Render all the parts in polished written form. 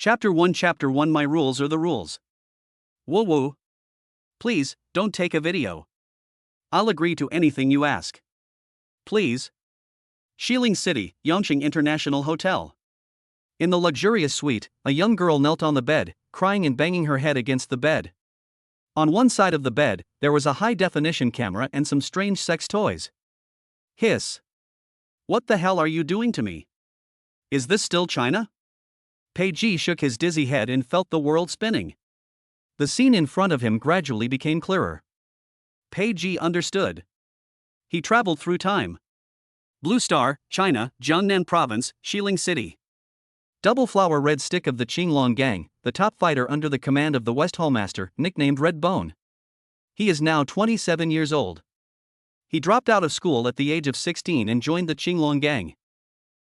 Chapter 1 My rules are the rules. Whoa whoa. Please, don't take a video. I'll agree to anything you ask. Please. Xiling City, Yongqing International Hotel. In the luxurious suite, a young girl knelt on the bed, crying and banging her head against the bed. On one side of the bed, there was a high-definition camera and some strange sex toys. Hiss. What the hell are you doing to me? Is this still China? Peiji shook his dizzy head and felt the world spinning. The scene in front of him gradually became clearer. Peiji understood. He traveled through time. Blue Star, China, Jiangnan Province, Xiling City. Double Flower Red Stick of the Qinglong Gang, the top fighter under the command of the West Hallmaster, nicknamed Red Bone. He is now 27 years old. He dropped out of school at the age of 16 and joined the Qinglong Gang.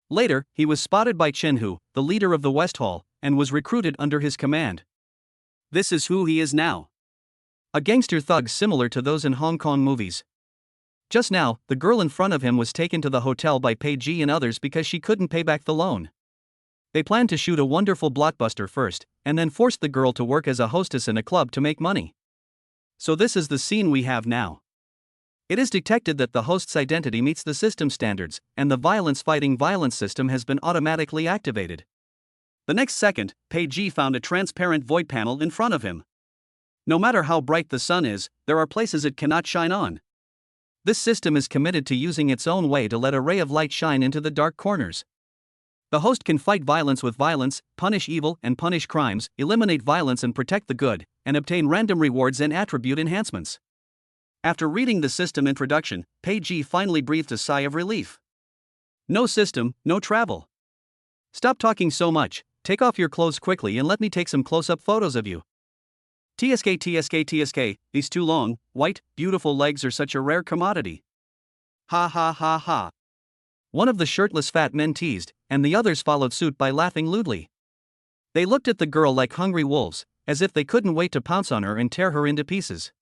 Later, he was spotted by Chen Hu, the leader of the West Hall, and was recruited under his command. This is who he is now. A gangster thug similar to those in Hong Kong movies. Just now, the girl in front of him was taken to the hotel by Peiji and others because she couldn't pay back the loan. They planned to shoot a wonderful blockbuster first, and then forced the girl to work as a hostess in a club to make money. So this is the scene we have now. It is detected that the host's identity meets the system standards, and the violence-fighting violence system has been automatically activated. The next second, Peiji found a transparent void panel in front of him. No matter how bright the sun is, there are places it cannot shine on. This system is committed to using its own way to let a ray of light shine into the dark corners. The host can fight violence with violence, punish evil and punish crimes, eliminate violence and protect the good, and obtain random rewards and attribute enhancements. After reading the system introduction, Peiji finally breathed a sigh of relief. No system, no travel. Stop talking so much, take off your clothes quickly and let me take some close-up photos of you. TSK, these two long, white, beautiful legs are such a rare commodity. Ha ha ha ha. One of the shirtless fat men teased, and the others followed suit by laughing lewdly. They looked at the girl like hungry wolves, as if they couldn't wait to pounce on her and tear her into pieces.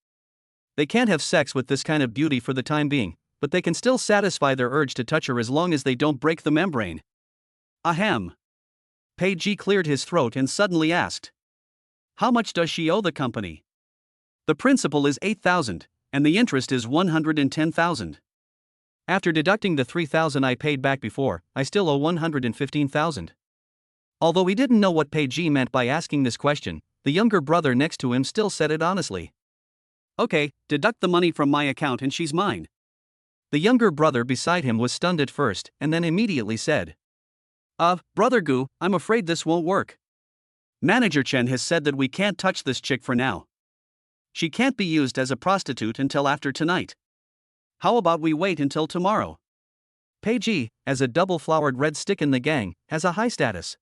They can't have sex with this kind of beauty for the time being, but they can still satisfy their urge to touch her as long as they don't break the membrane. Ahem. Peiji cleared his throat and suddenly asked. How much does she owe the company? The principal is 8,000, and the interest is 110,000. After deducting the 3,000 I paid back before, I still owe 115,000. Although he didn't know what Peiji meant by asking this question, the younger brother next to him still said it honestly. Okay, deduct the money from my account and she's mine. The younger brother beside him was stunned at first, and then immediately said. Brother Gu, I'm afraid this won't work. Manager Chen has said that we can't touch this chick for now. She can't be used as a prostitute until after tonight. How about we wait until tomorrow? Peiji, as a double-flowered red stick in the gang, has a high status.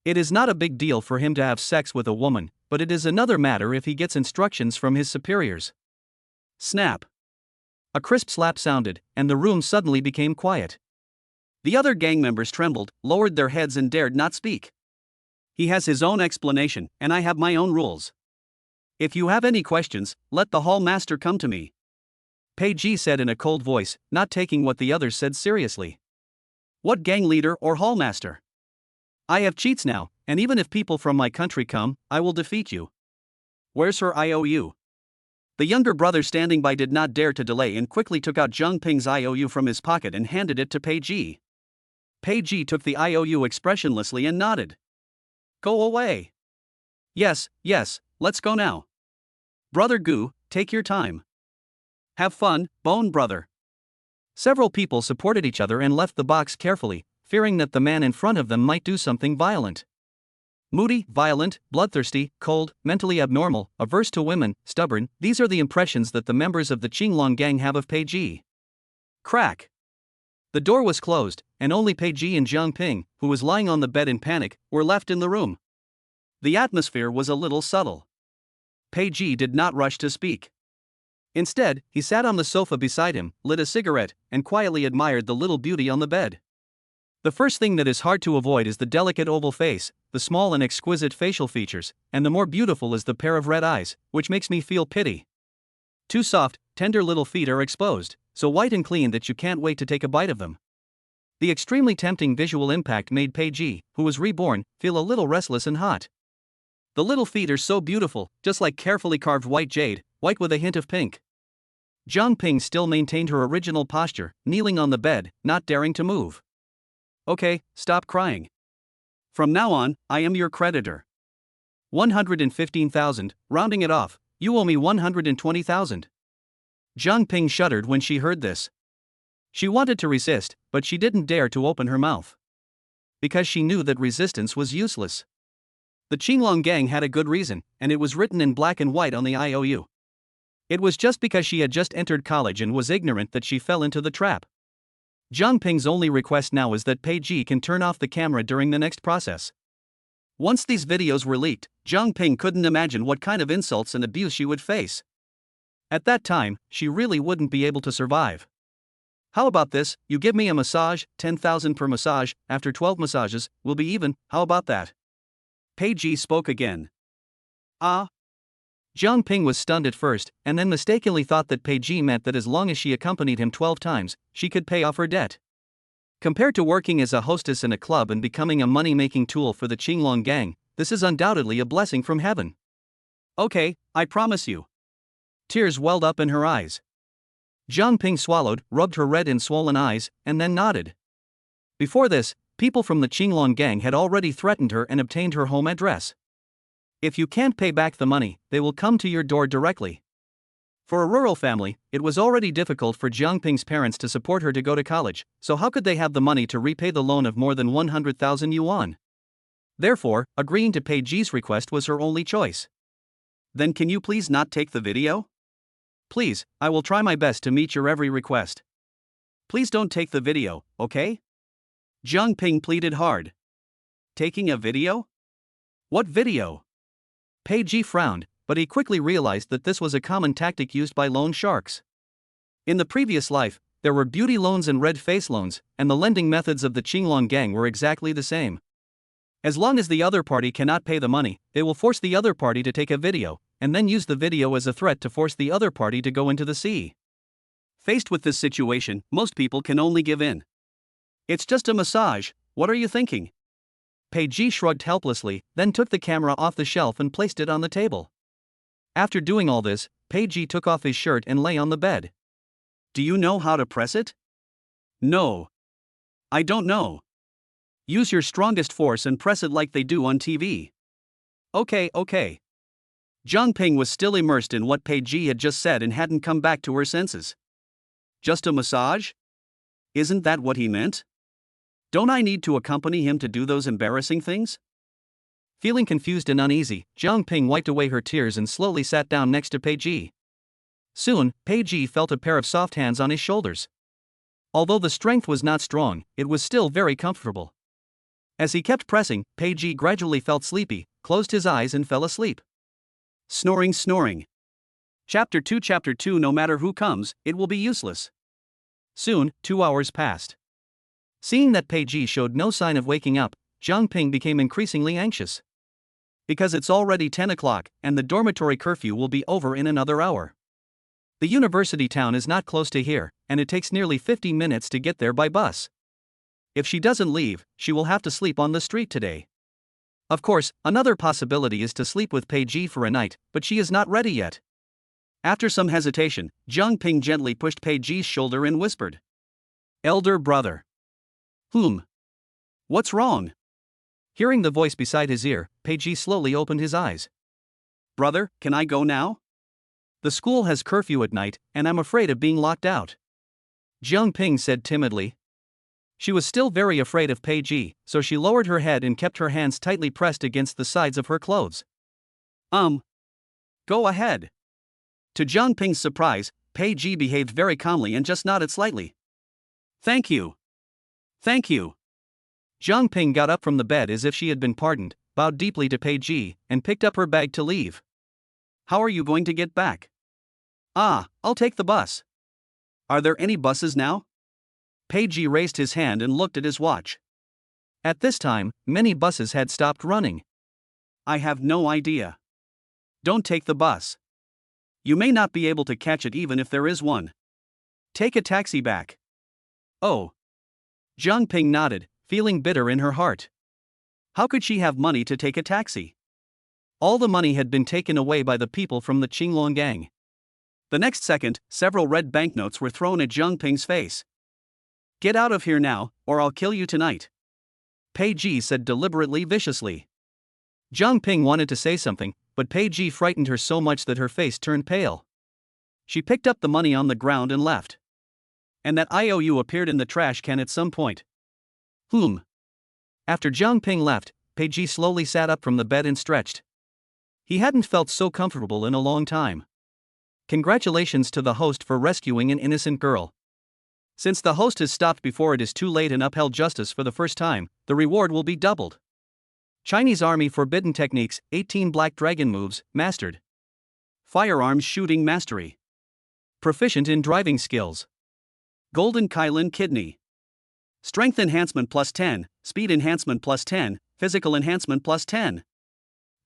It is not a big deal for him to have sex with a woman, but it is another matter if he gets instructions from his superiors. Snap. A crisp slap sounded, and the room suddenly became quiet. The other gang members trembled, lowered their heads and dared not speak. He has his own explanation, and I have my own rules. If you have any questions, let the hall master come to me. Peiji said in a cold voice, not taking what the others said seriously. What gang leader or hall master? I have cheats now, and even if people from my country come, I will defeat you. Where's her IOU? The younger brother standing by did not dare to delay and quickly took out Jang Ping's IOU from his pocket and handed it to Peiji. Peiji took the IOU expressionlessly and nodded. Go away. Yes, let's go now. Brother Gu, take your time. Have fun, Bone Brother. Several people supported each other and left the box carefully, fearing that the man in front of them might do something violent. Moody, violent, bloodthirsty, cold, mentally abnormal, averse to women, stubborn, these are the impressions that the members of the Qinglong gang have of Peiji. Crack. The door was closed, and only Peiji and Jang Ping, who was lying on the bed in panic, were left in the room. The atmosphere was a little subtle. Peiji did not rush to speak. Instead, he sat on the sofa beside him, lit a cigarette, and quietly admired the little beauty on the bed. The first thing that is hard to avoid is the delicate oval face, the small and exquisite facial features, and the more beautiful is the pair of red eyes, which makes me feel pity. Two soft, tender little feet are exposed, so white and clean that you can't wait to take a bite of them. The extremely tempting visual impact made Pei, who was reborn, feel a little restless and hot. The little feet are so beautiful, just like carefully carved white jade, white with a hint of pink. Jang Ping still maintained her original posture, kneeling on the bed, not daring to move. Okay, stop crying. From now on, I am your creditor. 115,000, rounding it off, you owe me 120,000. Jang Ping shuddered when she heard this. She wanted to resist, but she didn't dare to open her mouth. Because she knew that resistance was useless. The Qinglong gang had a good reason, and it was written in black and white on the IOU. It was just because she had just entered college and was ignorant that she fell into the trap. Jang Ping's only request now is that Pei can turn off the camera during the next process. Once these videos were leaked, Jang Ping couldn't imagine what kind of insults and abuse she would face. At that time, she really wouldn't be able to survive. How about this, you give me a massage, 10,000 per massage, after 12 massages, we'll be even, how about that? Pei spoke again. Ah? Jang Ping was stunned at first, and then mistakenly thought that Pei meant that as long as she accompanied him 12 times, she could pay off her debt. Compared to working as a hostess in a club and becoming a money-making tool for the Qinglong gang, this is undoubtedly a blessing from heaven. Okay, I promise you. Tears welled up in her eyes. Jang Ping swallowed, rubbed her red and swollen eyes, and then nodded. Before this, people from the Qinglong gang had already threatened her and obtained her home address. If you can't pay back the money, they will come to your door directly. For a rural family, it was already difficult for Jang Ping's parents to support her to go to college, so how could they have the money to repay the loan of more than 100,000 yuan? Therefore, agreeing to Pei request was her only choice. Then can you please not take the video? Please, I will try my best to meet your every request. Please don't take the video, okay? Jang Ping pleaded hard. Taking a video? What video? Pei frowned, but he quickly realized that this was a common tactic used by loan sharks. In the previous life, there were beauty loans and red face loans, and the lending methods of the Qinglong gang were exactly the same. As long as the other party cannot pay the money, they will force the other party to take a video, and then use the video as a threat to force the other party to go into the sea. Faced with this situation, most people can only give in. It's just a massage, what are you thinking? Pei shrugged helplessly, then took the camera off the shelf and placed it on the table. After doing all this, Pei took off his shirt and lay on the bed. Do you know how to press it? No. I don't know. Use your strongest force and press it like they do on TV. Okay. Jang Ping was still immersed in what Pei had just said and hadn't come back to her senses. Just a massage? Isn't that what he meant? Don't I need to accompany him to do those embarrassing things? Feeling confused and uneasy, Jang Ping wiped away her tears and slowly sat down next to Pei. Soon, Pei felt a pair of soft hands on his shoulders. Although the strength was not strong, it was still very comfortable. As he kept pressing, Pei gradually felt sleepy, closed his eyes and fell asleep. Snoring. Chapter 2 No matter who comes, it will be useless. Soon, 2 hours passed. Seeing that Pei showed no sign of waking up, Jang Ping became increasingly anxious. Because it's already 10 o'clock, and the dormitory curfew will be over in another hour. The university town is not close to here, and it takes nearly 50 minutes to get there by bus. If she doesn't leave, she will have to sleep on the street today. Of course, another possibility is to sleep with Pei for a night, but she is not ready yet. After some hesitation, Jang Ping gently pushed Pei shoulder and whispered. Elder brother. What's wrong? Hearing the voice beside his ear, Pei slowly opened his eyes. Brother, can I go now? The school has curfew at night, and I'm afraid of being locked out. Jang Ping said timidly. She was still very afraid of Pei, so she lowered her head and kept her hands tightly pressed against the sides of her clothes. Go ahead. To Jang Ping's surprise, Pei behaved very calmly and just nodded slightly. Thank you. Jang Ping got up from the bed as if she had been pardoned, bowed deeply to Pei and picked up her bag to leave. How are you going to get back? I'll take the bus. Are there any buses now? Pei raised his hand and looked at his watch. At this time, many buses had stopped running. I have no idea. Don't take the bus. You may not be able to catch it even if there is one. Take a taxi back. Oh. Jang Ping nodded, feeling bitter in her heart. How could she have money to take a taxi? All the money had been taken away by the people from the Qinglong gang. The next second, several red banknotes were thrown at Jang Ping's face. Get out of here now, or I'll kill you tonight, Pei Ji said deliberately viciously. Jang Ping wanted to say something, but Pei Ji frightened her so much that her face turned pale. She picked up the money on the ground and left. And that IOU appeared in the trash can at some point. After Jang Ping left, Pei Ji slowly sat up from the bed and stretched. He hadn't felt so comfortable in a long time. Congratulations to the host for rescuing an innocent girl. Since the host has stopped before it is too late and upheld justice for the first time, the reward will be doubled. Chinese Army Forbidden Techniques, 18 Black Dragon Moves, mastered. Firearms Shooting Mastery. Proficient in Driving Skills. Golden Kylin Kidney. Strength Enhancement plus 10, Speed Enhancement plus 10, Physical Enhancement plus 10.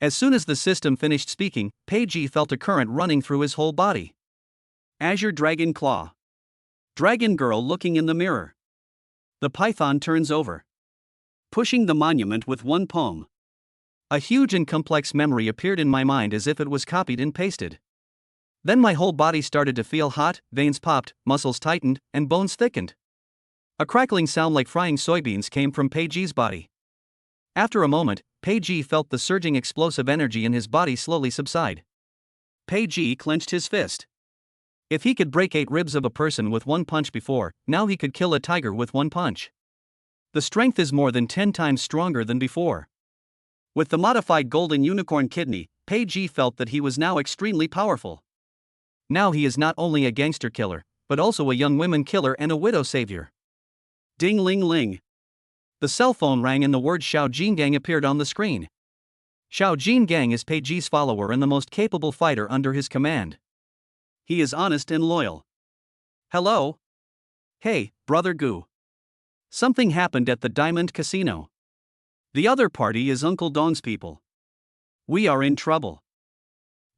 As soon as the system finished speaking, Pei Ji felt a current running through his whole body. Azure Dragon Claw. Dragon Girl looking in the mirror. The python turns over. Pushing the monument with one palm. A huge and complex memory appeared in my mind as if it was copied and pasted. Then my whole body started to feel hot, veins popped, muscles tightened, and bones thickened. A crackling sound like frying soybeans came from Pei Ji's body. After a moment, Pei Ji felt the surging explosive energy in his body slowly subside. Pei Ji clenched his fist. If he could break 8 ribs of a person with one punch before, now he could kill a tiger with one punch. The strength is more than 10 times stronger than before. With the modified Golden Unicorn Kidney, Pei Ji felt that he was now extremely powerful. Now he is not only a gangster killer, but also a young women killer and a widow savior. Ding ling ling. The cell phone rang and the word Xiao Jingang appeared on the screen. Xiao Jingang is Pei Ji's follower and the most capable fighter under his command. He is honest and loyal. Hello? Hey, Brother Gu. Something happened at the Diamond Casino. The other party is Uncle Dong's people. We are in trouble.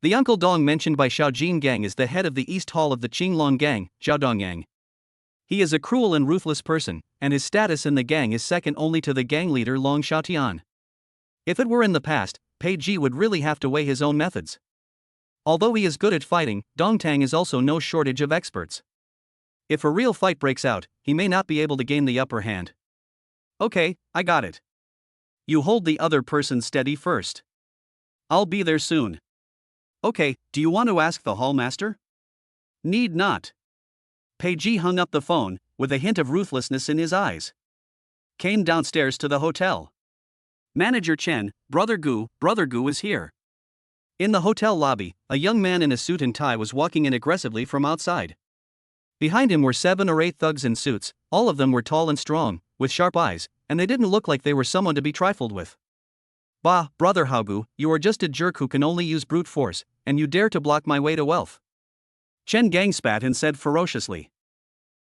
The Uncle Dong mentioned by Xiao Jingang is the head of the East Hall of the Qinglong gang, Xiaodongyang. He is a cruel and ruthless person, and his status in the gang is second only to the gang leader Long Xiaotian. If it were in the past, Pei Ji would really have to weigh his own methods. Although he is good at fighting, Dongtang is also no shortage of experts. If a real fight breaks out, he may not be able to gain the upper hand. Okay, I got it. You hold the other person steady first. I'll be there soon. Okay, do you want to ask the hallmaster? Need not. Pei Ji hung up the phone, with a hint of ruthlessness in his eyes. Came downstairs to the hotel. Manager Chen, Brother Gu is here. In the hotel lobby, a young man in a suit and tie was walking in aggressively from outside. Behind him were 7 or 8 thugs in suits, all of them were tall and strong, with sharp eyes, and they didn't look like they were someone to be trifled with. Bah, Brother Haogu, you are just a jerk who can only use brute force, and you dare to block my way to wealth. Chen Gang spat and said ferociously.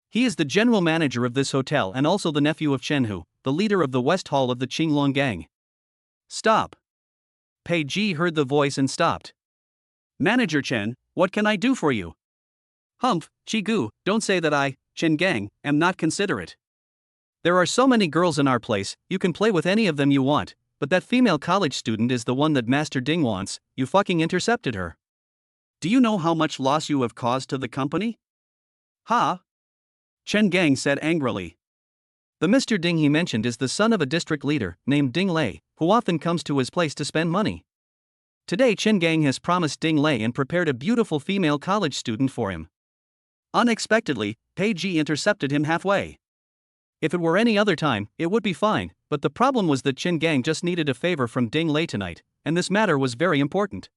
He is the general manager of this hotel and also the nephew of Chen Hu, the leader of the West Hall of the Qinglong gang. Stop. Pei Ji heard the voice and stopped. Manager Chen, what can I do for you? Humph, Chi-gu, don't say that I, Chen Gang, am not considerate. There are so many girls in our place, you can play with any of them you want, but that female college student is the one that Master Ding wants, you fucking intercepted her. Do you know how much loss you have caused to the company? Ha? Chen Gang said angrily. The Mr. Ding he mentioned is the son of a district leader, named Ding Lei, who often comes to his place to spend money. Today Chen Gang has promised Ding Lei and prepared a beautiful female college student for him. Unexpectedly, Pei Ji intercepted him halfway. If it were any other time, it would be fine, but the problem was that Chen Gang just needed a favor from Ding Lei tonight, and this matter was very important.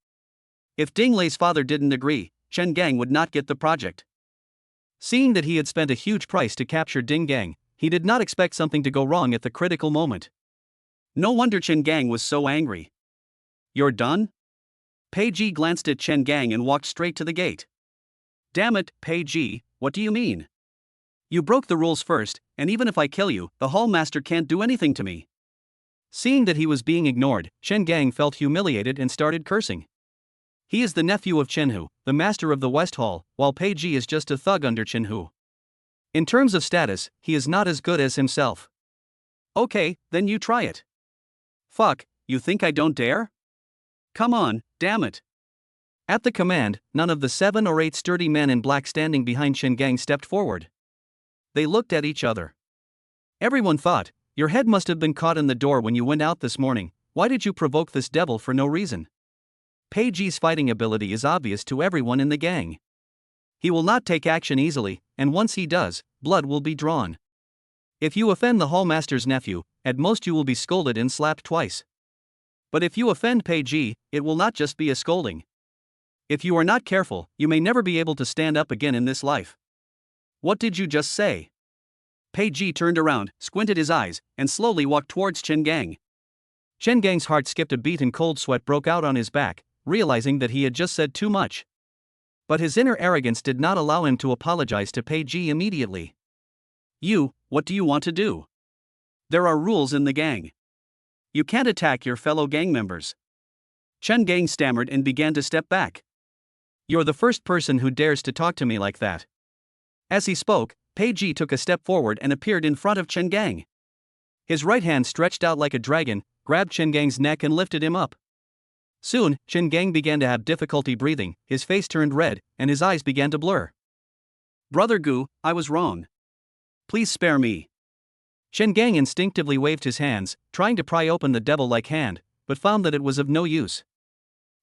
If Ding Lei's father didn't agree, Chen Gang would not get the project. Seeing that he had spent a huge price to capture Ding Gang, he did not expect something to go wrong at the critical moment. No wonder Chen Gang was so angry. You're done? Pei Ji glanced at Chen Gang and walked straight to the gate. Damn it, Pei Ji, what do you mean? You broke the rules first, and even if I kill you, the hallmaster can't do anything to me. Seeing that he was being ignored, Chen Gang felt humiliated and started cursing. He is the nephew of Chen Hu, the master of the West Hall, while Pei Ji is just a thug under Chen Hu. In terms of status, he is not as good as himself. Okay, then you try it. Fuck, you think I don't dare? Come on, damn it. At the command, none of the 7 or 8 sturdy men in black standing behind Chen Gang stepped forward. They looked at each other. Everyone thought, your head must have been caught in the door when you went out this morning. Why did you provoke this devil for no reason? Pei Ji's fighting ability is obvious to everyone in the gang. He will not take action easily, and once he does, blood will be drawn. If you offend the hallmaster's nephew, at most you will be scolded and slapped twice. But if you offend Pei Ji, it will not just be a scolding. If you are not careful, you may never be able to stand up again in this life. What did you just say? Pei Ji turned around, squinted his eyes, and slowly walked towards Chen Gang. Chen Gang's heart skipped a beat and cold sweat broke out on his back, realizing that he had just said too much. But his inner arrogance did not allow him to apologize to Pei Ji immediately. What do you want to do? There are rules in the gang. You can't attack your fellow gang members. Chen Gang stammered and began to step back. You're the first person who dares to talk to me like that. As he spoke, Pei Ji took a step forward and appeared in front of Chen Gang. His right hand stretched out like a dragon, grabbed Chen Gang's neck and lifted him up. Soon, Chen Gang began to have difficulty breathing, his face turned red, and his eyes began to blur. Brother Gu, I was wrong. Please spare me. Chen Gang instinctively waved his hands, trying to pry open the devil-like hand, but found that it was of no use.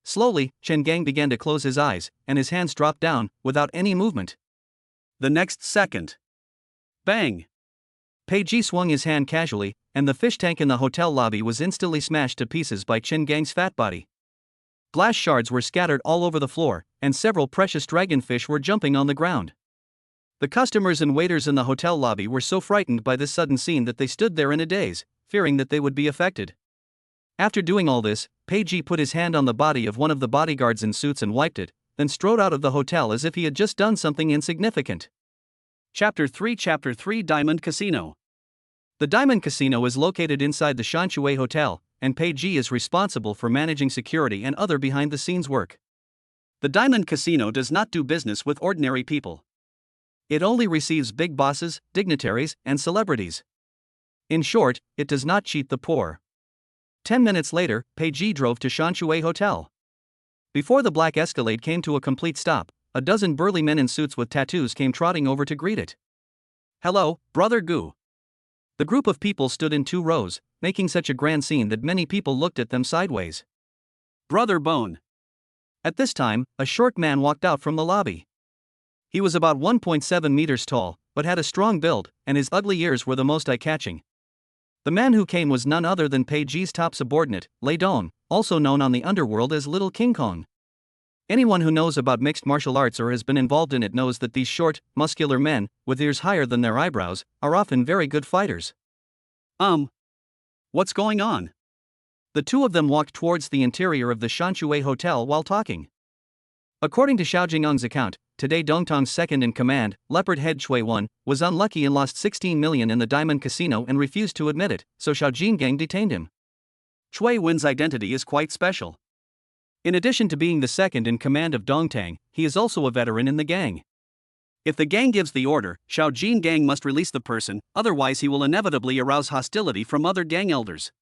Slowly, Chen Gang began to close his eyes, and his hands dropped down, without any movement. The next second. Bang! Pei Ji swung his hand casually, and the fish tank in the hotel lobby was instantly smashed to pieces by Chen Gang's fat body. Glass shards were scattered all over the floor, and several precious dragonfish were jumping on the ground. The customers and waiters in the hotel lobby were so frightened by this sudden scene that they stood there in a daze, fearing that they would be affected. After doing all this, Pei Ji put his hand on the body of one of the bodyguards in suits and wiped it, then strode out of the hotel as if he had just done something insignificant. Chapter 3 Diamond Casino. The Diamond Casino is located inside the Shanshui Hotel, and Pei Ji is responsible for managing security and other behind-the-scenes work. The Diamond Casino does not do business with ordinary people. It only receives big bosses, dignitaries, and celebrities. In short, it does not cheat the poor. 10 minutes later, Pei Ji drove to Shanshui Hotel. Before the black Escalade came to a complete stop, a dozen burly men in suits with tattoos came trotting over to greet it. Hello, Brother Gu. The group of people stood in 2 rows, making such a grand scene that many people looked at them sideways. Brother Bone. At this time, a short man walked out from the lobby. He was about 1.7 meters tall, but had a strong build, and his ugly ears were the most eye-catching. The man who came was none other than Pei Ji's top subordinate, Lei Dong, also known on the underworld as Little King Kong. Anyone who knows about mixed martial arts or has been involved in it knows that these short, muscular men, with ears higher than their eyebrows, are often very good fighters. What's going on? The two of them walked towards the interior of the Shanshui Hotel while talking. According to Xiao Jingeng's account, today Dongtong's second-in-command, Leopard Head Shui Wan, was unlucky and lost 16 million in the Diamond Casino and refused to admit it, so Xiao Jingeng detained him. Shui Wan's identity is quite special. In addition to being the second-in-command of Dongtang, he is also a veteran in the gang. If the gang gives the order, Xiao Jingeng must release the person, otherwise he will inevitably arouse hostility from other gang elders.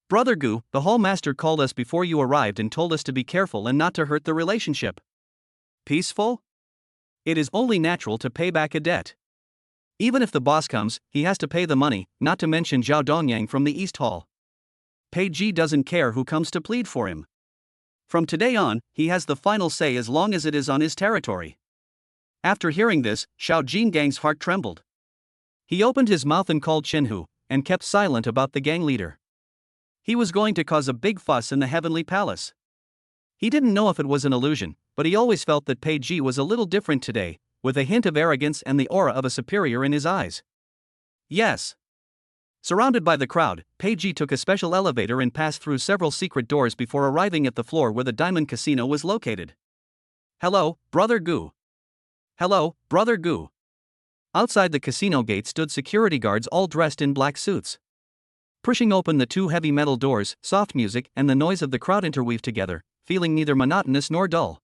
Brother Gu, the hall master called us before you arrived and told us to be careful and not to hurt the relationship. Peaceful? It is only natural to pay back a debt. Even if the boss comes, he has to pay the money, not to mention Zhao Dongyang from the East Hall. Pei Ji doesn't care who comes to plead for him. From today on, he has the final say as long as it is on his territory. After hearing this, Xiao Jingeng's heart trembled. He opened his mouth and called Shenhu, and kept silent about the gang leader. He was going to cause a big fuss in the Heavenly Palace. He didn't know if it was an illusion, but he always felt that Pei Ji was a little different today, with a hint of arrogance and the aura of a superior in his eyes. Yes. Surrounded by the crowd, Pei Ji took a special elevator and passed through several secret doors before arriving at the floor where the Diamond Casino was located. Hello, Brother Gu. Hello, Brother Gu. Outside the casino gate stood security guards all dressed in black suits. Pushing open the 2 heavy metal doors, soft music and the noise of the crowd interweave together, feeling neither monotonous nor dull.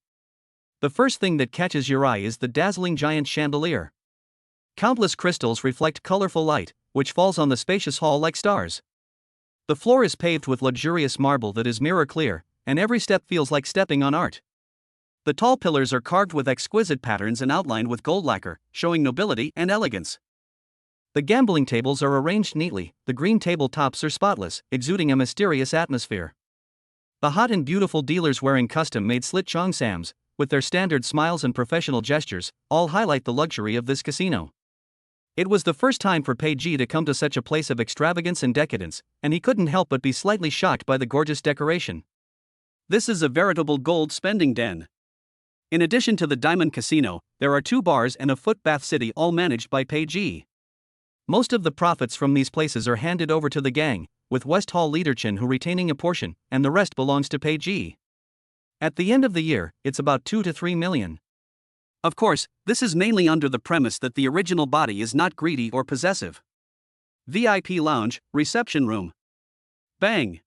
The first thing that catches your eye is the dazzling giant chandelier. Countless crystals reflect colorful light, which falls on the spacious hall like stars. The floor is paved with luxurious marble that is mirror clear, and every step feels like stepping on art. The tall pillars are carved with exquisite patterns and outlined with gold lacquer, showing nobility and elegance. The gambling tables are arranged neatly, the green tabletops are spotless, exuding a mysterious atmosphere. The hot and beautiful dealers wearing custom-made slit cheongsams, with their standard smiles and professional gestures, all highlight the luxury of this casino. It was the first time for Pei Ji to come to such a place of extravagance and decadence, and he couldn't help but be slightly shocked by the gorgeous decoration. This is a veritable gold spending den. In addition to the Diamond Casino, there are 2 bars and a footbath city, all managed by Pei Ji. Most of the profits from these places are handed over to the gang, with West Hall leader Chen Hu retaining a portion, and the rest belongs to Pei Ji. At the end of the year, it's about 2 to 3 million. Of course, this is mainly under the premise that the original body is not greedy or possessive. VIP lounge, reception room. Bang!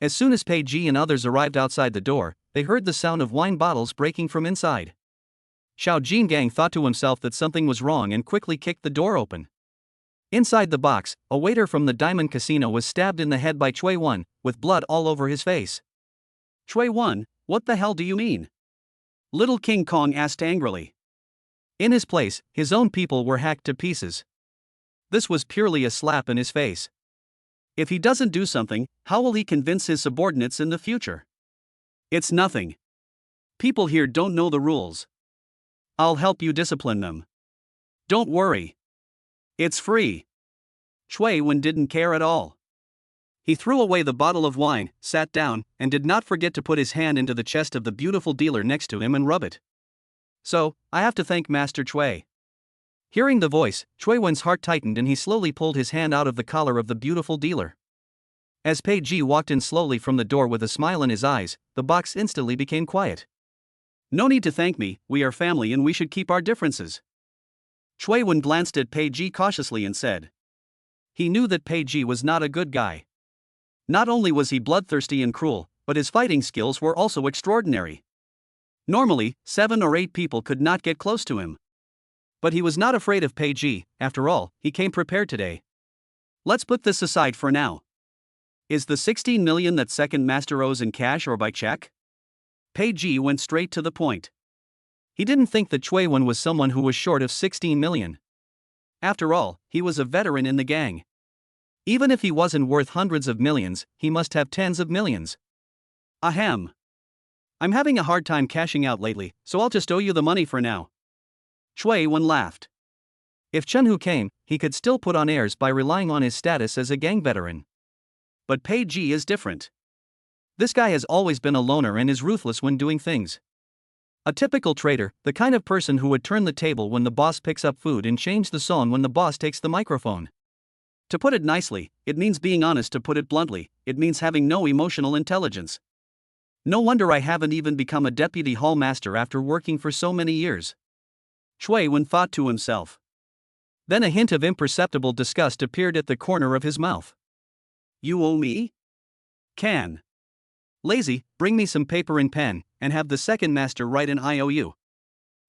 As soon as Pei Ji and others arrived outside the door, they heard the sound of wine bottles breaking from inside. Xiao Jingang thought to himself that something was wrong and quickly kicked the door open. Inside the box, a waiter from the Diamond Casino was stabbed in the head by Cui Wen, with blood all over his face. Cui Wen, what the hell do you mean? Little King Kong asked angrily. In his place, his own people were hacked to pieces. This was purely a slap in his face. If he doesn't do something, how will he convince his subordinates in the future? It's nothing. People here don't know the rules. I'll help you discipline them. Don't worry. It's free. Cui Wen didn't care at all. He threw away the bottle of wine, sat down, and did not forget to put his hand into the chest of the beautiful dealer next to him and rub it. So, I have to thank Master Cui. Hearing the voice, Cui Wen's heart tightened and he slowly pulled his hand out of the collar of the beautiful dealer. As Pei Ji walked in slowly from the door with a smile in his eyes, the box instantly became quiet. No need to thank me, we are family and we should keep our differences. Cui Wen glanced at Pei Ji cautiously and said. He knew that Pei Ji was not a good guy. Not only was he bloodthirsty and cruel, but his fighting skills were also extraordinary. Normally, 7 or 8 people could not get close to him. But he was not afraid of Pei Ji, after all, he came prepared today. Let's put this aside for now. Is the 16 million that second master owes in cash or by check? Pei Ji went straight to the point. He didn't think that Cui Wen was someone who was short of 16 million. After all, he was a veteran in the gang. Even if he wasn't worth hundreds of millions, he must have tens of millions. Ahem. I'm having a hard time cashing out lately, so I'll just owe you the money for now. Cui Wen laughed. If Chen Hu came, he could still put on airs by relying on his status as a gang veteran. But Pei Ji is different. This guy has always been a loner and is ruthless when doing things. A typical traitor, the kind of person who would turn the table when the boss picks up food and change the song when the boss takes the microphone. To put it nicely, it means being honest. To put it bluntly, it means having no emotional intelligence. No wonder I haven't even become a deputy hall master after working for so many years. Cui Wen thought to himself. Then a hint of imperceptible disgust appeared at the corner of his mouth. You owe me? Can. Lazy, bring me some paper and pen, and have the second master write an IOU.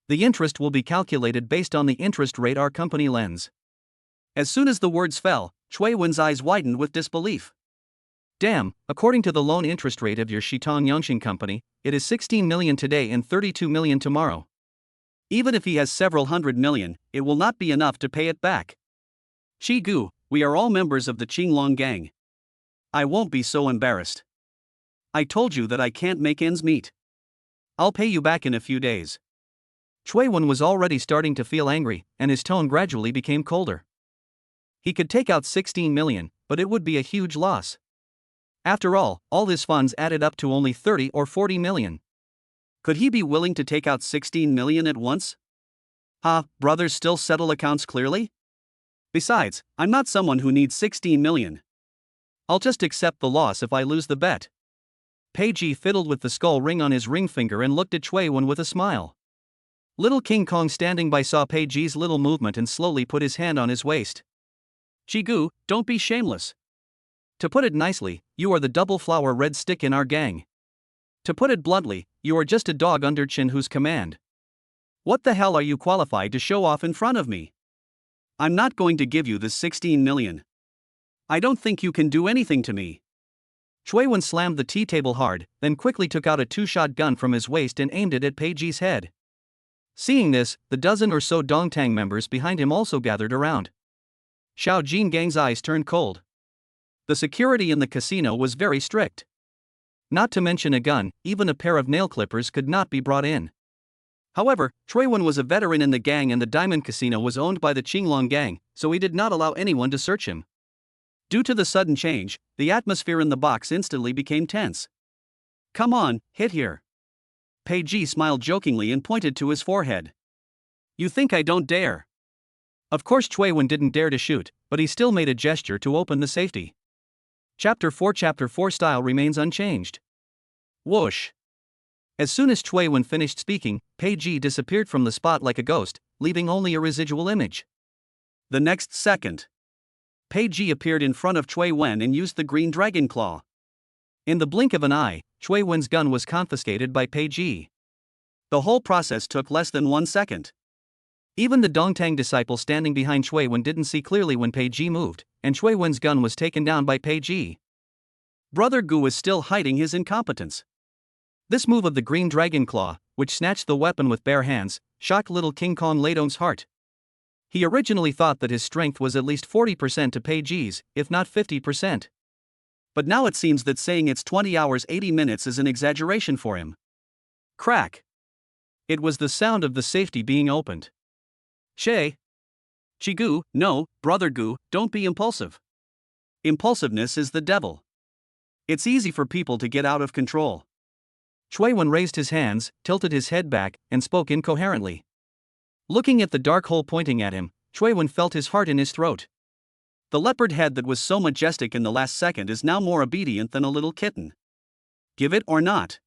The interest will be calculated based on the interest rate our company lends. As soon as the words fell, Cui Wen's eyes widened with disbelief. Damn, according to the loan interest rate of your Shitong Yongxing company, it is 16 million today and 32 million tomorrow. Even if he has several hundred million, it will not be enough to pay it back. Chi Gu, we are all members of the Qinglong gang. I won't be so embarrassed. I told you that I can't make ends meet. I'll pay you back in a few days. Cui Wen was already starting to feel angry, and his tone gradually became colder. He could take out 16 million, but it would be a huge loss. After all his funds added up to only 30 or 40 million. Could he be willing to take out 16 million at once? Brothers still settle accounts clearly? Besides, I'm not someone who needs 16 million. I'll just accept the loss if I lose the bet. Pei Ji fiddled with the skull ring on his ring finger and looked at Cui Wen with a smile. Little King Kong standing by saw Pei Ji's little movement and slowly put his hand on his waist. Chi Gu, don't be shameless. To put it nicely, you are the double flower red stick in our gang. To put it bluntly, you are just a dog under Chen Hu's command. What the hell are you qualified to show off in front of me? I'm not going to give you this 16 million. I don't think you can do anything to me. Chui Wen slammed the tea table hard, then quickly took out a two-shot gun from his waist and aimed it at Pei Ji's head. Seeing this, the dozen or so Dongtang members behind him also gathered around. Xiao Jingang's eyes turned cold. The security in the casino was very strict. Not to mention a gun, even a pair of nail clippers could not be brought in. However, Chui Wen was a veteran in the gang and the Diamond Casino was owned by the Qinglong gang, so he did not allow anyone to search him. Due to the sudden change, the atmosphere in the box instantly became tense. Come on, hit here. Pei Ji smiled jokingly and pointed to his forehead. You think I don't dare? Of course Chui Wen didn't dare to shoot, but he still made a gesture to open the safety. Chapter 4 style remains unchanged. Whoosh. As soon as Chui Wen finished speaking, Pei Ji disappeared from the spot like a ghost, leaving only a residual image. The next second, Pei Ji appeared in front of Chui Wen and used the green dragon claw. In the blink of an eye, Chui Wen's gun was confiscated by Pei Ji. The whole process took less than 1 second. Even the Dongtang disciple standing behind Chui Wen didn't see clearly when Pei Ji moved, and Chui Wen's gun was taken down by Pei Ji. Brother Gu was still hiding his incompetence. This move of the green dragon claw, which snatched the weapon with bare hands, shocked little King Kong Leidong's heart. He originally thought that his strength was at least 40% to Pei Ji's, if not 50%. But now it seems that saying it's 20 hours 80 minutes is an exaggeration for him. Crack. It was the sound of the safety being opened. Chigu, no, Brother Gu, don't be impulsive. Impulsiveness is the devil. It's easy for people to get out of control. Chui Wen raised his hands, tilted his head back, and spoke incoherently. Looking at the dark hole pointing at him, Chui Wen felt his heart in his throat. The leopard head that was so majestic in the last second is now more obedient than a little kitten. Give it or not?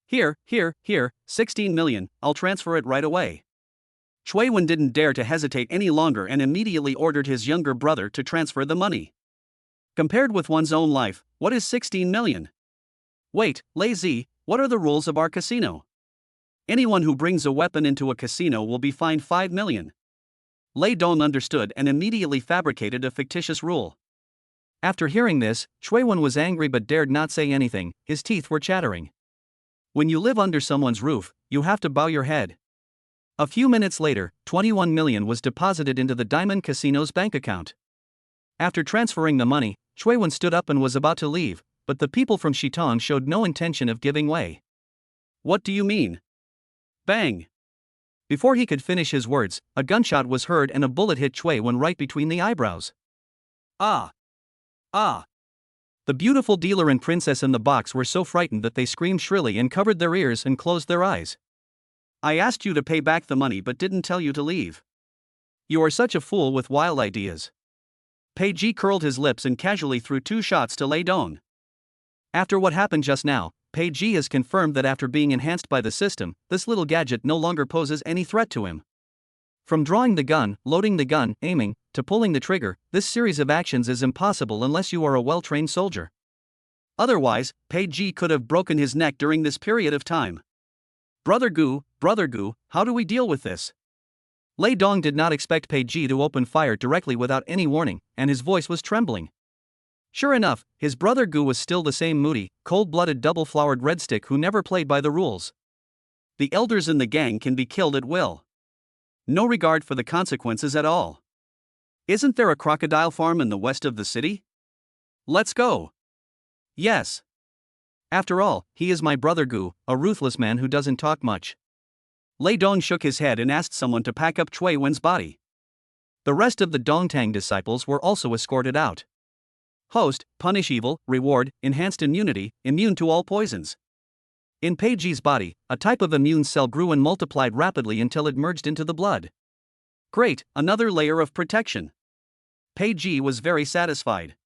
Here, 16 million, I'll transfer it right away. Chui Wen didn't dare to hesitate any longer and immediately ordered his younger brother to transfer the money. Compared with one's own life, what is 16 million? Wait, Lei Zi, what are the rules of our casino? Anyone who brings a weapon into a casino will be fined 5 million. Lei Dong understood and immediately fabricated a fictitious rule. After hearing this, Chui Wen was angry but dared not say anything, his teeth were chattering. When you live under someone's roof, you have to bow your head. A few minutes later, 21 million was deposited into the Diamond Casino's bank account. After transferring the money, Chui Wen stood up and was about to leave, but the people from Shitong showed no intention of giving way. What do you mean? Bang! Before he could finish his words, a gunshot was heard and a bullet hit Chui Wen right between the eyebrows. Ah! Ah! The beautiful dealer and princess in the box were so frightened that they screamed shrilly and covered their ears and closed their eyes. I asked you to pay back the money but didn't tell you to leave. You are such a fool with wild ideas. Pei Ji curled his lips and casually threw 2 shots to Lei Dong. After what happened just now, Pei Ji has confirmed that after being enhanced by the system, this little gadget no longer poses any threat to him. From drawing the gun, loading the gun, aiming, to pulling the trigger, this series of actions is impossible unless you are a well-trained soldier. Otherwise, Pei Ji could have broken his neck during this period of time. Brother Gu, how do we deal with this? Lei Dong did not expect Pei Ji to open fire directly without any warning, and his voice was trembling. Sure enough, his brother Gu was still the same moody, cold-blooded double-flowered red stick who never played by the rules. The elders in the gang can be killed at will. No regard for the consequences at all. Isn't there a crocodile farm in the west of the city? Let's go. Yes. After all, he is my brother Gu, a ruthless man who doesn't talk much. Lei Dong shook his head and asked someone to pack up Chui Wen's body. The rest of the Dongtang disciples were also escorted out. Host, punish evil, reward, enhanced immunity, immune to all poisons. In Pei Ji's body, a type of immune cell grew and multiplied rapidly until it merged into the blood. Great, another layer of protection. Pei Ji was very satisfied.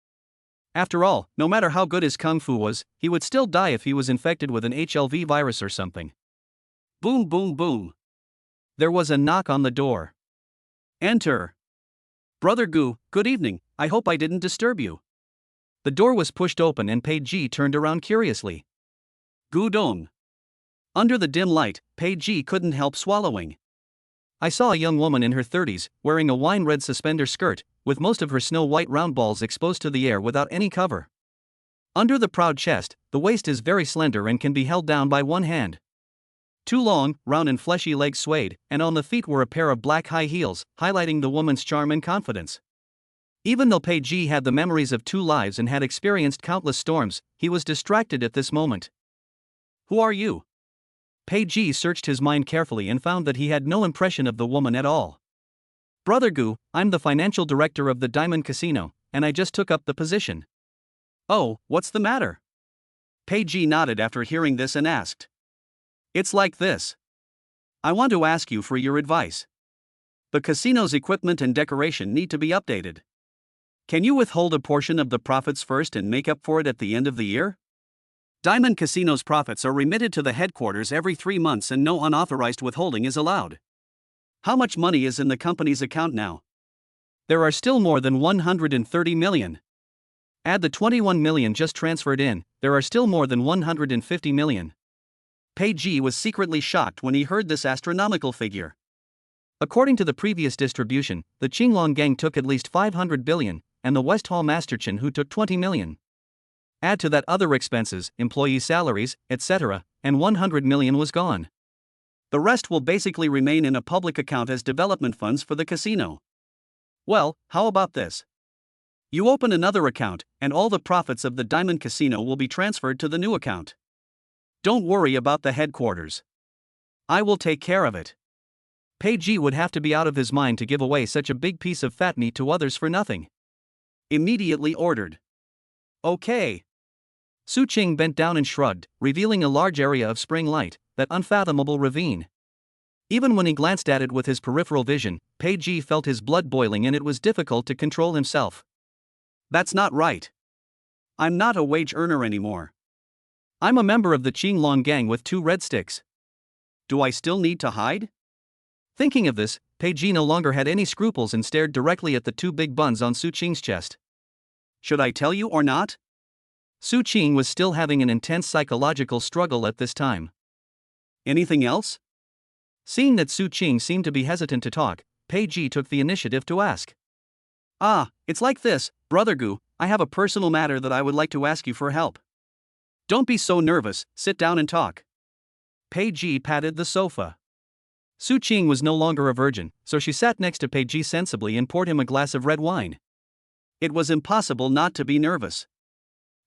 After all, no matter how good his kung fu was, he would still die if he was infected with an HLV virus or something. Boom boom boom. There was a knock on the door. Enter. Brother Gu, good evening, I hope I didn't disturb you. The door was pushed open and Pei Ji turned around curiously. Gu Dong. Under the dim light, Pei Ji couldn't help swallowing. I saw a young woman in her 30s, wearing a wine-red suspender skirt, with most of her snow-white round balls exposed to the air without any cover. Under the proud chest, the waist is very slender and can be held down by one hand. Two long, round and fleshy legs swayed, and on the feet were a pair of black high heels, highlighting the woman's charm and confidence. Even though Pei Ji had the memories of two lives and had experienced countless storms, he was distracted at this moment. Who are you? Pei Ji searched his mind carefully and found that he had no impression of the woman at all. Brother Gu, I'm the financial director of the Diamond Casino, and I just took up the position. Oh, what's the matter? Pei Ji nodded after hearing this and asked. It's like this. I want to ask you for your advice. The casino's equipment and decoration need to be updated. Can you withhold a portion of the profits first and make up for it at the end of the year? Diamond Casino's profits are remitted to the headquarters every 3 months and no unauthorized withholding is allowed. How much money is in the company's account now? There are still more than 130 million. Add the 21 million just transferred in, there are still more than 150 million. Pei Ji was secretly shocked when he heard this astronomical figure. According to the previous distribution, the Qinglong gang took at least 500 billion, and the West Hall Master Chen who took 20 million. Add to that other expenses, employee salaries, etc., and 100 million was gone. The rest will basically remain in a public account as development funds for the casino. Well, how about this? You open another account, and all the profits of the Diamond Casino will be transferred to the new account. Don't worry about the headquarters. I will take care of it. Pei Ji would have to be out of his mind to give away such a big piece of fat meat to others for nothing. Immediately ordered. Okay. Su Qing bent down and shrugged, revealing a large area of spring light, that unfathomable ravine. Even when he glanced at it with his peripheral vision, Pei Ji felt his blood boiling and it was difficult to control himself. That's not right. I'm not a wage earner anymore. I'm a member of the Qinglong gang with 2 red sticks. Do I still need to hide? Thinking of this, Pei Ji no longer had any scruples and stared directly at the 2 big buns on Su Qing's chest. Should I tell you or not? Su Qing was still having an intense psychological struggle at this time. Anything else? Seeing that Su Qing seemed to be hesitant to talk, Pei Ji took the initiative to ask. It's like this, Brother Gu, I have a personal matter that I would like to ask you for help. Don't be so nervous, sit down and talk. Pei Ji patted the sofa. Su Qing was no longer a virgin, so she sat next to Pei Ji sensibly and poured him a glass of red wine. It was impossible not to be nervous.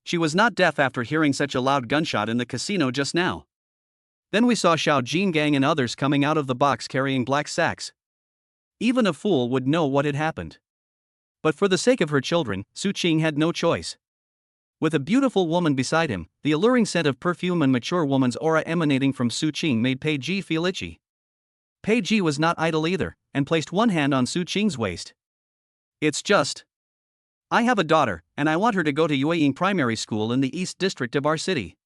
She was not deaf after hearing such a loud gunshot in the casino just now. Then we saw Xiao Jingang and others coming out of the box carrying black sacks. Even a fool would know what had happened. But for the sake of her children, Su Qing had no choice. With a beautiful woman beside him, the alluring scent of perfume and mature woman's aura emanating from Su Qing made Pei Ji feel itchy. Pei Ji was not idle either, and placed one hand on Su Qing's waist. It's just. I have a daughter, and I want her to go to Yueying Primary School in the East District of our city.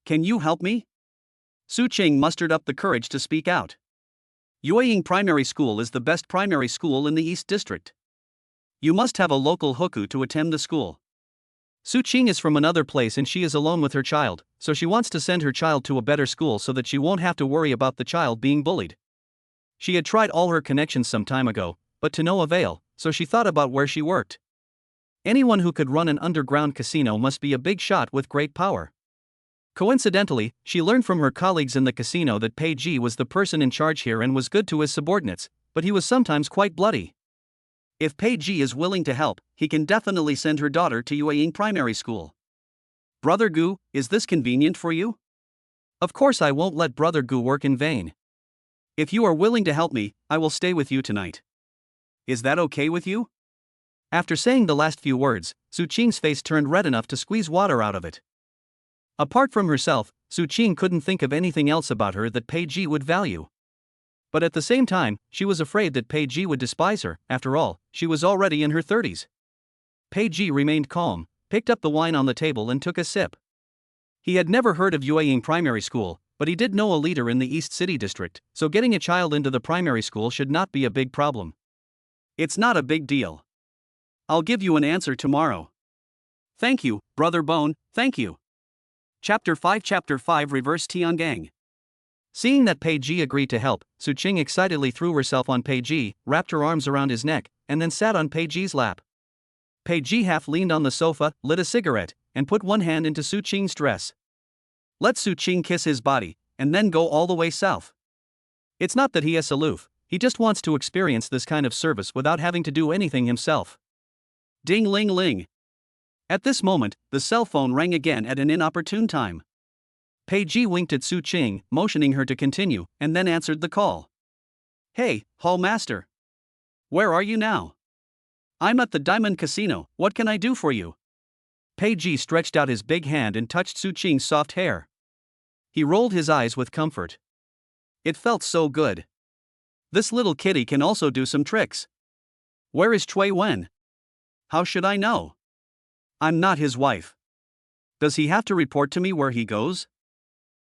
Can you help me? Su Qing mustered up the courage to speak out. Yueying Primary School is the best primary school in the East District. You must have a local hukou to attend the school. Su Qing is from another place and she is alone with her child, so she wants to send her child to a better school so that she won't have to worry about the child being bullied. She had tried all her connections some time ago, but to no avail, so she thought about where she worked. Anyone who could run an underground casino must be a big shot with great power. Coincidentally, she learned from her colleagues in the casino that Pei Ji was the person in charge here and was good to his subordinates, but he was sometimes quite bloody. If Pei Ji is willing to help, he can definitely send her daughter to Yueying Primary School. Brother Gu, is this convenient for you? Of course I won't let Brother Gu work in vain. If you are willing to help me, I will stay with you tonight. Is that okay with you? After saying the last few words, Su Qing's face turned red enough to squeeze water out of it. Apart from herself, Su Qing couldn't think of anything else about her that Pei Ji would value. But at the same time, she was afraid that Pei Ji would despise her. After all, she was already in her 30s. Pei Ji remained calm, picked up the wine on the table and took a sip. He had never heard of Yueying Primary School, but he did know a leader in the East City District, so getting a child into the primary school should not be a big problem. It's not a big deal. I'll give you an answer tomorrow. Thank you, Brother Bone, thank you. Chapter 5 Reverse Tiangang. Seeing that Pei Ji agreed to help, Su Qing excitedly threw herself on Pei Ji, wrapped her arms around his neck, and then sat on Pei Ji's lap. Pei Ji half leaned on the sofa, lit a cigarette, and put one hand into Su Qing's dress. Let Su Qing kiss his body, and then go all the way south. It's not that he is aloof, he just wants to experience this kind of service without having to do anything himself. Ding ling ling. At this moment, the cell phone rang again at an inopportune time. Pei Ji winked at Su Qing, motioning her to continue, and then answered the call. Hey, Hall Master. Where are you now? I'm at the Diamond Casino, what can I do for you? Pei Ji stretched out his big hand and touched Su Qing's soft hair. He rolled his eyes with comfort. It felt so good. This little kitty can also do some tricks. Where is Cui Wen? How should I know? I'm not his wife. Does he have to report to me where he goes?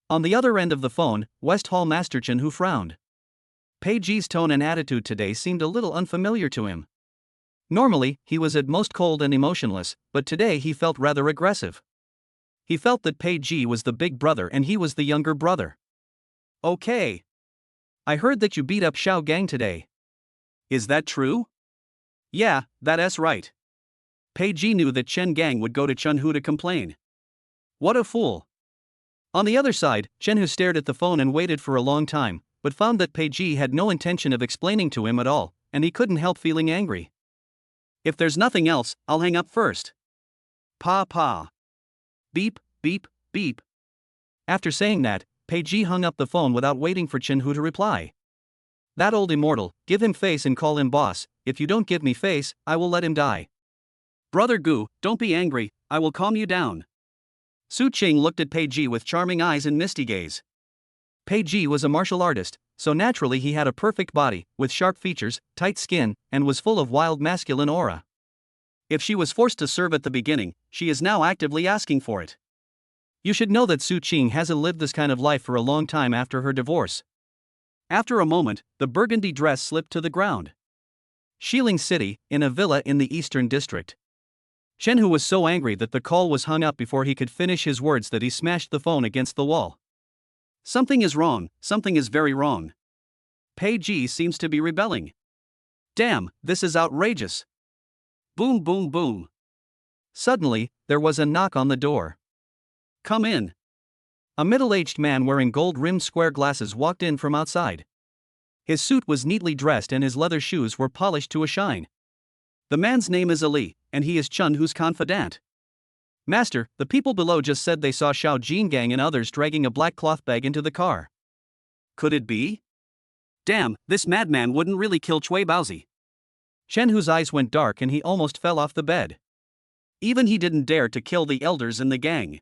On the other end of the phone, West Hall Master Chen Hu frowned. Pei Ji's tone and attitude today seemed a little unfamiliar to him. Normally, he was at most cold and emotionless, but today he felt rather aggressive. He felt that Pei Ji was the big brother and he was the younger brother. Okay. I heard that you beat up Xiao Gang today. Is that true? Yeah, that's right. Pei Ji knew that Chen Gang would go to Chen Hu to complain. What a fool. On the other side, Chen Hu stared at the phone and waited for a long time, but found that Pei Ji had no intention of explaining to him at all, and he couldn't help feeling angry. If there's nothing else, I'll hang up first. Pa. Beep, beep, beep. After saying that, Pei Ji hung up the phone without waiting for Chen Hu to reply. That old immortal, give him face and call him boss, if you don't give me face, I will let him die. Brother Gu, don't be angry, I will calm you down. Su Qing looked at Pei Ji with charming eyes and misty gaze. Pei Ji was a martial artist, so naturally he had a perfect body, with sharp features, tight skin, and was full of wild masculine aura. If she was forced to serve at the beginning, she is now actively asking for it. You should know that Su Qing hasn't lived this kind of life for a long time after her divorce. After a moment, the burgundy dress slipped to the ground. Xiling City, in a villa in the Eastern District. Chen Hu was so angry that the call was hung up before he could finish his words that he smashed the phone against the wall. Something is wrong, something is very wrong. Pei Ji seems to be rebelling. Damn, this is outrageous. Boom boom boom. Suddenly, there was a knock on the door. Come in. A middle-aged man wearing gold-rimmed square glasses walked in from outside. His suit was neatly dressed and his leather shoes were polished to a shine. The man's name is Ali, and he is Chen Hu's confidant. Master, the people below just said they saw Xiao Jin Gang and others dragging a black cloth bag into the car. Could it be? Damn, this madman wouldn't really kill Cui Baozi. Chen Hu's eyes went dark and he almost fell off the bed. Even he didn't dare to kill the elders in the gang.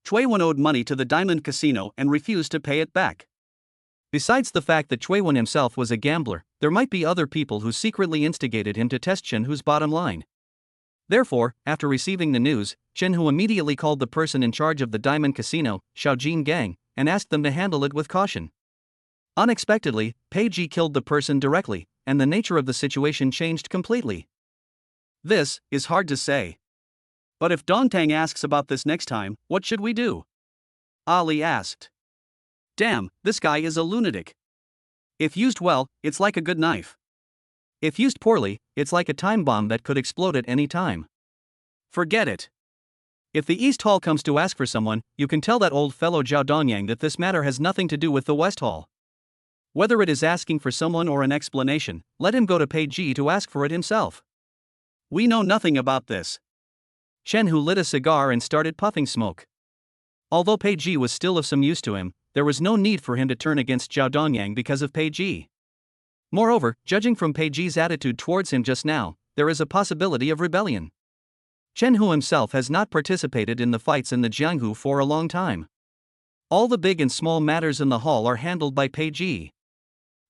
Cui Wen owed money to the Diamond Casino and refused to pay it back. Besides the fact that Cui Wen himself was a gambler, there might be other people who secretly instigated him to test Chen Hu's bottom line. Therefore, after receiving the news, Chen Hu immediately called the person in charge of the Diamond Casino, Xiao Jin Gang, and asked them to handle it with caution. Unexpectedly, Pei Ji killed the person directly, and the nature of the situation changed completely. This is hard to say. But if Dongtang asks about this next time, what should we do? Ali asked. Damn, this guy is a lunatic. If used well, it's like a good knife. If used poorly, it's like a time bomb that could explode at any time. Forget it. If the East Hall comes to ask for someone, you can tell that old fellow Zhao Dongyang that this matter has nothing to do with the West Hall. Whether it is asking for someone or an explanation, let him go to Pei Ji to ask for it himself. We know nothing about this. Chen Hu lit a cigar and started puffing smoke. Although Pei Ji was still of some use to him, there was no need for him to turn against Zhao Dongyang because of Pei Ji. Moreover, judging from Pei Ji's attitude towards him just now, there is a possibility of rebellion. Chen Hu himself has not participated in the fights in the Jianghu for a long time. All the big and small matters in the hall are handled by Pei Ji.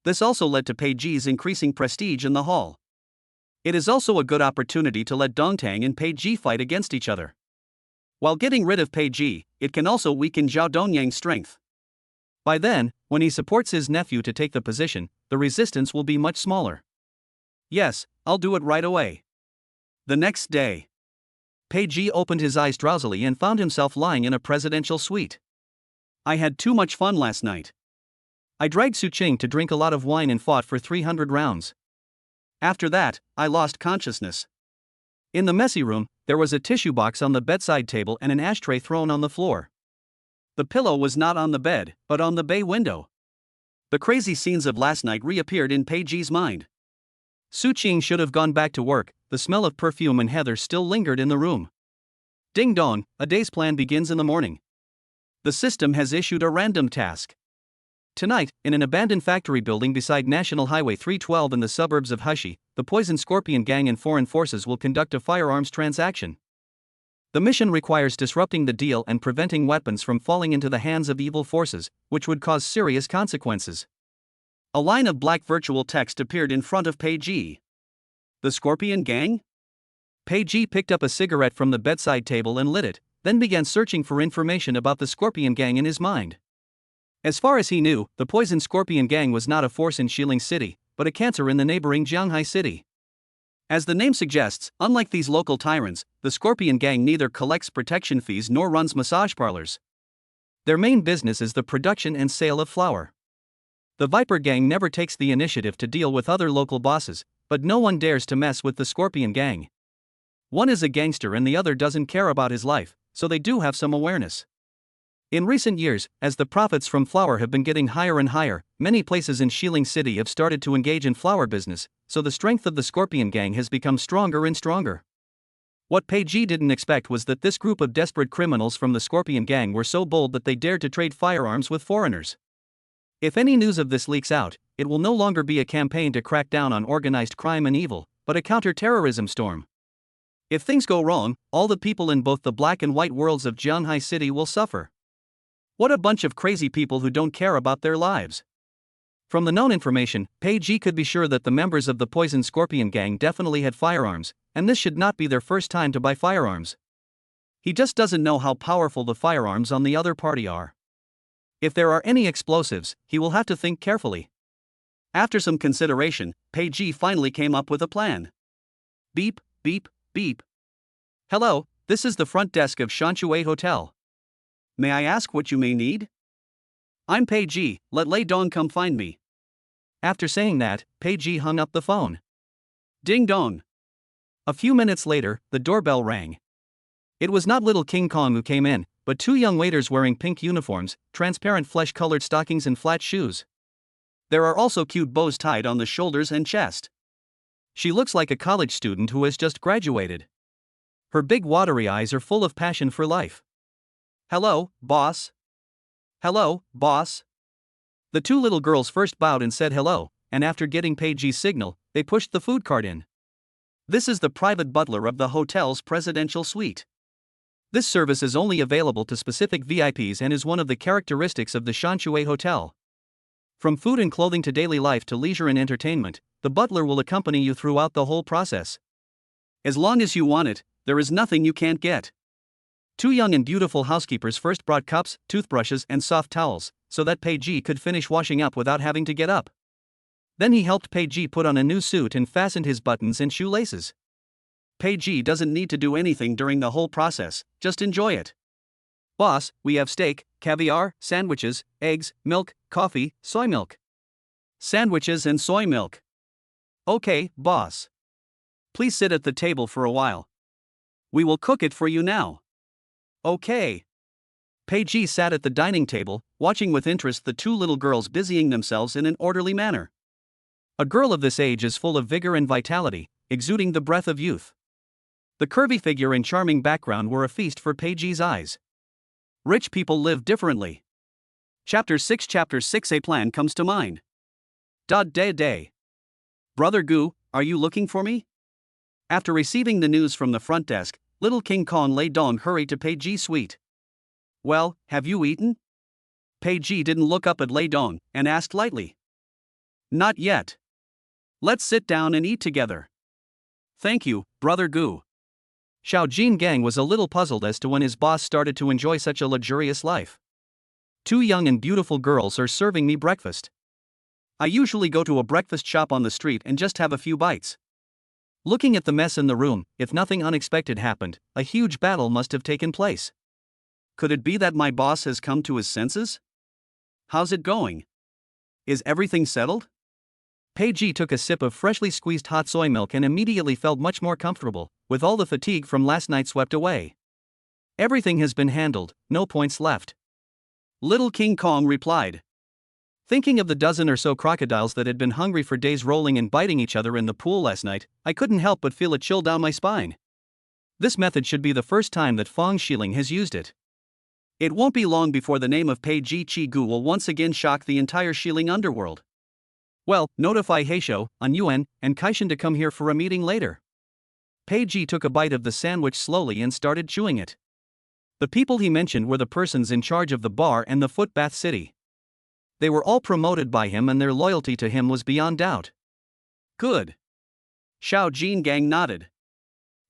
This also led to Pei Ji's increasing prestige in the hall. It is also a good opportunity to let Dongtang and Pei Ji fight against each other. While getting rid of Pei Ji, it can also weaken Zhao Dongyang's strength. By then, when he supports his nephew to take the position, the resistance will be much smaller. Yes, I'll do it right away. The next day, Pei Ji opened his eyes drowsily and found himself lying in a presidential suite. I had too much fun last night. I dragged Su Ching to drink a lot of wine and fought for 300 rounds. After that, I lost consciousness. In the messy room, there was a tissue box on the bedside table and an ashtray thrown on the floor. The pillow was not on the bed, but on the bay window. The crazy scenes of last night reappeared in Pei Ji's mind. Su Ching should have gone back to work, the smell of perfume and heather still lingered in the room. Ding dong, a day's plan begins in the morning. The system has issued a random task. Tonight, in an abandoned factory building beside National Highway 312 in the suburbs of Hushi, the Poison Scorpion Gang and foreign forces will conduct a firearms transaction. The mission requires disrupting the deal and preventing weapons from falling into the hands of evil forces, which would cause serious consequences. A line of black virtual text appeared in front of Pei Ji. The Scorpion Gang? Pei Ji picked up a cigarette from the bedside table and lit it, then began searching for information about the Scorpion Gang in his mind. As far as he knew, the Poison Scorpion Gang was not a force in Shilin City, but a cancer in the neighboring Jianghai City. As the name suggests, unlike these local tyrants, the Scorpion Gang neither collects protection fees nor runs massage parlors. Their main business is the production and sale of flour. The Viper Gang never takes the initiative to deal with other local bosses, but no one dares to mess with the Scorpion Gang. One is a gangster and the other doesn't care about his life, so they do have some awareness. In recent years, as the profits from flour have been getting higher and higher, many places in Shilin City have started to engage in flour business, so the strength of the Scorpion Gang has become stronger and stronger. What Pei Ji didn't expect was that this group of desperate criminals from the Scorpion Gang were so bold that they dared to trade firearms with foreigners. If any news of this leaks out, it will no longer be a campaign to crack down on organized crime and evil, but a counter-terrorism storm. If things go wrong, all the people in both the black and white worlds of Jianghai City will suffer. What a bunch of crazy people who don't care about their lives. From the known information, Pei Ji could be sure that the members of the Poison Scorpion Gang definitely had firearms, and this should not be their first time to buy firearms. He just doesn't know how powerful the firearms on the other party are. If there are any explosives, he will have to think carefully. After some consideration, Pei Ji finally came up with a plan. Beep, beep, beep. Hello, this is the front desk of Shanshui Hotel. May I ask what you may need? I'm Pei Ji, let Lei Dong come find me. After saying that, Pei Ji hung up the phone. Ding dong. A few minutes later, the doorbell rang. It was not little King Kong who came in, but two young waiters wearing pink uniforms, transparent flesh-colored stockings and flat shoes. There are also cute bows tied on the shoulders and chest. She looks like a college student who has just graduated. Her big watery eyes are full of passion for life. Hello, boss. Hello, boss. The two little girls first bowed and said hello, and after getting Pei Ji's signal, they pushed the food cart in. This is the private butler of the hotel's presidential suite. This service is only available to specific VIPs and is one of the characteristics of the Shanshui Hotel. From food and clothing to daily life to leisure and entertainment, the butler will accompany you throughout the whole process. As long as you want it, there is nothing you can't get. Two young and beautiful housekeepers first brought cups, toothbrushes, and soft towels, so that Pei Ji could finish washing up without having to get up. Then he helped Pei Ji put on a new suit and fastened his buttons and shoelaces. Pei Ji doesn't need to do anything during the whole process, just enjoy it. Boss, we have steak, caviar, sandwiches, eggs, milk, coffee, soy milk. Sandwiches and soy milk. Okay, boss. Please sit at the table for a while. We will cook it for you now. Okay. Pei Ji sat at the dining table, watching with interest the two little girls busying themselves in an orderly manner. A girl of this age is full of vigor and vitality, exuding the breath of youth. The curvy figure and charming background were a feast for Pei Ji's eyes. Rich people live differently. Chapter 6 A plan comes to mind. Day. Brother Gu, are you looking for me? After receiving the news from the front desk, little King Kong Lei Dong hurried to Pei Ji's suite. Well, have you eaten? Pei Ji didn't look up at Lei Dong and asked lightly. Not yet. Let's sit down and eat together. Thank you, Brother Gu. Xiao Jin Gang was a little puzzled as to when his boss started to enjoy such a luxurious life. Two young and beautiful girls are serving me breakfast. I usually go to a breakfast shop on the street and just have a few bites. Looking at the mess in the room, if nothing unexpected happened, a huge battle must have taken place. Could it be that my boss has come to his senses? How's it going? Is everything settled? Pei Ji took a sip of freshly squeezed hot soy milk and immediately felt much more comfortable, with all the fatigue from last night swept away. Everything has been handled, no points left. Little King Kong replied. Thinking of the dozen or so crocodiles that had been hungry for days rolling and biting each other in the pool last night, I couldn't help but feel a chill down my spine. This method should be the first time that Fong Shiling has used it. It won't be long before the name of Pei Ji Chi Gu will once again shock the entire Shiling underworld. Well, notify Heisho, An Yuan, and Kaishin to come here for a meeting later. Pei Ji took a bite of the sandwich slowly and started chewing it. The people he mentioned were the persons in charge of the bar and the footbath city. They were all promoted by him and their loyalty to him was beyond doubt. Good. Xiao Jin Gang nodded.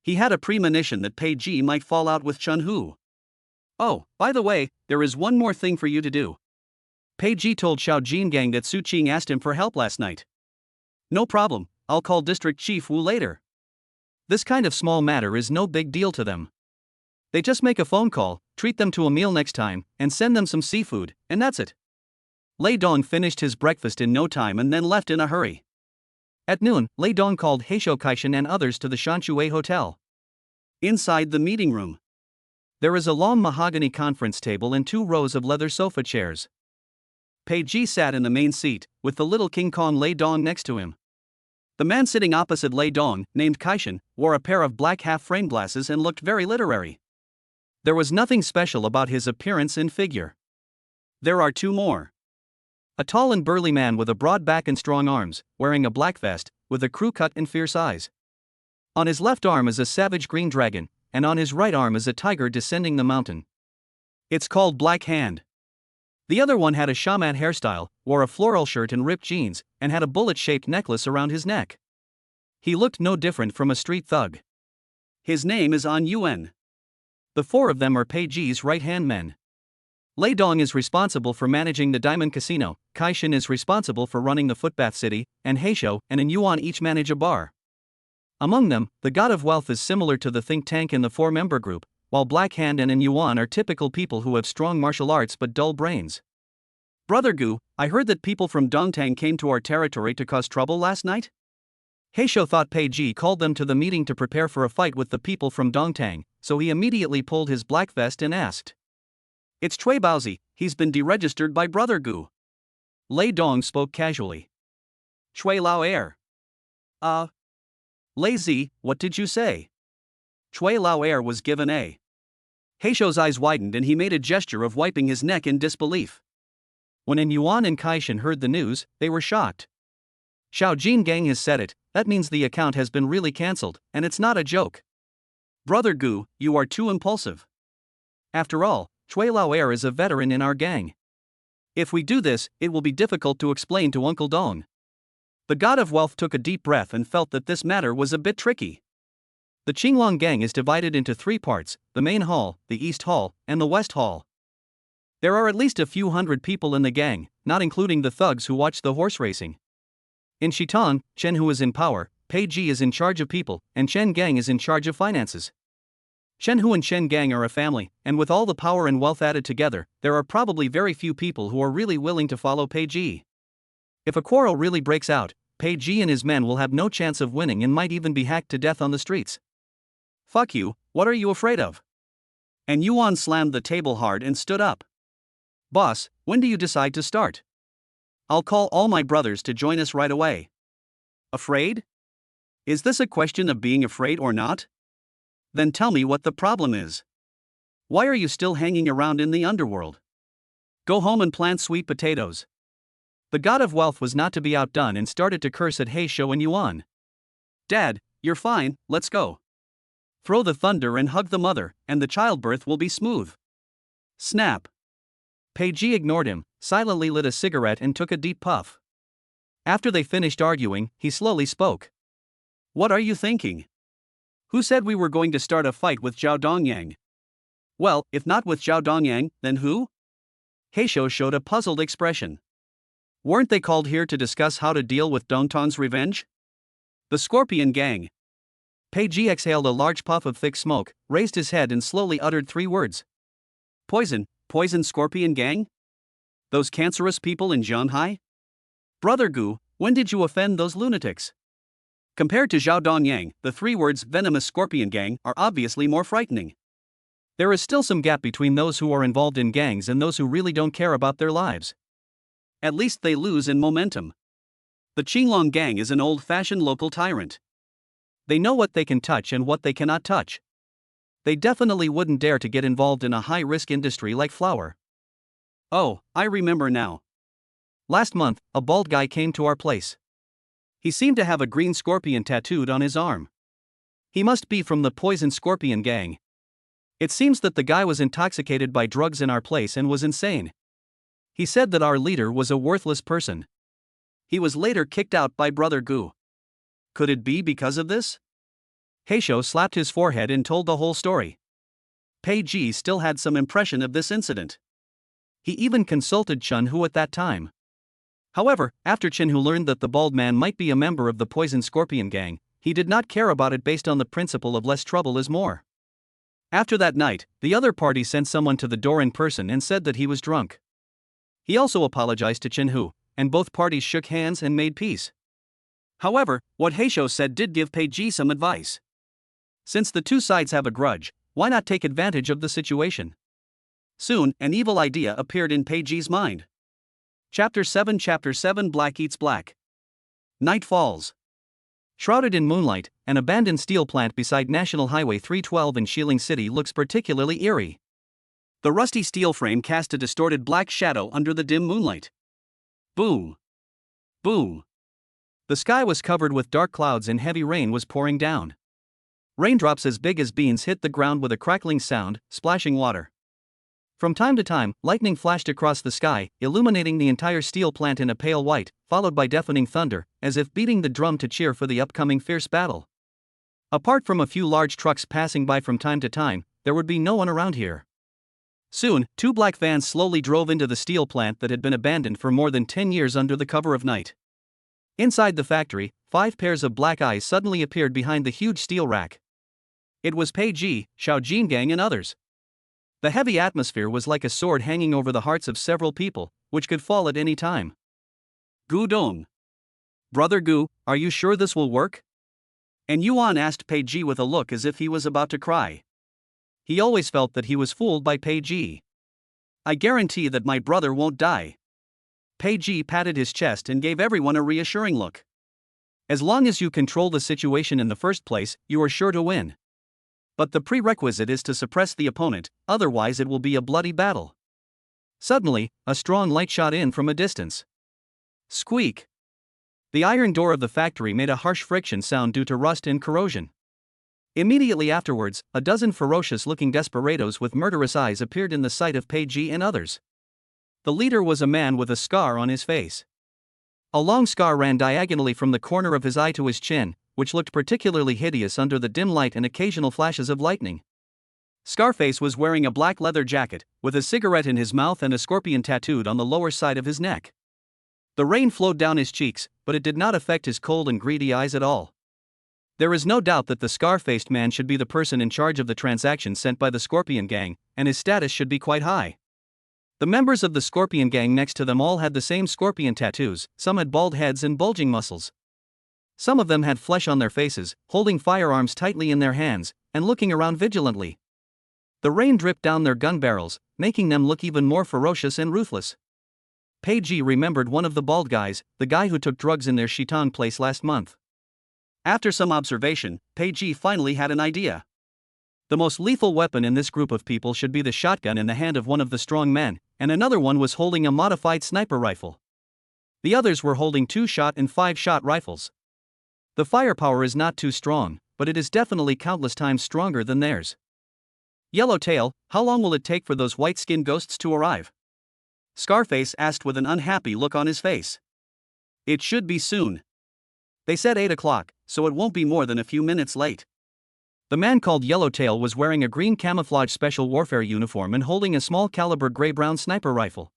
He had a premonition that Pei Ji might fall out with Chun Hu. Oh, by the way, there is one more thing for you to do. Pei Ji told Xiao Jin Gang that Su Qing asked him for help last night. No problem, I'll call District Chief Wu later. This kind of small matter is no big deal to them. They just make a phone call, treat them to a meal next time, and send them some seafood, and that's it. Lei Dong finished his breakfast in no time and then left in a hurry. At noon, Lei Dong called Heisho Kaishin and others to the Shanshui Hotel. Inside the meeting room, there is a long mahogany conference table and 2 rows of leather sofa chairs. Pei Ji sat in the main seat, with the little King Kong Lei Dong next to him. The man sitting opposite Lei Dong, named Kaishin, wore a pair of black half-frame glasses and looked very literary. There was nothing special about his appearance and figure. There are 2 more. A tall and burly man with a broad back and strong arms, wearing a black vest, with a crew cut and fierce eyes. On his left arm is a savage green dragon, and on his right arm is a tiger descending the mountain. It's called Black Hand. The other one had a shaman hairstyle, wore a floral shirt and ripped jeans, and had a bullet-shaped necklace around his neck. He looked no different from a street thug. His name is An Yuan. The 4 of them are Pei Ji's right-hand men. Lei Dong is responsible for managing the Diamond Casino, Kaishin is responsible for running the Footbath City, and Heisho and An Yuan each manage a bar. Among them, the God of Wealth is similar to the think tank in the 4-member group, while Black Hand and An Yuan are typical people who have strong martial arts but dull brains. Brother Gu, I heard that people from Dongtang came to our territory to cause trouble last night? Heisho thought Pei Ji called them to the meeting to prepare for a fight with the people from Dongtang, so he immediately pulled his black vest and asked. It's Cui Baozi, he's been deregistered by Brother Gu. Lei Dong spoke casually. Cui Lao Air. Lei Zi, what did you say? Cui Lao Air was given a. Heisho's eyes widened and he made a gesture of wiping his neck in disbelief. When An Yuan and Kaishin heard the news, they were shocked. Xiao Jin Gang has said it, that means the account has been really cancelled, and it's not a joke. Brother Gu, you are too impulsive. After all, Cui Lao Air is a veteran in our gang. If we do this, it will be difficult to explain to Uncle Dong. The God of Wealth took a deep breath and felt that this matter was a bit tricky. The Qinglong gang is divided into 3 parts, the main hall, the east hall, and the west hall. There are at least a few hundred people in the gang, not including the thugs who watch the horse racing. In Shitong, Chen Hu is in power, Pei Ji is in charge of people, and Chen Gang is in charge of finances. Chen Hu and Chen Gang are a family, and with all the power and wealth added together, there are probably very few people who are really willing to follow Pei Ji. If a quarrel really breaks out, Pei Ji and his men will have no chance of winning and might even be hacked to death on the streets. Fuck you, what are you afraid of? And Yuan slammed the table hard and stood up. Boss, when do you decide to start? I'll call all my brothers to join us right away. Afraid? Is this a question of being afraid or not? Then tell me what the problem is. Why are you still hanging around in the underworld? Go home and plant sweet potatoes. The God of Wealth was not to be outdone and started to curse at Heisho and Yuan. Dad, you're fine, let's go. Throw the thunder and hug the mother, and the childbirth will be smooth. Snap. Pei Ji ignored him, silently lit a cigarette and took a deep puff. After they finished arguing, he slowly spoke. What are you thinking? Who said we were going to start a fight with Zhao Dongyang? Well, if not with Zhao Dongyang, then who? Heisho showed a puzzled expression. Weren't they called here to discuss how to deal with Dongtang's revenge? The Scorpion Gang. Pei Ji exhaled a large puff of thick smoke, raised his head and slowly uttered 3 words. Poison, Poison Scorpion Gang? Those cancerous people in Zhanghai? Brother Gu, when did you offend those lunatics? Compared to Zhao Dongyang, the 3 words venomous scorpion gang are obviously more frightening. There is still some gap between those who are involved in gangs and those who really don't care about their lives. At least they lose in momentum. The Qinglong gang is an old-fashioned local tyrant. They know what they can touch and what they cannot touch. They definitely wouldn't dare to get involved in a high-risk industry like flour. Oh, I remember now. Last month, a bald guy came to our place. He seemed to have a green scorpion tattooed on his arm. He must be from the poison scorpion gang. It seems that the guy was intoxicated by drugs in our place and was insane. He said that our leader was a worthless person. He was later kicked out by Brother Gu. Could it be because of this? Heisho slapped his forehead and told the whole story. Pei Ji still had some impression of this incident. He even consulted Chen Hu at that time. However, after Chen Hu learned that the bald man might be a member of the poison scorpion gang, he did not care about it based on the principle of less trouble is more. After that night, the other party sent someone to the door in person and said that he was drunk. He also apologized to Chen Hu, and both parties shook hands and made peace. However, what Heisho said did give Pei Ji some advice. Since the two sides have a grudge, why not take advantage of the situation? Soon, an evil idea appeared in Pei Ji's mind. Chapter 7 Black Eats Black. Night falls. Shrouded in moonlight, an abandoned steel plant beside National Highway 312 in Xiling City looks particularly eerie. The rusty steel frame cast a distorted black shadow under the dim moonlight. Boom. Boom. The sky was covered with dark clouds and heavy rain was pouring down. Raindrops as big as beans hit the ground with a crackling sound, splashing water. From time to time, lightning flashed across the sky, illuminating the entire steel plant in a pale white, followed by deafening thunder, as if beating the drum to cheer for the upcoming fierce battle. Apart from a few large trucks passing by from time to time, there would be no one around here. Soon, 2 black vans slowly drove into the steel plant that had been abandoned for more than 10 years under the cover of night. Inside the factory, 5 pairs of black eyes suddenly appeared behind the huge steel rack. It was Pei Ji, Xiao Jingang and others. The heavy atmosphere was like a sword hanging over the hearts of several people, which could fall at any time. Gu Dong. Brother Gu, are you sure this will work? And Yuan asked Pei Ji with a look as if he was about to cry. He always felt that he was fooled by Pei Ji. I guarantee that my brother won't die. Pei Ji patted his chest and gave everyone a reassuring look. As long as you control the situation in the first place, you are sure to win. But the prerequisite is to suppress the opponent, otherwise it will be a bloody battle. Suddenly, a strong light shot in from a distance. Squeak! The iron door of the factory made a harsh friction sound due to rust and corrosion. Immediately afterwards, a dozen ferocious-looking desperados with murderous eyes appeared in the sight of Pei Ji and others. The leader was a man with a scar on his face. A long scar ran diagonally from the corner of his eye to his chin, which looked particularly hideous under the dim light and occasional flashes of lightning. Scarface was wearing a black leather jacket, with a cigarette in his mouth and a scorpion tattooed on the lower side of his neck. The rain flowed down his cheeks, but it did not affect his cold and greedy eyes at all. There is no doubt that the scar-faced man should be the person in charge of the transactions sent by the Scorpion Gang, and his status should be quite high. The members of the Scorpion Gang next to them all had the same scorpion tattoos, some had bald heads and bulging muscles. Some of them had flesh on their faces, holding firearms tightly in their hands, and looking around vigilantly. The rain dripped down their gun barrels, making them look even more ferocious and ruthless. Pei Ji remembered one of the bald guys, the guy who took drugs in their Shitong place last month. After some observation, Pei Ji finally had an idea. The most lethal weapon in this group of people should be the shotgun in the hand of one of the strong men, and another one was holding a modified sniper rifle. The others were holding 2-shot and 5-shot rifles. The firepower is not too strong, but it is definitely countless times stronger than theirs. Yellowtail, how long will it take for those white-skinned ghosts to arrive? Scarface asked with an unhappy look on his face. It should be soon. They said 8 o'clock, so it won't be more than a few minutes late. The man called Yellowtail was wearing a green camouflage special warfare uniform and holding a small caliber gray-brown sniper rifle.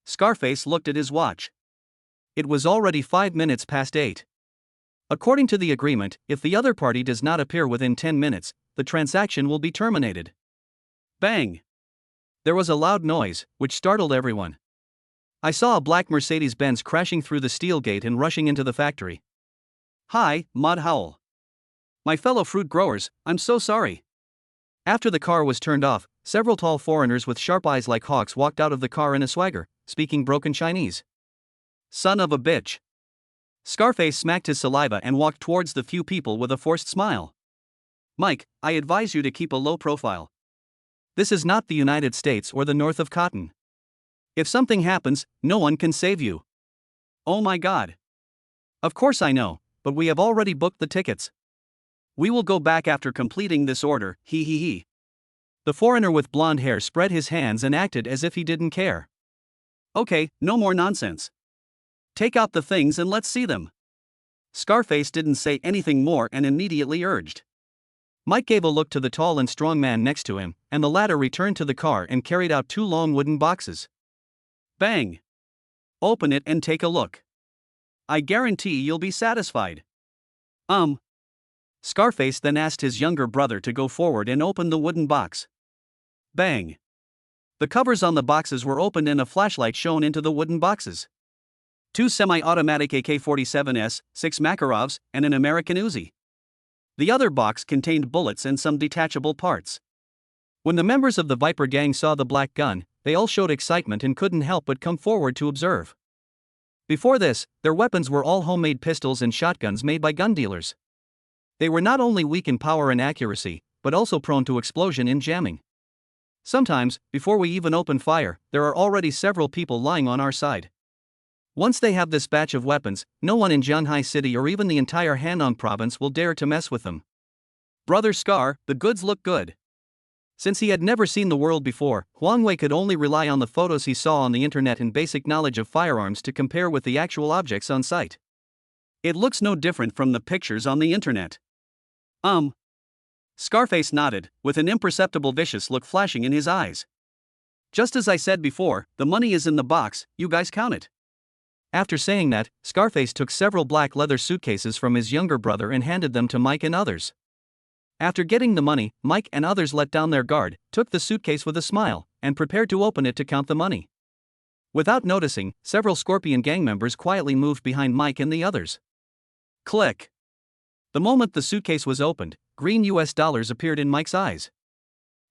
Scarface looked at his watch. It was already 5 minutes past 8. According to the agreement, if the other party does not appear within 10 minutes, the transaction will be terminated. Bang! There was a loud noise, which startled everyone. I saw a black Mercedes-Benz crashing through the steel gate and rushing into the factory. Hi, Maud Howell. My fellow fruit growers, I'm so sorry. After the car was turned off, several tall foreigners with sharp eyes like hawks walked out of the car in a swagger, speaking broken Chinese. Son of a bitch. Scarface smacked his saliva and walked towards the few people with a forced smile. Mike, I advise you to keep a low profile. This is not the United States or the North of Cotton. If something happens, no one can save you. Oh my God. Of course I know, but we have already booked the tickets. We will go back after completing this order, he he he. The foreigner with blonde hair spread his hands and acted as if he didn't care. Okay, no more nonsense. Take out the things and let's see them. Scarface didn't say anything more and immediately urged. Mike gave a look to the tall and strong man next to him, and the latter returned to the car and carried out 2 long wooden boxes. Bang! Open it and take a look. I guarantee you'll be satisfied. Scarface then asked his younger brother to go forward and open the wooden box. Bang! The covers on the boxes were opened and a flashlight shone into the wooden boxes. 2 semi-automatic AK-47s, 6 Makarovs, and an American Uzi. The other box contained bullets and some detachable parts. When the members of the Viper gang saw the black gun, they all showed excitement and couldn't help but come forward to observe. Before this, their weapons were all homemade pistols and shotguns made by gun dealers. They were not only weak in power and accuracy, but also prone to explosion and jamming. Sometimes, before we even open fire, there are already several people lying on our side. Once they have this batch of weapons, no one in Shanghai City or even the entire Hanong province will dare to mess with them. Brother Scar, the goods look good. Since he had never seen the world before, Huang Wei could only rely on the photos he saw on the internet and basic knowledge of firearms to compare with the actual objects on site. It looks no different from the pictures on the internet. Scarface nodded, with an imperceptible vicious look flashing in his eyes. Just as I said before, the money is in the box, you guys count it. After saying that, Scarface took several black leather suitcases from his younger brother and handed them to Mike and others. After getting the money, Mike and others let down their guard, took the suitcase with a smile, and prepared to open it to count the money. Without noticing, several Scorpion gang members quietly moved behind Mike and the others. Click. The moment the suitcase was opened, green US dollars appeared in Mike's eyes.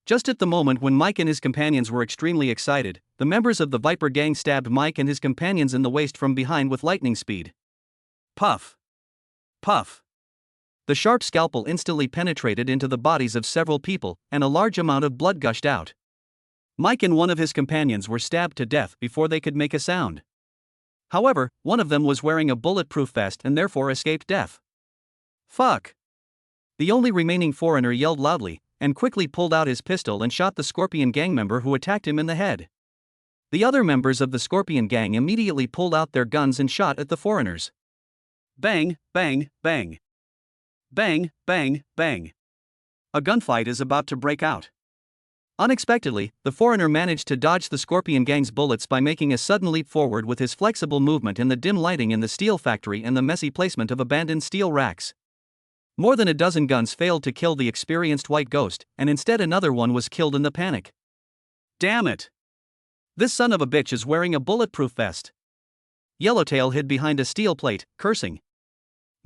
Just at the moment when Mike and his companions were extremely excited, the members of the Viper gang stabbed Mike and his companions in the waist from behind with lightning speed. Puff. Puff. The sharp scalpel instantly penetrated into the bodies of several people, and a large amount of blood gushed out. Mike and one of his companions were stabbed to death before they could make a sound. However, one of them was wearing a bulletproof vest and therefore escaped death. Fuck! The only remaining foreigner yelled loudly, and quickly pulled out his pistol and shot the Scorpion gang member who attacked him in the head. The other members of the Scorpion gang immediately pulled out their guns and shot at the foreigners. Bang, bang, bang. Bang, bang, bang. A gunfight is about to break out. Unexpectedly, the foreigner managed to dodge the Scorpion gang's bullets by making a sudden leap forward with his flexible movement in the dim lighting in the steel factory and the messy placement of abandoned steel racks. More than a dozen guns failed to kill the experienced white ghost, and instead another one was killed in the panic. Damn it! This son of a bitch is wearing a bulletproof vest. Yellowtail hid behind a steel plate, cursing.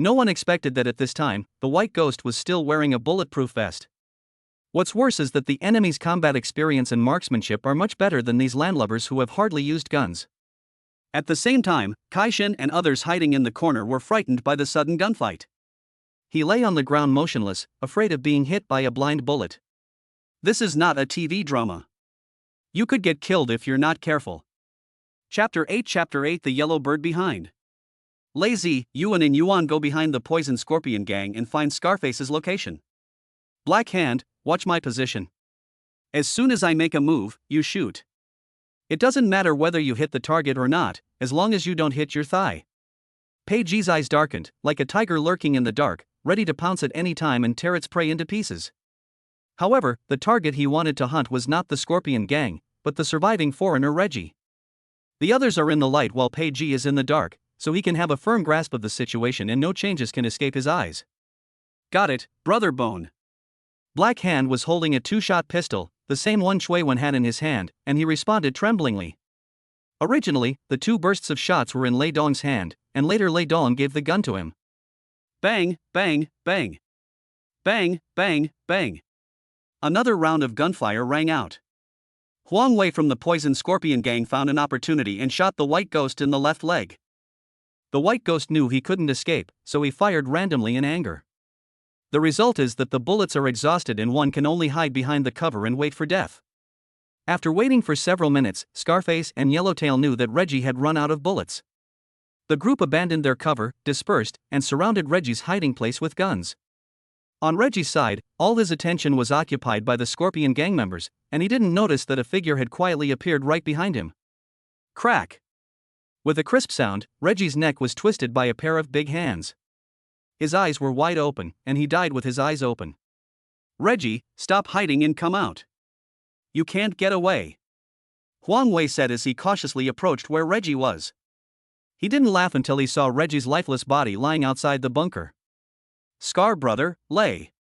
No one expected that at this time, the white ghost was still wearing a bulletproof vest. What's worse is that the enemy's combat experience and marksmanship are much better than these landlubbers who have hardly used guns. At the same time, Kaishin and others hiding in the corner were frightened by the sudden gunfight. He lay on the ground motionless, afraid of being hit by a blind bullet. This is not a TV drama. You could get killed if you're not careful. Chapter 8 The Yellow Bird Behind. Lazy, Yuan and Yuan go behind the Poison Scorpion gang and find Scarface's location. Black Hand, watch my position. As soon as I make a move, you shoot. It doesn't matter whether you hit the target or not, as long as you don't hit your thigh. Pei Ji's eyes darkened, like a tiger lurking in the dark, ready to pounce at any time and tear its prey into pieces. However, the target he wanted to hunt was not the Scorpion gang, but the surviving foreigner Reggie. The others are in the light while Pei Ji is in the dark, so he can have a firm grasp of the situation and no changes can escape his eyes. Got it, Brother Bone. Black Hand was holding a 2-shot pistol, the same one Shui Wen had in his hand, and he responded tremblingly. Originally, the two bursts of shots were in Lei Dong's hand, and later Lei Dong gave the gun to him. Bang, bang, bang. Bang, bang, bang. Another round of gunfire rang out. Huang Wei from the Poison Scorpion gang found an opportunity and shot the White Ghost in the left leg. The White Ghost knew he couldn't escape, so he fired randomly in anger. The result is that the bullets are exhausted and one can only hide behind the cover and wait for death. After waiting for several minutes, Scarface and Yellowtail knew that Reggie had run out of bullets. The group abandoned their cover, dispersed, and surrounded Reggie's hiding place with guns. On Reggie's side, all his attention was occupied by the Scorpion gang members, and he didn't notice that a figure had quietly appeared right behind him. Crack! With a crisp sound, Reggie's neck was twisted by a pair of big hands. His eyes were wide open, and he died with his eyes open. Reggie, stop hiding and come out. You can't get away. Huang Wei said as he cautiously approached where Reggie was. He didn't laugh until he saw Reggie's lifeless body lying outside the bunker. Scar brother, Lei.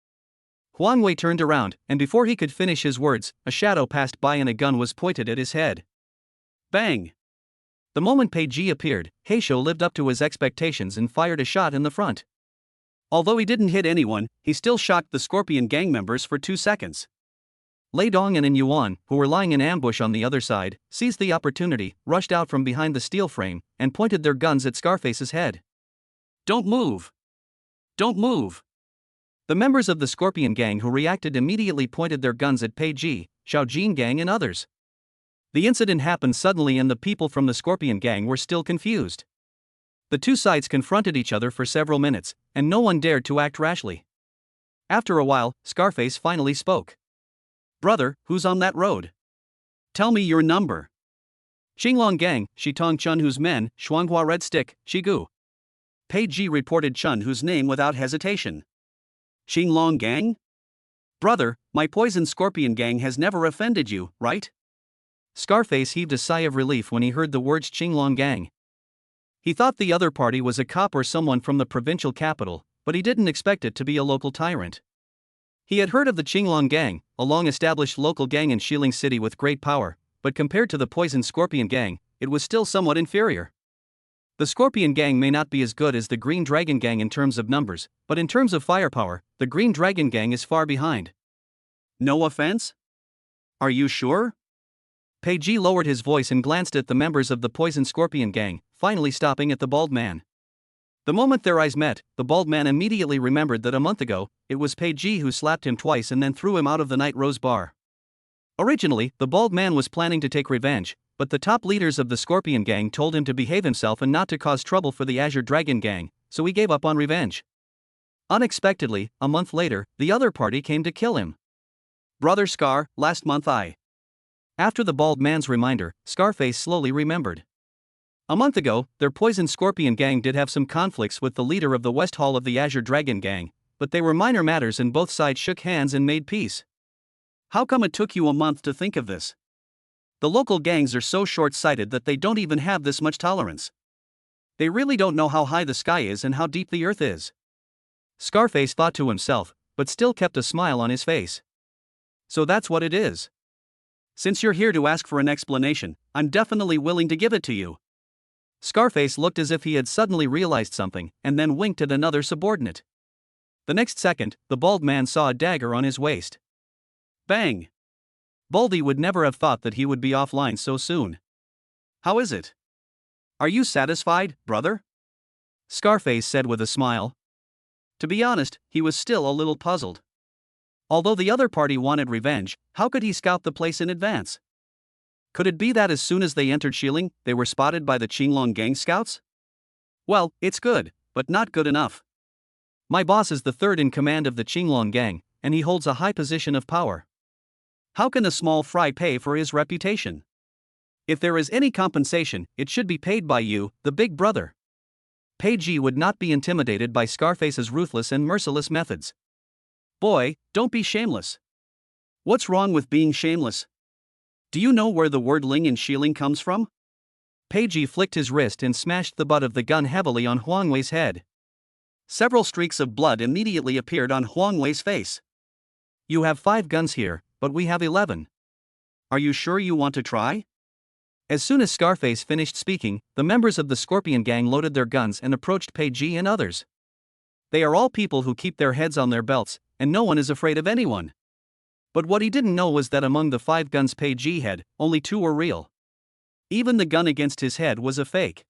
Huang Wei turned around, and before he could finish his words, a shadow passed by and a gun was pointed at his head. Bang! The moment Pei Ji appeared, Heisho lived up to his expectations and fired a shot in the front. Although he didn't hit anyone, he still shocked the Scorpion gang members for 2 seconds. Lei Dong and In Yuan, who were lying in ambush on the other side, seized the opportunity, rushed out from behind the steel frame, and pointed their guns at Scarface's head. Don't move! Don't move! The members of the Scorpion gang who reacted immediately pointed their guns at Pei Ji, Xiao Jin gang and others. The incident happened suddenly and the people from the Scorpion gang were still confused. The two sides confronted each other for several minutes, and no one dared to act rashly. After a while, Scarface finally spoke. Brother, who's on that road? Tell me your number. Qinglong gang, Shitong Chun whose men, Shuanghua Red Stick, Shigu. Pei Ji reported Chun whose name without hesitation. Qinglong gang? Brother, my Poison Scorpion gang has never offended you, right? Scarface heaved a sigh of relief when he heard the words Qinglong gang. He thought the other party was a cop or someone from the provincial capital, but he didn't expect it to be a local tyrant. He had heard of the Qinglong gang, a long-established local gang in Xiling City with great power, but compared to the Poison Scorpion gang, it was still somewhat inferior. The Scorpion gang may not be as good as the Green Dragon gang in terms of numbers, but in terms of firepower, the Green Dragon gang is far behind. No offense? Are you sure? Pei Ji lowered his voice and glanced at the members of the Poison Scorpion gang, finally stopping at the bald man. The moment their eyes met, the bald man immediately remembered that a month ago, it was Pei Ji who slapped him twice and then threw him out of the Night Rose bar. Originally, the bald man was planning to take revenge, but the top leaders of the Scorpion gang told him to behave himself and not to cause trouble for the Azure Dragon gang, so he gave up on revenge. Unexpectedly, a month later, the other party came to kill him. Brother Scar, last month After the bald man's reminder, Scarface slowly remembered. A month ago, their Poison Scorpion gang did have some conflicts with the leader of the West Hall of the Azure Dragon gang, but they were minor matters and both sides shook hands and made peace. How come it took you a month to think of this? The local gangs are so short-sighted that they don't even have this much tolerance. They really don't know how high the sky is and how deep the earth is. Scarface thought to himself, but still kept a smile on his face. So that's what it is. Since you're here to ask for an explanation, I'm definitely willing to give it to you. Scarface looked as if he had suddenly realized something, and then winked at another subordinate. The next second, the bald man saw a dagger on his waist. Bang! Baldy would never have thought that he would be offline so soon. How is it? Are you satisfied, brother? Scarface said with a smile. To be honest, he was still a little puzzled. Although the other party wanted revenge, how could he scout the place in advance? Could it be that as soon as they entered Xiling, they were spotted by the Qinglong gang scouts? Well, it's good, but not good enough. My boss is the third in command of the Qinglong gang, and he holds a high position of power. How can a small fry pay for his reputation? If there is any compensation, it should be paid by you, the big brother. Pei Ji would not be intimidated by Scarface's ruthless and merciless methods. Boy, don't be shameless. What's wrong with being shameless? Do you know where the word Ling in Xiling comes from? Pei Ji flicked his wrist and smashed the butt of the gun heavily on Huang Wei's head. Several streaks of blood immediately appeared on Huang Wei's face. You have 5 guns here, but we have 11. Are you sure you want to try? As soon as Scarface finished speaking, the members of the Scorpion Gang loaded their guns and approached Pei and others. They are all people who keep their heads on their belts, and no one is afraid of anyone. But what he didn't know was that among the 5 guns Pei had, only 2 were real. Even the gun against his head was a fake.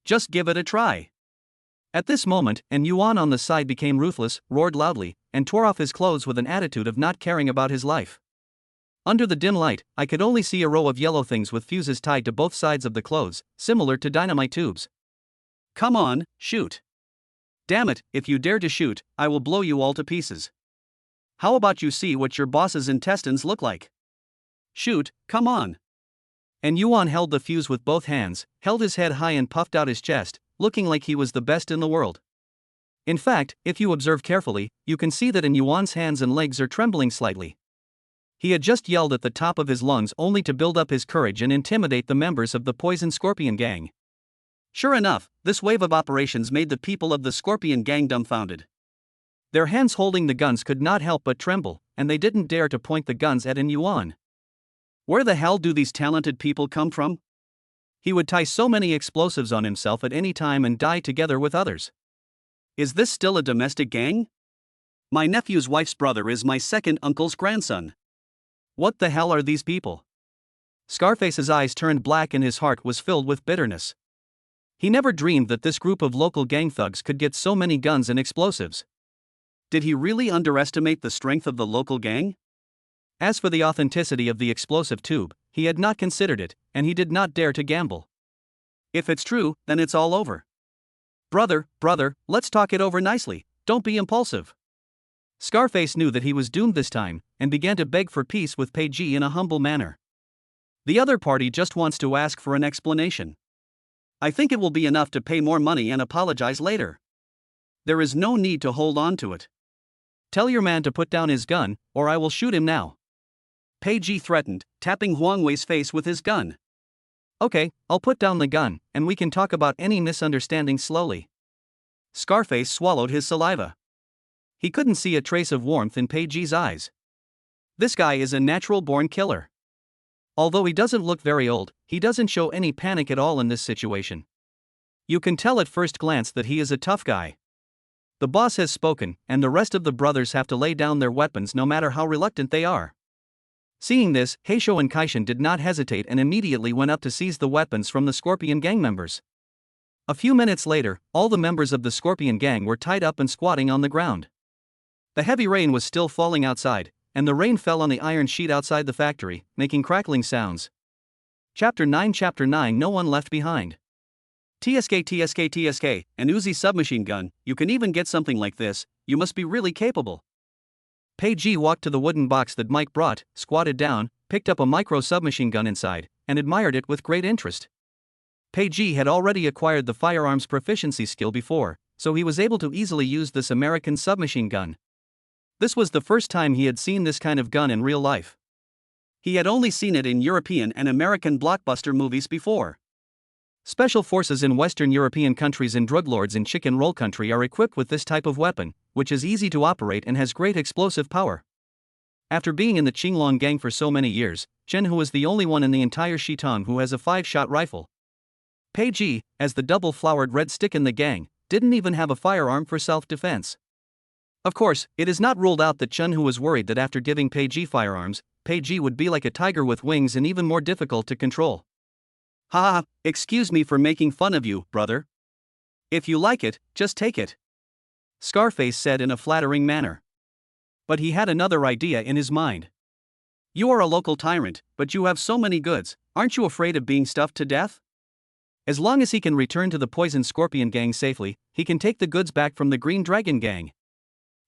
Just give it a try. At this moment, and Yuan on the side became ruthless, roared loudly, and tore off his clothes with an attitude of not caring about his life. Under the dim light, I could only see a row of yellow things with fuses tied to both sides of the clothes, similar to dynamite tubes. Come on, shoot. Damn it, if you dare to shoot, I will blow you all to pieces. How about you see what your boss's intestines look like? Shoot, come on. And Yuan held the fuse with both hands, held his head high and puffed out his chest, looking like he was the best in the world. In fact, if you observe carefully, you can see that in Yuan's hands and legs are trembling slightly. He had just yelled at the top of his lungs only to build up his courage and intimidate the members of the Poison Scorpion Gang. Sure enough, this wave of operations made the people of the Scorpion Gang dumbfounded. Their hands holding the guns could not help but tremble, and they didn't dare to point the guns at Yuan. Where the hell do these talented people come from? He would tie so many explosives on himself at any time and die together with others. Is this still a domestic gang? My nephew's wife's brother is my second uncle's grandson. What the hell are these people? Scarface's eyes turned black and his heart was filled with bitterness. He never dreamed that this group of local gang thugs could get so many guns and explosives. Did he really underestimate the strength of the local gang? As for the authenticity of the explosive tube, he had not considered it, and he did not dare to gamble. If it's true, then it's all over. Brother, let's talk it over nicely, don't be impulsive. Scarface knew that he was doomed this time, and began to beg for peace with Pei in a humble manner. The other party just wants to ask for an explanation. I think it will be enough to pay more money and apologize later. There is no need to hold on to it. Tell your man to put down his gun, or I will shoot him now. Pei threatened, tapping Huang Wei's face with his gun. Okay, I'll put down the gun, and we can talk about any misunderstanding slowly. Scarface swallowed his saliva. He couldn't see a trace of warmth in Pei eyes. This guy is a natural-born killer. Although he doesn't look very old, he doesn't show any panic at all in this situation. You can tell at first glance that he is a tough guy. The boss has spoken, and the rest of the brothers have to lay down their weapons no matter how reluctant they are. Seeing this, Heisho and Kaishin did not hesitate and immediately went up to seize the weapons from the Scorpion Gang members. A few minutes later, all the members of the Scorpion Gang were tied up and squatting on the ground. The heavy rain was still falling outside, and the rain fell on the iron sheet outside the factory, making crackling sounds. Chapter 9 No One Left Behind. TSK, an Uzi submachine gun, you can even get something like this, you must be really capable. Pei walked to the wooden box that Mike brought, squatted down, picked up a micro submachine gun inside, and admired it with great interest. Pei had already acquired the firearms proficiency skill before, so he was able to easily use this American submachine gun. This was the first time he had seen this kind of gun in real life. He had only seen it in European and American blockbuster movies before. Special forces in Western European countries and drug lords in Chicken Roll country are equipped with this type of weapon, which is easy to operate and has great explosive power. After being in the Qinglong gang for so many years, Chen Hu is the only one in the entire Shitong who has a 5-shot rifle. Pei, as the double-flowered red stick in the gang, didn't even have a firearm for self-defense. Of course, it is not ruled out that Chen Hu was worried that after giving Pei firearms, Pei would be like a tiger with wings and even more difficult to control. Haha, excuse me for making fun of you, brother. If you like it, just take it. Scarface said in a flattering manner. But he had another idea in his mind. You are a local tyrant, but you have so many goods, aren't you afraid of being stuffed to death? As long as he can return to the Poison Scorpion Gang safely, he can take the goods back from the Green Dragon Gang.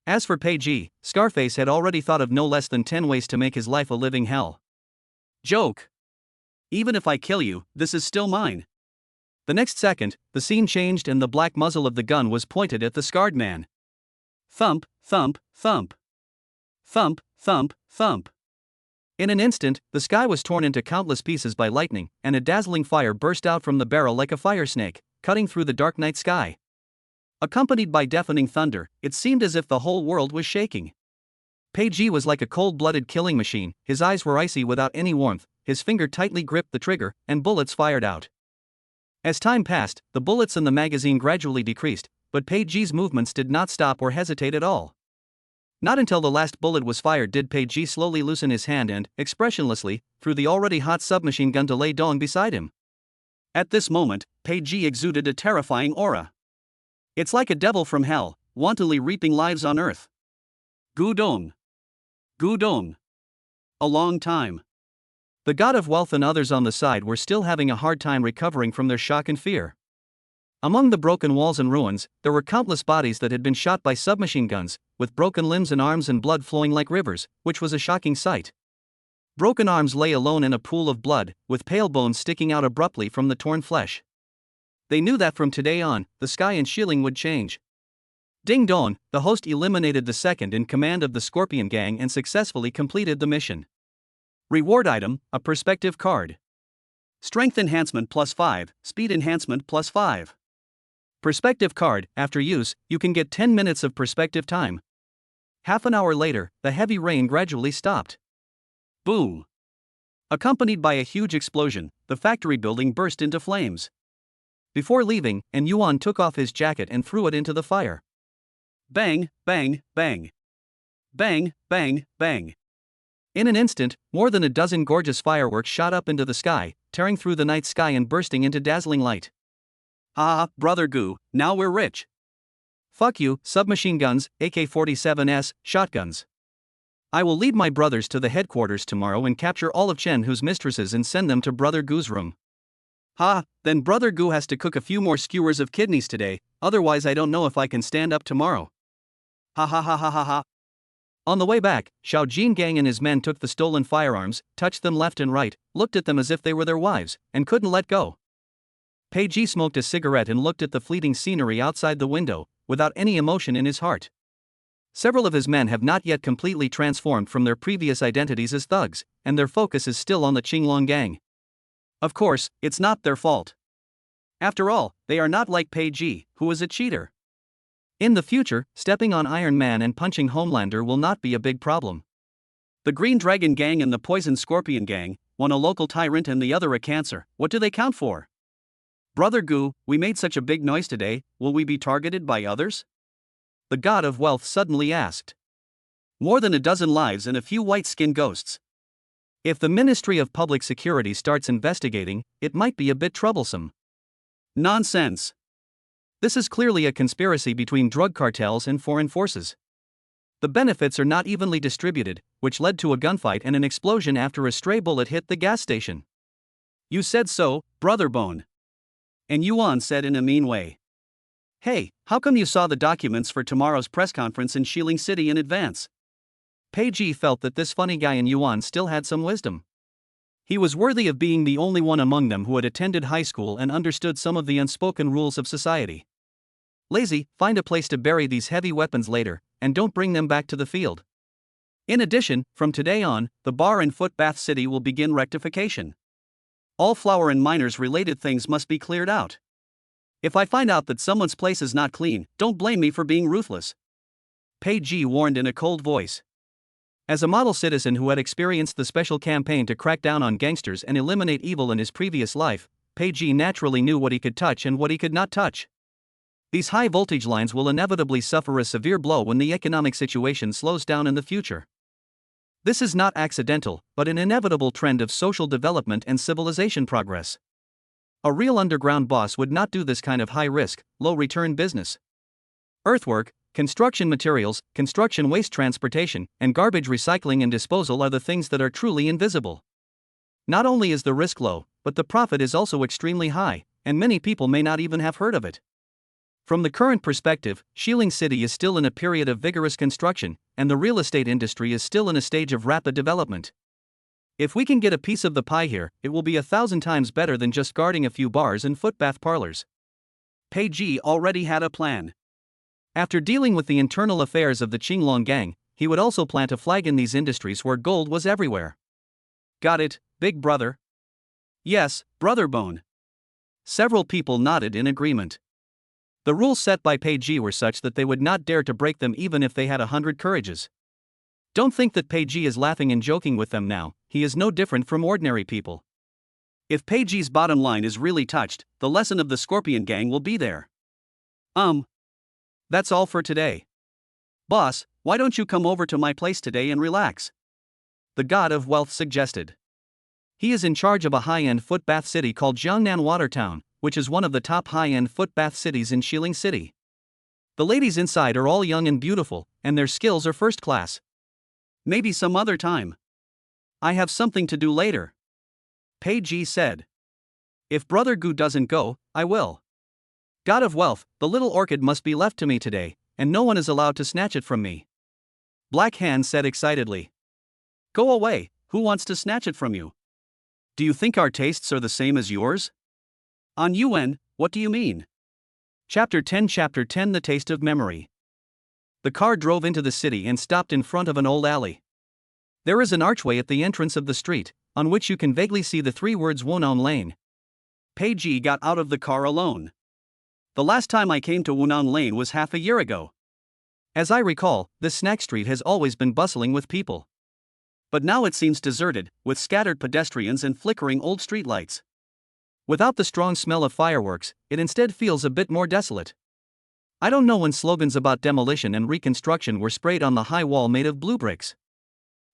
As for Pei, Scarface had already thought of no less than 10 ways to make his life a living hell. Joke. Even if I kill you, this is still mine. The next second, the scene changed and the black muzzle of the gun was pointed at the scarred man. Thump, thump, thump. Thump, thump, thump. In an instant, the sky was torn into countless pieces by lightning, and a dazzling fire burst out from the barrel like a fire snake, cutting through the dark night sky. Accompanied by deafening thunder, it seemed as if the whole world was shaking. Pei was like a cold-blooded killing machine, his eyes were icy without any warmth, his finger tightly gripped the trigger, and bullets fired out. As time passed, the bullets in the magazine gradually decreased, but Pei-Ji's movements did not stop or hesitate at all. Not until the last bullet was fired did Pei-Ji slowly loosen his hand and, expressionlessly, threw the already hot submachine gun to Lei Dong beside him. At this moment, Pei-Ji exuded a terrifying aura. It's like a devil from hell, wantonly reaping lives on earth. Gudong. Gudong. A long time. The god of wealth and others on the side were still having a hard time recovering from their shock and fear. Among the broken walls and ruins, there were countless bodies that had been shot by submachine guns, with broken limbs and arms and blood flowing like rivers, which was a shocking sight. Broken arms lay alone in a pool of blood, with pale bones sticking out abruptly from the torn flesh. They knew that from today on, the sky and Shilling would change. Ding Dong, the host, eliminated the second in command of the Scorpion Gang and successfully completed the mission. Reward item, a perspective card. Strength enhancement +5, speed enhancement +5. Perspective card. After use, you can get 10 minutes of perspective time. Half an hour later, the heavy rain gradually stopped. Boom! Accompanied by a huge explosion, the factory building burst into flames. Before leaving, An Yuan took off his jacket and threw it into the fire. Bang, bang, bang. Bang, bang, bang. In an instant, more than a dozen gorgeous fireworks shot up into the sky, tearing through the night sky and bursting into dazzling light. Ah, Brother Gu, now we're rich. Fuck you, submachine guns, AK-47s, shotguns. I will lead my brothers to the headquarters tomorrow and capture all of Chen Hu's mistresses and send them to Brother Gu's room. Ha, then Brother Gu has to cook a few more skewers of kidneys today, otherwise I don't know if I can stand up tomorrow. Ha ha ha ha ha ha. On the way back, Xiao Jin Gang and his men took the stolen firearms, touched them left and right, looked at them as if they were their wives, and couldn't let go. Pei-Ji smoked a cigarette and looked at the fleeting scenery outside the window, without any emotion in his heart. Several of his men have not yet completely transformed from their previous identities as thugs, and their focus is still on the Qinglong Gang. Of course, it's not their fault. After all, they are not like Pei-Ji, who is a cheater. In the future, stepping on Iron Man and punching Homelander will not be a big problem. The Green Dragon Gang and the Poison Scorpion Gang, one a local tyrant and the other a cancer, what do they count for? Brother Gu, we made such a big noise today, will we be targeted by others? The god of wealth suddenly asked. More than a dozen lives and a few white-skinned ghosts. If the Ministry of Public Security starts investigating, it might be a bit troublesome. Nonsense. This is clearly a conspiracy between drug cartels and foreign forces. The benefits are not evenly distributed, which led to a gunfight and an explosion after a stray bullet hit the gas station. You said so, Brother Bone. And Yuan said in a mean way. Hey, how come you saw the documents for tomorrow's press conference in Shilling City in advance? Pei-Ji felt that this funny guy in Yuan still had some wisdom. He was worthy of being the only one among them who had attended high school and understood some of the unspoken rules of society. Lazy, find a place to bury these heavy weapons later, and don't bring them back to the field. In addition, from today on, the bar and foot bath city will begin rectification. All flower and miners-related things must be cleared out. If I find out that someone's place is not clean, don't blame me for being ruthless. Pei-Ji warned in a cold voice. As a model citizen who had experienced the special campaign to crack down on gangsters and eliminate evil in his previous life, Pei-Ji naturally knew what he could touch and what he could not touch. These high-voltage lines will inevitably suffer a severe blow when the economic situation slows down in the future. This is not accidental, but an inevitable trend of social development and civilization progress. A real underground boss would not do this kind of high-risk, low-return business. Earthwork, construction materials, construction waste transportation, and garbage recycling and disposal are the things that are truly invisible. Not only is the risk low, but the profit is also extremely high, and many people may not even have heard of it. From the current perspective, Shilling City is still in a period of vigorous construction, and the real estate industry is still in a stage of rapid development. If we can get a piece of the pie here, it will be 1,000 times better than just guarding a few bars and footbath parlors. Pei-Ji already had a plan. After dealing with the internal affairs of the Qinglong Gang, he would also plant a flag in these industries where gold was everywhere. Got it, big brother? Yes, Brother Bone. Several people nodded in agreement. The rules set by Pei-Ji were such that they would not dare to break them even if they had 100 courages. Don't think that Pei-ji is laughing and joking with them now, he is no different from ordinary people. If Pei-ji's bottom line is really touched, the lesson of the Scorpion Gang will be there. That's all for today. Boss, why don't you come over to my place today and relax? The god of wealth suggested. He is in charge of a high-end footbath city called Jiangnan Watertown, which is one of the top high-end footbath cities in Shilin City. The ladies inside are all young and beautiful, and their skills are first class. Maybe some other time. I have something to do later. Pei-ji said. If Brother Gu doesn't go, I will. God of wealth, the little orchid must be left to me today, and no one is allowed to snatch it from me. Black Hand said excitedly. Go away, who wants to snatch it from you? Do you think our tastes are the same as yours? On Yuan, what do you mean? Chapter 10 The Taste of Memory. The car drove into the city and stopped in front of an old alley. There is an archway at the entrance of the street, on which you can vaguely see the three words Wunan Lane. Pei-ji got out of the car alone. The last time I came to Wunan Lane was half a year ago. As I recall, this snack street has always been bustling with people. But now it seems deserted, with scattered pedestrians and flickering old streetlights. Without the strong smell of fireworks, it instead feels a bit more desolate. I don't know when slogans about demolition and reconstruction were sprayed on the high wall made of blue bricks.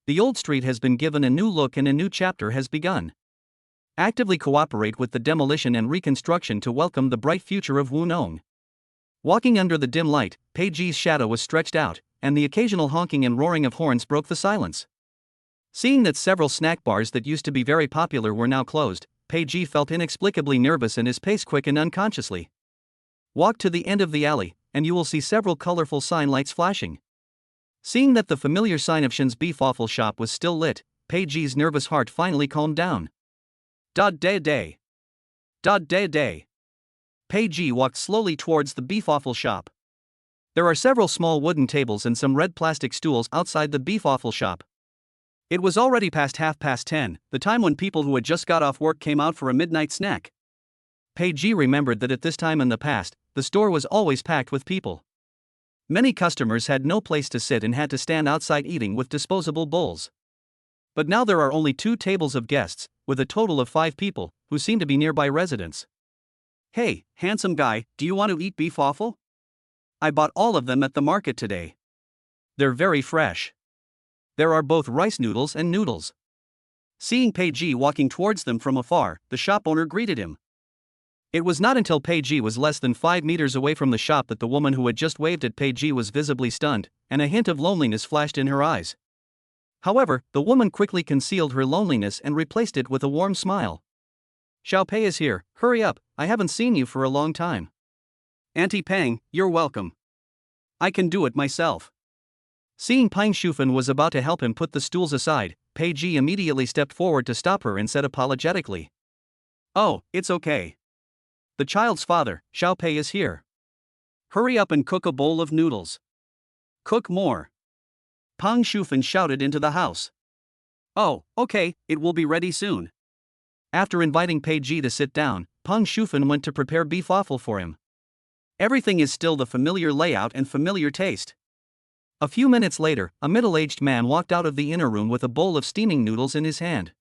The old street has been given a new look and a new chapter has begun. Actively cooperate with the demolition and reconstruction to welcome the bright future of Wunong. Walking under the dim light, Pei-ji's shadow was stretched out, and the occasional honking and roaring of horns broke the silence. Seeing that several snack bars that used to be very popular were now closed, Pei-ji felt inexplicably nervous and his pace quickened unconsciously. Walk to the end of the alley, and you will see several colorful sign lights flashing. Seeing that the familiar sign of Shin's beef waffle shop was still lit, Pei-ji's nervous heart finally calmed down. Da-day-day. Da-day-day. Pei-ji walked slowly towards the beef waffle shop. There are several small wooden tables and some red plastic stools outside the beef waffle shop. It was already past 10:30, the time when people who had just got off work came out for a midnight snack. Pei-ji remembered that at this time in the past, the store was always packed with people. Many customers had no place to sit and had to stand outside eating with disposable bowls. But now there are only 2 tables of guests, with a total of 5 people, who seem to be nearby residents. Hey, handsome guy, do you want to eat beef waffle? I bought all of them at the market today. They're very fresh. There are both rice noodles and noodles. Seeing Pei-ji walking towards them from afar, the shop owner greeted him. It was not until Pei-ji was less than 5 meters away from the shop that the woman who had just waved at Pei-ji was visibly stunned, and a hint of loneliness flashed in her eyes. However, the woman quickly concealed her loneliness and replaced it with a warm smile. Xiao Pei is here, hurry up, I haven't seen you for a long time. Auntie Pang, you're welcome. I can do it myself. Seeing Pang Shufan was about to help him put the stools aside, Pei-ji immediately stepped forward to stop her and said apologetically. Oh, it's okay. The child's father, Xiao Pei, is here. Hurry up and cook a bowl of noodles. Cook more. Pang Shufan shouted into the house. Oh, okay, it will be ready soon. After inviting Pei-ji to sit down, Pang Shufan went to prepare beef waffle for him. Everything is still the familiar layout and familiar taste. A few minutes later, a middle-aged man walked out of the inner room with a bowl of steaming noodles in his hand.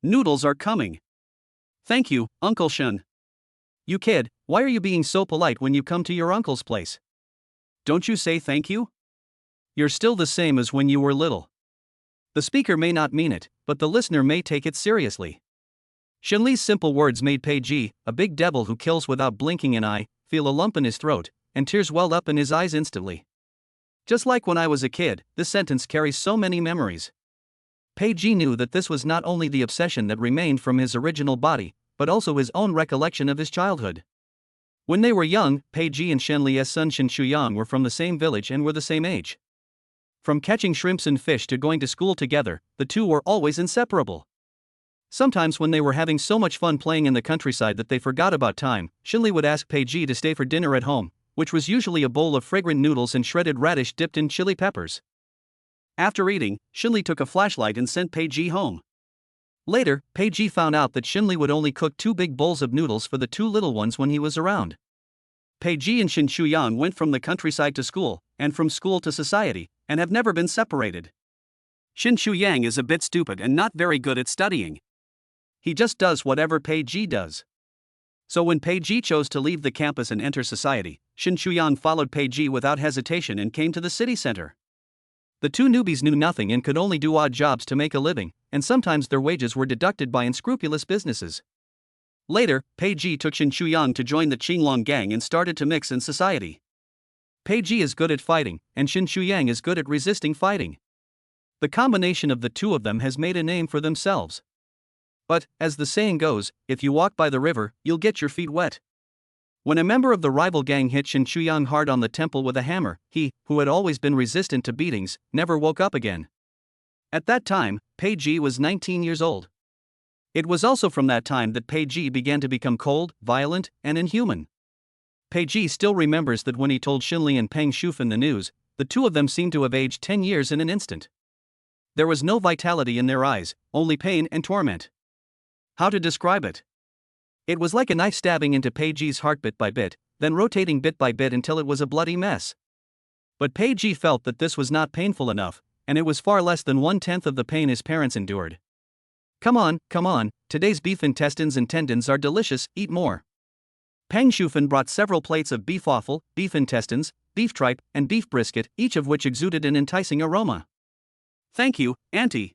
Noodles are coming. Thank you, Uncle Shun. You kid, why are you being so polite when you come to your uncle's place? Don't you say thank you? You're still the same as when you were little. The speaker may not mean it, but the listener may take it seriously. Shenli's simple words made Pei-ji, a big devil who kills without blinking an eye, feel a lump in his throat, and tears welled up in his eyes instantly. Just like when I was a kid, this sentence carries so many memories. Pei-ji knew that this was not only the obsession that remained from his original body, but also his own recollection of his childhood. When they were young, Pei-ji and Shenli's son Shen Shuyang were from the same village and were the same age. From catching shrimps and fish to going to school together, the two were always inseparable. Sometimes when they were having so much fun playing in the countryside that they forgot about time, Shenli would ask Pei-ji to stay for dinner at home, which was usually a bowl of fragrant noodles and shredded radish dipped in chili peppers. After eating, Shenli took a flashlight and sent Pei-ji home. Later, Pei-ji found out that Shenli would only cook 2 big bowls of noodles for the 2 little ones when he was around. Pei-ji and Shen Shuyang went from the countryside to school, and from school to society, and have never been separated. Xin Shuyang is a bit stupid and not very good at studying. He just does whatever Pei Ji does. So when Pei Ji chose to leave the campus and enter society, Xin Shuyang followed Pei Ji without hesitation and came to the city center. The two newbies knew nothing and could only do odd jobs to make a living, and sometimes their wages were deducted by unscrupulous businesses. Later, Pei Ji took Xin Shuyang to join the Qinglong gang and started to mix in society. Pei Ji is good at fighting, and Xin Shuyang is good at resisting fighting. The combination of the two of them has made a name for themselves. But, as the saying goes, if you walk by the river, you'll get your feet wet. When a member of the rival gang hit Xin Shuyang hard on the temple with a hammer, he, who had always been resistant to beatings, never woke up again. At that time, Pei Ji was 19 years old. It was also from that time that Pei Ji began to become cold, violent, and inhuman. Pei Ji still remembers that when he told Xinli and Peng Shufan the news, the two of them seemed to have aged 10 years in an instant. There was no vitality in their eyes, only pain and torment. How to describe it? It was like a knife stabbing into Pei Ji's heart bit by bit, then rotating bit by bit until it was a bloody mess. But Pei Ji felt that this was not painful enough, and it was far less than 1/10 of the pain his parents endured. Come on, today's beef intestines and tendons are delicious, eat more. Peng Shufan brought several plates of beef offal, beef intestines, beef tripe, and beef brisket, each of which exuded an enticing aroma. Thank you, Auntie.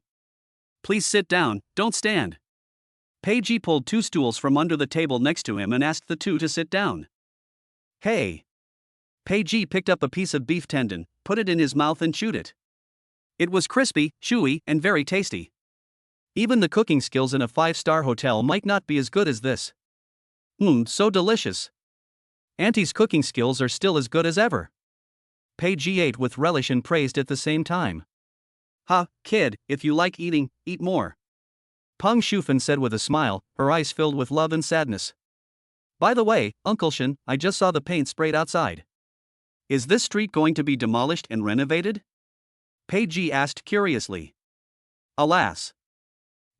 Please sit down, don't stand. Pei Ji pulled two stools from under the table next to him and asked the two to sit down. Hey. Pei Ji picked up a piece of beef tendon, put it in his mouth and chewed it. It was crispy, chewy, and very tasty. Even the cooking skills in a 5-star hotel might not be as good as this. So delicious. Auntie's cooking skills are still as good as ever. Pei Ji ate with relish and praised at the same time. Ha, kid, if you like eating, eat more. Peng Shufan said with a smile, her eyes filled with love and sadness. By the way, Uncle Shen, I just saw the paint sprayed outside. Is this street going to be demolished and renovated? Pei Ji asked curiously. Alas.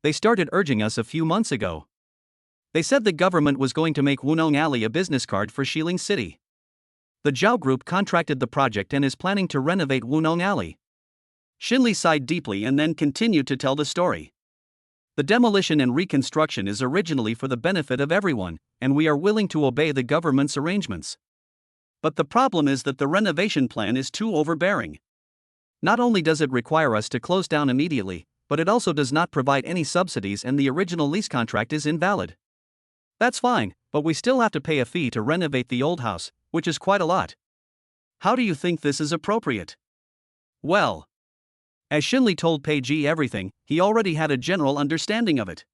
They started urging us a few months ago. They said the government was going to make Wunong Alley a business card for Xiling City. The Zhao Group contracted the project and is planning to renovate Wunong Alley. Xinli sighed deeply and then continued to tell the story. The demolition and reconstruction is originally for the benefit of everyone, and we are willing to obey the government's arrangements. But the problem is that the renovation plan is too overbearing. Not only does it require us to close down immediately, but it also does not provide any subsidies and the original lease contract is invalid. That's fine, but we still have to pay a fee to renovate the old house, which is quite a lot. How do you think this is appropriate? Well, as Xinli told Pei Ji everything, he already had a general understanding of it.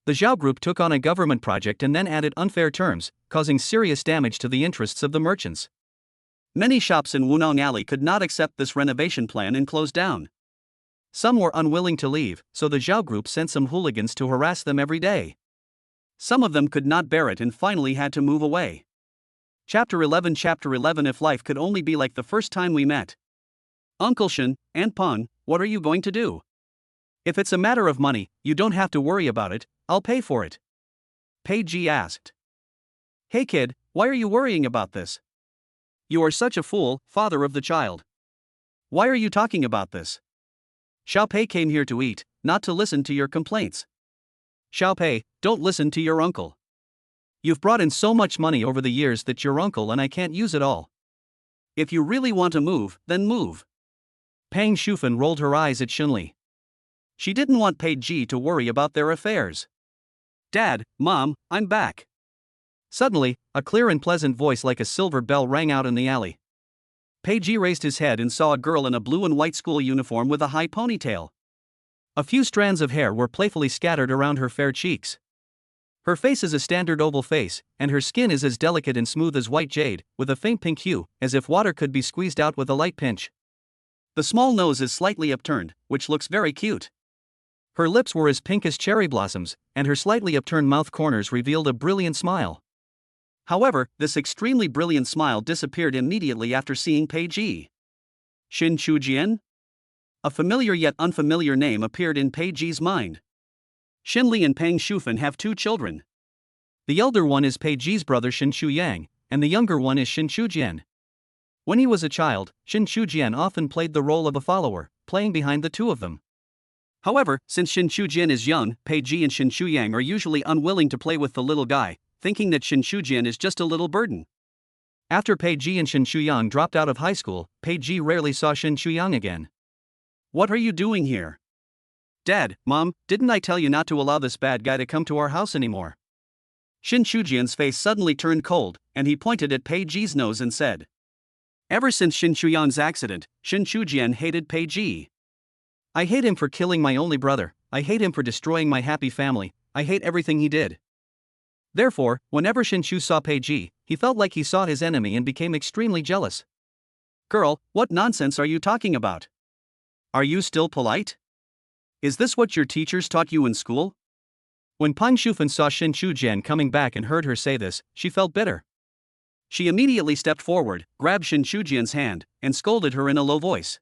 The Zhao Group took on a government project and then added unfair terms, causing serious damage to the interests of the merchants. Many shops in Wunong Alley could not accept this renovation plan and closed down. Some were unwilling to leave, so the Zhao Group sent some hooligans to harass them every day. Some of them could not bear it and finally had to move away. Chapter 11 If life could only be like the first time we met. Uncle Shen, Aunt Peng, what are you going to do? If it's a matter of money, you don't have to worry about it, I'll pay for it. Pei Ji asked. Hey kid, why are you worrying about this? You are such a fool, father of the child. Why are you talking about this? Xiao Pei came here to eat, not to listen to your complaints. Xiao Pei, don't listen to your uncle. You've brought in so much money over the years that your uncle and I can't use it all. If you really want to move, then move. Peng Shufan rolled her eyes at Xinli. She didn't want Pei Ji to worry about their affairs. Dad, Mom, I'm back. Suddenly, a clear and pleasant voice like a silver bell rang out in the alley. Pei Ji raised his head and saw a girl in a blue and white school uniform with a high ponytail. A few strands of hair were playfully scattered around her fair cheeks. Her face is a standard oval face, and her skin is as delicate and smooth as white jade, with a faint pink hue, as if water could be squeezed out with a light pinch. The small nose is slightly upturned, which looks very cute. Her lips were as pink as cherry blossoms, and her slightly upturned mouth corners revealed a brilliant smile. However, this extremely brilliant smile disappeared immediately after seeing Pei Ji. Xin Chujian? A familiar yet unfamiliar name appeared in Pei Ji's mind. Xinli and Peng Shufan have 2 children. The elder one is Pei Ji's brother Xin Shuyang, and the younger one is Xin Chujian. When he was a child, Xin Chujian often played the role of a follower, playing behind the two of them. However, since Shin Shu-jian is young, Pei Ji and Shin Shu-yang are usually unwilling to play with the little guy, thinking that Shin Shu-jian is just a little burden. After Pei Ji and Shin Shu-yang dropped out of high school, Pei Ji rarely saw Shin Shu-yang again. "What are you doing here?" "Dad, Mom, didn't I tell you not to allow this bad guy to come to our house anymore?" Shin Shu-jian's face suddenly turned cold, and he pointed at Pei Ji's nose and said. Ever since Shin Shu-yang's accident, Shin Shu-jian hated Pei Ji. "I hate him for killing my only brother, I hate him for destroying my happy family, I hate everything he did." Therefore, whenever Shin Shu saw Pei Ji, he felt like he saw his enemy and became extremely jealous. "Girl, what nonsense are you talking about? Are you still polite? Is this what your teachers taught you in school?" When Pang Shufan saw Shin Shu-jian coming back and heard her say this, she felt bitter. She immediately stepped forward, grabbed Shin Shu-jian's hand, and scolded her in a low voice.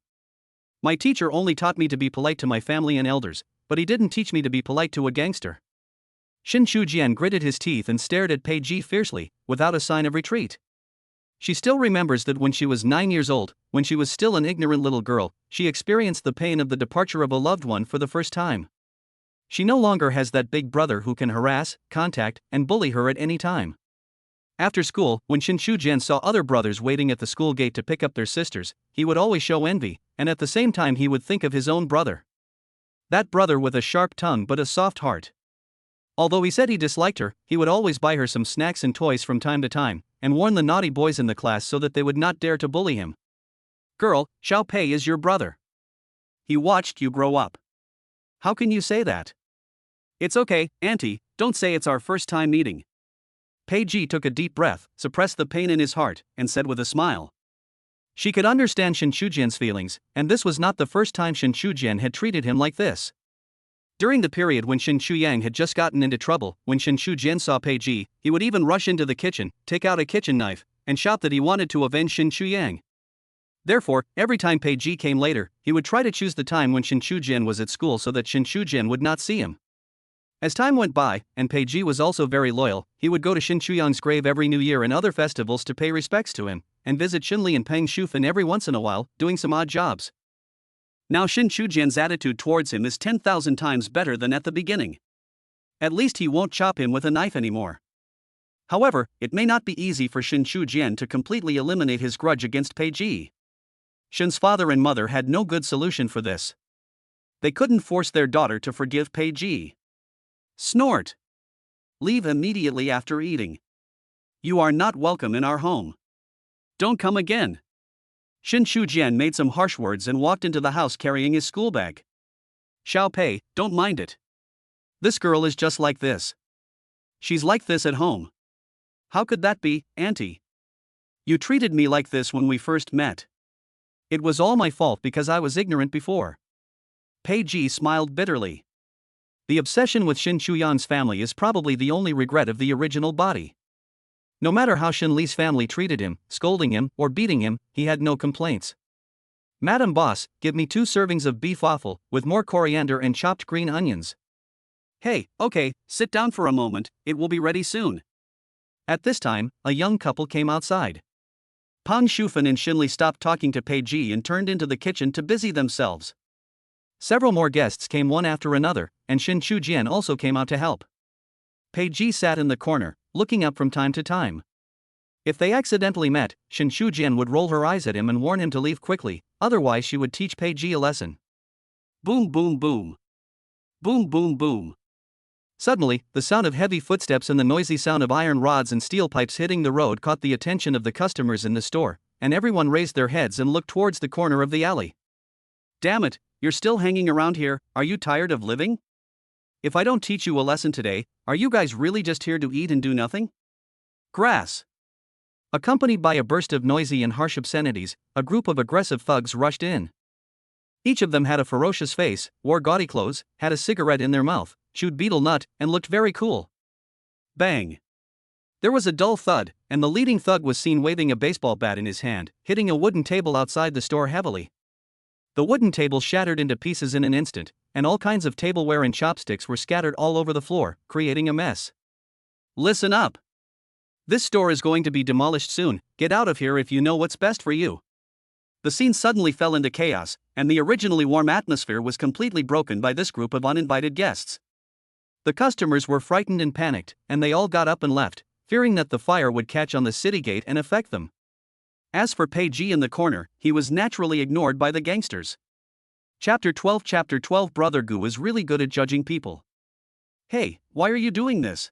"My teacher only taught me to be polite to my family and elders, but he didn't teach me to be polite to a gangster." Shin Shu-jian gritted his teeth and stared at Pei Ji fiercely, without a sign of retreat. She still remembers that when she was 9 years old, when she was still an ignorant little girl, she experienced the pain of the departure of a loved one for the first time. She no longer has that big brother who can harass, contact, and bully her at any time. After school, when Shin Shu-jian saw other brothers waiting at the school gate to pick up their sisters, he would always show envy, and at the same time he would think of his own brother. That brother with a sharp tongue but a soft heart. Although he said he disliked her, he would always buy her some snacks and toys from time to time, and warn the naughty boys in the class so that they would not dare to bully him. "Girl, Xiao Pei is your brother. He watched you grow up. How can you say that?" "It's okay, Auntie, don't say it's our first time meeting." Pei Ji took a deep breath, suppressed the pain in his heart, and said with a smile. She could understand Shin Shu-jian's feelings, and this was not the first time Shin Shu-jian had treated him like this. During the period when Shin Shu-yang had just gotten into trouble, when Shin Shu-jian saw Pei Ji, he would even rush into the kitchen, take out a kitchen knife, and shout that he wanted to avenge Shin Shu-yang. Therefore, every time Pei Ji came later, he would try to choose the time when Shin Shu-jian was at school so that Shin Shu-jian would not see him. As time went by, and Pei Ji was also very loyal, he would go to Shin Shu-yang's grave every New Year and other festivals to pay respects to him, and visit Shin Li and Pang Shufan every once in a while, doing some odd jobs. Now Shin Shu-jian's attitude towards him is 10,000 times better than at the beginning. At least he won't chop him with a knife anymore. However, it may not be easy for Shin Shu-jian to completely eliminate his grudge against Pei Ji. Shin's father and mother had no good solution for this. They couldn't force their daughter to forgive Pei Ji. Snort. Leave immediately after eating. You are not welcome in our home. Don't come again. Shin Shu-jian made some harsh words and walked into the house carrying his school bag. Xiao Pei, don't mind it. This girl is just like this. She's like this at home. How could that be, Auntie? You treated me like this when we first met. It was all my fault because I was ignorant before. Pei Ji smiled bitterly. The obsession with Shin Shu-yang's family is probably the only regret of the original body. No matter how Shin Li's family treated him, scolding him, or beating him, he had no complaints. "Madam Boss, give me 2 servings of beef waffle, with more coriander and chopped green onions." "Hey, okay, sit down for a moment, it will be ready soon." At this time, a young couple came outside. Pang Shufan and Shin Li stopped talking to Pei Ji and turned into the kitchen to busy themselves. Several more guests came one after another, and Shin Shu-jian also came out to help. Pei Ji sat in the corner, looking up from time to time. If they accidentally met, Shin Shu-jian would roll her eyes at him and warn him to leave quickly, otherwise she would teach Pei Ji a lesson. Boom boom boom. Boom boom boom. Suddenly, the sound of heavy footsteps and the noisy sound of iron rods and steel pipes hitting the road caught the attention of the customers in the store, and everyone raised their heads and looked towards the corner of the alley. "Damn it, you're still hanging around here, are you tired of living? If I don't teach you a lesson today, are you guys really just here to eat and do nothing?" Grass. Accompanied by a burst of noisy and harsh obscenities, a group of aggressive thugs rushed in. Each of them had a ferocious face, wore gaudy clothes, had a cigarette in their mouth, chewed betel nut, and looked very cool. Bang! There was a dull thud, and the leading thug was seen waving a baseball bat in his hand, hitting a wooden table outside the store heavily. The wooden table shattered into pieces in an instant, and all kinds of tableware and chopsticks were scattered all over the floor, creating a mess. "Listen up. This store is going to be demolished soon, get out of here if you know what's best for you." The scene suddenly fell into chaos, and the originally warm atmosphere was completely broken by this group of uninvited guests. The customers were frightened and panicked, and they all got up and left, fearing that the fire would catch on the city gate and affect them. As for Pei Ji in the corner, he was naturally ignored by the gangsters. Chapter 12 Brother Gu is really good at judging people. Hey, why are you doing this?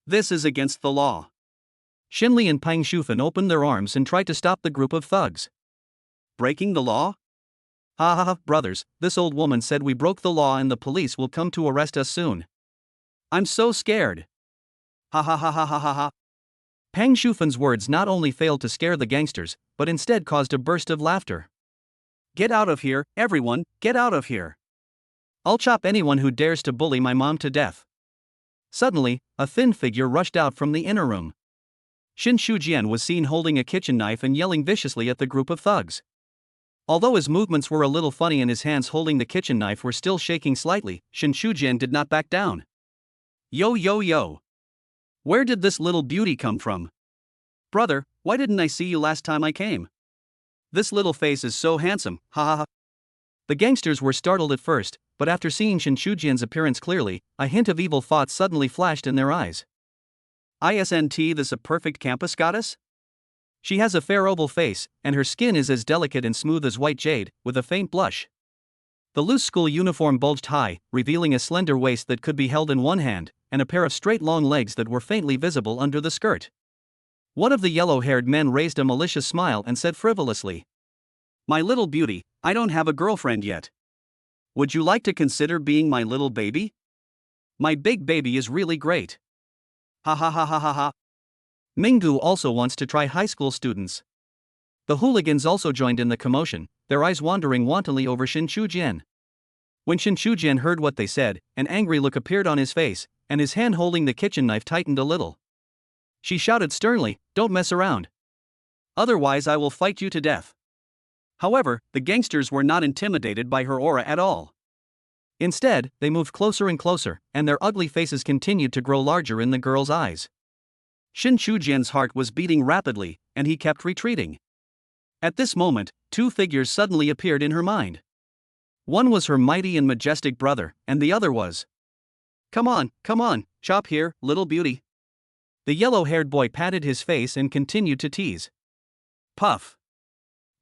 This is against the law. Xinli and Pang Shufan opened their arms and tried to stop the group of thugs. Breaking the law? Ha ha ha, brothers, this old woman said we broke the law and the police will come to arrest us soon. I'm so scared. Ha ha ha ha ha ha ha. Pang Shufan's words not only failed to scare the gangsters, but instead caused a burst of laughter. Get out of here, everyone, get out of here. I'll chop anyone who dares to bully my mom to death. Suddenly, a thin figure rushed out from the inner room. Shin Shujian was seen holding a kitchen knife and yelling viciously at the group of thugs. Although his movements were a little funny and his hands holding the kitchen knife were still shaking slightly, Shin Shujian did not back down. Yo yo yo. Where did this little beauty come from? Brother, why didn't I see you last time I came? This little face is so handsome, ha ha ha. The gangsters were startled at first, but after seeing Shin Shujian's appearance clearly, a hint of evil thoughts suddenly flashed in their eyes. Isn't this a perfect campus goddess? She has a fair oval face, and her skin is as delicate and smooth as white jade, with a faint blush. The loose school uniform bulged high, revealing a slender waist that could be held in one hand, and a pair of straight long legs that were faintly visible under the skirt. One of the yellow-haired men raised a malicious smile and said frivolously, "My little beauty, I don't have a girlfriend yet. Would you like to consider being my little baby? My big baby is really great. Ha ha ha ha ha ha." Minggu also wants to try high school students. The hooligans also joined in the commotion, their eyes wandering wantonly over Shin Shujian. When Shin Shujian heard what they said, an angry look appeared on his face, and his hand holding the kitchen knife tightened a little. She shouted sternly, "Don't mess around. Otherwise I will fight you to death." However, the gangsters were not intimidated by her aura at all. Instead, they moved closer and closer, and their ugly faces continued to grow larger in the girl's eyes. Shin Shujian's heart was beating rapidly, and he kept retreating. At this moment, two figures suddenly appeared in her mind. One was her mighty and majestic brother, and the other was. Come on, chop here, little beauty." The yellow-haired boy patted his face and continued to tease. Puff.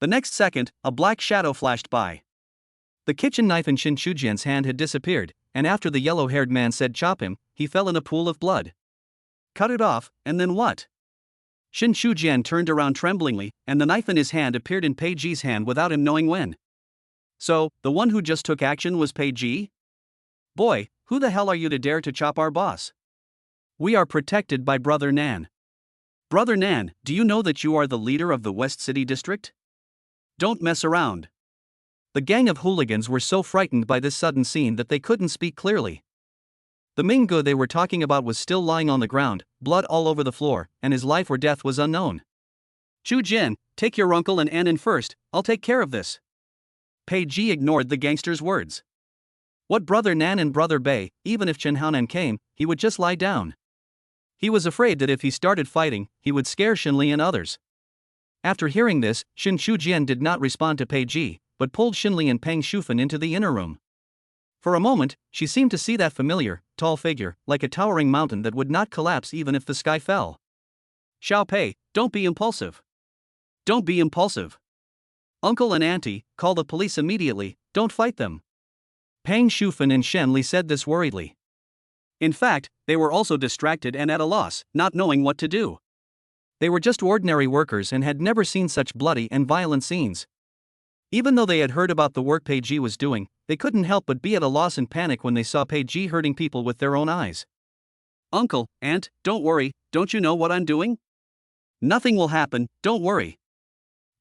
The next second, a black shadow flashed by. The kitchen knife in Shin Shujian's hand had disappeared, and after the yellow-haired man said chop him, he fell in a pool of blood. Cut it off, and then what? Shin Shujian turned around tremblingly, and the knife in his hand appeared in Pei Ji's hand without him knowing when. So, the one who just took action was Pei Ji? Boy, who the hell are you to dare to chop our boss? We are protected by Brother Nan. Brother Nan, do you know that you are the leader of the West City District? Don't mess around. The gang of hooligans were so frightened by this sudden scene that they couldn't speak clearly. The Minggu they were talking about was still lying on the ground, blood all over the floor, and his life or death was unknown. Chu Jin, take your uncle and Ann in first, I'll take care of this. Pei Ji ignored the gangster's words. What Brother Nan and Brother Bei, even if Chen Haonan came, he would just lie down. He was afraid that if he started fighting, he would scare Shinli and others. After hearing this, Shin Shujian did not respond to Pei Ji, but pulled Shinli and Pang Shufan into the inner room. For a moment, she seemed to see that familiar, tall figure, like a towering mountain that would not collapse even if the sky fell. Xiao Pei, don't be impulsive. Don't be impulsive. Uncle and Auntie, call the police immediately, don't fight them. Pang Shufan and Shen Li said this worriedly. In fact, they were also distracted and at a loss, not knowing what to do. They were just ordinary workers and had never seen such bloody and violent scenes. Even though they had heard about the work Pei Ji was doing, they couldn't help but be at a loss and panic when they saw Pei Ji hurting people with their own eyes. Uncle, Aunt, don't worry, don't you know what I'm doing? Nothing will happen, don't worry.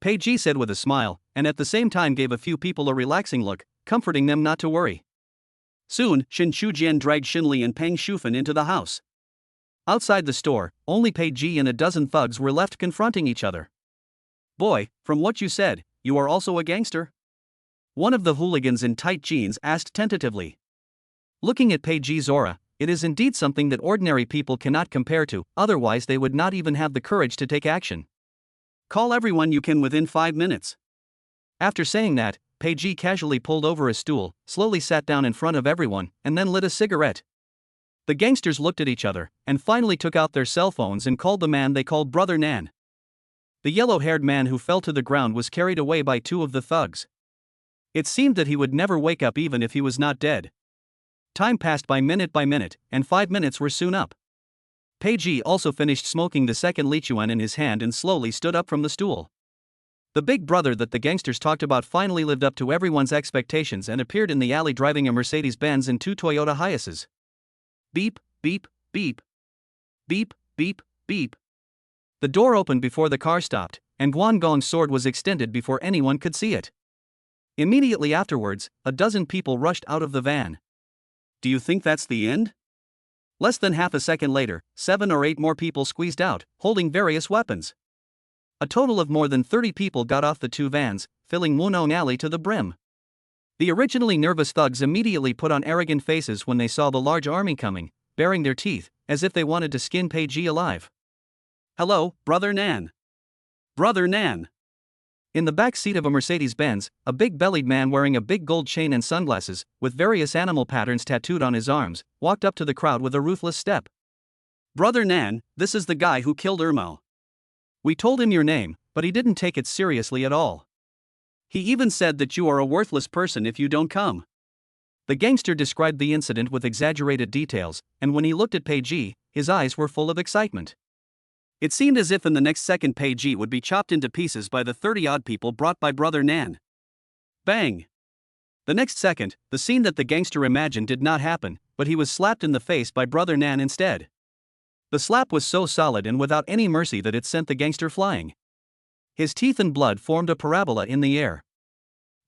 Pei Ji said with a smile, and at the same time gave a few people a relaxing look, comforting them not to worry. Soon, Shin Shujian dragged Shinli and Pang Shufan into the house. Outside the store, only Pei Ji and a dozen thugs were left confronting each other. Boy, from what you said, you are also a gangster? One of the hooligans in tight jeans asked tentatively. Looking at Pei Ji's aura, it is indeed something that ordinary people cannot compare to, otherwise they would not even have the courage to take action. Call everyone you can within 5 minutes. After saying that, Pei casually pulled over a stool, slowly sat down in front of everyone, and then lit a cigarette. The gangsters looked at each other, and finally took out their cell phones and called the man they called Brother Nan. The yellow-haired man who fell to the ground was carried away by two of the thugs. It seemed that he would never wake up even if he was not dead. Time passed by minute, and 5 minutes were soon up. Pei also finished smoking the second Lichuan in his hand and slowly stood up from the stool. The big brother that the gangsters talked about finally lived up to everyone's expectations and appeared in the alley driving a Mercedes-Benz and two Toyota Hiaces. Beep, beep, beep. Beep, beep, beep. The door opened before the car stopped, and Guangong's sword was extended before anyone could see it. Immediately afterwards, a dozen people rushed out of the van. Do you think that's the end? Less than half a second later, 7 or 8 more people squeezed out, holding various weapons. A total of more than 30 people got off the two vans, filling Wunong Alley to the brim. The originally nervous thugs immediately put on arrogant faces when they saw the large army coming, baring their teeth, as if they wanted to skin Pei alive. Hello, Brother Nan. Brother Nan. In the back seat of a Mercedes-Benz, a big-bellied man wearing a big gold chain and sunglasses, with various animal patterns tattooed on his arms, walked up to the crowd with a ruthless step. Brother Nan, this is the guy who killed Irmo. We told him your name, but he didn't take it seriously at all. He even said that you are a worthless person if you don't come. The gangster described the incident with exaggerated details, and when he looked at Pei, his eyes were full of excitement. It seemed as if in the next second Pei would be chopped into pieces by the 30-odd people brought by Brother Nan. Bang! The next second, the scene that the gangster imagined did not happen, but he was slapped in the face by Brother Nan instead. The slap was so solid and without any mercy that it sent the gangster flying. His teeth and blood formed a parabola in the air.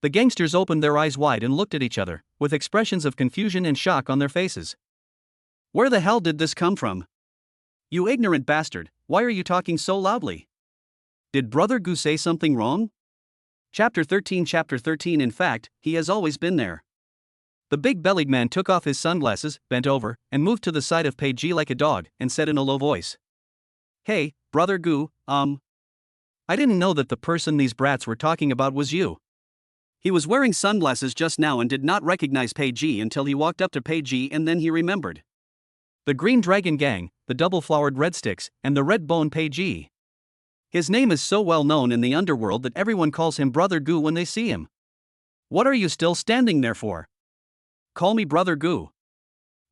The gangsters opened their eyes wide and looked at each other, with expressions of confusion and shock on their faces. Where the hell did this come from? You ignorant bastard, why are you talking so loudly? Did Brother Gu say something wrong? Chapter 13. In fact, he has always been there. The big-bellied man took off his sunglasses, bent over, and moved to the side of Pei like a dog, and said in a low voice. Hey, Brother Gu, I didn't know that the person these brats were talking about was you. He was wearing sunglasses just now and did not recognize Pei until he walked up to Pei and then he remembered. The Green Dragon Gang, the double-flowered Red Sticks, and the Red Bone Pei. His name is so well known in the underworld that everyone calls him Brother Gu when they see him. What are you still standing there for? Call me Brother Gu.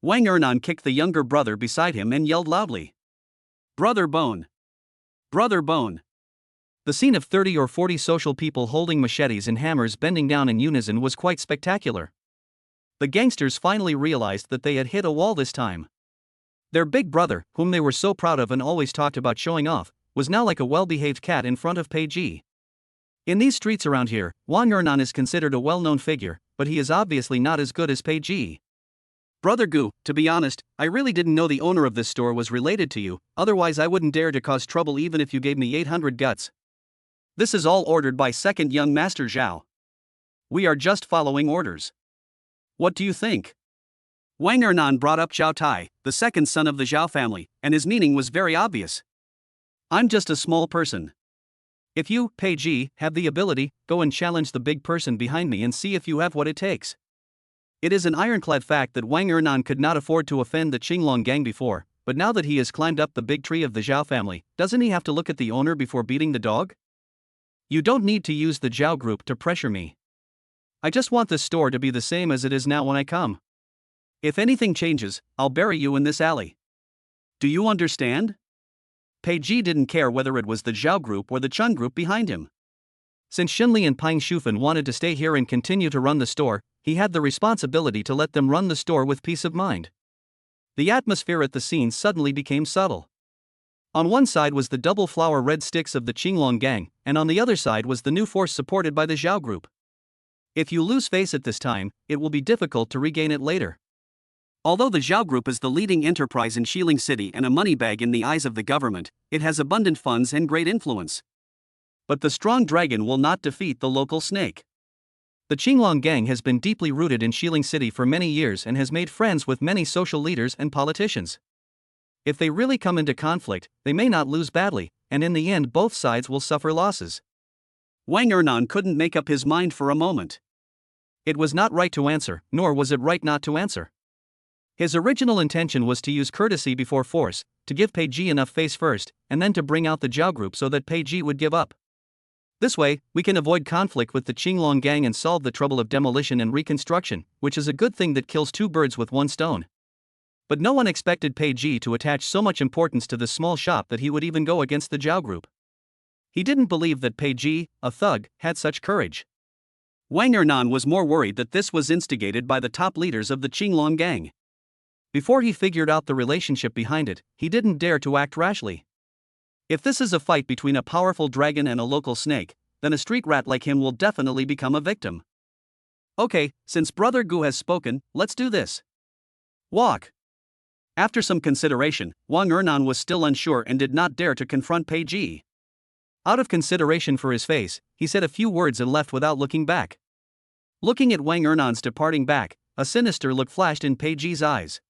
Wang Ernan kicked the younger brother beside him and yelled loudly. Brother Bone. Brother Bone. The scene of 30 or 40 social people holding machetes and hammers bending down in unison was quite spectacular. The gangsters finally realized that they had hit a wall this time. Their big brother, whom they were so proud of and always talked about showing off, was now like a well-behaved cat in front of Pei. In these streets around here, Wang Ernan is considered a well-known figure, but he is obviously not as good as Pei. Brother Gu, to be honest, I really didn't know the owner of this store was related to you, otherwise I wouldn't dare to cause trouble even if you gave me 800 guts. This is all ordered by second young Master Zhao. We are just following orders. What do you think? Wang Ernan brought up Zhao Tai, the second son of the Zhao family, and his meaning was very obvious. I'm just a small person. If you, Pei, have the ability, go and challenge the big person behind me and see if you have what it takes. It is an ironclad fact that Wang Ernan could not afford to offend the Qinglong gang before, but now that he has climbed up the big tree of the Zhao family, doesn't he have to look at the owner before beating the dog? You don't need to use the Zhao group to pressure me. I just want this store to be the same as it is now when I come. If anything changes, I'll bury you in this alley. Do you understand? Pei didn't care whether it was the Zhao group or the Chun group behind him. Since Shenli and Pang Shufan wanted to stay here and continue to run the store, he had the responsibility to let them run the store with peace of mind. The atmosphere at the scene suddenly became subtle. On one side was the double-flower Red Sticks of the Qinglong gang, and on the other side was the new force supported by the Zhao group. If you lose face at this time, it will be difficult to regain it later. Although the Zhao group is the leading enterprise in Xiling City and a moneybag in the eyes of the government, it has abundant funds and great influence. But the strong dragon will not defeat the local snake. The Qinglong gang has been deeply rooted in Xiling City for many years and has made friends with many social leaders and politicians. If they really come into conflict, they may not lose badly, and in the end both sides will suffer losses. Wang Ernan couldn't make up his mind for a moment. It was not right to answer, nor was it right not to answer. His original intention was to use courtesy before force, to give Pei Ji enough face first, and then to bring out the Zhao group so that Pei Ji would give up. This way, we can avoid conflict with the Qinglong gang and solve the trouble of demolition and reconstruction, which is a good thing that kills two birds with one stone. But no one expected Pei Ji to attach so much importance to this small shop that he would even go against the Zhao group. He didn't believe that Pei Ji, a thug, had such courage. Wang Ernan was more worried that this was instigated by the top leaders of the Qinglong gang. Before he figured out the relationship behind it, he didn't dare to act rashly. If this is a fight between a powerful dragon and a local snake, then a street rat like him will definitely become a victim. Okay, since Brother Gu has spoken, let's do this. Walk. After some consideration, Wang Ernan was still unsure and did not dare to confront Pei Ji. Out of consideration for his face, he said a few words and left without looking back. Looking at Wang Ernan's departing back, a sinister look flashed in Pei Ji's eyes.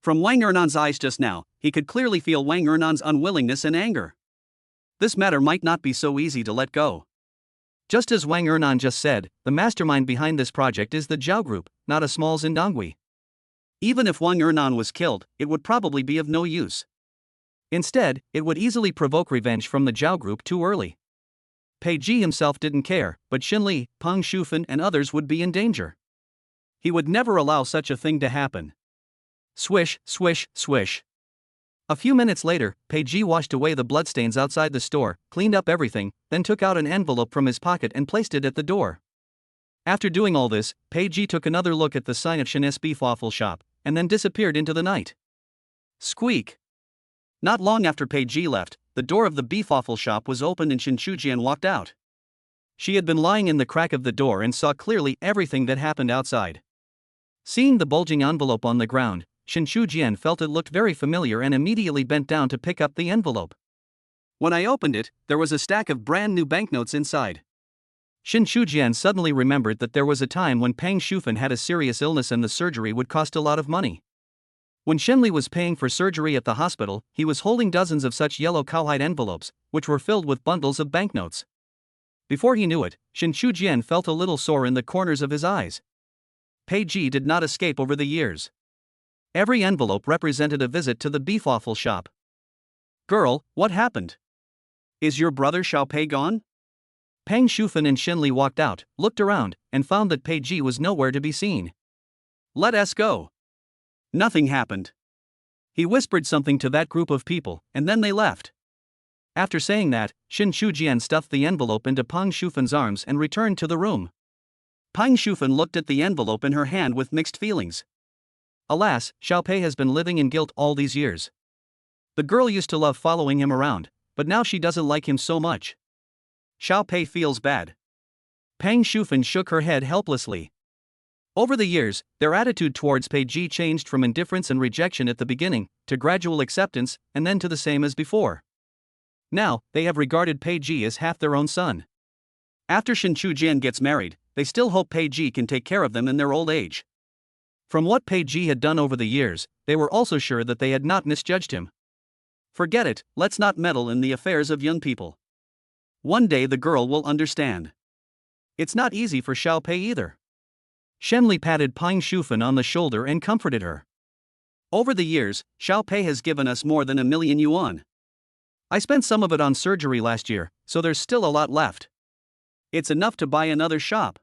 From Wang Ernan's eyes just now, he could clearly feel Wang Ernan's unwillingness and anger. This matter might not be so easy to let go. Just as Wang Ernan just said, the mastermind behind this project is the Zhao group, not a small Zindongui. Even if Wang Ernan was killed, it would probably be of no use. Instead, it would easily provoke revenge from the Zhao group too early. Pei Ji himself didn't care, but Xinli, Peng Shufan and others would be in danger. He would never allow such a thing to happen. Swish, swish, swish. A few minutes later, Pei Ji washed away the bloodstains outside the store, cleaned up everything, then took out an envelope from his pocket and placed it at the door. After doing all this, Pei Ji took another look at the sign of Shen's beef waffle shop, and then disappeared into the night. Squeak. Not long after Pei Ji left, the door of the beef waffle shop was opened and Shen Shujian walked out. She had been lying in the crack of the door and saw clearly everything that happened outside. Seeing the bulging envelope on the ground, Shen Shujian felt it looked very familiar and immediately bent down to pick up the envelope. When I opened it, there was a stack of brand new banknotes inside. Shen Shujian suddenly remembered that there was a time when Peng Shufan had a serious illness and the surgery would cost a lot of money. When Shenli was paying for surgery at the hospital, he was holding dozens of such yellow cowhide envelopes, which were filled with bundles of banknotes. Before he knew it, Shen Shujian felt a little sore in the corners of his eyes. Pei Ji did not escape over the years. Every envelope represented a visit to the beef waffle shop. Girl, what happened? Is your brother Xiao Pei gone? Peng Shufan and Xinli walked out, looked around, and found that Pei Ji was nowhere to be seen. Let us go. Nothing happened. He whispered something to that group of people, and then they left. After saying that, Shen Shujian stuffed the envelope into Peng Shufan's arms and returned to the room. Peng Shufan looked at the envelope in her hand with mixed feelings. Alas, Xiao Pei has been living in guilt all these years. The girl used to love following him around, but now she doesn't like him so much. Xiao Pei feels bad. Peng Shufan shook her head helplessly. Over the years, their attitude towards Pei Ji changed from indifference and rejection at the beginning, to gradual acceptance, and then to the same as before. Now, they have regarded Pei Ji as half their own son. After Shen Shujian gets married, they still hope Pei Ji can take care of them in their old age. From what Pei Ji had done over the years, they were also sure that they had not misjudged him. Forget it, let's not meddle in the affairs of young people. One day the girl will understand. It's not easy for Xiao Pei either. Shenli patted Peng Shufan on the shoulder and comforted her. Over the years, Xiao Pei has given us more than 1,000,000 yuan. I spent some of it on surgery last year, so there's still a lot left. It's enough to buy another shop.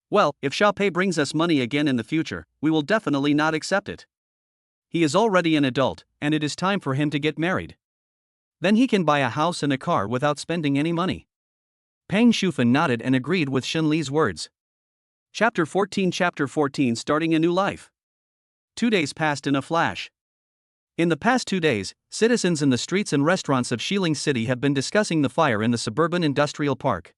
Well, if Xiao Pei brings us money again in the future, we will definitely not accept it. He is already an adult, and it is time for him to get married. Then he can buy a house and a car without spending any money. Peng Shufan nodded and agreed with Xinli's words. Chapter 14 Starting a New Life. 2 days passed in a flash. In the past 2 days, citizens in the streets and restaurants of Xiling City have been discussing the fire in the suburban industrial park.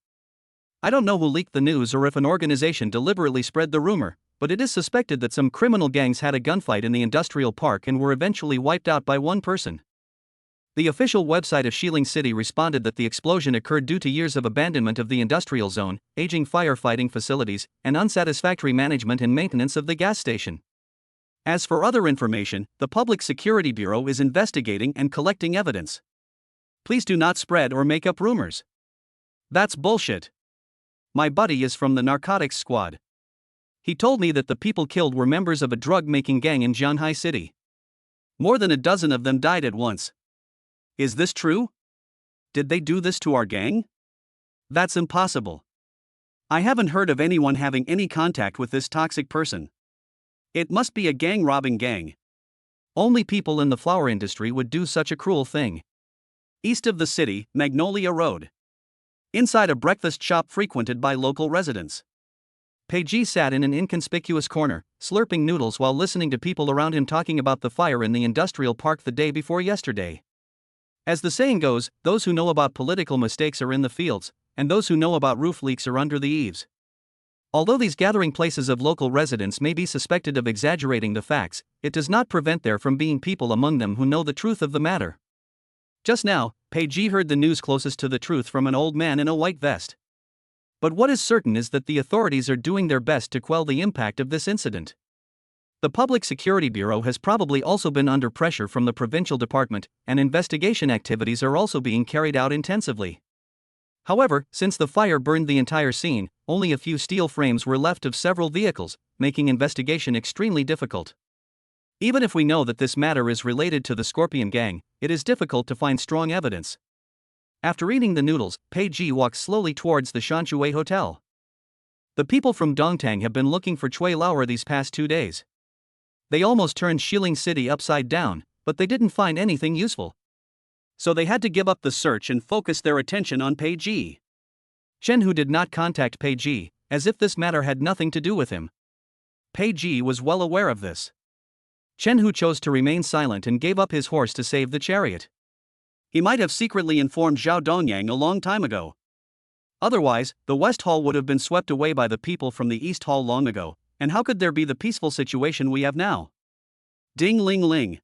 I don't know who leaked the news or if an organization deliberately spread the rumor, but it is suspected that some criminal gangs had a gunfight in the industrial park and were eventually wiped out by one person. The official website of Xiling City responded that the explosion occurred due to years of abandonment of the industrial zone, aging firefighting facilities, and unsatisfactory management and maintenance of the gas station. As for other information, the Public Security Bureau is investigating and collecting evidence. Please do not spread or make up rumors. That's bullshit. My buddy is from the narcotics squad. He told me that the people killed were members of a drug-making gang in Shanghai City. More than a dozen of them died at once. Is this true? Did they do this to our gang? That's impossible. I haven't heard of anyone having any contact with this toxic person. It must be a gang-robbing gang. Only people in the flower industry would do such a cruel thing. East of the city, Magnolia Road. Inside a breakfast shop frequented by local residents. Peiji sat in an inconspicuous corner, slurping noodles while listening to people around him talking about the fire in the industrial park the day before yesterday. As the saying goes, those who know about political mistakes are in the fields, and those who know about roof leaks are under the eaves. Although these gathering places of local residents may be suspected of exaggerating the facts, it does not prevent there from being people among them who know the truth of the matter. Just now, Peiji heard the news closest to the truth from an old man in a white vest. But what is certain is that the authorities are doing their best to quell the impact of this incident. The Public Security Bureau has probably also been under pressure from the provincial department, and investigation activities are also being carried out intensively. However, since the fire burned the entire scene, only a few steel frames were left of several vehicles, making investigation extremely difficult. Even if we know that this matter is related to the Scorpion Gang, it is difficult to find strong evidence. After eating the noodles, Peiji walks slowly towards the Shanshui Hotel. The people from Dongtang have been looking for Cui Lauer these past 2 days. They almost turned Shilin City upside down, but they didn't find anything useful. So they had to give up the search and focus their attention on Peiji. Chen Hu did not contact Peiji, as if this matter had nothing to do with him. Peiji was well aware of this. Chen Hu chose to remain silent and gave up his horse to save the chariot. He might have secretly informed Zhao Dongyang a long time ago. Otherwise, the West Hall would have been swept away by the people from the East Hall long ago, and how could there be the peaceful situation we have now? Ding ling ling.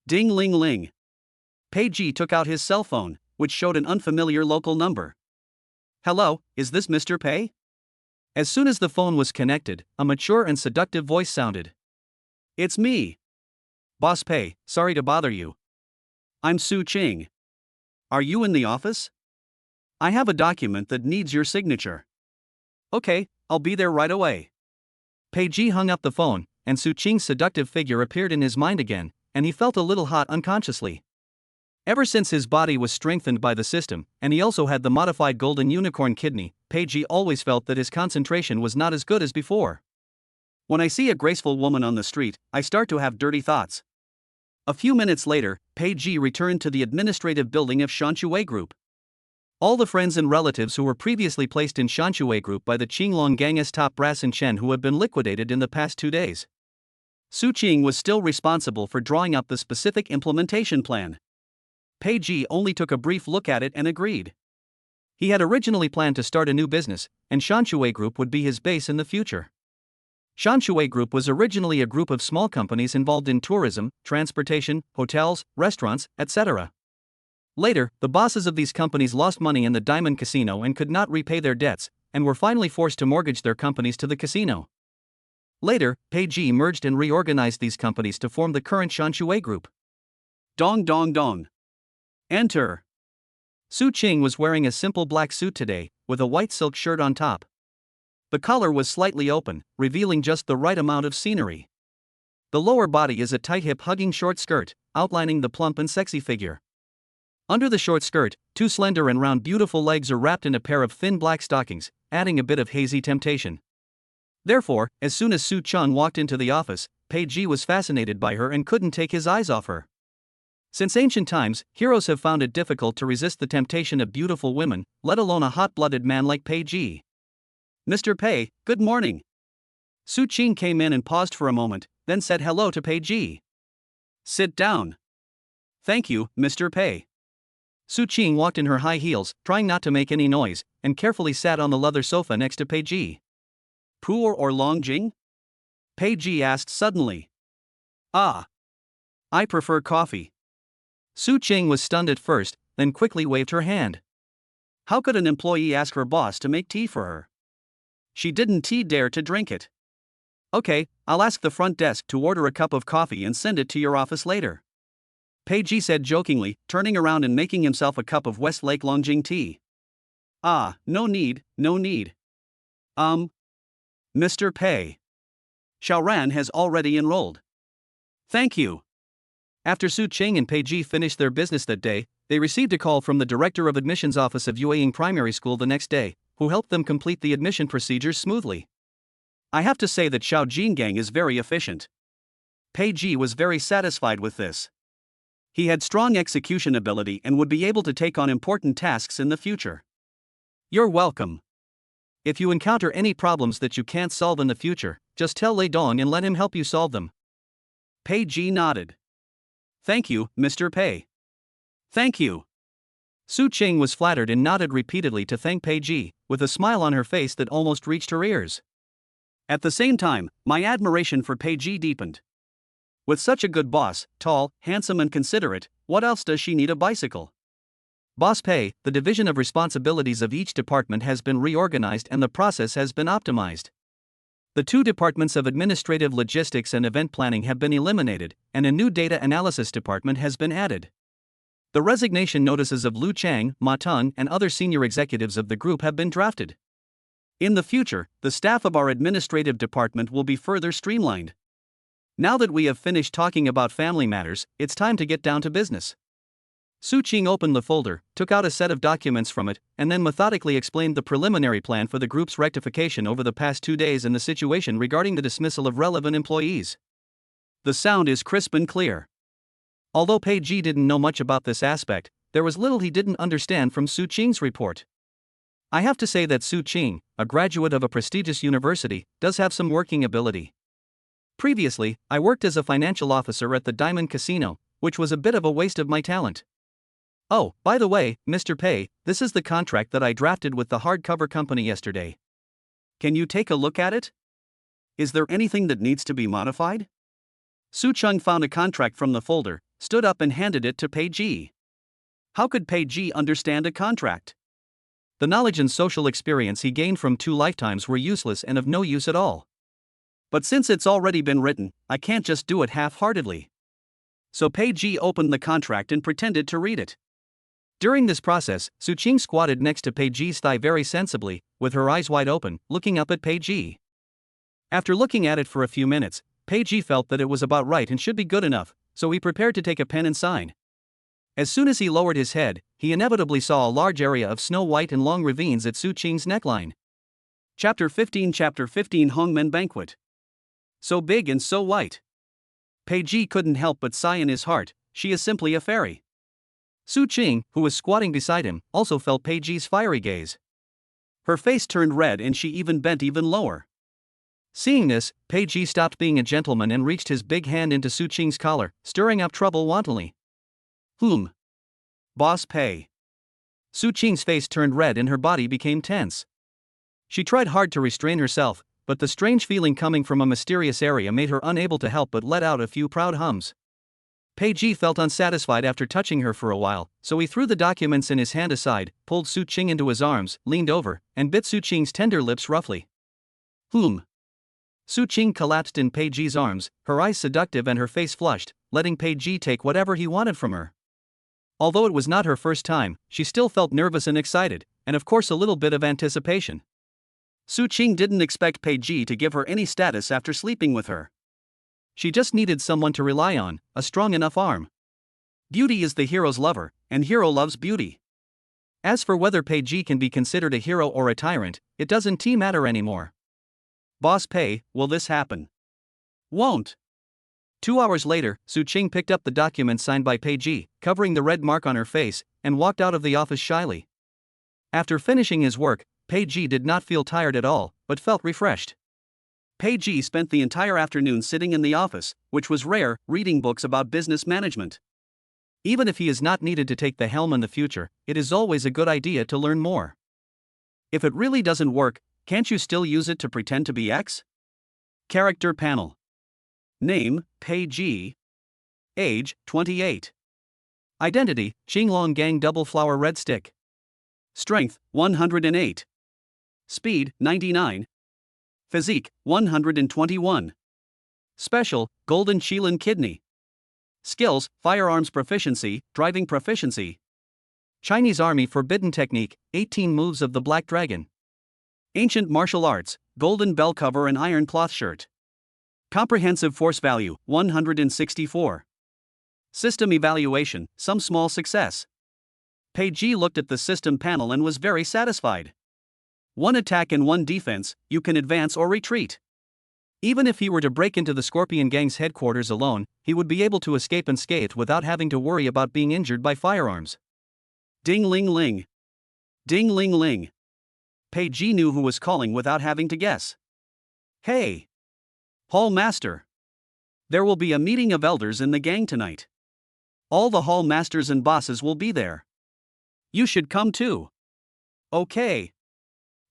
Ding ling ling. Peiji took out his cell phone, which showed an unfamiliar local number. Hello, is this Mr. Pei? As soon as the phone was connected, a mature and seductive voice sounded. It's me. Boss Pei, sorry to bother you. I'm Su Qing. Are you in the office? I have a document that needs your signature. Okay, I'll be there right away. Peiji hung up the phone, and Su Qing's seductive figure appeared in his mind again, and he felt a little hot unconsciously. Ever since his body was strengthened by the system, and he also had the modified golden unicorn kidney, Peiji always felt that his concentration was not as good as before. When I see a graceful woman on the street, I start to have dirty thoughts. A few minutes later, Peiji returned to the administrative building of Shanshui Group. All the friends and relatives who were previously placed in Shanshui Group by the Qinglong Gang's top brass and Chen who had been liquidated in the past 2 days. Su Qing was still responsible for drawing up the specific implementation plan. Peiji only took a brief look at it and agreed. He had originally planned to start a new business, and Shanshui Group would be his base in the future. Shanshui Group was originally a group of small companies involved in tourism, transportation, hotels, restaurants, etc. Later, the bosses of these companies lost money in the Diamond Casino and could not repay their debts, and were finally forced to mortgage their companies to the casino. Later, Peiji merged and reorganized these companies to form the current Shanshui Group. Dong dong dong. Enter. Su Qing was wearing a simple black suit today, with a white silk shirt on top. The collar was slightly open, revealing just the right amount of scenery. The lower body is a tight hip-hugging short skirt, outlining the plump and sexy figure. Under the short skirt, 2 slender and round beautiful legs are wrapped in a pair of thin black stockings, adding a bit of hazy temptation. Therefore, as soon as Su Chun walked into the office, Peiji was fascinated by her and couldn't take his eyes off her. Since ancient times, heroes have found it difficult to resist the temptation of beautiful women, let alone a hot-blooded man like Peiji. Mr. Pei, good morning. Su Qing came in and paused for a moment, then said hello to Peiji. Sit down. Thank you, Mr. Pei. Su Qing walked in her high heels, trying not to make any noise, and carefully sat on the leather sofa next to Peiji. Pu'er or Longjing? Peiji asked suddenly. Ah. I prefer coffee. Su Qing was stunned at first, then quickly waved her hand. How could an employee ask her boss to make tea for her? She didn't dare to drink it. Okay, I'll ask the front desk to order a cup of coffee and send it to your office later. Peiji said jokingly, turning around and making himself a cup of Westlake Longjing tea. Ah, no need, no need. Mr. Pei. Xiaoran has already enrolled. Thank you. After Su Ching and Pei Ji finished their business that day, they received a call from the Director of Admissions Office of Yueying Primary School the next day, who helped them complete the admission procedures smoothly. I have to say that Xiao Jinggang is very efficient. Pei Ji was very satisfied with this. He had strong execution ability and would be able to take on important tasks in the future. You're welcome. If you encounter any problems that you can't solve in the future, just tell Lei Dong and let him help you solve them. Pei Ji nodded. Thank you, Mr. Pei. Thank you. Su Ching was flattered and nodded repeatedly to thank Pei Ji, with a smile on her face that almost reached her ears. At the same time, my admiration for Pei Ji deepened. With such a good boss, tall, handsome and considerate, what else does she need a bicycle? Boss Pei, the division of responsibilities of each department has been reorganized and the process has been optimized. The two departments of administrative logistics and event planning have been eliminated, and a new data analysis department has been added. The resignation notices of Lu Chang, Ma Teng, and other senior executives of the group have been drafted. In the future, the staff of our administrative department will be further streamlined. Now that we have finished talking about family matters, it's time to get down to business. Su Ching opened the folder, took out a set of documents from it, and then methodically explained the preliminary plan for the group's rectification over the past 2 days and the situation regarding the dismissal of relevant employees. The sound is crisp and clear. Although Pei Ji didn't know much about this aspect, there was little he didn't understand from Su Ching's report. I have to say that Su Ching, a graduate of a prestigious university, does have some working ability. Previously, I worked as a financial officer at the Diamond Casino, which was a bit of a waste of my talent. Oh, by the way, Mr. Pei, this is the contract that I drafted with the hardcover company yesterday. Can you take a look at it? Is there anything that needs to be modified? Su Cheng found a contract from the folder, stood up and handed it to Pei Ji. How could Pei Ji understand a contract? The knowledge and social experience he gained from 2 lifetimes were useless and of no use at all. But since it's already been written, I can't just do it half-heartedly. So Pei Ji opened the contract and pretended to read it. During this process, Su Ching squatted next to Pei Ji's thigh very sensibly, with her eyes wide open, looking up at Pei Ji. After looking at it for a few minutes, Pei Ji felt that it was about right and should be good enough, so he prepared to take a pen and sign. As soon as he lowered his head, he inevitably saw a large area of snow white and long ravines at Su Ching's neckline. Chapter 15 Hongmen Banquet. So big and so white. Pei Ji couldn't help but sigh in his heart, she is simply a fairy. Su Ching, who was squatting beside him, also felt Pei Ji's fiery gaze. Her face turned red and she even bent even lower. Seeing this, Pei Ji stopped being a gentleman and reached his big hand into Su Ching's collar, stirring up trouble wantonly. Boss Pei. Su Ching's face turned red and her body became tense. She tried hard to restrain herself, but the strange feeling coming from a mysterious area made her unable to help but let out a few proud hums. Pei Ji felt unsatisfied after touching her for a while, so he threw the documents in his hand aside, pulled Su Ching into his arms, leaned over, and bit Su Ching's tender lips roughly. Su Ching collapsed in Pei Ji's arms, her eyes seductive and her face flushed, letting Pei Ji take whatever he wanted from her. Although it was not her first time, she still felt nervous and excited, and of course a little bit of anticipation. Su Ching didn't expect Pei Ji to give her any status after sleeping with her. She just needed someone to rely on, a strong enough arm. Beauty is the hero's lover, and hero loves beauty. As for whether Pei Ji can be considered a hero or a tyrant, it doesn't matter anymore. Boss Pei, will this happen? Won't. 2 hours later, Su Ching picked up the document signed by Pei Ji, covering the red mark on her face, and walked out of the office shyly. After finishing his work, Pei Ji did not feel tired at all, but felt refreshed. Pei Ji spent the entire afternoon sitting in the office, which was rare, reading books about business management. Even if he is not needed to take the helm in the future, it is always a good idea to learn more. If it really doesn't work, can't you still use it to pretend to be X? Character panel. Name, Pei Ji. Age, 28. Identity, Qinglong Gang Double Flower Red Stick. Strength, 108. Speed, 99. Physique, 121. Special, Golden Qilin Kidney. Skills, Firearms Proficiency, Driving Proficiency. Chinese Army Forbidden Technique, 18 Moves of the Black Dragon. Ancient Martial Arts, Golden Bell Cover and Iron Cloth Shirt. Comprehensive Force Value, 164. System Evaluation, some small success. Page G looked at the system panel and was very satisfied. 1 attack and 1 defense, you can advance or retreat. Even if he were to break into the Scorpion Gang's headquarters alone, he would be able to escape unscathed without having to worry about being injured by firearms. Ding ling ling. Ding ling ling. Page G knew who was calling without having to guess. Hey! Hall Master. There will be a meeting of elders in the gang tonight. All the hall masters and bosses will be there. You should come too. Okay.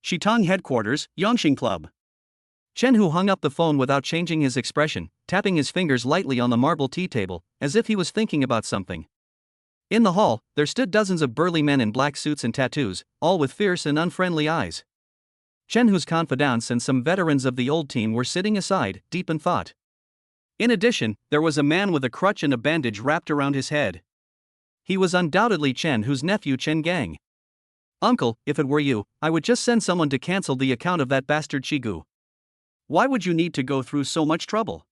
Shitong Headquarters, Yongxing Club. Chen Hu hung up the phone without changing his expression, tapping his fingers lightly on the marble tea table, as if he was thinking about something. In the hall, there stood dozens of burly men in black suits and tattoos, all with fierce and unfriendly eyes. Chen Hu's confidants and some veterans of the old team were sitting aside, deep in thought. In addition, there was a man with a crutch and a bandage wrapped around his head. He was undoubtedly Chen Hu's nephew Chen Gang. Uncle, if it were you, I would just send someone to cancel the account of that bastard Shigu. Why would you need to go through so much trouble?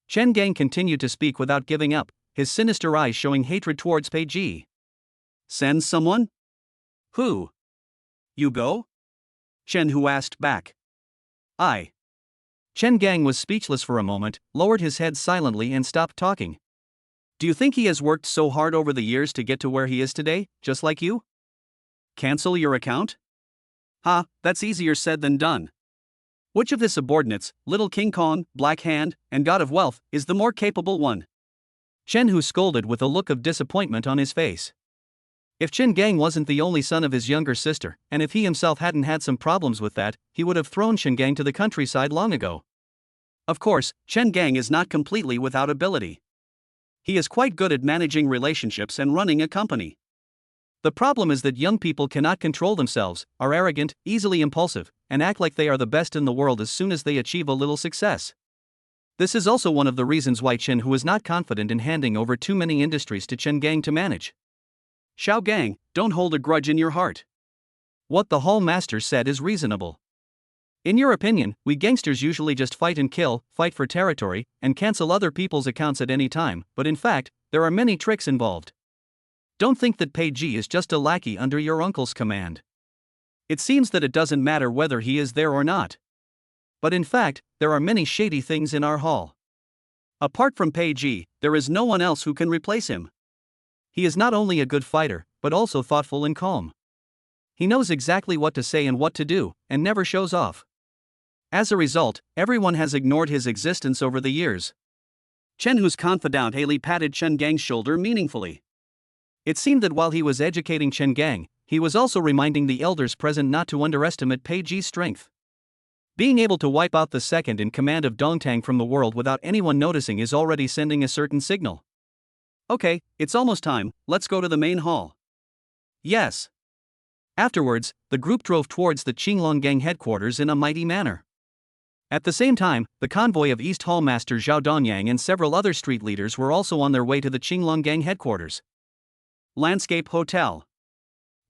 Chen Gang continued to speak without giving up, his sinister eyes showing hatred towards Pei Ji. Send someone? Who? You go? Chen Hu asked back. I. Chen Gang was speechless for a moment, lowered his head silently and stopped talking. Do you think he has worked so hard over the years to get to where he is today, just like you? Cancel your account? Ha, that's easier said than done. Which of his subordinates, Little King Kong, Black Hand, and God of Wealth, is the more capable one? Chen Hu scolded with a look of disappointment on his face. If Chen Gang wasn't the only son of his younger sister, and if he himself hadn't had some problems with that, he would have thrown Chen Gang to the countryside long ago. Of course, Chen Gang is not completely without ability. He is quite good at managing relationships and running a company. The problem is that young people cannot control themselves, are arrogant, easily impulsive, and act like they are the best in the world as soon as they achieve a little success. This is also one of the reasons why Chen Hu is not confident in handing over too many industries to Chen Gang to manage. Xiao Gang, don't hold a grudge in your heart. What the hall master said is reasonable. In your opinion, we gangsters usually just fight and kill, fight for territory, and cancel other people's accounts at any time, but in fact, there are many tricks involved. Don't think that Pei Ji is just a lackey under your uncle's command. It seems that it doesn't matter whether he is there or not. But in fact, there are many shady things in our hall. Apart from Pei Ji, there is no one else who can replace him. He is not only a good fighter, but also thoughtful and calm. He knows exactly what to say and what to do, and never shows off. As a result, everyone has ignored his existence over the years. Chen Hu's confidant Haley patted Chen Gang's shoulder meaningfully. It seemed that while he was educating Chen Gang, he was also reminding the elders present not to underestimate Pei Ji's strength. Being able to wipe out the second in command of Dongtang from the world without anyone noticing is already sending a certain signal. Okay, it's almost time, let's go to the main hall. Yes. Afterwards, the group drove towards the Qinglong Gang headquarters in a mighty manner. At the same time, the convoy of East Hall Master Zhao Dongyang and several other street leaders were also on their way to the Qinglong Gang headquarters. Landscape Hotel.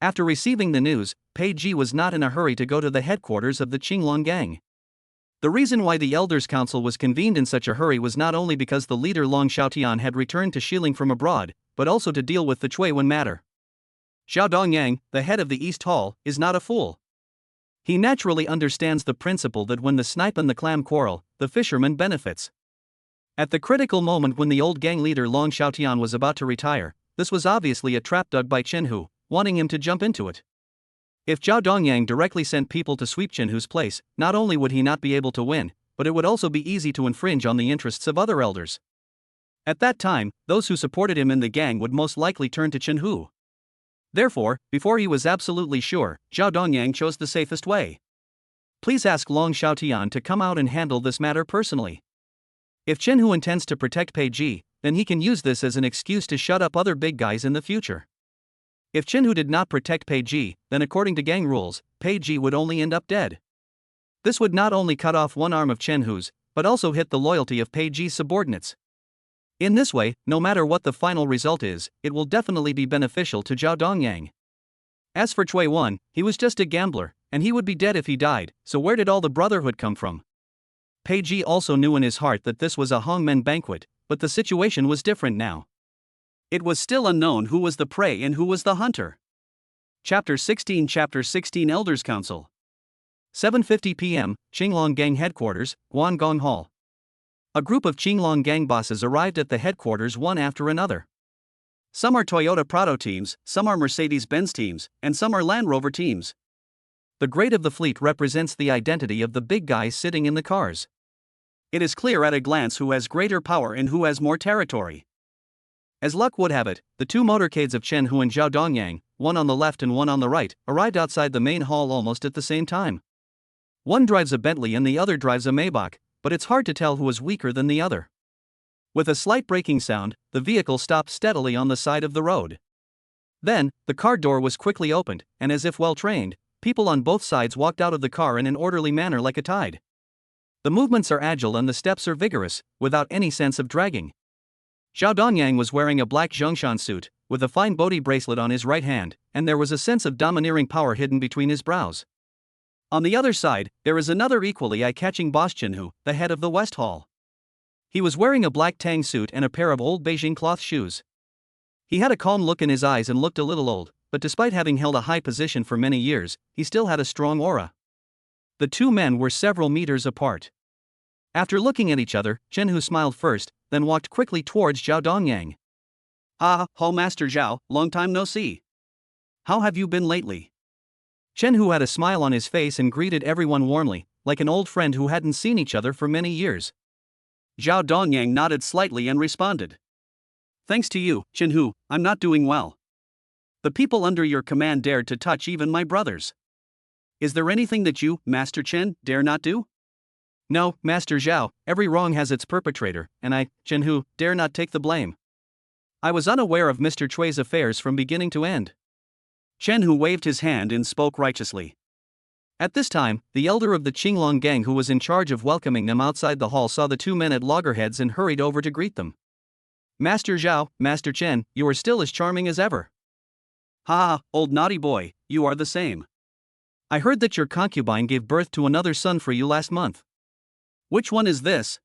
After receiving the news, Pei Ji was not in a hurry to go to the headquarters of the Qinglong Gang. The reason why the Elders' Council was convened in such a hurry was not only because the leader Long Xiaotian had returned to Xiling from abroad, but also to deal with the Cui-Wen matter. Zhao Dongyang, the head of the East Hall, is not a fool. He naturally understands the principle that when the snipe and the clam quarrel, the fisherman benefits. At the critical moment when the old gang leader Long Xiaotian was about to retire, this was obviously a trap dug by Chen Hu, wanting him to jump into it. If Zhao Dongyang directly sent people to sweep Chen Hu's place, not only would he not be able to win, but it would also be easy to infringe on the interests of other elders. At that time, those who supported him in the gang would most likely turn to Chen Hu. Therefore, before he was absolutely sure, Zhao Dongyang chose the safest way. Please ask Long Xiaotian to come out and handle this matter personally. If Chen Hu intends to protect Pei Ji, then he can use this as an excuse to shut up other big guys in the future. If Chen Hu did not protect Pei Ji, then according to gang rules, Pei Ji would only end up dead. This would not only cut off one arm of Chen Hu's, but also hit the loyalty of Pei Ji's subordinates. In this way, no matter what the final result is, it will definitely be beneficial to Zhao Dongyang. As for Cui Wan, he was just a gambler, and he would be dead if he died, so where did all the brotherhood come from? Pei Ji also knew in his heart that this was a hangmen banquet, but the situation was different now. It was still unknown who was the prey and who was the hunter. Chapter 16 Elders Council 7:50 p.m., Qinglong Gang Headquarters, Guangdong Hall. A group of Qinglong Gang bosses arrived at the headquarters one after another. Some are Toyota Prado teams, some are Mercedes-Benz teams, and some are Land Rover teams. The grade of the fleet represents the identity of the big guys sitting in the cars. It is clear at a glance who has greater power and who has more territory. As luck would have it, the two motorcades of Chen Hu and Zhao Dongyang, one on the left and one on the right, arrived outside the main hall almost at the same time. One drives a Bentley and the other drives a Maybach, but it's hard to tell who is weaker than the other. With a slight braking sound, the vehicle stopped steadily on the side of the road. Then, the car door was quickly opened, and as if well trained, people on both sides walked out of the car in an orderly manner like a tide. The movements are agile and the steps are vigorous, without any sense of dragging. Zhao Dongyang was wearing a black Zhongshan suit, with a fine body bracelet on his right hand, and there was a sense of domineering power hidden between his brows. On the other side, there is another equally eye-catching boss, Chen Hu, the head of the West Hall. He was wearing a black tang suit and a pair of old Beijing cloth shoes. He had a calm look in his eyes and looked a little old, but despite having held a high position for many years, he still had a strong aura. The two men were several meters apart. After looking at each other, Chen Hu smiled first, then walked quickly towards Zhao Dongyang. "Ah, Hall Master Zhao, long time no see. How have you been lately?" Chen Hu had a smile on his face and greeted everyone warmly, like an old friend who hadn't seen each other for many years. Zhao Dongyang nodded slightly and responded. "Thanks to you, Chen Hu, I'm not doing well. The people under your command dared to touch even my brothers. Is there anything that you, Master Chen, dare not do?" "No, Master Zhao, every wrong has its perpetrator, and I, Chen Hu, dare not take the blame. I was unaware of Mr. Chui's affairs from beginning to end." Chen Hu waved his hand and spoke righteously. At this time, the elder of the Qinglong gang who was in charge of welcoming them outside the hall saw the two men at loggerheads and hurried over to greet them. "Master Zhao, Master Chen, you are still as charming as ever." "Ha ha, old naughty boy, you are the same. I heard that your concubine gave birth to another son for you last month." "Which one is this?"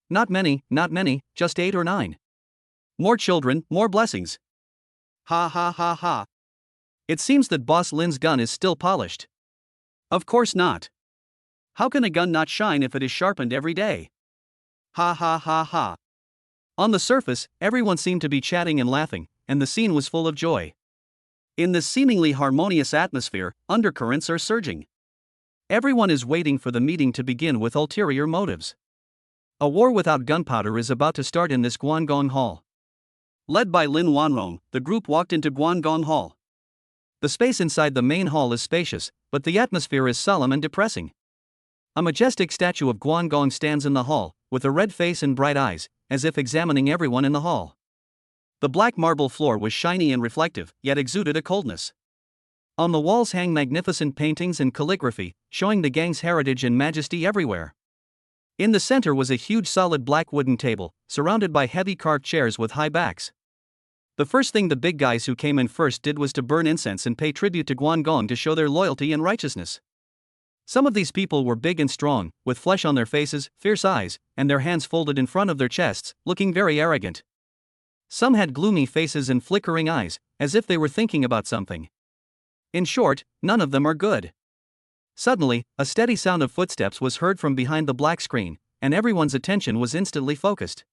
Not many, just 8 or 9. "More children, more blessings." "Ha ha ha ha. It seems that Boss Lin's gun is still polished." "Of course not. How can a gun not shine if it is sharpened every day?" "Ha ha ha ha." On the surface, everyone seemed to be chatting and laughing, and the scene was full of joy. In this seemingly harmonious atmosphere, undercurrents are surging. Everyone is waiting for the meeting to begin with ulterior motives. A war without gunpowder is about to start in this Guangdong Hall. Led by Lin Wanrong, the group walked into Guangdong Hall. The space inside the main hall is spacious, but the atmosphere is solemn and depressing. A majestic statue of Guangdong stands in the hall, with a red face and bright eyes, as if examining everyone in the hall. The black marble floor was shiny and reflective, yet exuded a coldness. On the walls hang magnificent paintings and calligraphy, showing the gang's heritage and majesty everywhere. In the center was a huge solid black wooden table, surrounded by heavy carved chairs with high backs. The first thing the big guys who came in first did was to burn incense and pay tribute to Guangdong to show their loyalty and righteousness. Some of these people were big and strong, with flesh on their faces, fierce eyes, and their hands folded in front of their chests, looking very arrogant. Some had gloomy faces and flickering eyes, as if they were thinking about something. In short, none of them are good. Suddenly, a steady sound of footsteps was heard from behind the black screen, and everyone's attention was instantly focused.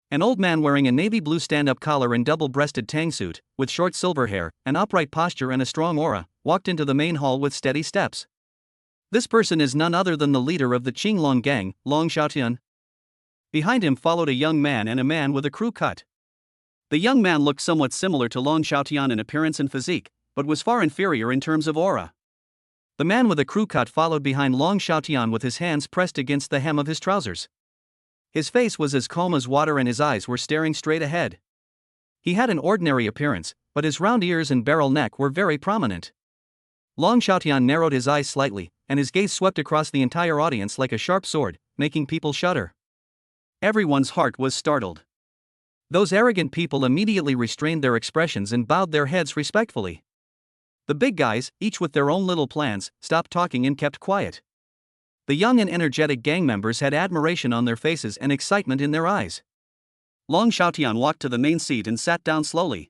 An old man wearing a navy blue stand-up collar and double-breasted tang suit, with short silver hair, an upright posture and a strong aura, walked into the main hall with steady steps. This person is none other than the leader of the Qinglong gang, Long Xiaotian. Behind him followed a young man and a man with a crew cut. The young man looked somewhat similar to Long Xiaotian in appearance and physique, but was far inferior in terms of aura. The man with a crew cut followed behind Long Xiaotian with his hands pressed against the hem of his trousers. His face was as calm as water and his eyes were staring straight ahead. He had an ordinary appearance, but his round ears and barrel neck were very prominent. Long Xiaotian narrowed his eyes slightly, and his gaze swept across the entire audience like a sharp sword, making people shudder. Everyone's heart was startled. Those arrogant people immediately restrained their expressions and bowed their heads respectfully. The big guys, each with their own little plans, stopped talking and kept quiet. The young and energetic gang members had admiration on their faces and excitement in their eyes. Long Xiaotian walked to the main seat and sat down slowly.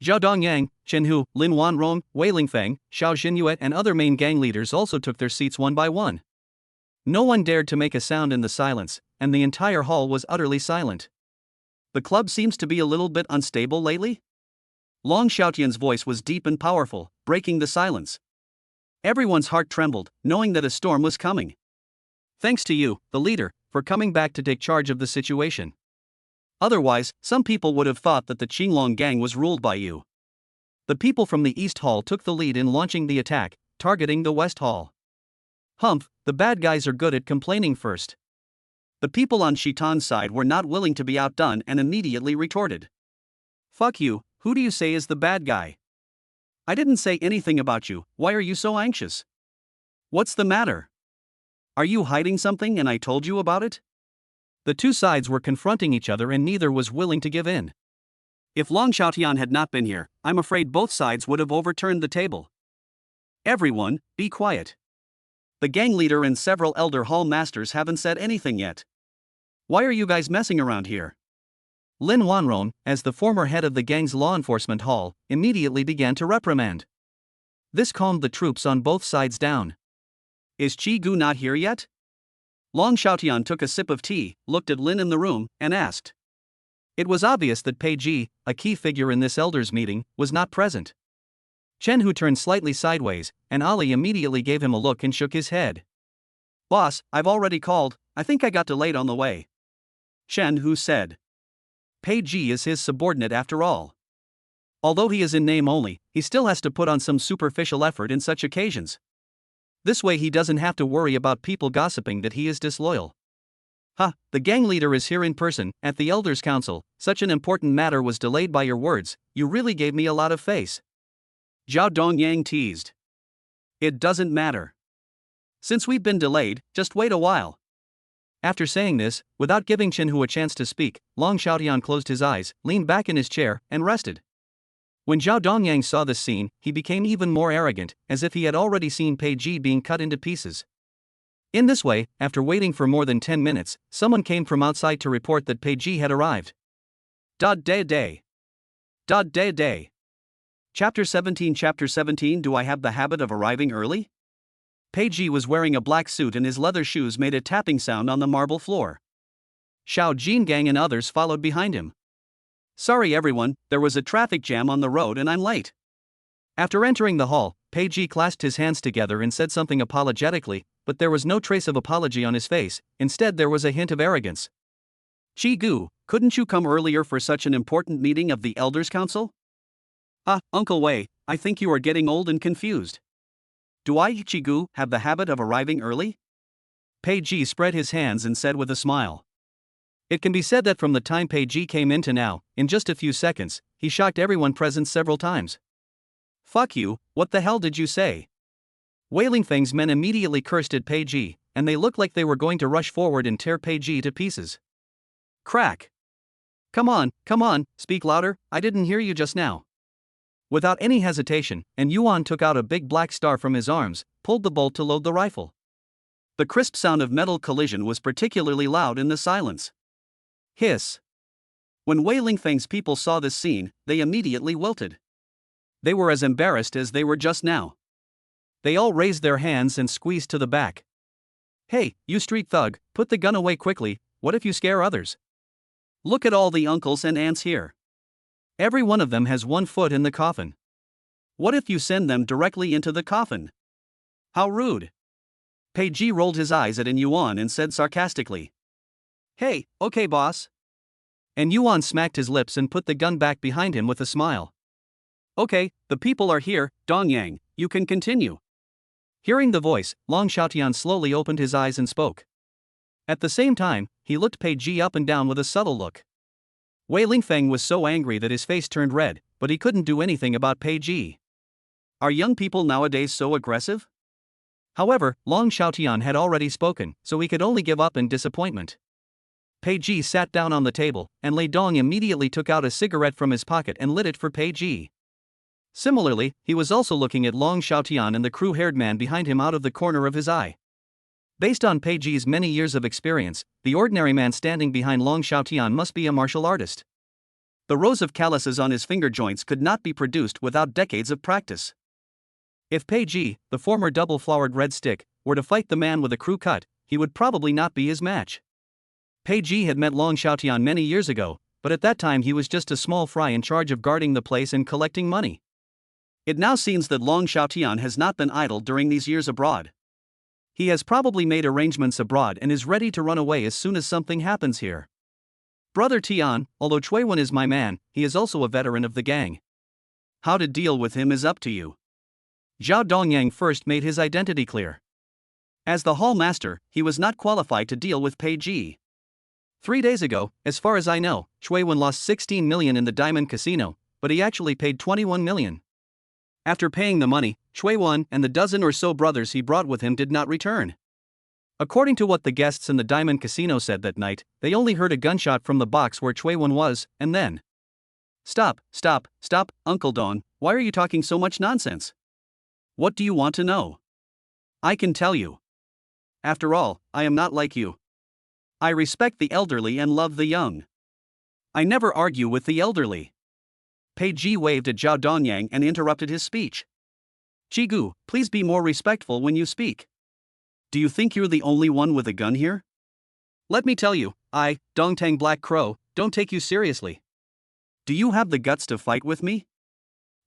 Zhao Dongyang, Chen Hu, Lin Wanrong, Wei Lingfeng, Xiao Xinyue and other main gang leaders also took their seats one by one. No one dared to make a sound in the silence, and the entire hall was utterly silent. The club seems to be a little bit unstable lately? Long Xiaotian's voice was deep and powerful, breaking the silence. Everyone's heart trembled, knowing that a storm was coming. Thanks to you, the leader, for coming back to take charge of the situation. Otherwise, some people would have thought that the Qinglong gang was ruled by you. The people from the East Hall took the lead in launching the attack, targeting the West Hall. Humph, the bad guys are good at complaining first. The people on Shitan's side were not willing to be outdone and immediately retorted. Fuck you, who do you say is the bad guy? I didn't say anything about you, why are you so anxious? What's the matter? Are you hiding something and I told you about it? The two sides were confronting each other and neither was willing to give in. If Long Xiaotian had not been here, I'm afraid both sides would have overturned the table. Everyone, be quiet. The gang leader and several elder hall masters haven't said anything yet. Why are you guys messing around here? Lin Wanrong, as the former head of the gang's law enforcement hall, immediately began to reprimand. This calmed the troops on both sides down. Is Qi Gu not here yet? Long Xiaotian took a sip of tea, looked at Lin in the room, and asked. It was obvious that Pei Ji, a key figure in this elders' meeting, was not present. Chen Hu turned slightly sideways, and Ali immediately gave him a look and shook his head. Boss, I've already called, I think I got delayed on the way. Chen Hu said. Pei Ji is his subordinate after all. Although he is in name only, he still has to put on some superficial effort in such occasions. This way he doesn't have to worry about people gossiping that he is disloyal. The gang leader is here in person, at the Elders' Council, such an important matter was delayed by your words, you really gave me a lot of face. Zhao Dongyang teased. It doesn't matter. Since we've been delayed, just wait a while. After saying this, without giving Chen Hu a chance to speak, Long Xiaotian closed his eyes, leaned back in his chair, and rested. When Zhao Dongyang saw this scene, he became even more arrogant, as if he had already seen Pei Ji being cut into pieces. In this way, after waiting for more than 10 minutes, someone came from outside to report that Pei Ji had arrived. Day. Chapter 17 Do I have the habit of arriving early? Pei Ji was wearing a black suit and his leather shoes made a tapping sound on the marble floor. Xiao Jingang and others followed behind him. Sorry everyone, there was a traffic jam on the road and I'm late. After entering the hall, Pei Ji clasped his hands together and said something apologetically, but there was no trace of apology on his face, instead there was a hint of arrogance. Qi Gu, couldn't you come earlier for such an important meeting of the Elders' Council? Uncle Wei, I think you are getting old and confused. Do I, Qi Gu, have the habit of arriving early? Pei Ji spread his hands and said with a smile. It can be said that from the time Pei Ji came in to now, in just a few seconds, he shocked everyone present several times. Fuck you, what the hell did you say? Wei Lingfeng's men immediately cursed at Pei Ji, and they looked like they were going to rush forward and tear Pei Ji to pieces. Crack. Come on, speak louder, I didn't hear you just now. Without any hesitation, and Yuan took out a big black star from his arms, pulled the bolt to load the rifle. The crisp sound of metal collision was particularly loud in the silence. Hiss. When Wei Lingfeng's people saw this scene, they immediately wilted. They were as embarrassed as they were just now. They all raised their hands and squeezed to the back. Hey, you street thug, put the gun away quickly, what if you scare others? Look at all the uncles and aunts here. Every one of them has one foot in the coffin. What if you send them directly into the coffin? How rude. Pei Ji rolled his eyes at Yuan and said sarcastically. Hey, okay boss. And Yuan smacked his lips and put the gun back behind him with a smile. Okay, the people are here, Dongyang, you can continue. Hearing the voice, Long Xiaotian slowly opened his eyes and spoke. At the same time, he looked Pei Ji up and down with a subtle look. Wei Lingfeng was so angry that his face turned red, but he couldn't do anything about Pei Ji. Are young people nowadays so aggressive? However, Long Xiaotian had already spoken, so he could only give up in disappointment. Pei Ji sat down on the table, and Lei Dong immediately took out a cigarette from his pocket and lit it for Pei Ji. Similarly, he was also looking at Long Xiaotian and the crew-haired man behind him out of the corner of his eye. Based on Pei Ji's many years of experience, the ordinary man standing behind Long Xiaotian must be a martial artist. The rows of calluses on his finger joints could not be produced without decades of practice. If Pei Ji, the former double-flowered red stick, were to fight the man with a crew cut, he would probably not be his match. Pei Ji had met Long Xiaotian many years ago, but at that time he was just a small fry in charge of guarding the place and collecting money. It now seems that Long Xiaotian has not been idle during these years abroad. He has probably made arrangements abroad and is ready to run away as soon as something happens here. Brother Tian, although Chui Wen is my man, he is also a veteran of the gang. How to deal with him is up to you. Zhao Dongyang first made his identity clear. As the hall master, he was not qualified to deal with Pei Ji. 3 days ago, as far as I know, Chui Wen lost 16 million in the Diamond Casino, but he actually paid 21 million. After paying the money, Chui Wen and the dozen or so brothers he brought with him did not return. According to what the guests in the Diamond Casino said that night, they only heard a gunshot from the box where Chui Wen was, and then. Stop, Uncle Don, why are you talking so much nonsense? What do you want to know? I can tell you. After all, I am not like you. I respect the elderly and love the young. I never argue with the elderly. Pei Ji waved at Zhao Dongyang and interrupted his speech. Jigu, please be more respectful when you speak. Do you think you're the only one with a gun here? Let me tell you, I, Dongtang Black Crow, don't take you seriously. Do you have the guts to fight with me?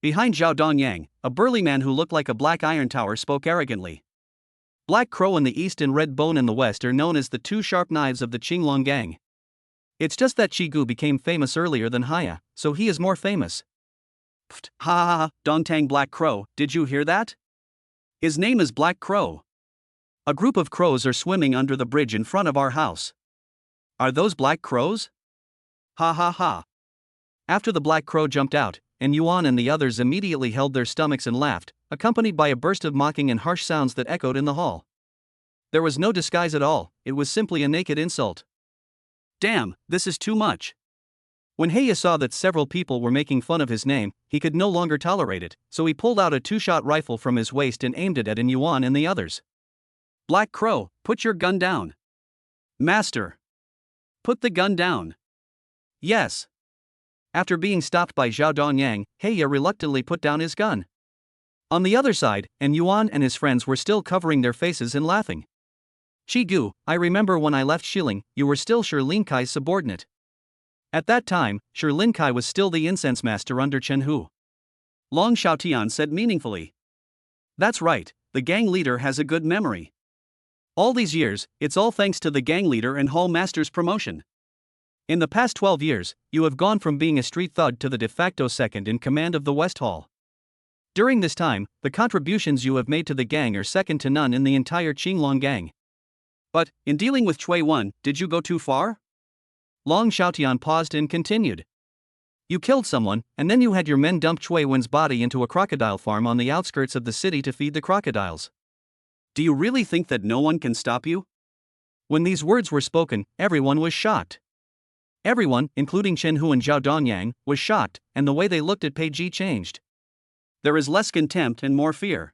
Behind Zhao Dongyang, a burly man who looked like a black iron tower spoke arrogantly. Black Crow in the east and Red Bone in the west are known as the two sharp knives of the Qinglong gang. It's just that Jigu became famous earlier than Haya, so he is more famous. Pfft, ha, Dongtang Black Crow, did you hear that? His name is Black Crow. A group of crows are swimming under the bridge in front of our house. Are those black crows? Ha. After the Black Crow jumped out, and Yuan and the others immediately held their stomachs and laughed, accompanied by a burst of mocking and harsh sounds that echoed in the hall. There was no disguise at all, it was simply a naked insult. Damn, this is too much. When Heya saw that several people were making fun of his name, he could no longer tolerate it, so he pulled out a 2-shot rifle from his waist and aimed it at Yuan and the others. Black Crow, put your gun down. Master. Put the gun down. Yes. After being stopped by Zhao Dongyang, Heya reluctantly put down his gun. On the other side, Yuan and his friends were still covering their faces and laughing. Gu, I remember when I left Shilin, you were still Shi Lin Kai's subordinate. At that time, Shi Lin Kai was still the incense master under Chen Hu. Long Xiaotian said meaningfully. That's right, the gang leader has a good memory. All these years, it's all thanks to the gang leader and hall master's promotion. In the past 12 years, you have gone from being a street thug to the de facto second in command of the West Hall. During this time, the contributions you have made to the gang are second to none in the entire Qinglong gang. But, in dealing with Chui Wen, did you go too far? Long Xiaotian paused and continued. You killed someone, and then you had your men dump Chui Wen's body into a crocodile farm on the outskirts of the city to feed the crocodiles. Do you really think that no one can stop you? When these words were spoken, everyone was shocked. Everyone, including Chen Hu and Zhao Dongyang, was shocked, and the way they looked at Pei Ji changed. There is less contempt and more fear.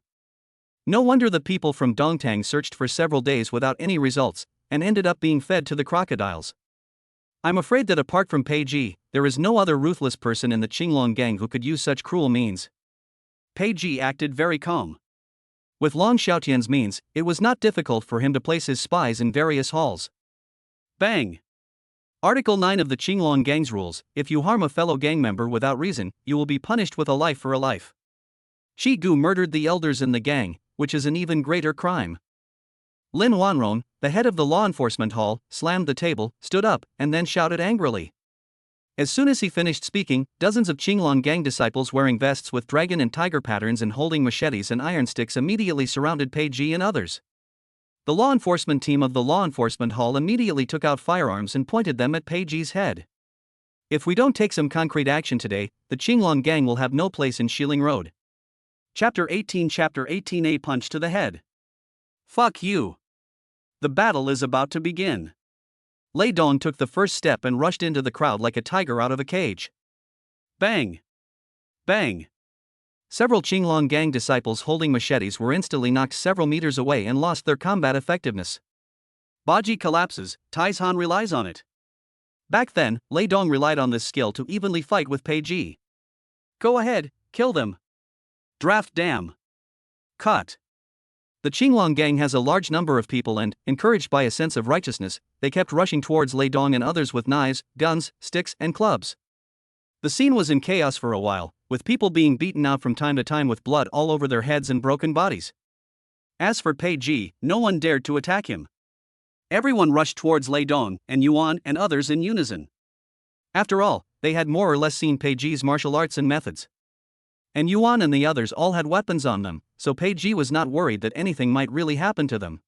No wonder the people from Dongtang searched for several days without any results, and ended up being fed to the crocodiles. I'm afraid that apart from Pei Ji, there is no other ruthless person in the Qinglong gang who could use such cruel means. Pei Ji acted very calm. With Long Xiaotian's means, it was not difficult for him to place his spies in various halls. Bang! Article 9 of the Qinglong gang's rules, if you harm a fellow gang member without reason, you will be punished with a life for a life. Shi Gu murdered the elders in the gang, which is an even greater crime. Lin Wanron, the head of the law enforcement hall, slammed the table, stood up, and then shouted angrily. As soon as he finished speaking, dozens of Qinglong gang disciples wearing vests with dragon and tiger patterns and holding machetes and iron sticks immediately surrounded Pei Ji and others. The law enforcement team of the law enforcement hall immediately took out firearms and pointed them at Pei Ji's head. If we don't take some concrete action today, the Qinglong gang will have no place in Shilin Road. Chapter 18 A punch to the head. Fuck you. The battle is about to begin. Lei Dong took the first step and rushed into the crowd like a tiger out of a cage. Bang! Bang! Several Qinglong gang disciples holding machetes were instantly knocked several meters away and lost their combat effectiveness. Baji collapses, Taizhan relies on it. Back then, Lei Dong relied on this skill to evenly fight with Pei Ji. Go ahead, kill them. Draft dam. Cut. The Qinglong gang has a large number of people and, encouraged by a sense of righteousness, they kept rushing towards Lei Dong and others with knives, guns, sticks, and clubs. The scene was in chaos for a while, with people being beaten out from time to time with blood all over their heads and broken bodies. As for Pei Ji, no one dared to attack him. Everyone rushed towards Lei Dong and Yuan and others in unison. After all, they had more or less seen Pei Ji's martial arts and methods. And Yuan and the others all had weapons on them, so Pei Ji was not worried that anything might really happen to them.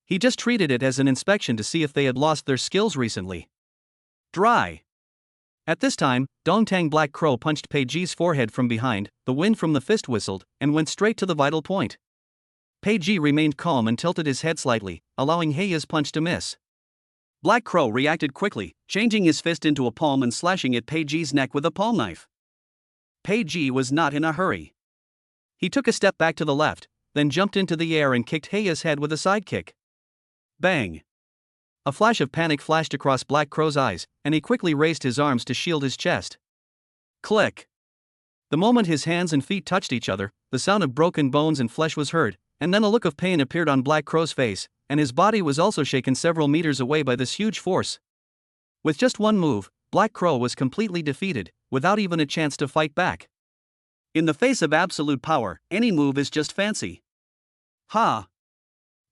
He just treated it as an inspection to see if they had lost their skills recently. Dry. At this time, Dongtang Black Crow punched Pei Ji's forehead from behind, the wind from the fist whistled, and went straight to the vital point. Pei Ji remained calm and tilted his head slightly, allowing Heiya's punch to miss. Black Crow reacted quickly, changing his fist into a palm and slashing at Pei Ji's neck with a palm knife. Pei Ji was not in a hurry. He took a step back to the left, then jumped into the air and kicked Heiya's head with a side kick. Bang! A flash of panic flashed across Black Crow's eyes, and he quickly raised his arms to shield his chest. Click! The moment his hands and feet touched each other, the sound of broken bones and flesh was heard, and then a look of pain appeared on Black Crow's face, and his body was also shaken several meters away by this huge force. With just one move, Black Crow was completely defeated, without even a chance to fight back. In the face of absolute power, any move is just fancy. Ha!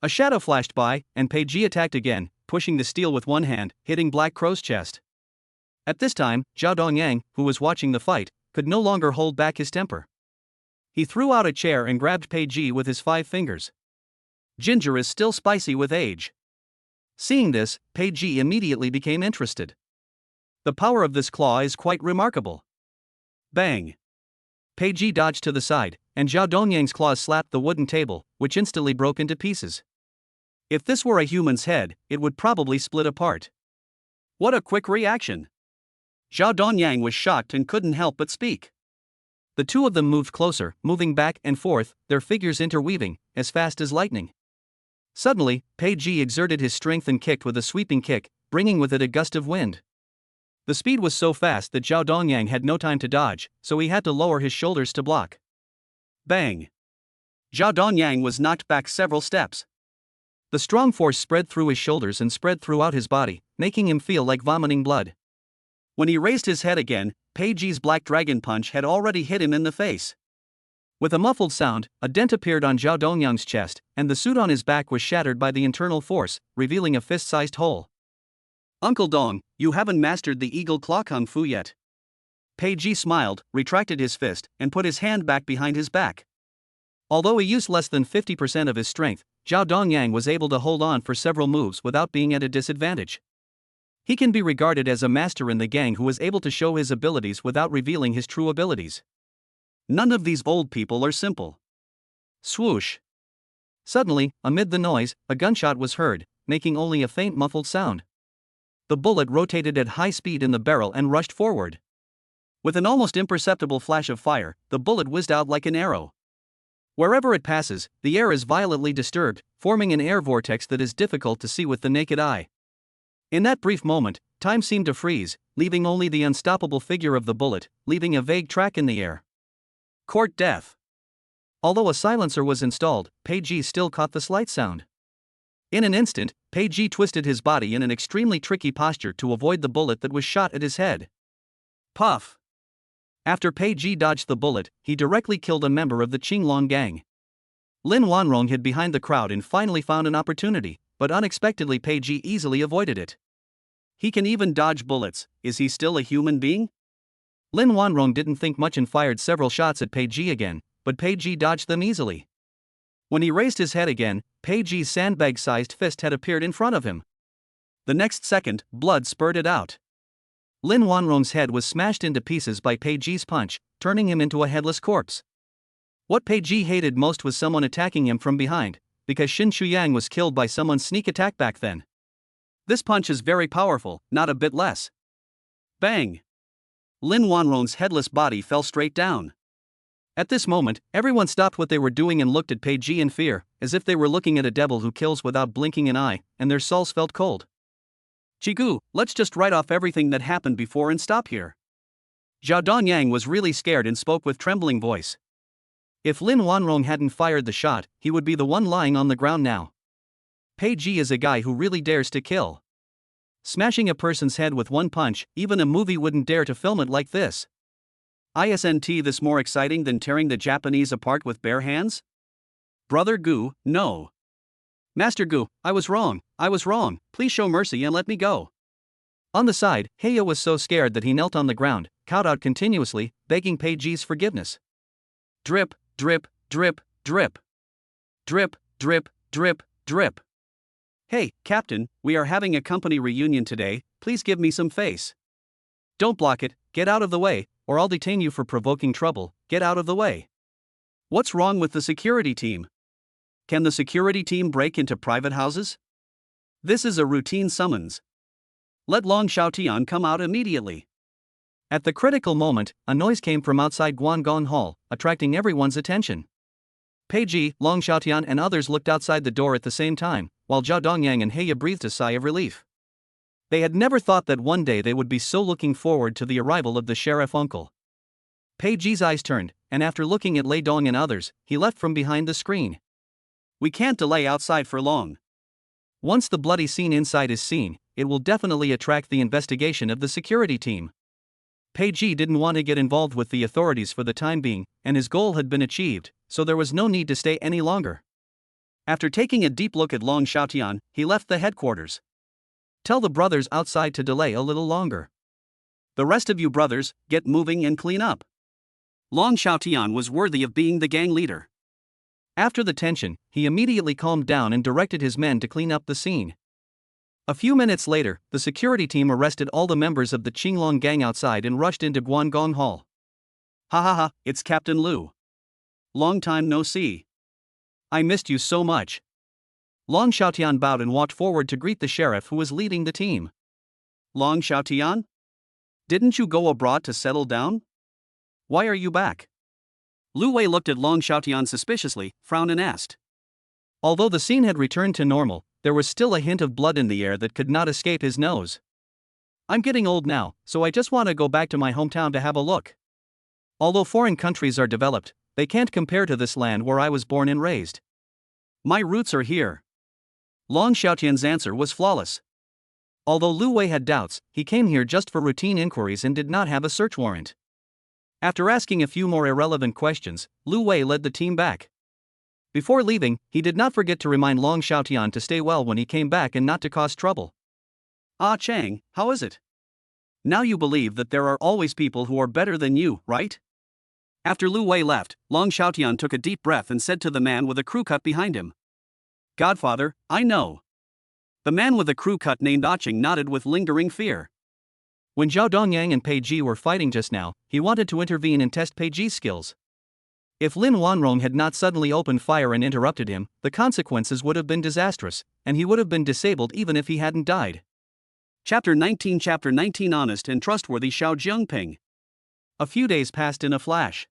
A shadow flashed by, and Pei Ji attacked again, pushing the steel with one hand, hitting Black Crow's chest. At this time, Zhao Dongyang, who was watching the fight, could no longer hold back his temper. He threw out a chair and grabbed Pei Ji with his 5 fingers. Ginger is still spicy with age. Seeing this, Pei Ji immediately became interested. The power of this claw is quite remarkable. Bang! Pei Ji dodged to the side, and Zhao Dongyang's claws slapped the wooden table, which instantly broke into pieces. If this were a human's head, it would probably split apart. What a quick reaction! Zhao Dongyang was shocked and couldn't help but speak. The two of them moved closer, moving back and forth, their figures interweaving, as fast as lightning. Suddenly, Pei Ji exerted his strength and kicked with a sweeping kick, bringing with it a gust of wind. The speed was so fast that Zhao Dongyang had no time to dodge, so he had to lower his shoulders to block. Bang! Zhao Dongyang was knocked back several steps. The strong force spread through his shoulders and spread throughout his body, making him feel like vomiting blood. When he raised his head again, Pei Ji's black dragon punch had already hit him in the face. With a muffled sound, a dent appeared on Zhao Dongyang's chest, and the suit on his back was shattered by the internal force, revealing a fist-sized hole. Uncle Dong, you haven't mastered the eagle claw kung fu yet. Pei Ji smiled, retracted his fist, and put his hand back behind his back. Although he used less than 50% of his strength, Zhao Dongyang was able to hold on for several moves without being at a disadvantage. He can be regarded as a master in the gang who is able to show his abilities without revealing his true abilities. None of these old people are simple. Swoosh! Suddenly, amid the noise, a gunshot was heard, making only a faint muffled sound. The bullet rotated at high speed in the barrel and rushed forward. With an almost imperceptible flash of fire, the bullet whizzed out like an arrow. Wherever it passes, the air is violently disturbed, forming an air vortex that is difficult to see with the naked eye. In that brief moment, time seemed to freeze, leaving only the unstoppable figure of the bullet, leaving a vague track in the air. Court death. Although a silencer was installed, Pei Ji still caught the slight sound. In an instant, Pei Ji twisted his body in an extremely tricky posture to avoid the bullet that was shot at his head. Puff! After Pei Ji dodged the bullet, he directly killed a member of the Qinglong gang. Lin Wanrong hid behind the crowd and finally found an opportunity, but unexpectedly Pei Ji easily avoided it. He can even dodge bullets, is he still a human being? Lin Wanrong didn't think much and fired several shots at Pei Ji again, but Pei Ji dodged them easily. When he raised his head again, Pei Ji's sandbag-sized fist had appeared in front of him. The next second, blood spurted out. Lin Wanrong's head was smashed into pieces by Pei Ji's punch, turning him into a headless corpse. What Pei Ji hated most was someone attacking him from behind, because Xin Shuyang was killed by someone's sneak attack back then. This punch is very powerful, not a bit less. Bang! Lin Wanrong's headless body fell straight down. At this moment, everyone stopped what they were doing and looked at Pei Ji in fear, as if they were looking at a devil who kills without blinking an eye, and their souls felt cold. Chigu, let's just write off everything that happened before and stop here. Zhao Dongyang was really scared and spoke with trembling voice. If Lin Wanrong hadn't fired the shot, he would be the one lying on the ground now. Pei Ji is a guy who really dares to kill. Smashing a person's head with one punch, even a movie wouldn't dare to film it like this. Isn't this more exciting than tearing the Japanese apart with bare hands? Brother Gu, no. Master Gu, I was wrong, please show mercy and let me go. On the side, Heya was so scared that he knelt on the ground, cowed out continuously, begging Pei Ji's forgiveness. Drip, drip, drip, drip. Drip, drip, drip, drip. Hey, Captain, we are having a company reunion today, please give me some face. Don't block it, get out of the way, or I'll detain you for provoking trouble, get out of the way. What's wrong with the security team? Can the security team break into private houses? This is a routine summons. Let Long Xiaotian come out immediately. At the critical moment, a noise came from outside Guangong Hall, attracting everyone's attention. Pei Ji, Long Xiaotian and others looked outside the door at the same time, while Zhao Dongyang and Heya breathed a sigh of relief. They had never thought that one day they would be so looking forward to the arrival of the sheriff uncle. Pei Ji's eyes turned, and after looking at Lei Dong and others, he left from behind the screen. We can't delay outside for long. Once the bloody scene inside is seen, it will definitely attract the investigation of the security team. Pei Ji didn't want to get involved with the authorities for the time being, and his goal had been achieved, so there was no need to stay any longer. After taking a deep look at Long Xiaotian, he left the headquarters. Tell the brothers outside to delay a little longer. The rest of you brothers, get moving and clean up. Long Xiaotian was worthy of being the gang leader. After the tension, he immediately calmed down and directed his men to clean up the scene. A few minutes later, the security team arrested all the members of the Qinglong gang outside and rushed into Guangong Hall. Ha ha ha, it's Captain Liu. Long time no see. I missed you so much. Long Xiaotian bowed and walked forward to greet the sheriff who was leading the team. Long Xiaotian? Didn't you go abroad to settle down? Why are you back? Lu Wei looked at Long Xiaotian suspiciously, frowned and asked. Although the scene had returned to normal, there was still a hint of blood in the air that could not escape his nose. I'm getting old now, so I just want to go back to my hometown to have a look. Although foreign countries are developed, they can't compare to this land where I was born and raised. My roots are here. Long Xiaotian's answer was flawless. Although Lu Wei had doubts, he came here just for routine inquiries and did not have a search warrant. After asking a few more irrelevant questions, Lu Wei led the team back. Before leaving, he did not forget to remind Long Xiaotian to stay well when he came back and not to cause trouble. Ah Chang, how is it? Now you believe that there are always people who are better than you, right? After Lu Wei left, Long Xiaotian took a deep breath and said to the man with a crew cut behind him. Godfather, I know. The man with a crew cut named Aching nodded with lingering fear. When Zhao Dongyang and Pei Ji were fighting just now, he wanted to intervene and test Pei Ji's skills. If Lin Wanrong had not suddenly opened fire and interrupted him, the consequences would have been disastrous, and he would have been disabled even if he hadn't died. Chapter 19 Honest and Trustworthy Jang Ping. A few days passed in a flash.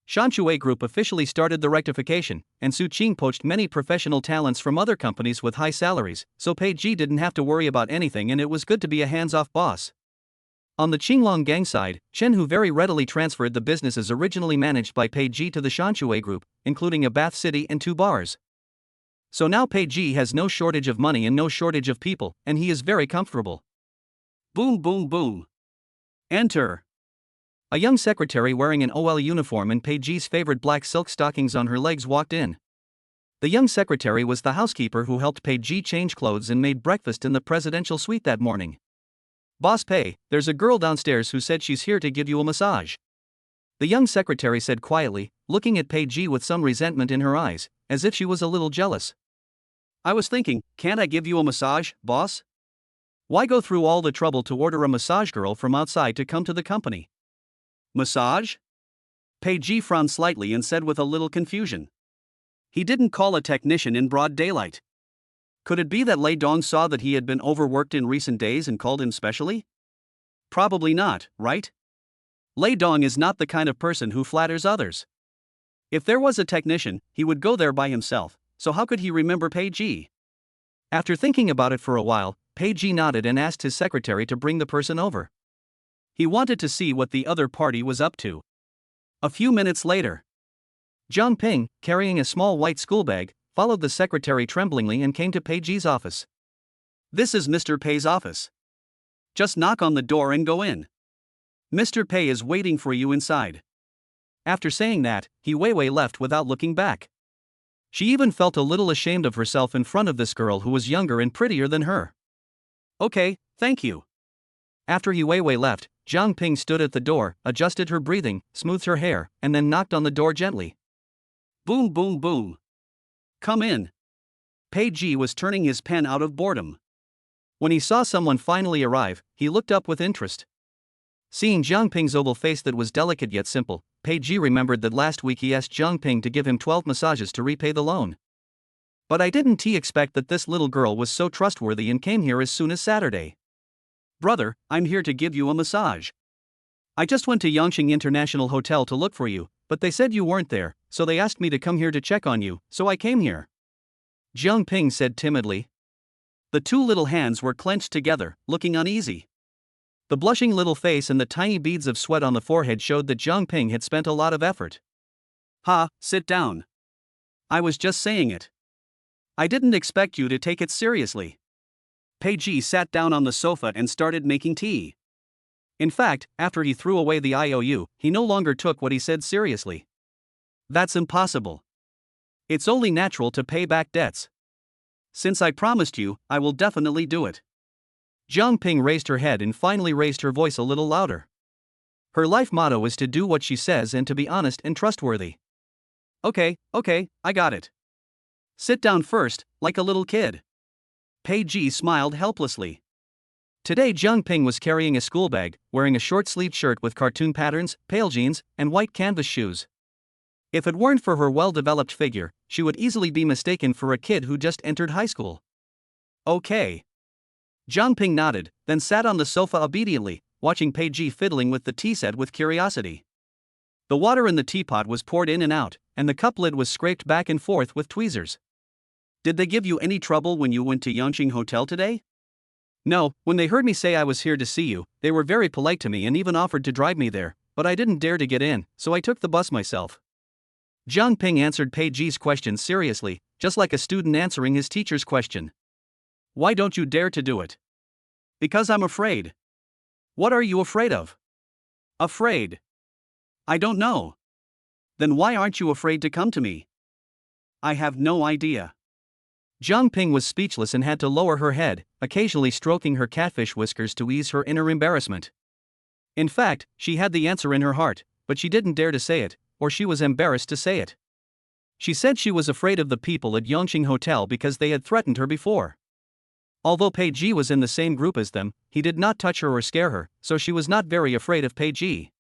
Shanshui Group officially started the rectification, and Su Qing poached many professional talents from other companies with high salaries, so Pei Ji didn't have to worry about anything and it was good to be a hands-off boss. On the Qinglong gang side, Chen Hu very readily transferred the businesses originally managed by Pei Ji to the Shanshui Group, including a bath city and 2 bars. So now Pei Ji has no shortage of money and no shortage of people, and he is very comfortable. Boom boom boom. Enter. A young secretary wearing an OL uniform and Pei Ji's favorite black silk stockings on her legs walked in. The young secretary was the housekeeper who helped Pei Ji change clothes and made breakfast in the presidential suite that morning. Boss Pei, there's a girl downstairs who said she's here to give you a massage. The young secretary said quietly, looking at Pei Ji with some resentment in her eyes, as if she was a little jealous. I was thinking, can't I give you a massage, boss? Why go through all the trouble to order a massage girl from outside to come to the company? Massage? Pei Ji frowned slightly and said with a little confusion. He didn't call a technician in broad daylight. Could it be that Lei Dong saw that he had been overworked in recent days and called him specially? Probably not, right? Lei Dong is not the kind of person who flatters others. If there was a technician, he would go there by himself, so how could he remember Pei Ji? After thinking about it for a while, Pei Ji nodded and asked his secretary to bring the person over. He wanted to see what the other party was up to. A few minutes later, Jang Ping, carrying a small white school bag, followed the secretary tremblingly and came to Pei Ji's office. This is Mr. Pei's office. Just knock on the door and go in. Mr. Pei is waiting for you inside. After saying that, he Weiwei left without looking back. She even felt a little ashamed of herself in front of this girl who was younger and prettier than her. Okay, thank you. After He Weiwei left, Jang Ping stood at the door, adjusted her breathing, smoothed her hair, and then knocked on the door gently. Boom boom boom. Come in. Pei Ji was turning his pen out of boredom. When he saw someone finally arrive, he looked up with interest. Seeing Jang Ping's oval face that was delicate yet simple, Pei Ji remembered that last week he asked Jang Ping to give him 12 massages to repay the loan. But I didn't expect that this little girl was so trustworthy and came here as soon as Saturday. Brother, I'm here to give you a massage. I just went to Yangqing International Hotel to look for you, but they said you weren't there, so they asked me to come here to check on you, so I came here. Jang Ping said timidly. The two little hands were clenched together, looking uneasy. The blushing little face and the tiny beads of sweat on the forehead showed that Jang Ping had spent a lot of effort. Ha, sit down. I was just saying it. I didn't expect you to take it seriously. Pei Ji sat down on the sofa and started making tea. In fact, after he threw away the IOU, he no longer took what he said seriously. That's impossible. It's only natural to pay back debts. Since I promised you, I will definitely do it. Jang Ping raised her head and finally raised her voice a little louder. Her life motto is to do what she says and to be honest and trustworthy. Okay, I got it. Sit down first, like a little kid. Pei Ji smiled helplessly. Today Jang Ping was carrying a school bag, wearing a short-sleeved shirt with cartoon patterns, pale jeans, and white canvas shoes. If it weren't for her well-developed figure, she would easily be mistaken for a kid who just entered high school. Okay. Jang Ping nodded, then sat on the sofa obediently, watching Pei Ji fiddling with the tea set with curiosity. The water in the teapot was poured in and out, and the cup lid was scraped back and forth with tweezers. Did they give you any trouble when you went to Yangqing Hotel today? No, when they heard me say I was here to see you, they were very polite to me and even offered to drive me there, but I didn't dare to get in, so I took the bus myself. Jang Ping answered Pei Ji's question seriously, just like a student answering his teacher's question. Why don't you dare to do it? Because I'm afraid. What are you afraid of? Afraid? I don't know. Then why aren't you afraid to come to me? I have no idea. Jang Ping was speechless and had to lower her head, occasionally stroking her catfish whiskers to ease her inner embarrassment. In fact, she had the answer in her heart, but she didn't dare to say it, or she was embarrassed to say it. She said she was afraid of the people at Yangqing Hotel because they had threatened her before. Although Pei Ji was in the same group as them, he did not touch her or scare her, so she was not very afraid of Pei Ji.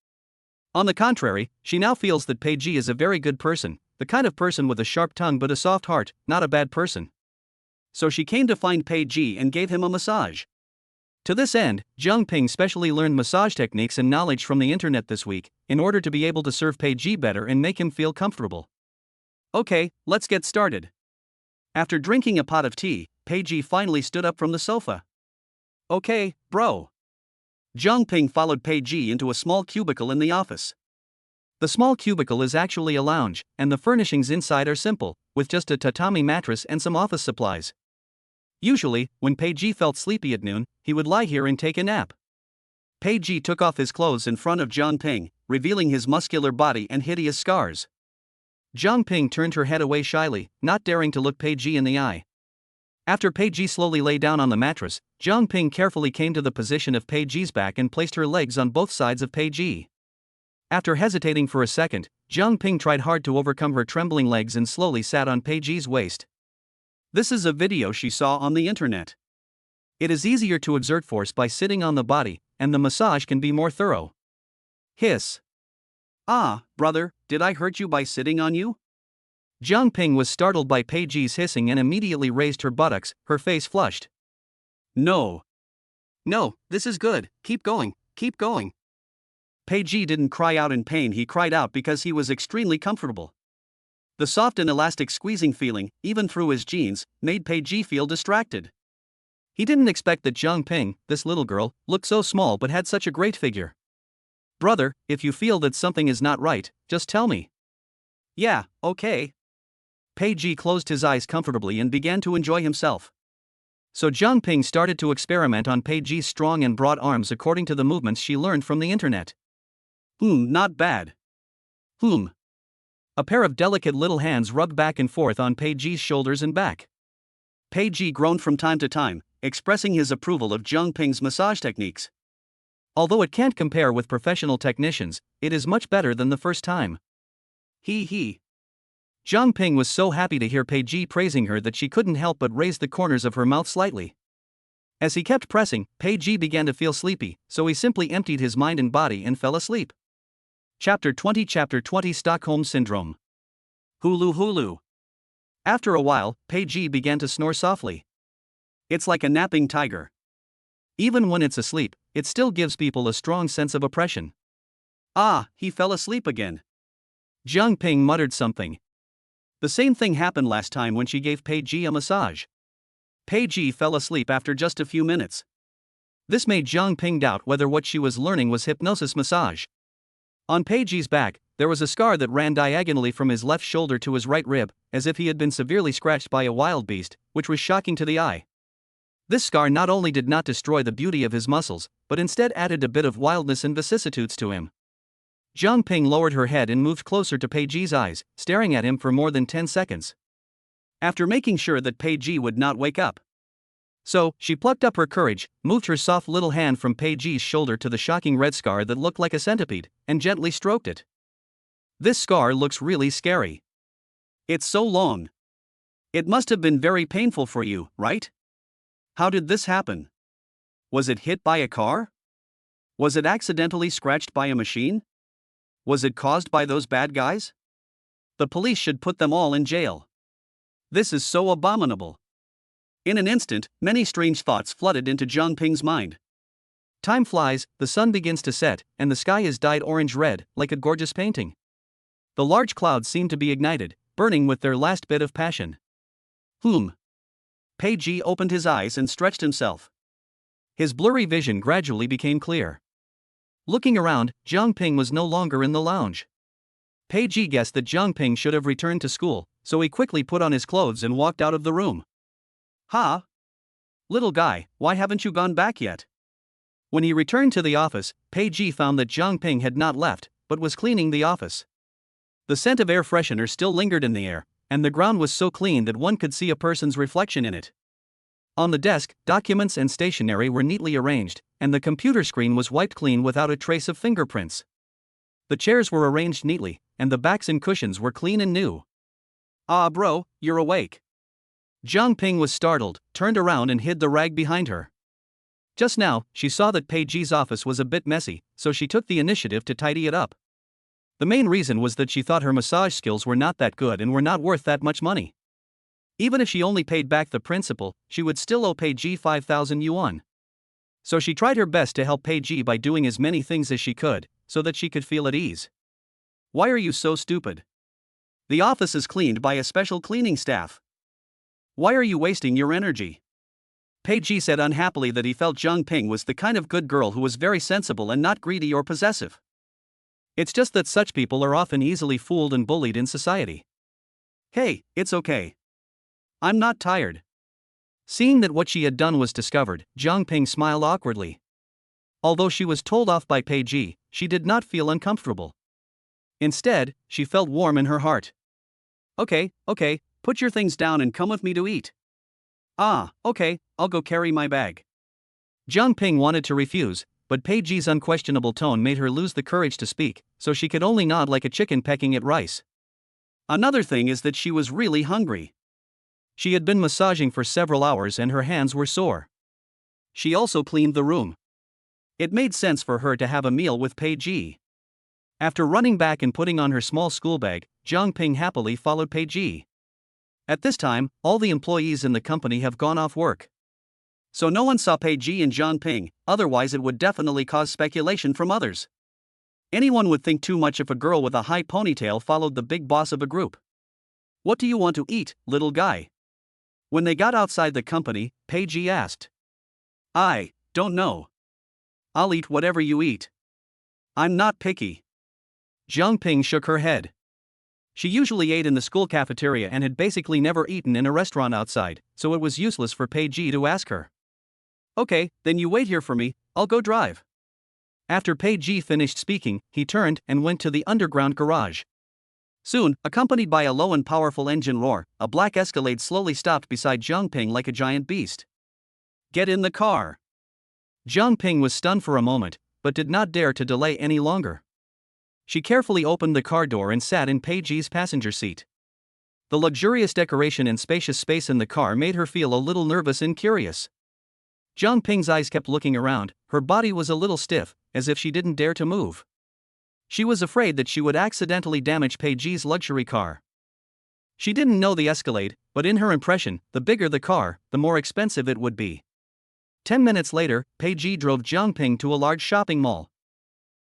On the contrary, she now feels that Pei Ji is a very good person, the kind of person with a sharp tongue but a soft heart, not a bad person. So she came to find Pei Ji and gave him a massage. To this end, Jang Ping specially learned massage techniques and knowledge from the internet this week, in order to be able to serve Pei Ji better and make him feel comfortable. Okay, let's get started. After drinking a pot of tea, Pei Ji finally stood up from the sofa. Okay, bro. Jang Ping followed Pei Ji into a small cubicle in the office. The small cubicle is actually a lounge, and the furnishings inside are simple, with just a tatami mattress and some office supplies. Usually, when Pei Ji felt sleepy at noon, he would lie here and take a nap. Pei Ji took off his clothes in front of Jang Ping, revealing his muscular body and hideous scars. Jang Ping turned her head away shyly, not daring to look Pei Ji in the eye. After Pei Ji slowly lay down on the mattress, Jang Ping carefully came to the position of Pei Ji's back and placed her legs on both sides of Pei Ji. After hesitating for a second, Jang Ping tried hard to overcome her trembling legs and slowly sat on Pei Ji's waist. This is a video she saw on the internet. It is easier to exert force by sitting on the body, and the massage can be more thorough. Hiss. Ah, brother, did I hurt you by sitting on you? Jang Ping was startled by Pei Ji's hissing and immediately raised her buttocks, her face flushed. No. No, this is good, keep going, keep going. Pei Ji didn't cry out in pain, he cried out because he was extremely comfortable. The soft and elastic squeezing feeling, even through his jeans, made Pei Ji feel distracted. He didn't expect that Jang Ping, this little girl, looked so small but had such a great figure. Brother, if you feel that something is not right, just tell me. Yeah, okay. Pei Ji closed his eyes comfortably and began to enjoy himself. So Jang Ping started to experiment on Pei Ji's strong and broad arms according to the movements she learned from the internet. Not bad. A pair of delicate little hands rubbed back and forth on Pei Ji's shoulders and back. Pei Ji groaned from time to time, expressing his approval of Jang Ping's massage techniques. Although it can't compare with professional technicians, it is much better than the first time. He. Jang Ping was so happy to hear Pei Ji praising her that she couldn't help but raise the corners of her mouth slightly. As he kept pressing, Pei Ji began to feel sleepy, so he simply emptied his mind and body and fell asleep. Chapter 20 Stockholm Syndrome. Hulu. After a while, Pei Ji began to snore softly. It's like a napping tiger. Even when it's asleep, it still gives people a strong sense of oppression. Ah, he fell asleep again. Jang Ping muttered something. The same thing happened last time when she gave Pei Ji a massage. Pei Ji fell asleep after just a few minutes. This made Jang Ping doubt whether what she was learning was hypnosis massage. On Pei Ji's back, there was a scar that ran diagonally from his left shoulder to his right rib, as if he had been severely scratched by a wild beast, which was shocking to the eye. This scar not only did not destroy the beauty of his muscles, but instead added a bit of wildness and vicissitudes to him. Jang Ping lowered her head and moved closer to Pei Ji's eyes, staring at him for more than 10 seconds. After making sure that Pei Ji would not wake up. So, she plucked up her courage, moved her soft little hand from Pei Ji's shoulder to the shocking red scar that looked like a centipede, and gently stroked it. This scar looks really scary. It's so long. It must have been very painful for you, right? How did this happen? Was it hit by a car? Was it accidentally scratched by a machine? Was it caused by those bad guys? The police should put them all in jail. This is so abominable. In an instant, many strange thoughts flooded into Jang Ping's mind. Time flies, the sun begins to set, and the sky is dyed orange-red, like a gorgeous painting. The large clouds seem to be ignited, burning with their last bit of passion. Pei Ji opened his eyes and stretched himself. His blurry vision gradually became clear. Looking around, Jang Ping was no longer in the lounge. Pei Ji guessed that Jang Ping should have returned to school, so he quickly put on his clothes and walked out of the room. Ha! Little guy, why haven't you gone back yet? When he returned to the office, Pei Ji found that Jang Ping had not left, but was cleaning the office. The scent of air freshener still lingered in the air, and the ground was so clean that one could see a person's reflection in it. On the desk, documents and stationery were neatly arranged, and the computer screen was wiped clean without a trace of fingerprints. The chairs were arranged neatly, and the backs and cushions were clean and new. Ah bro, you're awake. Jang Ping was startled, turned around and hid the rag behind her. Just now, she saw that Pei Ji's office was a bit messy, so she took the initiative to tidy it up. The main reason was that she thought her massage skills were not that good and were not worth that much money. Even if she only paid back the principal, she would still owe Pei Ji 5,000 yuan. So she tried her best to help Pei Ji by doing as many things as she could, so that she could feel at ease. Why are you so stupid? The office is cleaned by a special cleaning staff. Why are you wasting your energy? Pei Ji said unhappily that he felt Jang Ping was the kind of good girl who was very sensible and not greedy or possessive. It's just that such people are often easily fooled and bullied in society. Hey, it's okay. I'm not tired. Seeing that what she had done was discovered, Jang Ping smiled awkwardly. Although she was told off by Pei Ji, she did not feel uncomfortable. Instead, she felt warm in her heart. Okay, put your things down and come with me to eat. Ah, okay, I'll go carry my bag. Jang Ping wanted to refuse, but Pei Ji's unquestionable tone made her lose the courage to speak, so she could only nod like a chicken pecking at rice. Another thing is that she was really hungry. She had been massaging for several hours and her hands were sore. She also cleaned the room. It made sense for her to have a meal with Pei Ji. After running back and putting on her small school bag, Jang Ping happily followed Pei Ji. At this time, all the employees in the company have gone off work. So no one saw Pei Ji and Jang Ping, otherwise it would definitely cause speculation from others. Anyone would think too much if a girl with a high ponytail followed the big boss of a group. "What do you want to eat, little guy?" When they got outside the company, Pei Ji asked. "I don't know. I'll eat whatever you eat. I'm not picky." Jang Ping shook her head. She usually ate in the school cafeteria and had basically never eaten in a restaurant outside, so it was useless for Pei Ji to ask her. "Okay, then you wait here for me, I'll go drive." After Pei Ji finished speaking, he turned and went to the underground garage. Soon, accompanied by a low and powerful engine roar, a black Escalade slowly stopped beside Jang Ping like a giant beast. "Get in the car." Jang Ping was stunned for a moment, but did not dare to delay any longer. She carefully opened the car door and sat in Pei Ji's passenger seat. The luxurious decoration and spacious space in the car made her feel a little nervous and curious. Jang Ping's eyes kept looking around, her body was a little stiff, as if she didn't dare to move. She was afraid that she would accidentally damage Pei Ji's luxury car. She didn't know the Escalade, but in her impression, the bigger the car, the more expensive it would be. 10 minutes later, Pei Ji drove Jang Ping to a large shopping mall.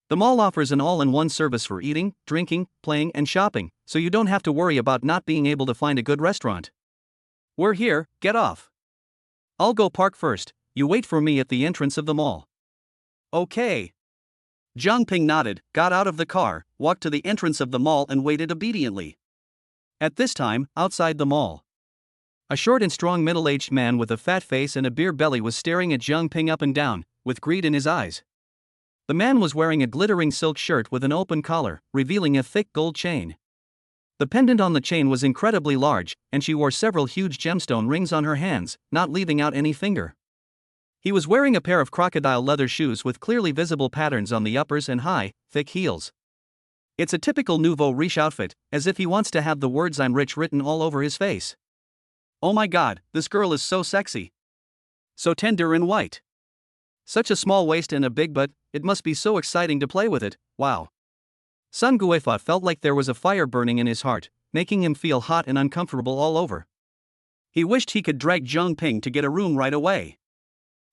The mall offers an all-in-one service for eating, drinking, playing, and shopping, so you don't have to worry about not being able to find a good restaurant. "We're here, get off." "I'll go park first, you wait for me at the entrance of the mall." "Okay." Jang Ping nodded, got out of the car, walked to the entrance of the mall and waited obediently. At this time, outside the mall, a short and strong middle-aged man with a fat face and a beer belly was staring at Jang Ping up and down, with greed in his eyes. The man was wearing a glittering silk shirt with an open collar, revealing a thick gold chain. The pendant on the chain was incredibly large, and she wore several huge gemstone rings on her hands, not leaving out any finger. He was wearing a pair of crocodile leather shoes with clearly visible patterns on the uppers and high, thick heels. It's a typical nouveau riche outfit, as if he wants to have the words "I'm rich" written all over his face. "Oh my god, this girl is so sexy. So tender and white. Such a small waist and a big butt, it must be so exciting to play with it, wow." Sun Guifa felt like there was a fire burning in his heart, making him feel hot and uncomfortable all over. He wished he could drag Jang Ping to get a room right away.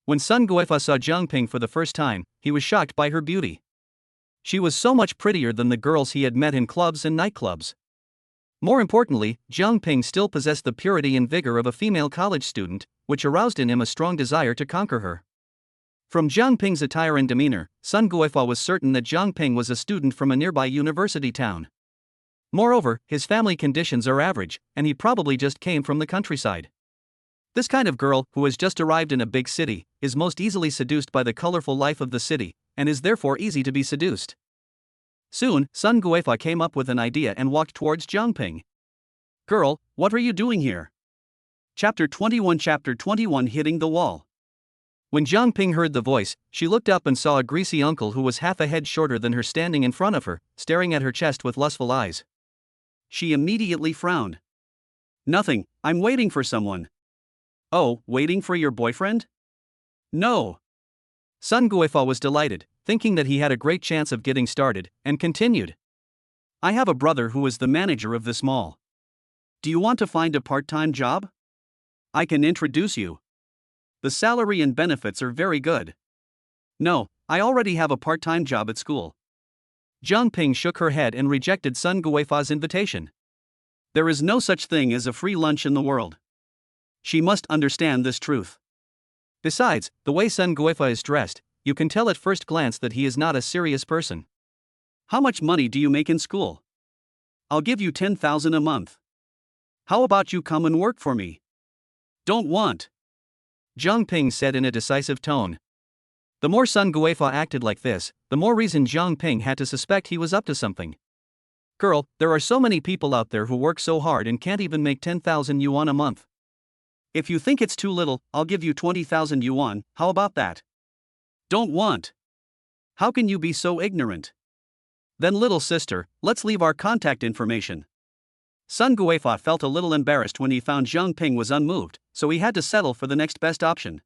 When Sun Guifa saw Jang Ping for the first time, he was shocked by her beauty. She was so much prettier than the girls he had met in clubs and nightclubs. More importantly, Jang Ping still possessed the purity and vigor of a female college student, which aroused in him a strong desire to conquer her. From Jang Ping's attire and demeanor, Sun Guifa was certain that Jang Ping was a student from a nearby university town. Moreover, his family conditions are average, and he probably just came from the countryside. This kind of girl, who has just arrived in a big city, is most easily seduced by the colorful life of the city, and is therefore easy to be seduced. Soon, Sun Guifa came up with an idea and walked towards Jang Ping. "Girl, what are you doing here?" Chapter 21 Hitting the Wall. When Jang Ping heard the voice, she looked up and saw a greasy uncle who was half a head shorter than her standing in front of her, staring at her chest with lustful eyes. She immediately frowned. "Nothing, I'm waiting for someone." "Oh, waiting for your boyfriend?" "No." Sun Guifa was delighted, thinking that he had a great chance of getting started, and continued. "I have a brother who is the manager of this mall. Do you want to find a part-time job? I can introduce you. The salary and benefits are very good." "No, I already have a part-time job at school." Jang Ping shook her head and rejected Sun Guifa's invitation. There is no such thing as a free lunch in the world. She must understand this truth. Besides, the way Sun Guifa is dressed, you can tell at first glance that he is not a serious person. "How much money do you make in school?" "I'll give you 10,000 a month." "How about you come and work for me?" "Don't want," Jang Ping said in a decisive tone. The more Sun Guifa acted like this, the more reason Jang Ping had to suspect he was up to something. "Girl, there are so many people out there who work so hard and can't even make 10,000 yuan a month. If you think it's too little, I'll give you 20,000 yuan, how about that?" "Don't want." "How can you be so ignorant?" "Then little sister, let's leave our contact information." Sun Guifa felt a little embarrassed when he found Jang Ping was unmoved, so he had to settle for the next best option.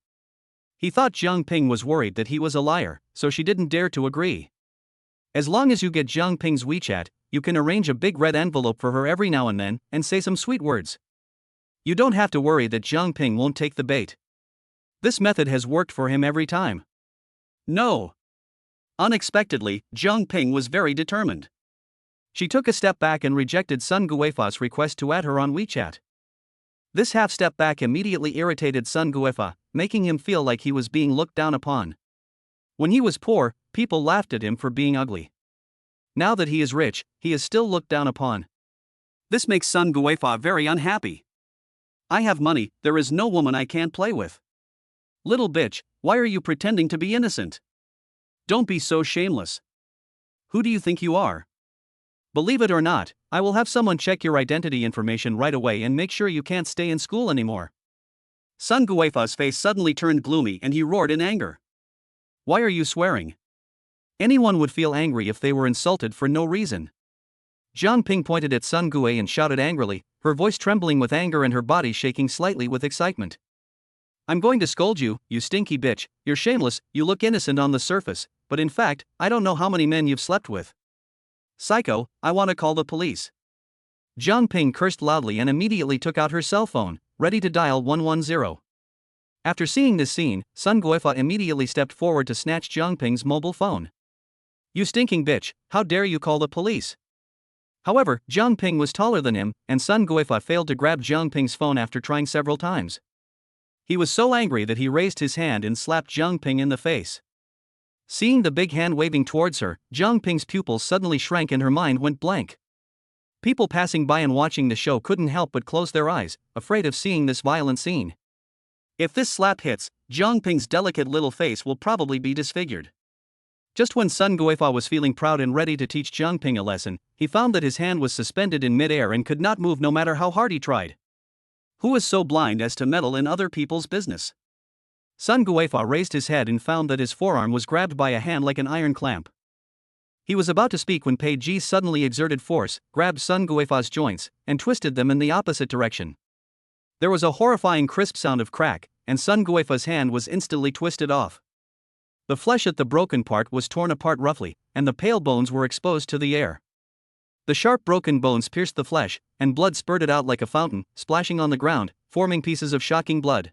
He thought Jang Ping was worried that he was a liar, so she didn't dare to agree. As long as you get Jang Ping's WeChat, you can arrange a big red envelope for her every now and then and say some sweet words. You don't have to worry that Jang Ping won't take the bait. This method has worked for him every time. No. Unexpectedly, Jang Ping was very determined. She took a step back and rejected Sun Guifa's request to add her on WeChat. This half-step back immediately irritated Sun Guifa, making him feel like he was being looked down upon. When he was poor, people laughed at him for being ugly. Now that he is rich, he is still looked down upon. This makes Sun Guifa very unhappy. I have money, there is no woman I can't play with. Little bitch, why are you pretending to be innocent? Don't be so shameless. Who do you think you are? Believe it or not, I will have someone check your identity information right away and make sure you can't stay in school anymore. Sun Guifa's face suddenly turned gloomy and he roared in anger. Why are you swearing? Anyone would feel angry if they were insulted for no reason. Jang Ping pointed at Sun Gui and shouted angrily, her voice trembling with anger and her body shaking slightly with excitement. I'm going to scold you, you stinky bitch, you're shameless, you look innocent on the surface, but in fact, I don't know how many men you've slept with. Psycho, I want to call the police. Jang Ping cursed loudly and immediately took out her cell phone, ready to dial 110. After seeing this scene, Sun Guifa immediately stepped forward to snatch Jang Ping's mobile phone. You stinking bitch, how dare you call the police? However, Jang Ping was taller than him, and Sun Guifa failed to grab Jang Ping's phone after trying several times. He was so angry that he raised his hand and slapped Jang Ping in the face. Seeing the big hand waving towards her, Jang Ping's pupils suddenly shrank and her mind went blank. People passing by and watching the show couldn't help but close their eyes, afraid of seeing this violent scene. If this slap hits, Jang Ping's delicate little face will probably be disfigured. Just when Sun Guifa was feeling proud and ready to teach Jang Ping a lesson, he found that his hand was suspended in mid-air and could not move no matter how hard he tried. Who is so blind as to meddle in other people's business? Sun Guifa raised his head and found that his forearm was grabbed by a hand like an iron clamp. He was about to speak when Pei Ji suddenly exerted force, grabbed Sun Guifa's joints, and twisted them in the opposite direction. There was a horrifying crisp sound of crack, and Sun Guifa's hand was instantly twisted off. The flesh at the broken part was torn apart roughly, and the pale bones were exposed to the air. The sharp broken bones pierced the flesh, and blood spurted out like a fountain, splashing on the ground, forming pieces of shocking blood.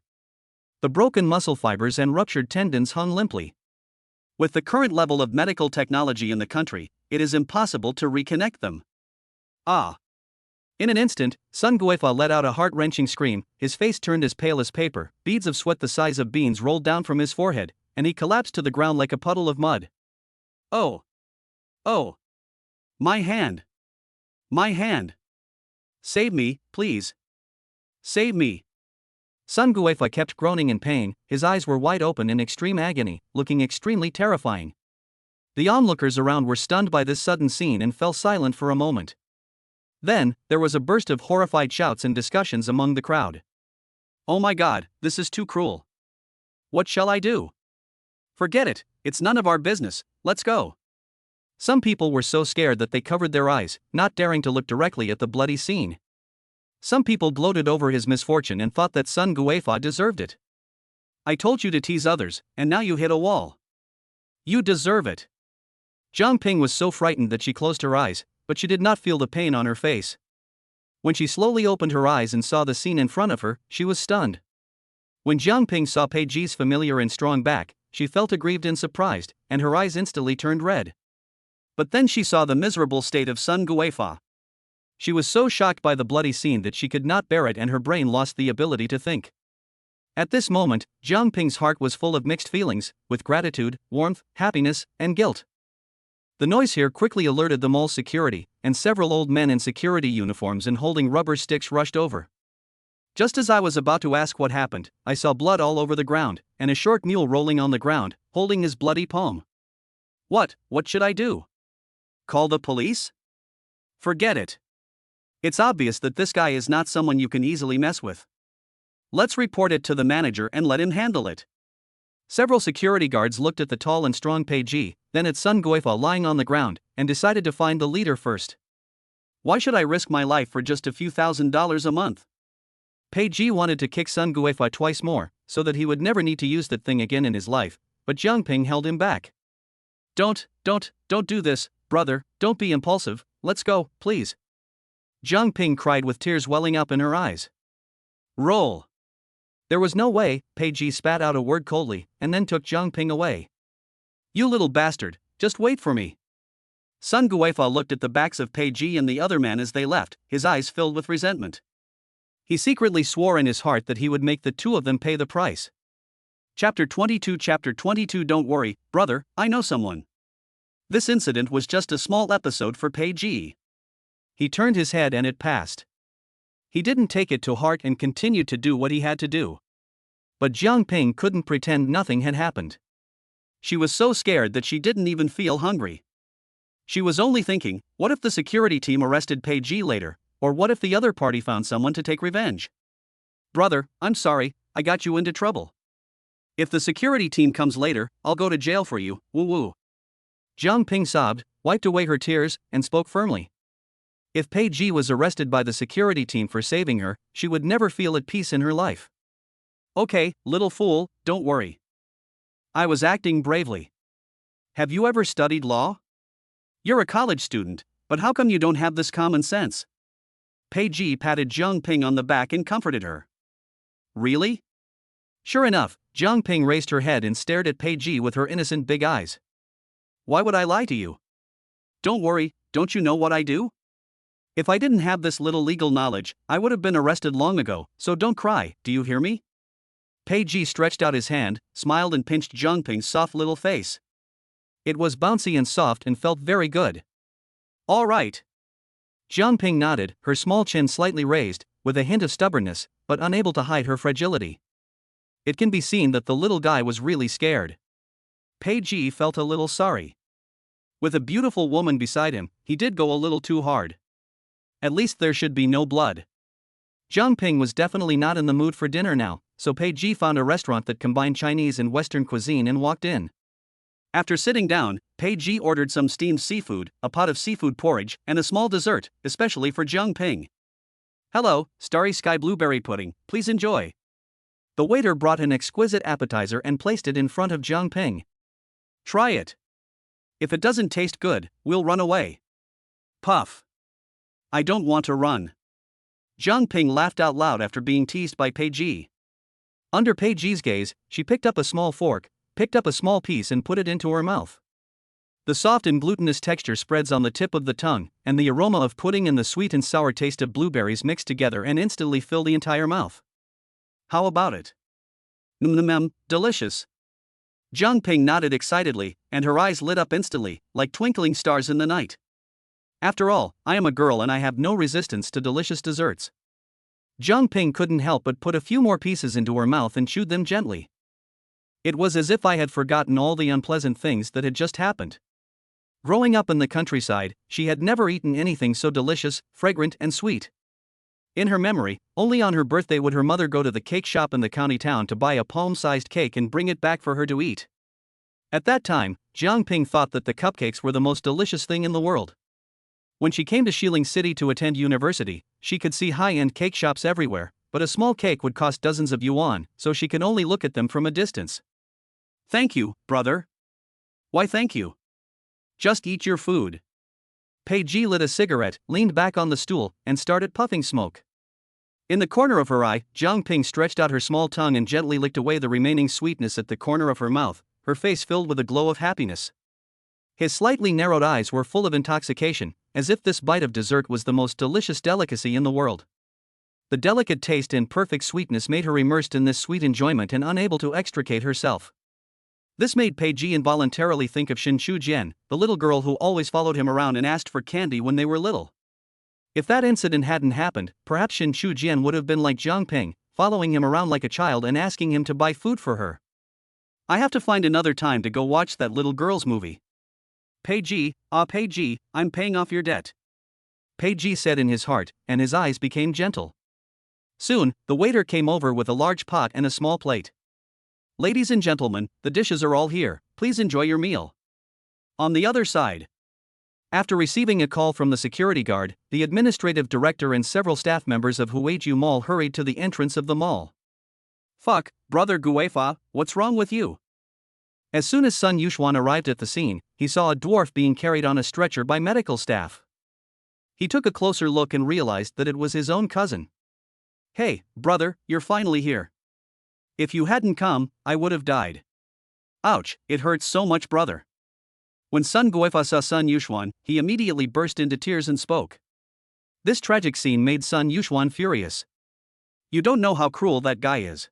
The broken muscle fibers and ruptured tendons hung limply. With the current level of medical technology in the country, it is impossible to reconnect them. Ah! In an instant, Sun Guifa let out a heart-wrenching scream, his face turned as pale as paper, beads of sweat the size of beans rolled down from his forehead, and he collapsed to the ground like a puddle of mud. Oh! Oh! My hand! My hand! Save me, please! Save me! Sun Guifa kept groaning in pain, his eyes were wide open in extreme agony, looking extremely terrifying. The onlookers around were stunned by this sudden scene and fell silent for a moment. Then, there was a burst of horrified shouts and discussions among the crowd. Oh my God, this is too cruel. What shall I do? Forget it, it's none of our business, let's go. Some people were so scared that they covered their eyes, not daring to look directly at the bloody scene. Some people gloated over his misfortune and thought that Sun Guifa deserved it. I told you to tease others, and now you hit a wall. You deserve it. Jang Ping was so frightened that she closed her eyes, but she did not feel the pain on her face. When she slowly opened her eyes and saw the scene in front of her, she was stunned. When Jang Ping saw Pei Ji's familiar and strong back, she felt aggrieved and surprised, and her eyes instantly turned red. But then she saw the miserable state of Sun Guifa. She was so shocked by the bloody scene that she could not bear it and her brain lost the ability to think. At this moment, Jang Ping's heart was full of mixed feelings, with gratitude, warmth, happiness, and guilt. The noise here quickly alerted the mall's security, and several old men in security uniforms and holding rubber sticks rushed over. Just as I was about to ask what happened, I saw blood all over the ground, and a short mule rolling on the ground, holding his bloody palm. What should I do? Call the police? Forget it. It's obvious that this guy is not someone you can easily mess with. Let's report it to the manager and let him handle it. Several security guards looked at the tall and strong Pei Ji, then at Sun Guifa lying on the ground, and decided to find the leader first. Why should I risk my life for just a few $1,000s a month? Pei Ji wanted to kick Sun Guifa twice more, so that he would never need to use that thing again in his life, but Jang Ping held him back. Don't do this, brother, don't be impulsive, let's go, please. Jang Ping cried with tears welling up in her eyes. Roll. There was no way, Pei Ji spat out a word coldly, and then took Jang Ping away. You little bastard, just wait for me. Sun Guifa looked at the backs of Pei Ji and the other man as they left, his eyes filled with resentment. He secretly swore in his heart that he would make the two of them pay the price. Chapter 22 Don't worry, brother, I know someone. This incident was just a small episode for Pei Ji. He turned his head and it passed. He didn't take it to heart and continued to do what he had to do. But Jang Ping couldn't pretend nothing had happened. She was so scared that she didn't even feel hungry. She was only thinking, what if the security team arrested Pei Ji later, or what if the other party found someone to take revenge? Brother, I'm sorry, I got you into trouble. If the security team comes later, I'll go to jail for you, woo woo. Jang Ping sobbed, wiped away her tears, and spoke firmly. If Pei Ji was arrested by the security team for saving her, she would never feel at peace in her life. Okay, little fool, don't worry. I was acting bravely. Have you ever studied law? You're a college student, but how come you don't have this common sense? Pei Ji patted Jang Ping on the back and comforted her. Really? Sure enough, Jang Ping raised her head and stared at Pei Ji with her innocent big eyes. Why would I lie to you? Don't worry, don't you know what I do? If I didn't have this little legal knowledge, I would have been arrested long ago, so don't cry, do you hear me? Pei Ji stretched out his hand, smiled and pinched Jang Ping's soft little face. It was bouncy and soft and felt very good. All right. Jang Ping nodded, her small chin slightly raised, with a hint of stubbornness, but unable to hide her fragility. It can be seen that the little guy was really scared. Pei Ji felt a little sorry. With a beautiful woman beside him, he did go a little too hard. At least there should be no blood. Jang Ping was definitely not in the mood for dinner now, so Pei Ji found a restaurant that combined Chinese and Western cuisine and walked in. After sitting down, Pei Ji ordered some steamed seafood, a pot of seafood porridge, and a small dessert, especially for Jang Ping. Hello, Starry Sky Blueberry Pudding, please enjoy. The waiter brought an exquisite appetizer and placed it in front of Jang Ping. Try it. If it doesn't taste good, we'll run away. Puff. I don't want to run. Jang Ping laughed out loud after being teased by Pei Ji. Under Pei Ji's gaze, she picked up a small fork, picked up a small piece and put it into her mouth. The soft and glutinous texture spreads on the tip of the tongue, and the aroma of pudding and the sweet and sour taste of blueberries mix together and instantly fill the entire mouth. How about it? Delicious. Jang Ping nodded excitedly, and her eyes lit up instantly, like twinkling stars in the night. After all, I am a girl and I have no resistance to delicious desserts. Jang Ping couldn't help but put a few more pieces into her mouth and chewed them gently. It was as if I had forgotten all the unpleasant things that had just happened. Growing up in the countryside, she had never eaten anything so delicious, fragrant, and sweet. In her memory, only on her birthday would her mother go to the cake shop in the county town to buy a palm-sized cake and bring it back for her to eat. At that time, Jang Ping thought that the cupcakes were the most delicious thing in the world. When she came to Shilin City to attend university, she could see high-end cake shops everywhere, but a small cake would cost dozens of yuan, so she could only look at them from a distance. Thank you, brother. Why thank you? Just eat your food. Pei Ji lit a cigarette, leaned back on the stool, and started puffing smoke. In the corner of her eye, Jang Ping stretched out her small tongue and gently licked away the remaining sweetness at the corner of her mouth, her face filled with a glow of happiness. His slightly narrowed eyes were full of intoxication, as if this bite of dessert was the most delicious delicacy in the world. The delicate taste and perfect sweetness made her immersed in this sweet enjoyment and unable to extricate herself. This made Pei Ji involuntarily think of Shin Chu Jian, the little girl who always followed him around and asked for candy when they were little. If that incident hadn't happened, perhaps Shin Chu Jian would have been like Jang Ping, following him around like a child and asking him to buy food for her. I have to find another time to go watch that little girl's movie. Pei Ji, I'm paying off your debt. Pei Ji said in his heart, and his eyes became gentle. Soon, the waiter came over with a large pot and a small plate. Ladies and gentlemen, the dishes are all here, please enjoy your meal. On the other side. After receiving a call from the security guard, the administrative director and several staff members of Huiju Mall hurried to the entrance of the mall. Fuck, brother Guifa, what's wrong with you? As soon as Sun Yuxuan arrived at the scene, he saw a dwarf being carried on a stretcher by medical staff. He took a closer look and realized that it was his own cousin. "Hey, brother, you're finally here. If you hadn't come, I would have died." "Ouch, it hurts so much, brother." When Sun Guofa saw Sun Yuxuan, he immediately burst into tears and spoke. This tragic scene made Sun Yuxuan furious. "You don't know how cruel that guy is.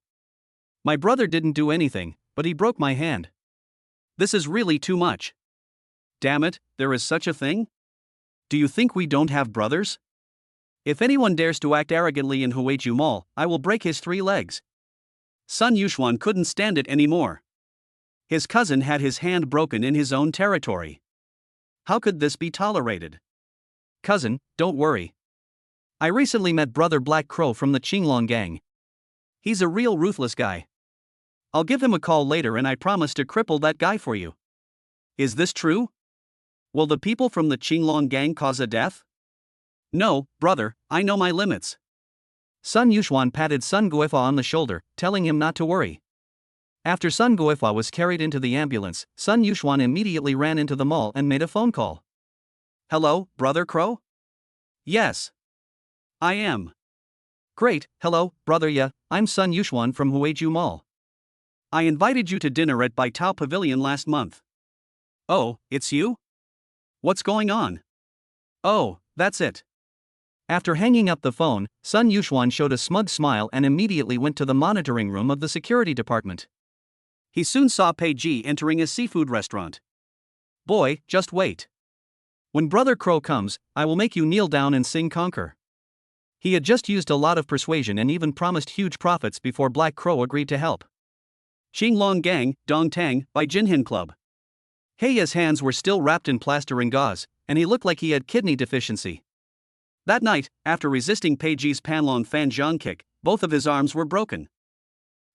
My brother didn't do anything, but he broke my hand. This is really too much. Damn it, there is such a thing? Do you think we don't have brothers? If anyone dares to act arrogantly in Huiju Mall, I will break his 3 legs." Sun Yuxuan couldn't stand it anymore. His cousin had his hand broken in his own territory. How could this be tolerated? "Cousin, don't worry. I recently met Brother Black Crow from the Qinglong gang. He's a real ruthless guy. I'll give him a call later and I promise to cripple that guy for you." "Is this true? Will the people from the Qinglong gang cause a death?" "No, brother, I know my limits." Sun Yuxuan patted Sun Guofa on the shoulder, telling him not to worry. After Sun Guofa was carried into the ambulance, Sun Yuxuan immediately ran into the mall and made a phone call. "Hello, Brother Crow?" "Yes. I am." "Great, hello, Brother Ya, I'm Sun Yuxuan from Huiju Mall. I invited you to dinner at Bai Tao Pavilion last month." "Oh, it's you? What's going on?" "Oh, that's it." After hanging up the phone, Sun Yuxuan showed a smug smile and immediately went to the monitoring room of the security department. He soon saw Pei Ji entering a seafood restaurant. "Boy, just wait. When Brother Crow comes, I will make you kneel down and sing conquer." He had just used a lot of persuasion and even promised huge profits before Black Crow agreed to help. Qinglong Gang, Dongtang, by Jinhin Club. Heiya's hands were still wrapped in plaster and gauze, and he looked like he had kidney deficiency. That night, after resisting Pei Ji's Panlong Fan Zhang kick, both of his arms were broken.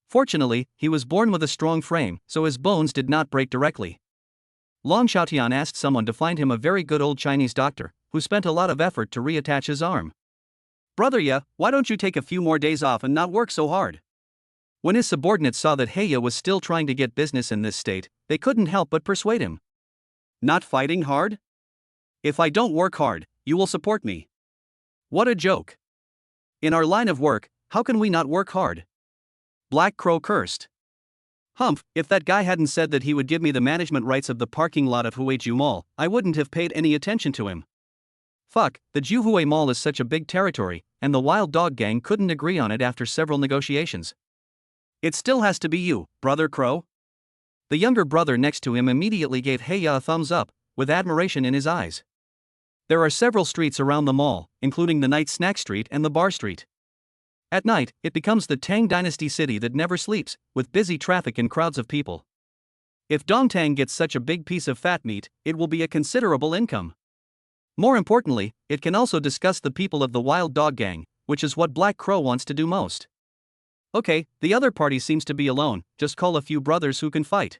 Fortunately, he was born with a strong frame, so his bones did not break directly. Long Xiaotian asked someone to find him a very good old Chinese doctor, who spent a lot of effort to reattach his arm. "Brother Ya, why don't you take a few more days off and not work so hard?" When his subordinates saw that Heiya was still trying to get business in this state, they couldn't help but persuade him. "Not fighting hard? If I don't work hard, you will support me." What a joke. In our line of work, how can we not work hard? Black Crow cursed. "Humph, if that guy hadn't said that he would give me the management rights of the parking lot of Huiju Mall, I wouldn't have paid any attention to him. Fuck, the Juhui Mall is such a big territory, and the Wild Dog Gang couldn't agree on it after several negotiations. It still has to be you, Brother Crow." The younger brother next to him immediately gave Heiya a thumbs up, with admiration in his eyes. There are several streets around the mall, including the Night Snack Street and the Bar Street. At night, it becomes the Tang Dynasty city that never sleeps, with busy traffic and crowds of people. If Dongtang gets such a big piece of fat meat, it will be a considerable income. More importantly, it can also disgust the people of the Wild Dog Gang, which is what Black Crow wants to do most. "Okay, the other party seems to be alone, just call a few brothers who can fight."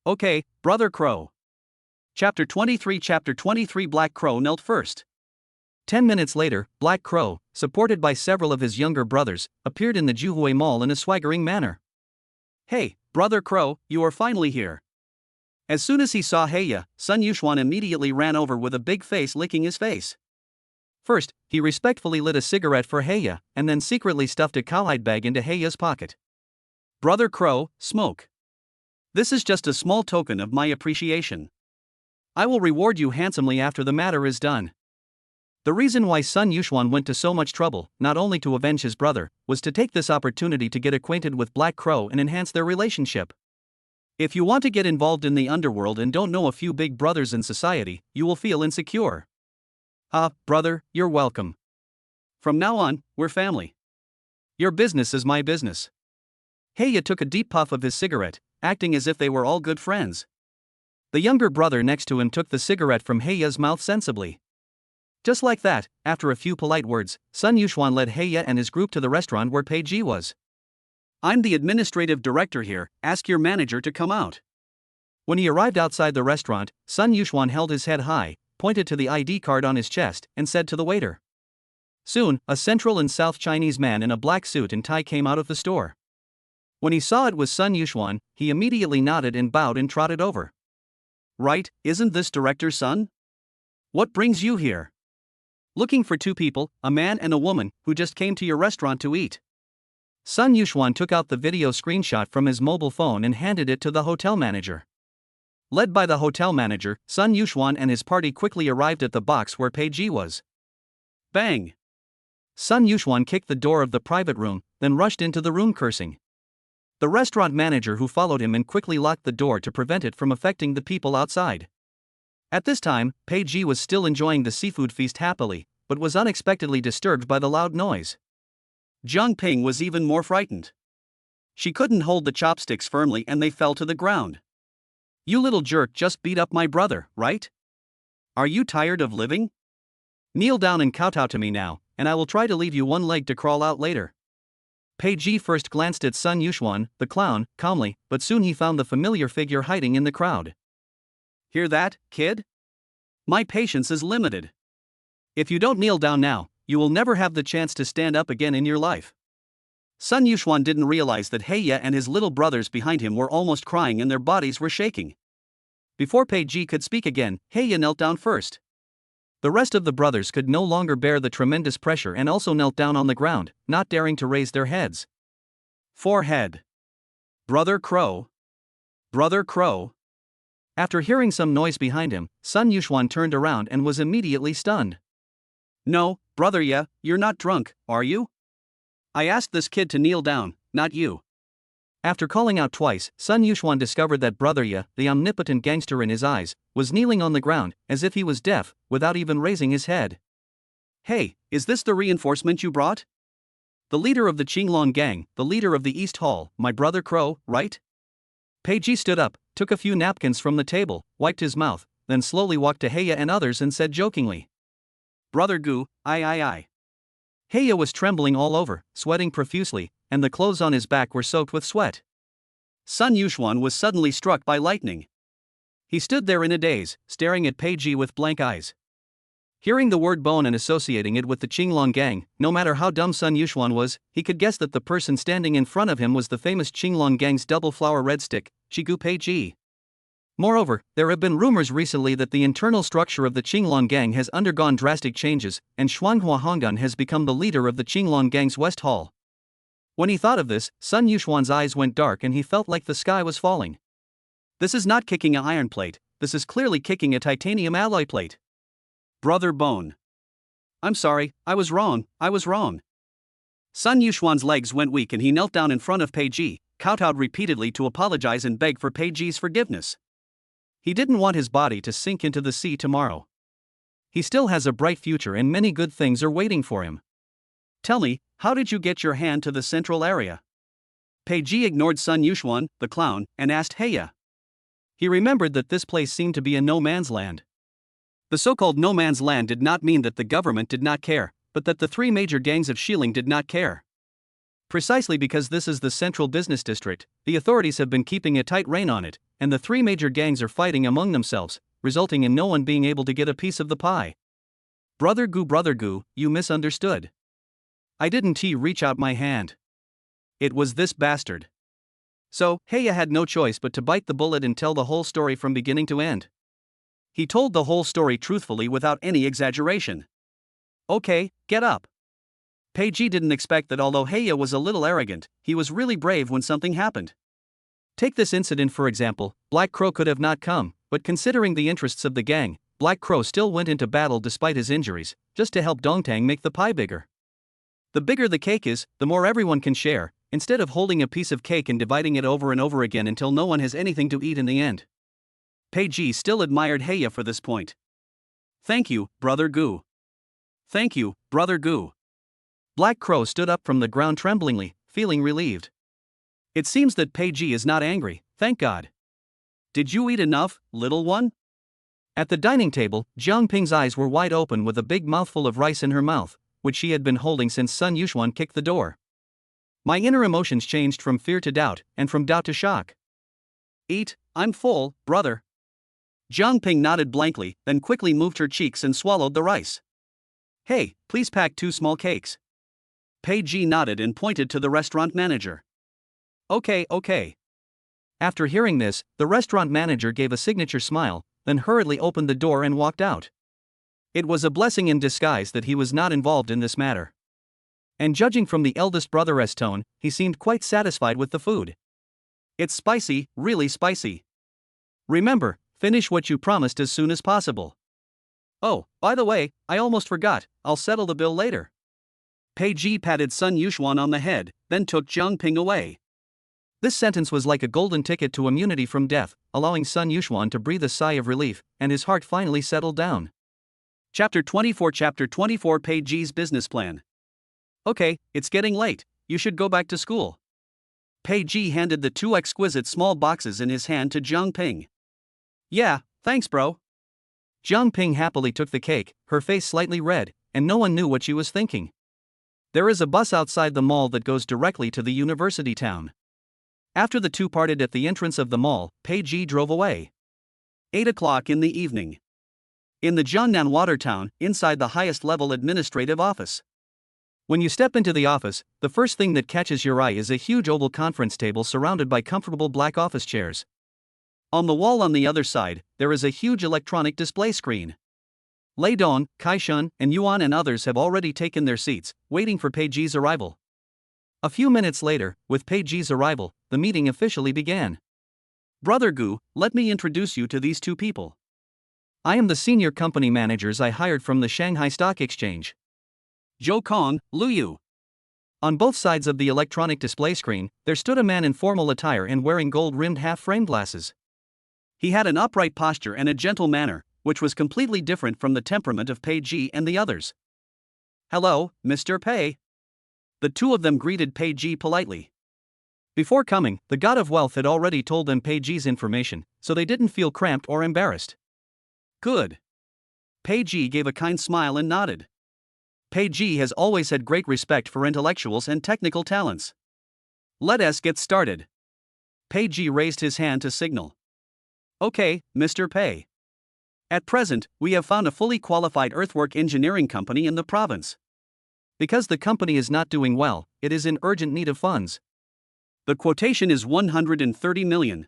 "Okay, Brother Crow." Chapter 23 Black Crow knelt first. 10 minutes later, Black Crow, supported by several of his younger brothers, appeared in the Juhui Mall in a swaggering manner. "Hey, Brother Crow, you are finally here." As soon as he saw Heiya, Sun Yuxuan immediately ran over with a big face licking his face. First, he respectfully lit a cigarette for Heiya, and then secretly stuffed a cowhide bag into Heiya's pocket. "Brother Crow, smoke. This is just a small token of my appreciation. I will reward you handsomely after the matter is done." The reason why Sun Yuxuan went to so much trouble, not only to avenge his brother, was to take this opportunity to get acquainted with Black Crow and enhance their relationship. If you want to get involved in the underworld and don't know a few big brothers in society, you will feel insecure. Brother, you're welcome. From now on, we're family. Your business is my business." Heiya took a deep puff of his cigarette, acting as if they were all good friends. The younger brother next to him took the cigarette from Heiya's mouth sensibly. Just like that, after a few polite words, Sun Yuxuan led Heiya and his group to the restaurant where Pei Ji was. "I'm the administrative director here, ask your manager to come out." When he arrived outside the restaurant, Sun Yuxuan held his head high, pointed to the ID card on his chest, and said to the waiter. Soon, a Central and South Chinese man in a black suit and tie came out of the store. When he saw it was Sun Yuxuan, he immediately nodded and bowed and trotted over. right, isn't this director's son? What brings you here? Looking for two people, a man and a woman, who just came to your restaurant to eat. Sun Yuxuan took out the video screenshot from his mobile phone and handed it to the hotel manager. Led by the hotel manager, Sun Yuxuan and his party quickly arrived at the box where Pei Ji was. Bang! Sun Yuxuan kicked the door of the private room, then rushed into the room cursing. The restaurant manager who followed him and quickly locked the door to prevent it from affecting the people outside. At this time, Pei Ji was still enjoying the seafood feast happily, but was unexpectedly disturbed by the loud noise. Jang Ping was even more frightened. She couldn't hold the chopsticks firmly and they fell to the ground. You little jerk just beat up my brother, right? Are you tired of living? Kneel down and kowtow to me now, and I will try to leave you one leg to crawl out later. Pei Ji first glanced at Sun Yuxuan, the clown, calmly, but soon he found the familiar figure hiding in the crowd. Hear that, kid? My patience is limited. If you don't kneel down now, you will never have the chance to stand up again in your life. Sun Yuxuan didn't realize that Heya and his little brothers behind him were almost crying and their bodies were shaking. Before Pei Ji could speak again, Heya knelt down first. The rest of the brothers could no longer bear the tremendous pressure and also knelt down on the ground, not daring to raise their heads. Forehead. Brother Crow. Brother Crow. After hearing some noise behind him, Sun Yuxuan turned around and was immediately stunned. No, brother ya, you're not drunk, are you? I asked this kid to kneel down, not you. After calling out twice, Sun Yuxuan discovered that brother Ya, the omnipotent gangster in his eyes, was kneeling on the ground, as if he was deaf, without even raising his head. Hey, is this the reinforcement you brought? The leader of the Qinglong gang, the leader of the East Hall, my brother Crow, right? Pei Ji stood up, took a few napkins from the table, wiped his mouth, then slowly walked to Heya and others and said jokingly. Brother Gu, I. Heya was trembling all over, sweating profusely, and the clothes on his back were soaked with sweat. Sun Yuxuan was suddenly struck by lightning. He stood there in a daze, staring at Pei Ji with blank eyes. Hearing the word bone and associating it with the Qinglong gang, no matter how dumb Sun Yuxuan was, he could guess that the person standing in front of him was the famous Qinglong gang's double flower red stick, Chigu Pei Ji. Moreover, there have been rumors recently that the internal structure of the Qinglong gang has undergone drastic changes, and Xuanhua Hongdan has become the leader of the Qinglong gang's West Hall. When he thought of this, Sun Yuxuan's eyes went dark and he felt like the sky was falling. This is not kicking an iron plate, this is clearly kicking a titanium alloy plate. Brother Bone. I'm sorry, I was wrong. Sun Yuxuan's legs went weak and he knelt down in front of Pei Ji, kowtowed repeatedly to apologize and beg for Pei Ji's forgiveness. He didn't want his body to sink into the sea tomorrow. He still has a bright future and many good things are waiting for him. Tell me, how did you get your hand to the central area? Pei Ji ignored Sun Yuxuan, the clown, and asked Heya. He remembered that this place seemed to be a no-man's land. The so-called no-man's land did not mean that the government did not care, but that the three major gangs of Xiling did not care. Precisely because this is the central business district, the authorities have been keeping a tight rein on it, and the three major gangs are fighting among themselves, resulting in no one being able to get a piece of the pie. Brother Gu, you misunderstood. I didn't reach out my hand. It was this bastard. So, Heya had no choice but to bite the bullet and tell the whole story from beginning to end. He told the whole story truthfully without any exaggeration. Okay, get up. Pei Ji didn't expect that although Heya was a little arrogant, he was really brave when something happened. Take this incident for example, Black Crow could have not come, but considering the interests of the gang, Black Crow still went into battle despite his injuries, just to help Dongtang make the pie bigger. The bigger the cake is, the more everyone can share, instead of holding a piece of cake and dividing it over and over again until no one has anything to eat in the end. Pei Ji still admired Heya for this point. Thank you, Brother Gu. Thank you, Brother Gu. Black Crow stood up from the ground tremblingly, feeling relieved. It seems that Pei Ji is not angry, thank God. Did you eat enough, little one? At the dining table, Jang Ping's eyes were wide open with a big mouthful of rice in her mouth, which she had been holding since Sun Yuxuan kicked the door. My inner emotions changed from fear to doubt, and from doubt to shock. Eat, I'm full, brother. Jang Ping nodded blankly, then quickly moved her cheeks and swallowed the rice. Hey, please pack 2 small cakes. Pei Ji nodded and pointed to the restaurant manager. Okay. After hearing this, the restaurant manager gave a signature smile, then hurriedly opened the door and walked out. It was a blessing in disguise that he was not involved in this matter. And judging from the eldest brother's tone, he seemed quite satisfied with the food. It's spicy, really spicy. Remember, finish what you promised as soon as possible. Oh, by the way, I almost forgot, I'll settle the bill later. Pei Ji patted Sun Yuxuan on the head, then took Jang Ping away. This sentence was like a golden ticket to immunity from death, allowing Sun Yuxuan to breathe a sigh of relief, and his heart finally settled down. Chapter 24 Pei Ji's business plan. Okay, it's getting late, you should go back to school. Pei Ji handed the 2 exquisite small boxes in his hand to Jang Ping. Yeah, thanks bro. Jang Ping happily took the cake, her face slightly red, and no one knew what she was thinking. There is a bus outside the mall that goes directly to the university town. After the two parted at the entrance of the mall, Pei Ji drove away. 8 o'clock in the evening. In the Jiangnan Water Town, inside the highest level administrative office. When you step into the office, the first thing that catches your eye is a huge oval conference table surrounded by comfortable black office chairs. On the wall on the other side, there is a huge electronic display screen. Lei Dong, Kai Shun, and Yuan and others have already taken their seats, waiting for Pei Ji's arrival. A few minutes later, with Pei Ji's arrival, the meeting officially began. Brother Gu, let me introduce you to these 2 people. I am the senior company managers I hired from the Shanghai Stock Exchange. Zhou Kong, Lu Yu. On both sides of the electronic display screen, there stood a man in formal attire and wearing gold-rimmed half-frame glasses. He had an upright posture and a gentle manner, which was completely different from the temperament of Pei Ji and the others. Hello, Mr. Pei. The 2 of them greeted Pei Ji politely. Before coming, the God of Wealth had already told them Pei Ji's information, so they didn't feel cramped or embarrassed. Good. Pei Ji gave a kind smile and nodded. Pei Ji has always had great respect for intellectuals and technical talents. Let us get started. Pei Ji raised his hand to signal. Okay, Mr. Pei. At present, we have found a fully qualified earthwork engineering company in the province. Because the company is not doing well, it is in urgent need of funds. The quotation is 130 million.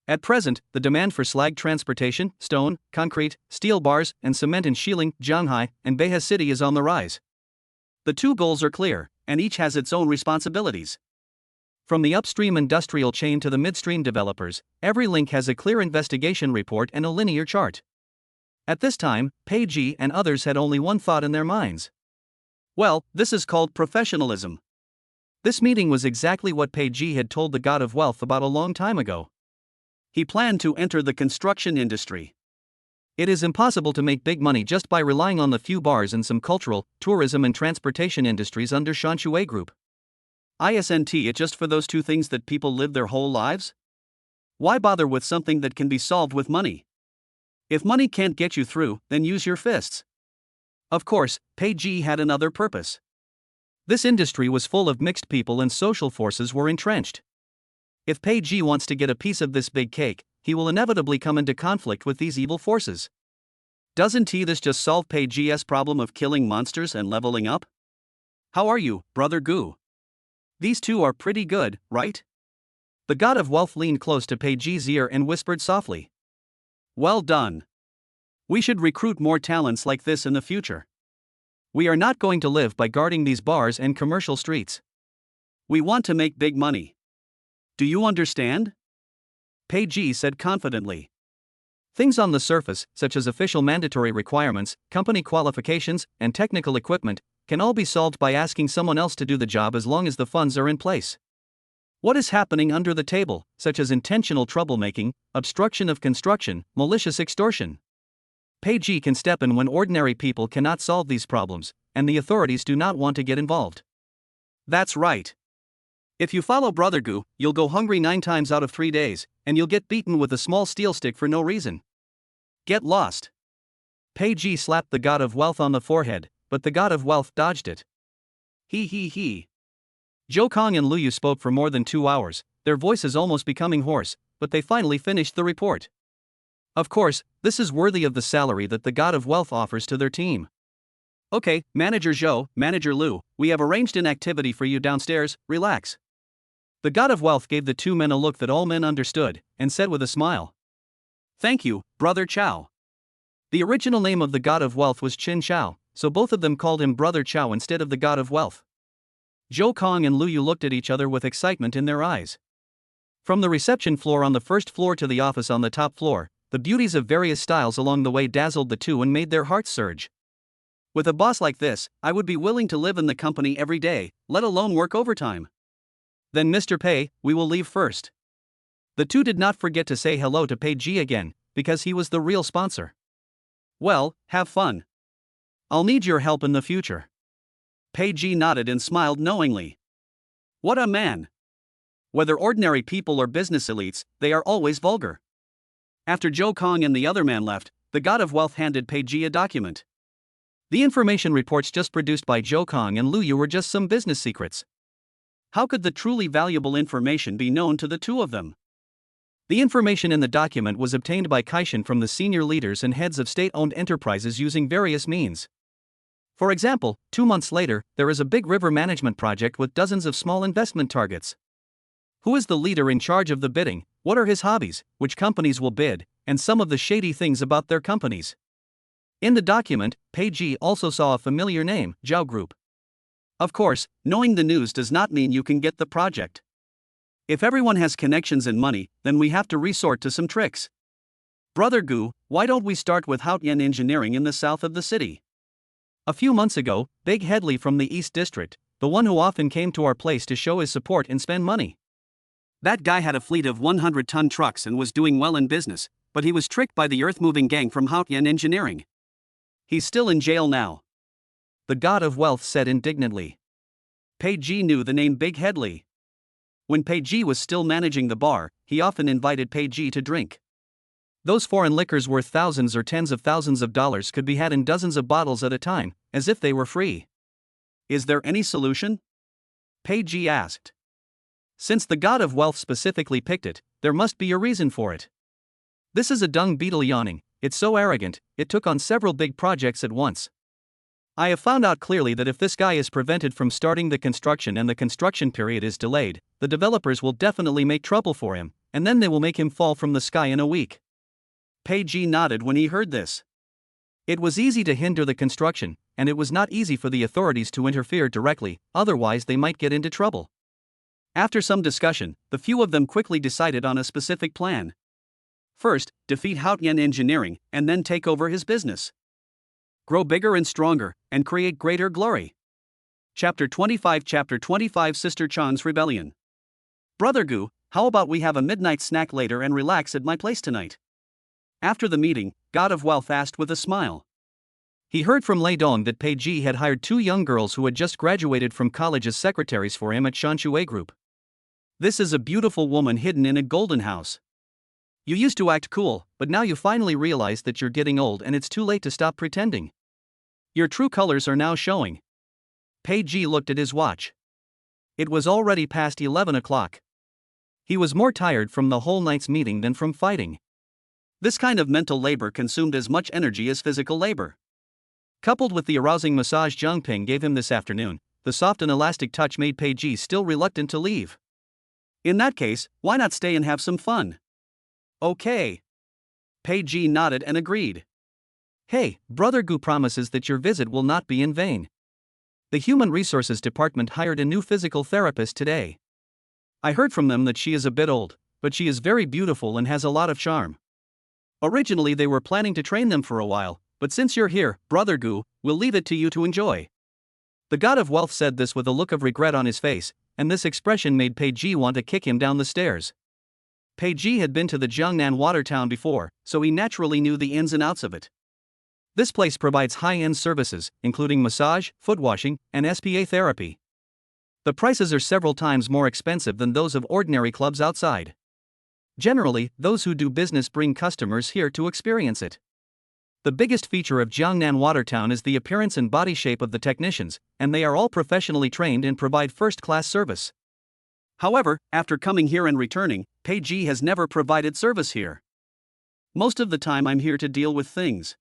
At present, the demand for slag transportation, stone, concrete, steel bars, and cement in Shilin, Shanghai, and Beihai City is on the rise. The 2 goals are clear, and each has its own responsibilities. From the upstream industrial chain to the midstream developers, every link has a clear investigation report and a linear chart. At this time, Pei Ji and others had only one thought in their minds. Well, this is called professionalism. This meeting was exactly what Pei Ji had told the God of Wealth about a long time ago. He planned to enter the construction industry. It is impossible to make big money just by relying on the few bars and some cultural, tourism and transportation industries under Shanshui Group. Isn't it just for those 2 things that people live their whole lives? Why bother with something that can be solved with money? If money can't get you through, then use your fists. Of course, Pei Ji had another purpose. This industry was full of mixed people and social forces were entrenched. If Pei Ji wants to get a piece of this big cake, he will inevitably come into conflict with these evil forces. Doesn't this just solve Pei Ji's problem of killing monsters and leveling up? How are you, Brother Gu? These 2 are pretty good, right? The God of Wealth leaned close to Pei Ji's ear and whispered softly. Well done. We should recruit more talents like this in the future. We are not going to live by guarding these bars and commercial streets. We want to make big money. Do you understand? Pei Ji said confidently. Things on the surface, such as official mandatory requirements, company qualifications, and technical equipment, can all be solved by asking someone else to do the job as long as the funds are in place. What is happening under the table, such as intentional troublemaking, obstruction of construction, malicious extortion? Pei Ji can step in when ordinary people cannot solve these problems, and the authorities do not want to get involved. That's right. If you follow Brother Gu, you'll go hungry 9 times out of 3 days, and you'll get beaten with a small steel stick for no reason. Get lost. Pei Ji slapped the God of Wealth on the forehead, but the God of Wealth dodged it. He. Zhou Kong and Lu Yu spoke for more than 2 hours, their voices almost becoming hoarse, but they finally finished the report. Of course, this is worthy of the salary that the God of Wealth offers to their team. Okay, Manager Zhou, Manager Lu, we have arranged an activity for you downstairs, relax. The God of Wealth gave the 2 men a look that all men understood, and said with a smile. Thank you, Brother Chow. The original name of the god of wealth was Qin Chow, so both of them called him Brother Chow instead of the god of wealth. Zhou Kong and Lu Yu looked at each other with excitement in their eyes. From the reception floor on the first floor to the office on the top floor, the beauties of various styles along the way dazzled the two and made their hearts surge. With a boss like this, I would be willing to live in the company every day, let alone work overtime. Then Mr. Pei, we will leave first. The two did not forget to say hello to Pei Ji again, because he was the real sponsor. Well, have fun. I'll need your help in the future. Pei Ji nodded and smiled knowingly. What a man! Whether ordinary people or business elites, they are always vulgar. After Zhou Kong and the other man left, the god of wealth handed Pei Ji a document. The information reports just produced by Zhou Kong and Lu Yu were just some business secrets. How could the truly valuable information be known to the two of them? The information in the document was obtained by Kaishin from the senior leaders and heads of state-owned enterprises using various means. For example, 2 months later, there is a big river management project with dozens of small investment targets. Who is the leader in charge of the bidding, what are his hobbies, which companies will bid, and some of the shady things about their companies. In the document, Pei Ji also saw a familiar name, Zhao Group. Of course, knowing the news does not mean you can get the project. If everyone has connections and money, then we have to resort to some tricks. Brother Gu, why don't we start with Haotian Engineering in the south of the city? A few months ago, Big Headley from the East District, the one who often came to our place to show his support and spend money. That guy had a fleet of 100-ton trucks and was doing well in business, but he was tricked by the earth-moving gang from Haotian Engineering. He's still in jail now. The god of wealth said indignantly. Pei Ji knew the name Big Headley. When Pei Ji was still managing the bar, he often invited Pei Ji to drink. Those foreign liquors worth thousands or tens of thousands of dollars could be had in dozens of bottles at a time, as if they were free. Is there any solution? Pei Ji asked. Since the god of wealth specifically picked it, there must be a reason for it. This is a dung beetle yawning, it's so arrogant, it took on several big projects at once. I have found out clearly that if this guy is prevented from starting the construction and the construction period is delayed, the developers will definitely make trouble for him, and then they will make him fall from the sky in a week. Pei Ji nodded when he heard this. It was easy to hinder the construction, and it was not easy for the authorities to interfere directly, otherwise they might get into trouble. After some discussion, the few of them quickly decided on a specific plan. First, defeat Haotian Engineering, and then take over his business. Grow bigger and stronger, and create greater glory. Chapter 25 Sister Chan's Rebellion. Brother Gu, how about we have a midnight snack later and relax at my place tonight? After the meeting, God of Wealth asked with a smile. He heard from Lei Dong that Pei Ji had hired 2 young girls who had just graduated from college as secretaries for him at Shanshui Group. This is a beautiful woman hidden in a golden house. You used to act cool, but now you finally realize that you're getting old and it's too late to stop pretending. Your true colors are now showing. Pei Ji looked at his watch. It was already past 11 o'clock. He was more tired from the whole night's meeting than from fighting. This kind of mental labor consumed as much energy as physical labor. Coupled with the arousing massage Jang Ping gave him this afternoon, the soft and elastic touch made Pei Ji still reluctant to leave. In that case, why not stay and have some fun? Okay. Pei Ji nodded and agreed. Hey, Brother Gu promises that your visit will not be in vain. The Human Resources Department hired a new physical therapist today. I heard from them that she is a bit old, but she is very beautiful and has a lot of charm. Originally they were planning to train them for a while, but since you're here, Brother Gu, we'll leave it to you to enjoy. The god of wealth said this with a look of regret on his face, and this expression made Pei Ji want to kick him down the stairs. Pei Ji had been to the Jiangnan water town before, so he naturally knew the ins and outs of it. This place provides high-end services, including massage, foot washing, and SPA therapy. The prices are several times more expensive than those of ordinary clubs outside. Generally, those who do business bring customers here to experience it. The biggest feature of Jiangnan Watertown is the appearance and body shape of the technicians, and they are all professionally trained and provide first-class service. However, after coming here and returning, Pei Ji has never provided service here. Most of the time I'm here to deal with things.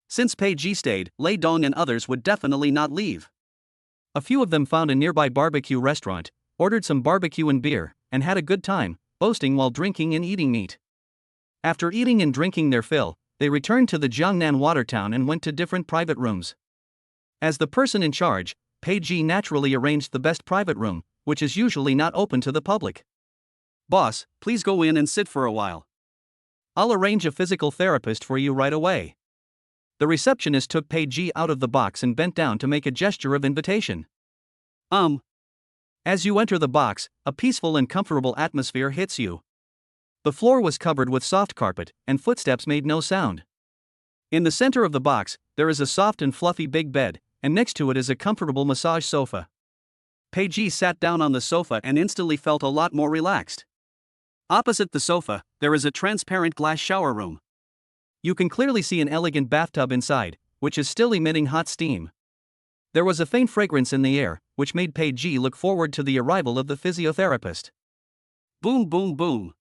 Since Pei Ji stayed, Lei Dong and others would definitely not leave. A few of them found a nearby barbecue restaurant, ordered some barbecue and beer, and had a good time, boasting while drinking and eating meat. After eating and drinking their fill, they returned to the Jiangnan water town and went to different private rooms. As the person in charge, Pei naturally arranged the best private room, which is usually not open to the public. "Boss, please go in and sit for a while. I'll arrange a physical therapist for you right away." The receptionist took Pei out of the box and bent down to make a gesture of invitation. As you enter the box, a peaceful and comfortable atmosphere hits you. The floor was covered with soft carpet, and footsteps made no sound. In the center of the box, there is a soft and fluffy big bed, and next to it is a comfortable massage sofa. Pei sat down on the sofa and instantly felt a lot more relaxed. Opposite the sofa, there is a transparent glass shower room. You can clearly see an elegant bathtub inside, which is still emitting hot steam. There was a faint fragrance in the air, which made Pei look forward to the arrival of the physiotherapist. Boom boom boom.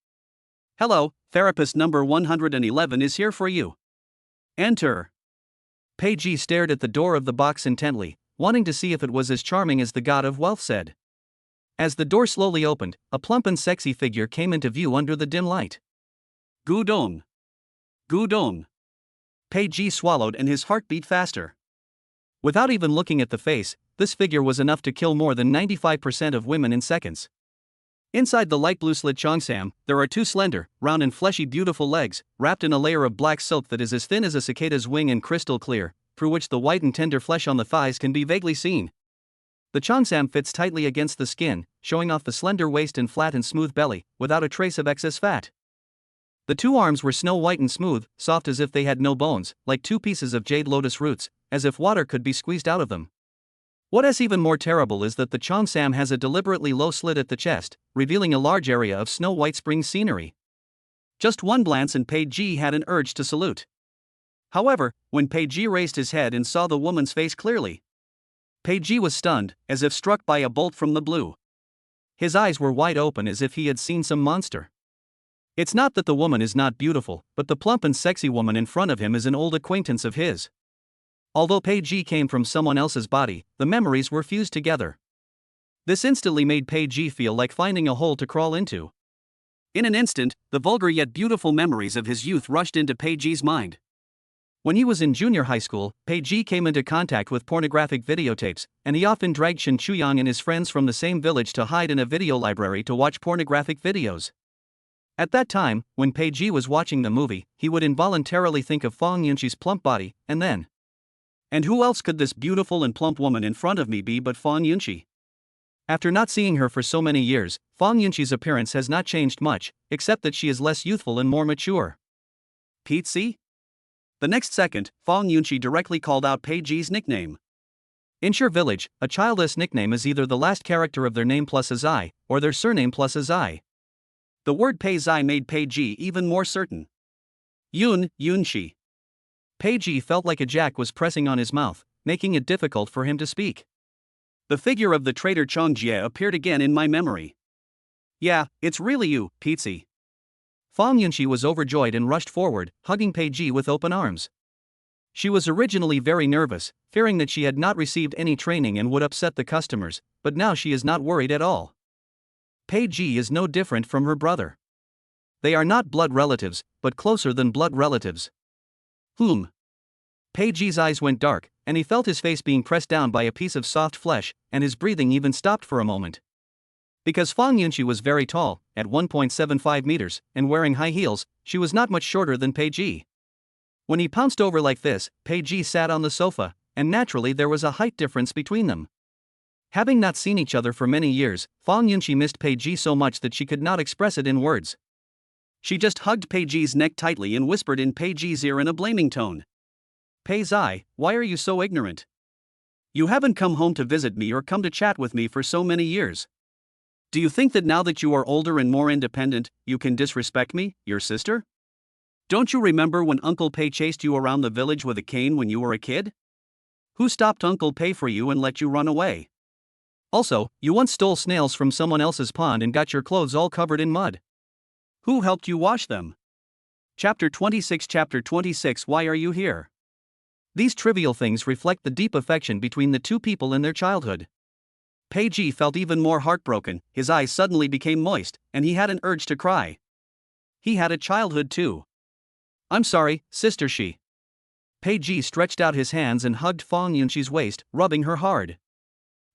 "Hello, therapist number 111 is here for you. Enter." Pei stared at the door of the box intently, wanting to see if it was as charming as the god of wealth said. As the door slowly opened, a plump and sexy figure came into view under the dim light. Gudong. Gudong. Pei swallowed and his heart beat faster. Without even looking at the face, this figure was enough to kill more than 95% of women in seconds. Inside the light blue slit cheongsam, there are two slender, round and fleshy beautiful legs, wrapped in a layer of black silk that is as thin as a cicada's wing and crystal clear, through which the white and tender flesh on the thighs can be vaguely seen. The cheongsam fits tightly against the skin, showing off the slender waist and flat and smooth belly, without a trace of excess fat. The two arms were snow white and smooth, soft as if they had no bones, like two pieces of jade lotus roots, as if water could be squeezed out of them. What is even more terrible is that the cheongsam has a deliberately low slit at the chest, revealing a large area of snow white spring scenery. Just one glance and Pei had an urge to salute. However, when Pei raised his head and saw the woman's face clearly, Pei was stunned, as if struck by a bolt from the blue. His eyes were wide open as if he had seen some monster. It's not that the woman is not beautiful, but the plump and sexy woman in front of him is an old acquaintance of his. Although Pei came from someone else's body, the memories were fused together. This instantly made Pei feel like finding a hole to crawl into. In an instant, the vulgar yet beautiful memories of his youth rushed into Pei's mind. When he was in junior high school, Pei came into contact with pornographic videotapes, and he often dragged Shen Chuyang and his friends from the same village to hide in a video library to watch pornographic videos. At that time, when Pei was watching the movie, he would involuntarily think of Fang Yunqi's plump body, and then, "And who else could this beautiful and plump woman in front of me be but Fang Yunqi?" After not seeing her for so many years, Fang Yunqi's appearance has not changed much, except that she is less youthful and more mature. "Pete?" The next second, Fang Yunqi directly called out Pei's nickname. In Sher village, a childless nickname is either the last character of their name plus a zai, or their surname plus a zai. The word Pei zai made Pei even more certain. Yunqi. Pei felt like a jack was pressing on his mouth, making it difficult for him to speak. The figure of the traitor Chong Jie appeared again in my memory. "Yeah, it's really you, Pete." Fang Yunqi was overjoyed and rushed forward, hugging Pei with open arms. She was originally very nervous, fearing that she had not received any training and would upset the customers, but now she is not worried at all. Pei is no different from her brother. They are not blood relatives, but closer than blood relatives. Pei's eyes went dark, and he felt his face being pressed down by a piece of soft flesh, and his breathing even stopped for a moment. Because Fang Yunqi was very tall, at 1.75 meters, and wearing high heels, she was not much shorter than Pei. When he pounced over like this, Pei sat on the sofa, and naturally there was a height difference between them. Having not seen each other for many years, Fang Yunqi missed Pei so much that she could not express it in words. She just hugged Pei's neck tightly and whispered in Pei's ear in a blaming tone. "Pei Zai, why are you so ignorant? You haven't come home to visit me or come to chat with me for so many years. Do you think that now that you are older and more independent, you can disrespect me, your sister? Don't you remember when Uncle Pei chased you around the village with a cane when you were a kid? Who stopped Uncle Pei for you and let you run away? Also, you once stole snails from someone else's pond and got your clothes all covered in mud. Who helped you wash them? Chapter 26 Why are you here?" These trivial things reflect the deep affection between the two people in their childhood. Pei felt even more heartbroken, his eyes suddenly became moist, and he had an urge to cry. He had a childhood too. I'm sorry, sister she. Pei Ji stretched out his hands and hugged Fang Yunqi's waist, rubbing her hard.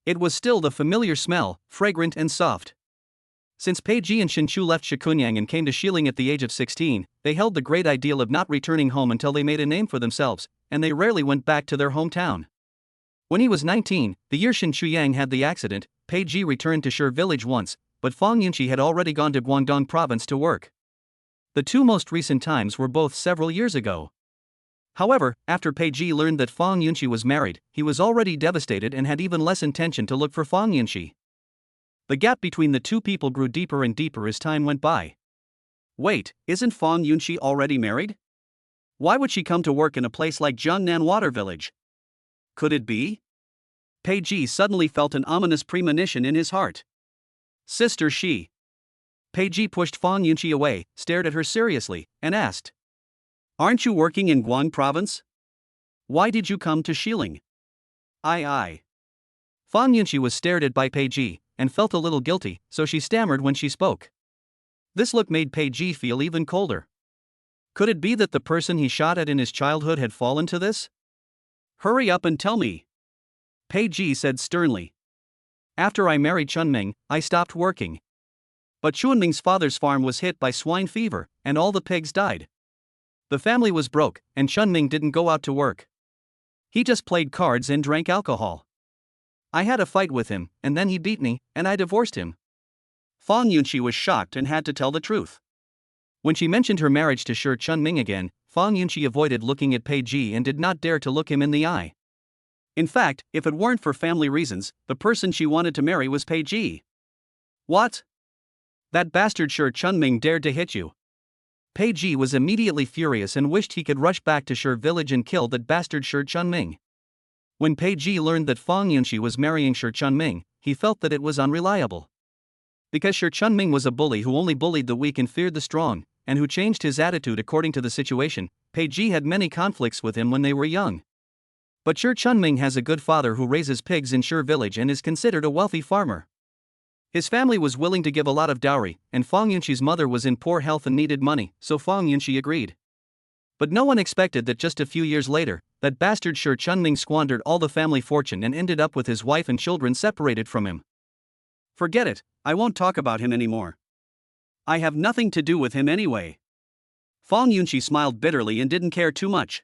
It was still the familiar smell, fragrant and soft. Since Pei Ji and Shinchu left Shikunyang and came to Xiling at the age of 16, they held the great ideal of not returning home until they made a name for themselves, and they rarely went back to their hometown. When he was 19, the year Shinchu Yang had the accident, Pei Ji returned to Shi village once, but Fang Yunqi had already gone to Guangdong province to work. The two most recent times were both several years ago. However, after Pei Ji learned that Fang Yunqi was married, he was already devastated and had even less intention to look for Fang Yunqi. The gap between the two people grew deeper and deeper as time went by. Wait, isn't Fang Yunqi already married? Why would she come to work in a place like Jiangnan Water Village? Could it be? Pei Ji suddenly felt an ominous premonition in his heart. Sister Shi. Pei Ji pushed Fang Yunqi away, stared at her seriously, and asked, Aren't you working in Guang province? Why did you come to Xiling? I. Fang Yunqi was stared at by Pei Ji, and felt a little guilty, so she stammered when she spoke. This look made Pei Ji feel even colder. Could it be that the person he shot at in his childhood had fallen to this? Hurry up and tell me. Pei Ji said sternly. After I married Chunming, I stopped working. But Chunming's father's farm was hit by swine fever, and all the pigs died. The family was broke, and Chunming didn't go out to work. He just played cards and drank alcohol. I had a fight with him, and then he beat me, and I divorced him. Fang Yunqi was shocked and had to tell the truth. When she mentioned her marriage to Shi Chunming again, Fang Yunqi avoided looking at Pei Ji and did not dare to look him in the eye. In fact, if it weren't for family reasons, the person she wanted to marry was Pei Ji. What? That bastard Shi Chunming dared to hit you. Pei Ji was immediately furious and wished he could rush back to Shi village and kill that bastard Shi Chunming. When Pei Ji learned that Fang Yunqi was marrying Shi Chunming, he felt that it was unreliable. Because Shi Chunming was a bully who only bullied the weak and feared the strong, and who changed his attitude according to the situation, Pei Ji had many conflicts with him when they were young. But Shi Chunming has a good father who raises pigs in Shi village and is considered a wealthy farmer. His family was willing to give a lot of dowry, and Fang Yunqi's mother was in poor health and needed money, so Fang Yunqi agreed. But no one expected that just a few years later, that bastard Shi Chunming squandered all the family fortune and ended up with his wife and children separated from him. Forget it, I won't talk about him anymore. I have nothing to do with him anyway. Fang Yunqi smiled bitterly and didn't care too much.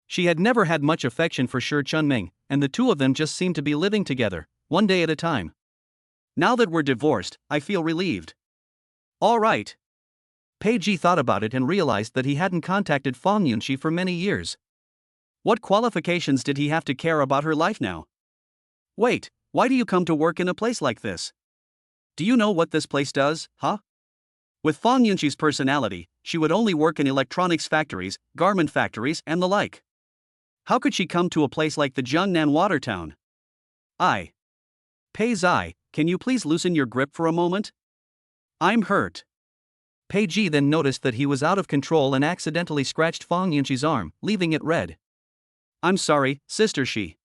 She had never had much affection for Shi Chunming, and the two of them just seemed to be living together, one day at a time. Now that we're divorced, I feel relieved. All right. Pei Ji thought about it and realized that he hadn't contacted Fang Yunqi for many years. What qualifications did he have to care about her life now? Wait, why do you come to work in a place like this? Do you know what this place does, huh? With Fang Yunqi's personality, she would only work in electronics factories, garment factories, and the like. How could she come to a place like the Jiangnan Water Town? Pei Zai, can you please loosen your grip for a moment? I'm hurt. Pei Ji then noticed that he was out of control and accidentally scratched Fang Yunqi's arm, leaving it red. I'm sorry, sister Shi.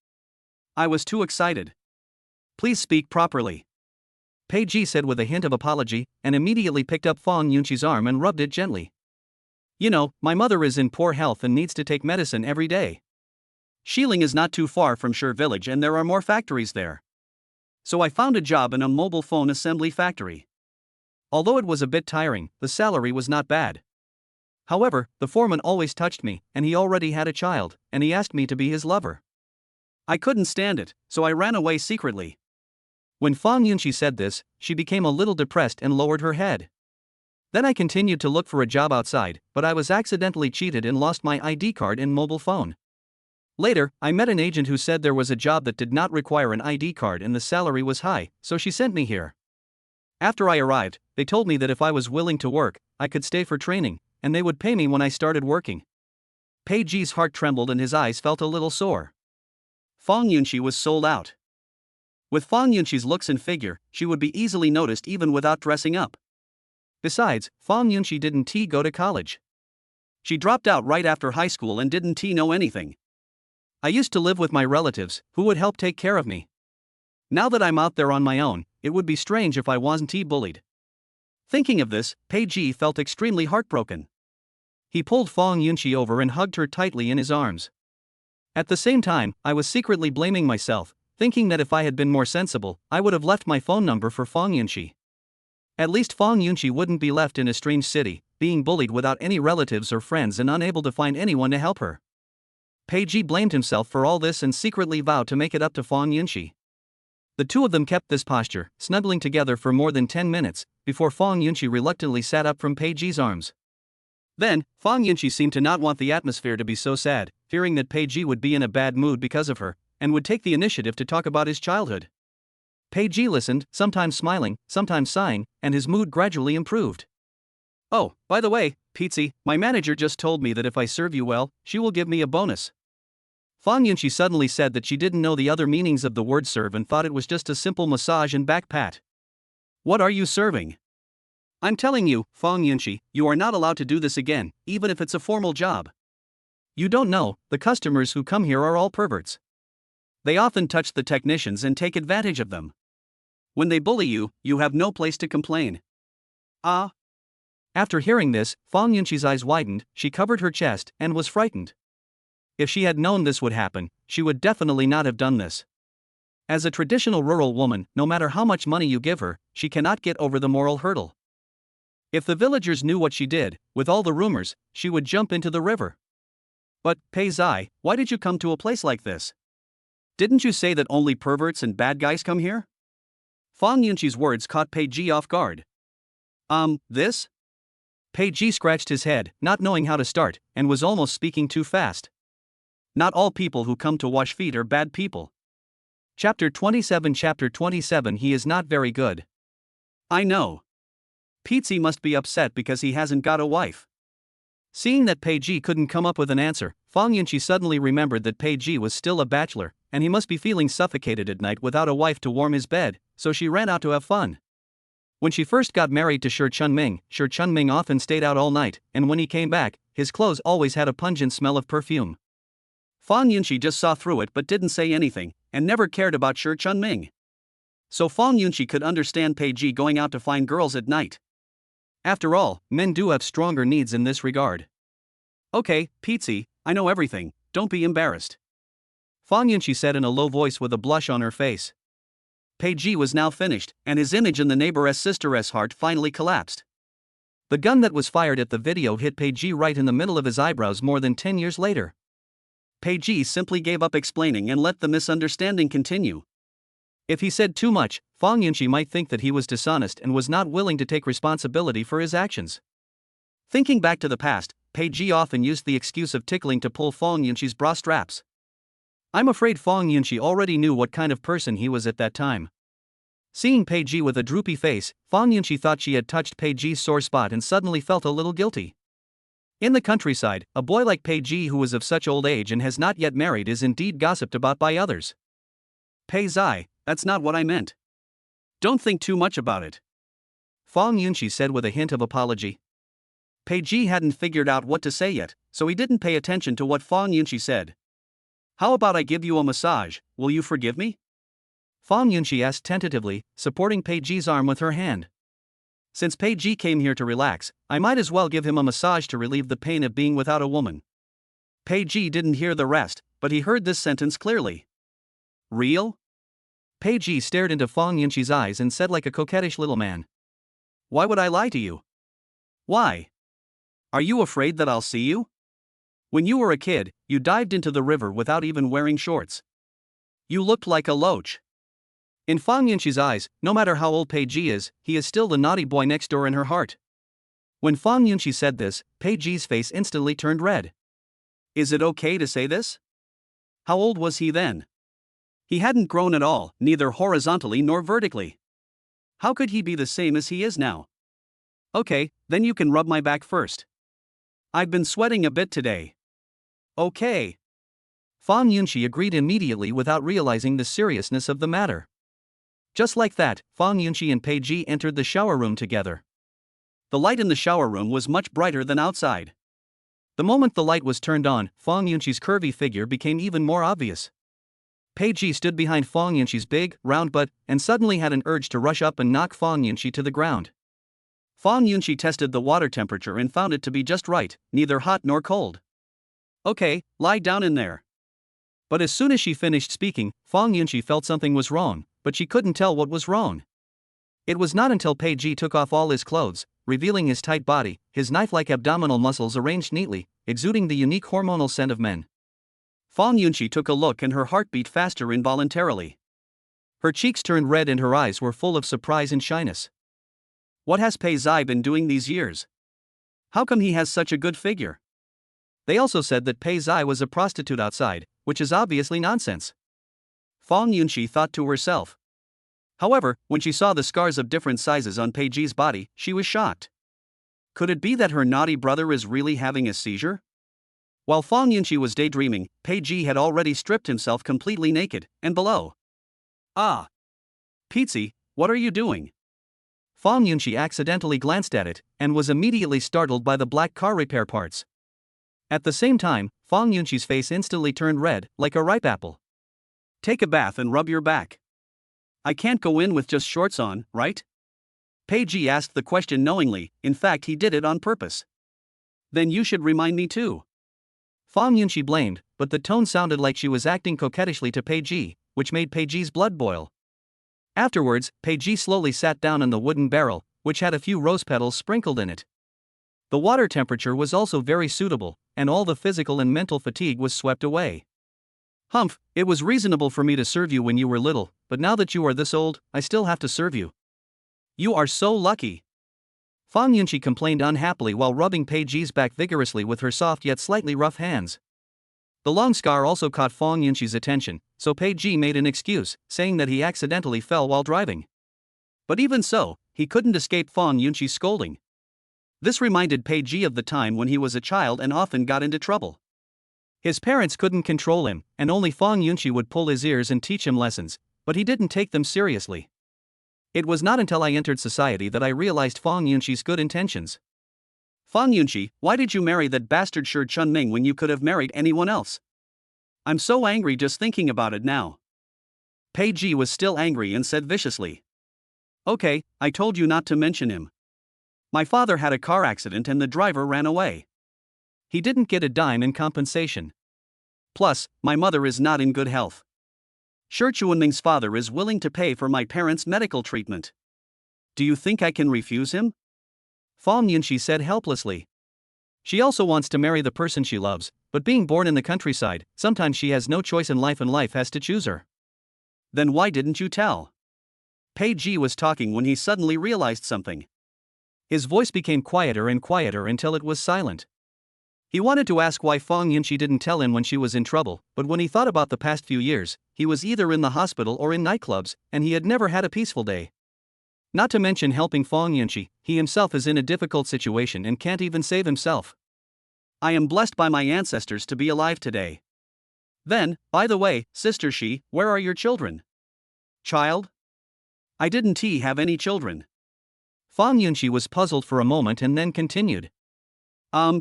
I was too excited. Please speak properly. Pei Ji said with a hint of apology, and immediately picked up Fang Yunqi's arm and rubbed it gently. You know, my mother is in poor health and needs to take medicine every day. Xiling is not too far from Shi village and there are more factories there. So I found a job in a mobile phone assembly factory. Although it was a bit tiring, the salary was not bad. However, the foreman always touched me, and he already had a child, and he asked me to be his lover. I couldn't stand it, so I ran away secretly. When Fang Yunqi said this, she became a little depressed and lowered her head. Then I continued to look for a job outside, but I was accidentally cheated and lost my ID card and mobile phone. Later, I met an agent who said there was a job that did not require an ID card and the salary was high, so she sent me here. After I arrived, they told me that if I was willing to work, I could stay for training, and they would pay me when I started working. Pei Ji's heart trembled and his eyes felt a little sore. Fang Yunqi was sold out. With Fang Yunqi's looks and figure, she would be easily noticed even without dressing up. Besides, Fang Yunqi didn't go to college. She dropped out right after high school and didn't know anything. I used to live with my relatives, who would help take care of me. Now that I'm out there on my own, it would be strange if I wasn't bullied. Thinking of this, Pei Ji felt extremely heartbroken. He pulled Fong Yunqi over and hugged her tightly in his arms. At the same time, I was secretly blaming myself, thinking that if I had been more sensible, I would have left my phone number for Fong Yunqi. At least Fong Yunqi wouldn't be left in a strange city, being bullied without any relatives or friends and unable to find anyone to help her. Pei Ji blamed himself for all this and secretly vowed to make it up to Fong Yunqi. The two of them kept this posture, snuggling together for more than 10 minutes, before Fong Yunqi reluctantly sat up from Pei Ji's arms. Then, Fong Yunqi seemed to not want the atmosphere to be so sad, fearing that Pei Ji would be in a bad mood because of her, and would take the initiative to talk about his childhood. Pei Ji listened, sometimes smiling, sometimes sighing, and his mood gradually improved. "Oh, by the way, Pizzi, my manager just told me that if I serve you well, she will give me a bonus." Fong Yunqi suddenly said that she didn't know the other meanings of the word serve and thought it was just a simple massage and back pat. "What are you serving?" "I'm telling you, Fong Yunqi, you are not allowed to do this again, even if it's a formal job. You don't know, the customers who come here are all perverts. They often touch the technicians and take advantage of them. When they bully you, you have no place to complain." "Ah." After hearing this, Fong Yunqi's eyes widened, she covered her chest, and was frightened. If she had known this would happen, she would definitely not have done this. As a traditional rural woman, no matter how much money you give her, she cannot get over the moral hurdle. If the villagers knew what she did, with all the rumors, she would jump into the river. "But, Pei Zai, why did you come to a place like this? Didn't you say that only perverts and bad guys come here?" Fong Yunqi's words caught Pei Ji off guard. This?" Pei Ji scratched his head, not knowing how to start, and was almost speaking too fast. "Not all people who come to wash feet are bad people." Chapter 27 He is not very good. "I know. Pizzi must be upset because he hasn't got a wife." Seeing that Pei Ji couldn't come up with an answer, Fong Yunqi suddenly remembered that Pei Ji was still a bachelor, and he must be feeling suffocated at night without a wife to warm his bed, so she ran out to have fun. When she first got married to Shi Chunming often stayed out all night, and when he came back, his clothes always had a pungent smell of perfume. Fong Yunqi just saw through it but didn't say anything, and never cared about Shi Chunming. So Fong Yunqi could understand Pei Ji going out to find girls at night. After all, men do have stronger needs in this regard. "Okay, Pizzi, I know everything, don't be embarrassed," Fong Yunqi said in a low voice with a blush on her face. Pei Ji was now finished, and his image in the neighbor's sister's heart finally collapsed. The gun that was fired at the video hit Pei Ji right in the middle of his eyebrows more than 10 years later. Pei Ji simply gave up explaining and let the misunderstanding continue. If he said too much, Fong Yunqi might think that he was dishonest and was not willing to take responsibility for his actions. Thinking back to the past, Pei Ji often used the excuse of tickling to pull Fong Yunqi's bra straps. I'm afraid Fong Yunqi already knew what kind of person he was at that time. Seeing Pei Ji with a droopy face, Fong Yunqi thought she had touched Pei Ji's sore spot and suddenly felt a little guilty. In the countryside, a boy like Pei Ji who is of such old age and has not yet married is indeed gossiped about by others. "Pei Zai, that's not what I meant. Don't think too much about it," Fong Yunqi said with a hint of apology. Pei Ji hadn't figured out what to say yet, so he didn't pay attention to what Fong Yunqi said. "How about I give you a massage, will you forgive me?" Fong Yunqi asked tentatively, supporting Pei Ji's arm with her hand. Since Pei Ji came here to relax, I might as well give him a massage to relieve the pain of being without a woman. Pei Ji didn't hear the rest, but he heard this sentence clearly. "Real?" Pei Ji stared into Fong Yunqi's eyes and said like a coquettish little man. "Why would I lie to you? Why? Are you afraid that I'll see you? When you were a kid, you dived into the river without even wearing shorts. You looked like a loach." In Fong Yunqi's eyes, no matter how old Pei Ji is, he is still the naughty boy next door in her heart. When Fong Yunqi said this, Pei Ji's face instantly turned red. Is it okay to say this? How old was he then? He hadn't grown at all, neither horizontally nor vertically. How could he be the same as he is now? Okay, then you can rub my back first. I've been sweating a bit today. Okay. Fong Yunqi agreed immediately without realizing the seriousness of the matter. Just like that, Fong Yunqi and Pei Ji entered the shower room together. The light in the shower room was much brighter than outside. The moment the light was turned on, Fong Yunqi's curvy figure became even more obvious. Pei Ji stood behind Fong Yunqi's big, round butt, and suddenly had an urge to rush up and knock Fong Yunqi to the ground. Fong Yunxi tested the water temperature and found it to be just right, neither hot nor cold. Okay, lie down in there. But as soon as she finished speaking, Fong Yunxi felt something was wrong, but she couldn't tell what was wrong. It was not until Pei Ji took off all his clothes, revealing his tight body, his knife-like abdominal muscles arranged neatly, exuding the unique hormonal scent of men. Fong Yunxi took a look and her heart beat faster involuntarily. Her cheeks turned red and her eyes were full of surprise and shyness. What has Pei Zai been doing these years? How come he has such a good figure? They also said that Pei Zai was a prostitute outside, which is obviously nonsense. Fong Yunxi thought to herself. However, when she saw the scars of different sizes on Pei Ji's body, she was shocked. Could it be that her naughty brother is really having a seizure? While Fong Yunxi was daydreaming, Pei Ji had already stripped himself completely naked, and below. Ah! Pizzi, what are you doing? Fong Yunxi accidentally glanced at it, and was immediately startled by the black car repair parts. At the same time, Fong Yunxi's face instantly turned red, like a ripe apple. Take a bath and rub your back. I can't go in with just shorts on, right? Pei Ji asked the question knowingly, in fact he did it on purpose. Then you should remind me too. Fong Yunxi blamed, but the tone sounded like she was acting coquettishly to Pei Ji, which made Pei Ji's blood boil. Afterwards, Pei Ji slowly sat down in the wooden barrel, which had a few rose petals sprinkled in it. The water temperature was also very suitable, and all the physical and mental fatigue was swept away. Humph, it was reasonable for me to serve you when you were little, but now that you are this old, I still have to serve you. You are so lucky. Fong Yunxi complained unhappily while rubbing Pei Ji's back vigorously with her soft yet slightly rough hands. The long scar also caught Fong Yunxi's attention, so Pei Ji made an excuse, saying that he accidentally fell while driving. But even so, he couldn't escape Fong Yunxi's scolding. This reminded Pei Ji of the time when he was a child and often got into trouble. His parents couldn't control him, and only Fong Yunxi would pull his ears and teach him lessons, but he didn't take them seriously. It was not until I entered society that I realized Fong Yunxi's good intentions. Fong Yunxi, why did you marry that bastard Shi Chunming when you could have married anyone else? I'm so angry just thinking about it now. Pei Ji was still angry and said viciously. Okay, I told you not to mention him. My father had a car accident and the driver ran away. He didn't get a dime in compensation. Plus, my mother is not in good health. Shi Chunming's father is willing to pay for my parents' medical treatment. Do you think I can refuse him? Fong Yunxi said helplessly. She also wants to marry the person she loves, but being born in the countryside, sometimes she has no choice in life and life has to choose her. Then why didn't you tell? Pei Ji was talking when he suddenly realized something. His voice became quieter and quieter until it was silent. He wanted to ask why Fong Yunxi didn't tell him when she was in trouble, but when he thought about the past few years, he was either in the hospital or in nightclubs, and he had never had a peaceful day. Not to mention helping Fong Yunxi, he himself is in a difficult situation and can't even save himself. I am blessed by my ancestors to be alive today. Then, by the way, Sister Shi, where are your children? Child? I didn't have any children. Fong Yunxi was puzzled for a moment and then continued.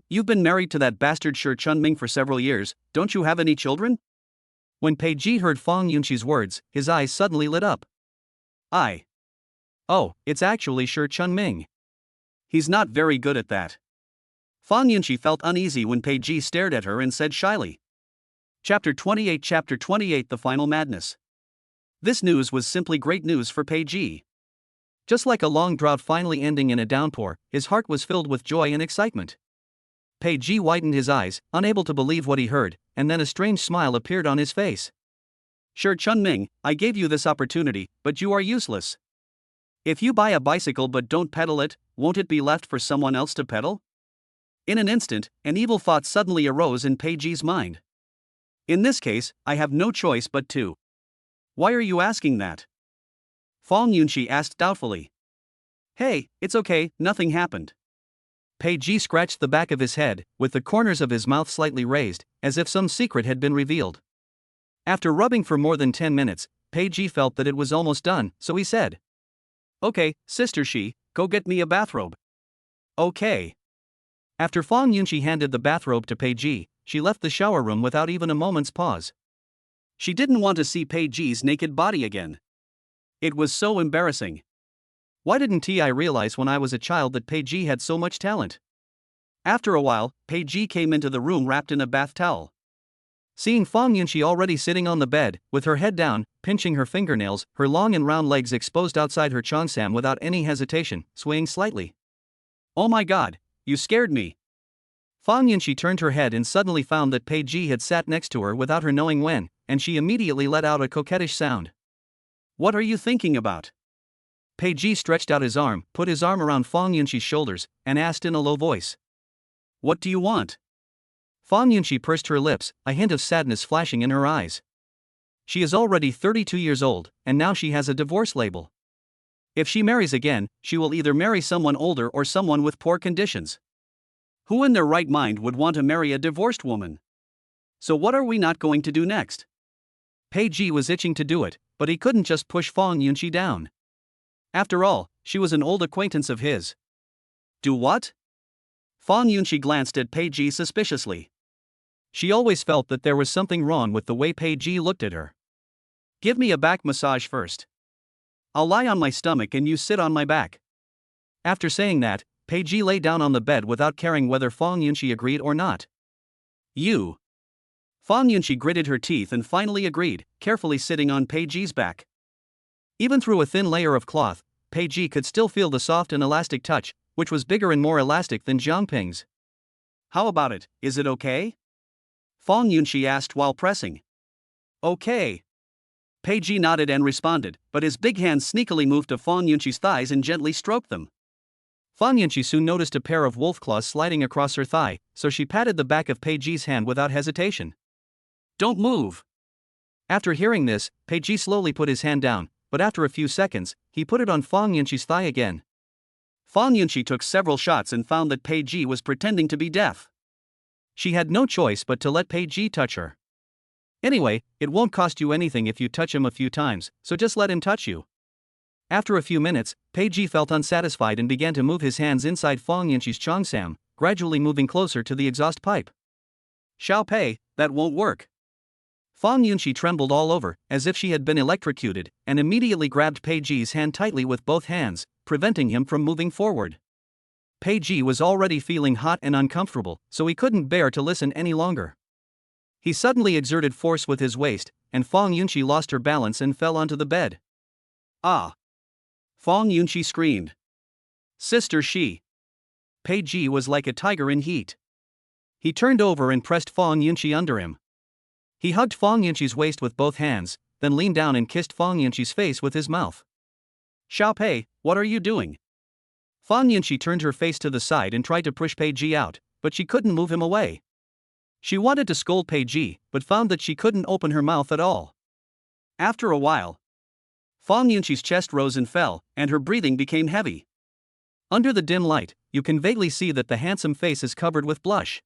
You've been married to that bastard Shi Chunming for several years, don't you have any children? When Pei Ji heard Fong Yunxi's words, his eyes suddenly lit up. Oh, it's actually Shi Chunming. He's not very good at that. Fong Yunxi felt uneasy when Pei Ji stared at her and said shyly. Chapter 28 The Final Madness. This news was simply great news for Pei Ji. Just like a long drought finally ending in a downpour, his heart was filled with joy and excitement. Pei Ji widened his eyes, unable to believe what he heard, and then a strange smile appeared on his face. Shi Chunming, I gave you this opportunity, but you are useless. If you buy a bicycle but don't pedal it, won't it be left for someone else to pedal? In an instant, an evil thought suddenly arose in Pei Ji's mind. In this case, I have no choice but to. Why are you asking that? Fong Yunxi asked doubtfully. Hey, it's okay, nothing happened. Pei Ji scratched the back of his head, with the corners of his mouth slightly raised, as if some secret had been revealed. After rubbing for more than 10 minutes, Pei Ji felt that it was almost done, so he said. Okay, Sister Shi, go get me a bathrobe. Okay. After Fong Yunxi handed the bathrobe to Pei Ji, she left the shower room without even a moment's pause. She didn't want to see Pei Ji's naked body again. It was so embarrassing. Why didn't I realize when I was a child that Pei Ji had so much talent? After a while, Pei Ji came into the room wrapped in a bath towel. Seeing Fang Yunqi already sitting on the bed, with her head down, pinching her fingernails, her long and round legs exposed outside her cheongsam without any hesitation, swaying slightly. "Oh my god, you scared me." Fang Yunqi turned her head and suddenly found that Pei Ji had sat next to her without her knowing when, and she immediately let out a coquettish sound. "What are you thinking about?" Pei Ji stretched out his arm, put his arm around Fang Yunqi's shoulders, and asked in a low voice. "What do you want?" Fang Yunqi pursed her lips, a hint of sadness flashing in her eyes. She is already 32 years old, and now she has a divorce label. If she marries again, she will either marry someone older or someone with poor conditions. Who in their right mind would want to marry a divorced woman? So what are we not going to do next? Pei Ji was itching to do it, but he couldn't just push Fang Yunqi down. After all, she was an old acquaintance of his. Do what? Fang Yunqi glanced at Pei Ji suspiciously. She always felt that there was something wrong with the way Pei Ji looked at her. "Give me a back massage first. I'll lie on my stomach and you sit on my back." After saying that, Pei Ji lay down on the bed without caring whether Fang Yunqi agreed or not. "You." Fang Yunqi gritted her teeth and finally agreed, carefully sitting on Pei Ji's back. Even through a thin layer of cloth, Pei Ji could still feel the soft and elastic touch, which was bigger and more elastic than Jang Ping's. "How about it, is it okay?" Fang Yunqi asked while pressing. "Okay." Pei Ji nodded and responded, but his big hands sneakily moved to Fang Yunqi's thighs and gently stroked them. Fang Yunqi soon noticed a pair of wolf claws sliding across her thigh, so she patted the back of Pei Ji's hand without hesitation. "Don't move." After hearing this, Pei Ji slowly put his hand down, but after a few seconds, he put it on Fang Yunqi's thigh again. Fang Yunqi took several shots and found that Pei Ji was pretending to be deaf. She had no choice but to let Pei Ji touch her. "Anyway, it won't cost you anything if you touch him a few times, so just let him touch you." After a few minutes, Pei Ji felt unsatisfied and began to move his hands inside Fang Yunqi's cheongsam, gradually moving closer to the exhaust pipe. "Xiao Pei, that won't work." Fang Yunqi trembled all over, as if she had been electrocuted, and immediately grabbed Pei Ji's hand tightly with both hands, preventing him from moving forward. Pei Ji was already feeling hot and uncomfortable, so he couldn't bear to listen any longer. He suddenly exerted force with his waist, and Fang Yunqi lost her balance and fell onto the bed. "Ah!" Fang Yunqi screamed. "Sister she!" Pei Ji was like a tiger in heat. He turned over and pressed Fang Yunqi under him. He hugged Fang Yunqi's waist with both hands, then leaned down and kissed Fang Yunqi's face with his mouth. "Xiao Pei, what are you doing?" Fang Yunqi turned her face to the side and tried to push Pei Ji out, but she couldn't move him away. She wanted to scold Pei Ji, but found that she couldn't open her mouth at all. After a while, Fang Yunqi's chest rose and fell, and her breathing became heavy. Under the dim light, you can vaguely see that the handsome face is covered with blush.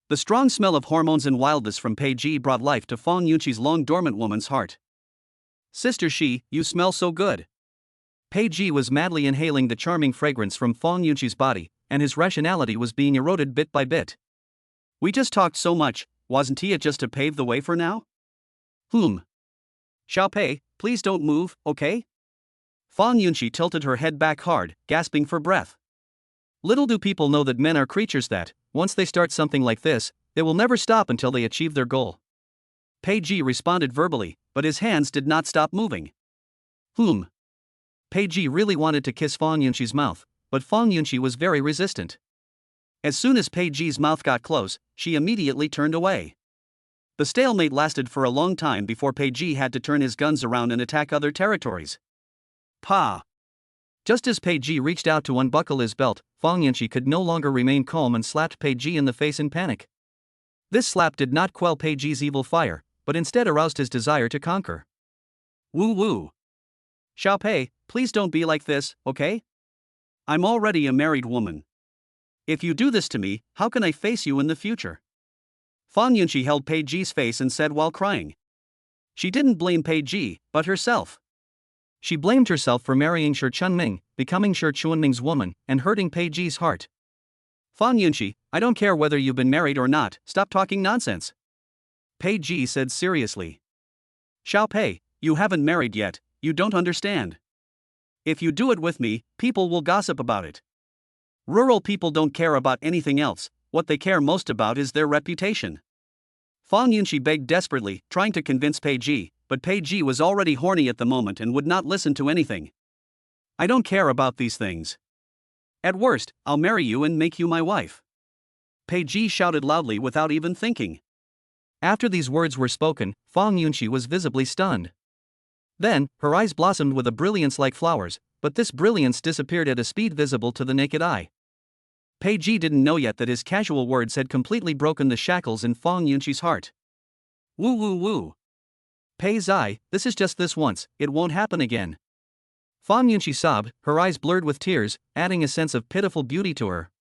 The strong smell of hormones and wildness from Pei Ji brought life to Fang Yunqi's long-dormant woman's heart. "Sister she, you smell so good." Pei Ji was madly inhaling the charming fragrance from Fang Yunqi's body, and his rationality was being eroded bit by bit. "We just talked so much, wasn't it just to pave the way for now?" "Xiao Pei, please don't move, okay?" Fang Yunqi tilted her head back hard, gasping for breath. Little do people know that men are creatures that, once they start something like this, they will never stop until they achieve their goal. Pei Ji responded verbally, but his hands did not stop moving. Pei Ji really wanted to kiss Fang Yunqi's mouth, but Fang Yunqi was very resistant. As soon as Pei Ji's mouth got close, she immediately turned away. The stalemate lasted for a long time before Pei Ji had to turn his guns around and attack other territories. "Pa!" Just as Pei Ji reached out to unbuckle his belt, Fang Yunqi could no longer remain calm and slapped Pei Ji in the face in panic. This slap did not quell Pei Ji's evil fire, but instead aroused his desire to conquer. "Woo! Xiao Pei, please don't be like this, okay? I'm already a married woman. If you do this to me, how can I face you in the future?" Fang Yunqi held Pei Ji's face and said while crying. She didn't blame Pei Ji, but herself. She blamed herself for marrying Shi Chunming, becoming Shi Chunming's woman, and hurting Pei Ji's heart. "Fang Yunqi, I don't care whether you've been married or not, stop talking nonsense," Pei Ji said seriously. "Xiao Pei, you haven't married yet, you don't understand. If you do it with me, people will gossip about it. Rural people don't care about anything else, what they care most about is their reputation. Fang Yunxi begged desperately, trying to convince Pei Ji, but Pei Ji was already horny at the moment and would not listen to anything. I don't care about these things. At worst, I'll marry you and make you my wife. Pei Ji shouted loudly without even thinking. After these words were spoken, Fang Yunxi was visibly stunned. Then, her eyes blossomed with a brilliance like flowers, but this brilliance disappeared at a speed visible to the naked eye. Pei Ji didn't know yet that his casual words had completely broken the shackles in Fang Yunxi's heart. Woo woo woo. Pei Zai, this is just this once, it won't happen again. Fang Yunxi sobbed, her eyes blurred with tears, adding a sense of pitiful beauty to her.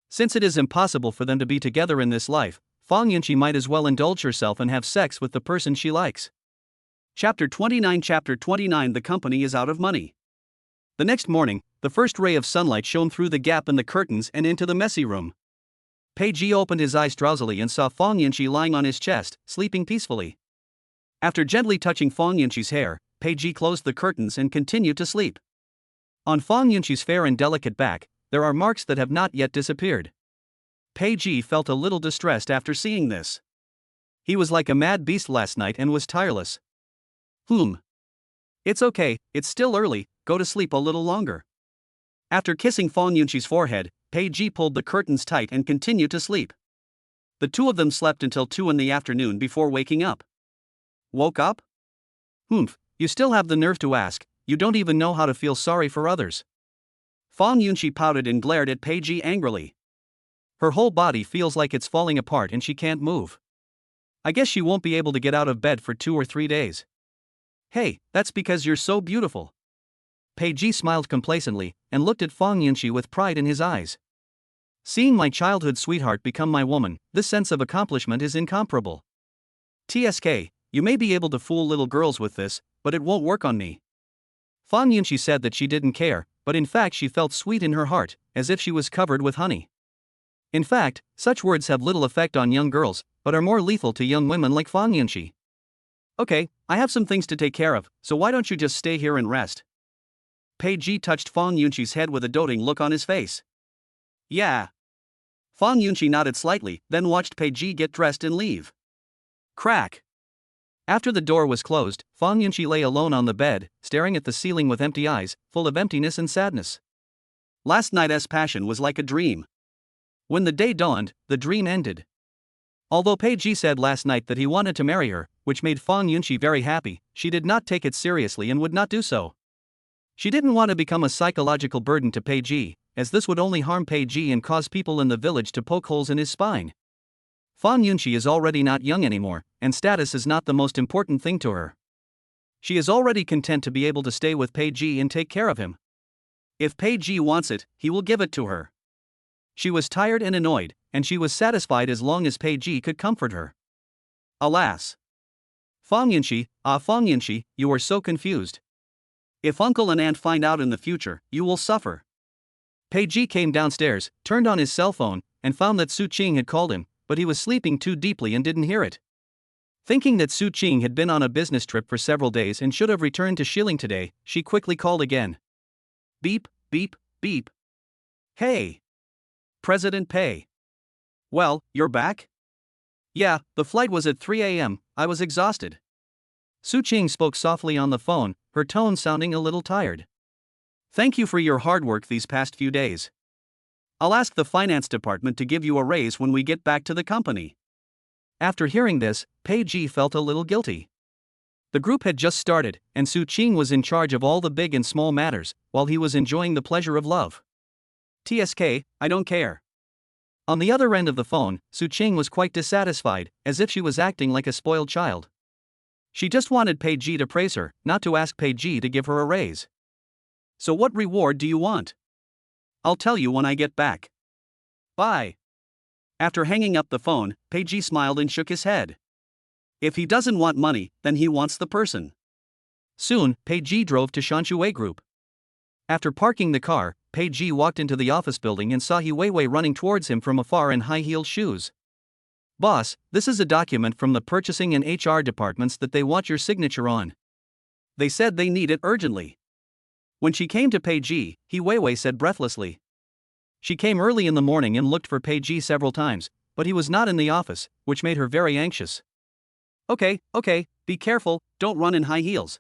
Since it is impossible for them to be together in this life, Fang Yunxi might as well indulge herself and have sex with the person she likes. Chapter 29 The company is out of money. The next morning, the first ray of sunlight shone through the gap in the curtains and into the messy room. Pei Ji opened his eyes drowsily and saw Fang Yunxi lying on his chest, sleeping peacefully. After gently touching Fang Yunxi's hair, Pei Ji closed the curtains and continued to sleep. On Fang Yunxi's fair and delicate back, there are marks that have not yet disappeared. Pei Ji felt a little distressed after seeing this. He was like a mad beast last night and was tireless. It's okay, it's still early, go to sleep a little longer. After kissing Fang Yunxi's forehead, Pei Ji pulled the curtains tight and continued to sleep. The two of them slept until 2 in the afternoon before waking up. Woke up? You still have the nerve to ask, you don't even know how to feel sorry for others. Fang Yunxi pouted and glared at Pei Ji angrily. Her whole body feels like it's falling apart and she can't move. I guess she won't be able to get out of bed for 2 or 3 days. Hey, that's because you're so beautiful. Pei Ji smiled complacently and looked at Fang Yunxi with pride in his eyes. Seeing my childhood sweetheart become my woman, this sense of accomplishment is incomparable. TSK, you may be able to fool little girls with this, but it won't work on me. Fang Yunxi said that she didn't care, but in fact she felt sweet in her heart, as if she was covered with honey. In fact, such words have little effect on young girls, but are more lethal to young women like Fang Yunxi. Okay, I have some things to take care of, so why don't you just stay here and rest? Pei Ji touched Fang Yunxi's head with a doting look on his face. Yeah. Fang Yunxi nodded slightly, then watched Pei Ji get dressed and leave. Crack. After the door was closed, Fang Yunxi lay alone on the bed, staring at the ceiling with empty eyes, full of emptiness and sadness. Last night's passion was like a dream. When the day dawned, the dream ended. Although Pei Ji said last night that he wanted to marry her, which made Fang Yunxi very happy, she did not take it seriously and would not do so. She didn't want to become a psychological burden to Pei Ji, as this would only harm Pei Ji and cause people in the village to poke holes in his spine. Fang Yunxi is already not young anymore, and status is not the most important thing to her. She is already content to be able to stay with Pei Ji and take care of him. If Pei Ji wants it, he will give it to her. She was tired and annoyed, and she was satisfied as long as Pei Ji could comfort her. Alas! Fang Yunxi, you are so confused. If uncle and aunt find out in the future, you will suffer. Pei Ji came downstairs, turned on his cell phone, and found that Su Qing had called him, but he was sleeping too deeply and didn't hear it. Thinking that Su Qing had been on a business trip for several days and should have returned to Shilling today, she quickly called again. Beep, beep, beep. Hey! President Pei. Well, you're back? Yeah, the flight was at 3 a.m., I was exhausted. Su Qing spoke softly on the phone, her tone sounding a little tired. Thank you for your hard work these past few days. I'll ask the finance department to give you a raise when we get back to the company. After hearing this, Pei Ji felt a little guilty. The group had just started, and Su Qing was in charge of all the big and small matters, while he was enjoying the pleasure of love. TSK, I don't care. On the other end of the phone, Su Qing was quite dissatisfied, as if she was acting like a spoiled child. She just wanted Pei Ji to praise her, not to ask Pei Ji to give her a raise. So what reward do you want? I'll tell you when I get back. Bye. After hanging up the phone, Pei Ji smiled and shook his head. If he doesn't want money, then he wants the person. Soon, Pei Ji drove to Shanshui Group. After parking the car, Pei Ji walked into the office building and saw He Weiwei running towards him from afar in high-heeled shoes. Boss, this is a document from the purchasing and HR departments that they want your signature on. They said they need it urgently. When she came to pay Ji, He Weiwei said breathlessly. She came early in the morning and looked for Pei Ji several times, but he was not in the office, which made her very anxious. Okay, be careful, don't run in high heels.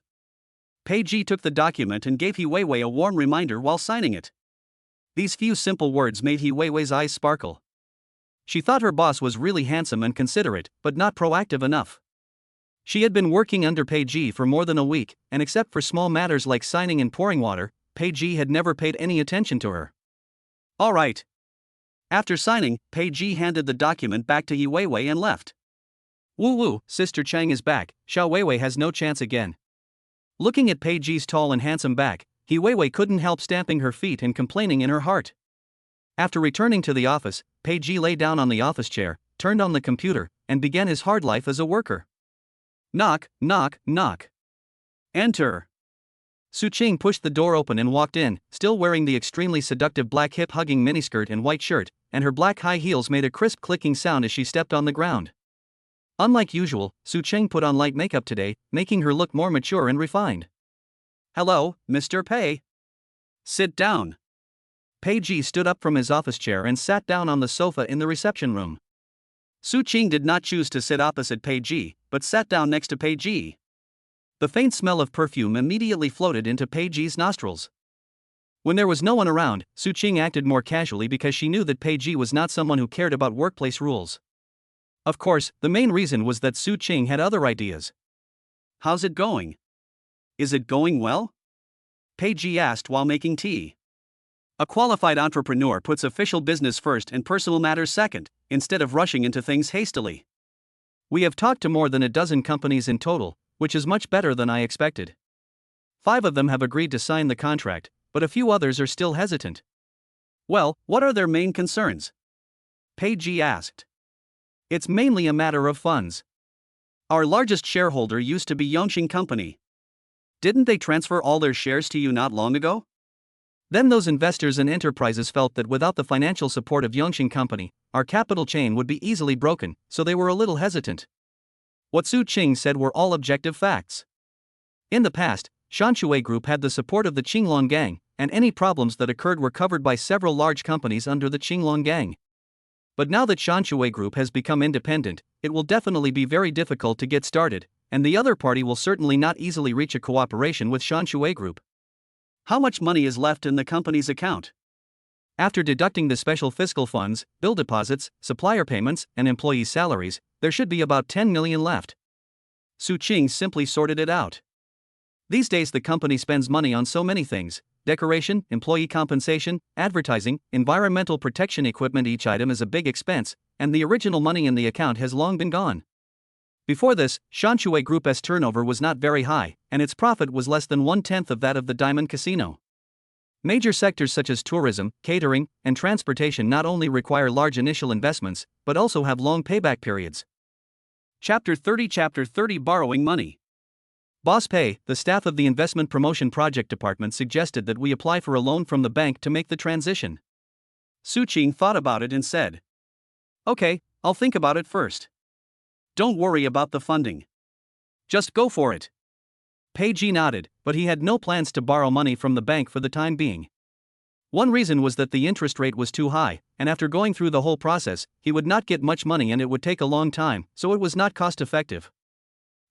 Pei Ji took the document and gave He Weiwei a warm reminder while signing it. These few simple words made He Weiwei's eyes sparkle. She thought her boss was really handsome and considerate, but not proactive enough. She had been working under Pei Ji for more than a week, and except for small matters like signing and pouring water, Pei Ji had never paid any attention to her. All right. After signing, Pei Ji handed the document back to He Weiwei and left. Woo, Sister Chang is back, Xiao Weiwei has no chance again. Looking at Pei Ji's tall and handsome back, He Weiwei couldn't help stamping her feet and complaining in her heart. After returning to the office, Pei Ji lay down on the office chair, turned on the computer, and began his hard life as a worker. Knock, knock, knock. Enter. Su Qing pushed the door open and walked in, still wearing the extremely seductive black hip-hugging miniskirt and white shirt, and her black high heels made a crisp clicking sound as she stepped on the ground. Unlike usual, Su Qing put on light makeup today, making her look more mature and refined. Hello, Mr. Pei. Sit down. Pei Ji stood up from his office chair and sat down on the sofa in the reception room. Su Qing did not choose to sit opposite Pei Ji, but sat down next to Pei Ji. The faint smell of perfume immediately floated into Pei Ji's nostrils. When there was no one around, Su Qing acted more casually because she knew that Pei Ji was not someone who cared about workplace rules. Of course, the main reason was that Su Qing had other ideas. How's it going? Is it going well? Pei Ji asked while making tea. A qualified entrepreneur puts official business first and personal matters second, instead of rushing into things hastily. We have talked to more than a dozen companies in total, which is much better than I expected. 5 of them have agreed to sign the contract, but a few others are still hesitant. Well, what are their main concerns? Pei Ji asked. It's mainly a matter of funds. Our largest shareholder used to be Yongxing Company. Didn't they transfer all their shares to you not long ago? Then those investors and enterprises felt that without the financial support of Yongxing Company, our capital chain would be easily broken, so they were a little hesitant. What Su Qing said were all objective facts. In the past, Shanshui Group had the support of the Qinglong Gang, and any problems that occurred were covered by several large companies under the Qinglong Gang. But now that Shanshui Group has become independent, it will definitely be very difficult to get started, and the other party will certainly not easily reach a cooperation with Shanshui Group. How much money is left in the company's account? After deducting the special fiscal funds, bill deposits, supplier payments, and employee salaries, there should be about 10 million left. Su Qing simply sorted it out. These days the company spends money on so many things: decoration, employee compensation, advertising, environmental protection equipment. Each item is a big expense, and the original money in the account has long been gone. Before this, Shanshui Group's turnover was not very high, and its profit was less than 1/10 of that of the Diamond Casino. Major sectors such as tourism, catering, and transportation not only require large initial investments, but also have long payback periods. Chapter 30 Borrowing Money. Boss Pei, the staff of the Investment Promotion Project Department, suggested that we apply for a loan from the bank to make the transition. Su Qing thought about it and said, Okay, I'll think about it first. Don't worry about the funding. Just go for it. Pei Ji nodded, but he had no plans to borrow money from the bank for the time being. One reason was that the interest rate was too high, and after going through the whole process, he would not get much money and it would take a long time, so it was not cost-effective.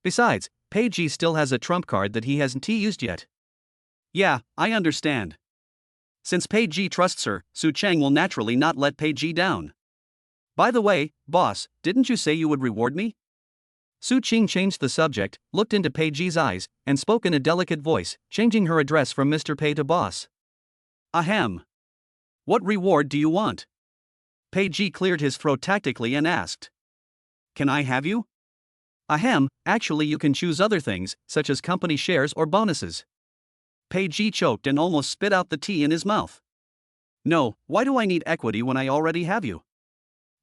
Besides, Pei Ji still has a trump card that he hasn't used yet. Yeah, I understand. Since Pei Ji trusts her, Su Cheng will naturally not let Pei Ji down. By the way, boss, didn't you say you would reward me? Su Qing changed the subject, looked into Pei Ji's eyes, and spoke in a delicate voice, changing her address from Mr. Pei to boss. Ahem. What reward do you want? Pei Ji cleared his throat tactically and asked. Can I have you? Ahem, actually you can choose other things, such as company shares or bonuses. Pei Ji choked and almost spit out the tea in his mouth. No, why do I need equity when I already have you?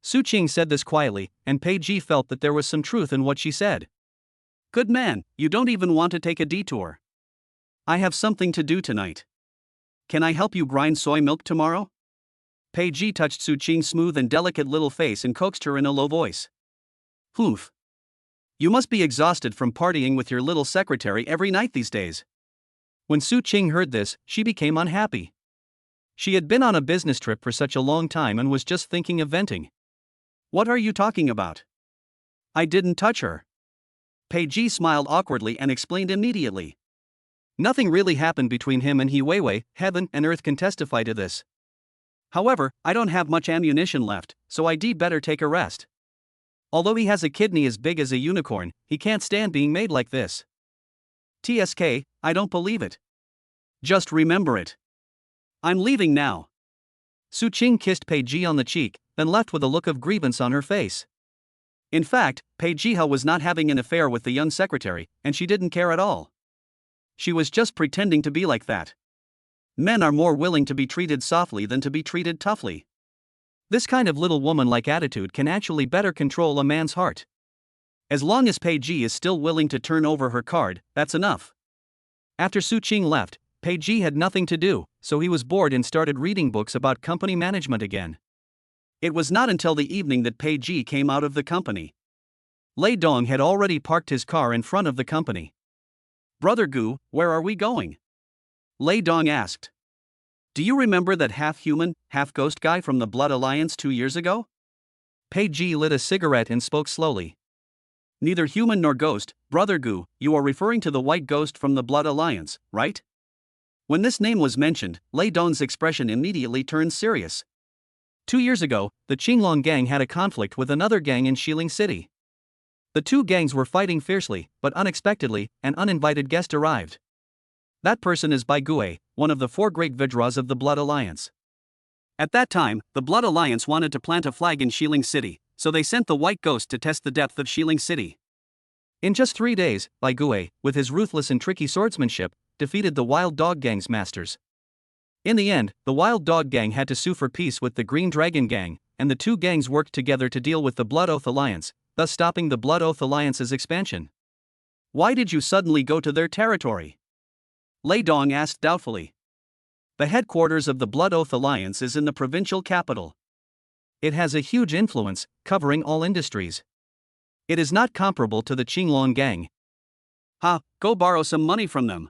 Su Qing said this quietly, and Pei Ji felt that there was some truth in what she said. Good man, you don't even want to take a detour. I have something to do tonight. Can I help you grind soy milk tomorrow? Pei Ji touched Su Qing's smooth and delicate little face and coaxed her in a low voice. Oof. You must be exhausted from partying with your little secretary every night these days. When Su Qing heard this, she became unhappy. She had been on a business trip for such a long time and was just thinking of venting. What are you talking about? I didn't touch her. Pei Ji smiled awkwardly and explained immediately. Nothing really happened between him and He Weiwei, heaven and earth can testify to this. However, I don't have much ammunition left, so I'd better take a rest. Although he has a kidney as big as a unicorn, he can't stand being made like this. TSK, I don't believe it. Just remember it. I'm leaving now. Su Qing kissed Pei Ji on the cheek, then left with a look of grievance on her face. In fact, Pei Jiha was not having an affair with the young secretary, and she didn't care at all. She was just pretending to be like that. Men are more willing to be treated softly than to be treated toughly. This kind of little woman-like attitude can actually better control a man's heart. As long as Pei Ji is still willing to turn over her card, that's enough. After Su Qing left, Pei Ji had nothing to do, so he was bored and started reading books about company management again. It was not until the evening that Pei Ji came out of the company. Lei Dong had already parked his car in front of the company. Brother Gu, where are we going? Lei Dong asked. Do you remember that half-human, half-ghost guy from the Blood Alliance 2 years ago? Pei Ji lit a cigarette and spoke slowly. Neither human nor ghost, Brother Gu, you are referring to the white ghost from the Blood Alliance, right? When this name was mentioned, Lei Dong's expression immediately turned serious. 2 years ago, the Qinglong gang had a conflict with another gang in Xiling City. The two gangs were fighting fiercely, but unexpectedly, an uninvited guest arrived. That person is Bai Gue, one of the 4 great Vidras of the Blood Alliance. At that time, the Blood Alliance wanted to plant a flag in Xiling City, so they sent the White Ghost to test the depth of Xiling City. In just 3 days, Bai Gue, with his ruthless and tricky swordsmanship, defeated the Wild Dog Gang's masters. In the end, the Wild Dog Gang had to sue for peace with the Green Dragon Gang, and the two gangs worked together to deal with the Blood Oath Alliance, thus stopping the Blood Oath Alliance's expansion. Why did you suddenly go to their territory? Lei Dong asked doubtfully. The headquarters of the Blood Oath Alliance is in the provincial capital. It has a huge influence, covering all industries. It is not comparable to the Qinglong Gang. Go borrow some money from them.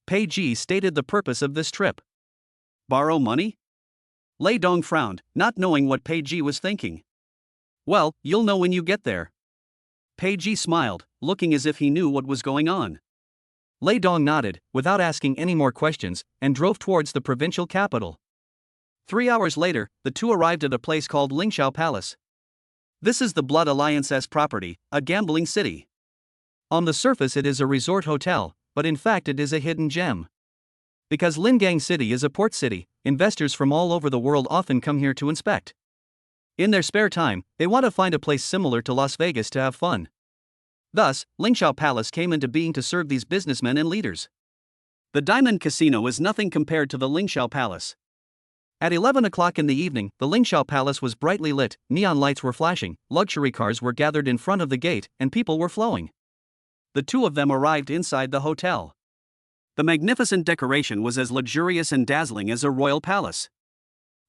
Pei Ji stated the purpose of this trip. Borrow money? Lei Dong frowned, not knowing what Pei Ji was thinking. Well, you'll know when you get there. Pei Ji smiled, looking as if he knew what was going on. Lei Dong nodded, without asking any more questions, and drove towards the provincial capital. 3 hours later, the two arrived at a place called Lingxiao Palace. This is the Blood Alliance's property, a gambling city. On the surface it is a resort hotel, but in fact it is a hidden gem. Because Lingang City is a port city, investors from all over the world often come here to inspect. In their spare time, they want to find a place similar to Las Vegas to have fun. Thus, Lingxiao Palace came into being to serve these businessmen and leaders. The Diamond Casino is nothing compared to the Lingxiao Palace. At 11 o'clock in the evening, the Lingxiao Palace was brightly lit, neon lights were flashing, luxury cars were gathered in front of the gate, and people were flowing. The two of them arrived inside the hotel. The magnificent decoration was as luxurious and dazzling as a royal palace.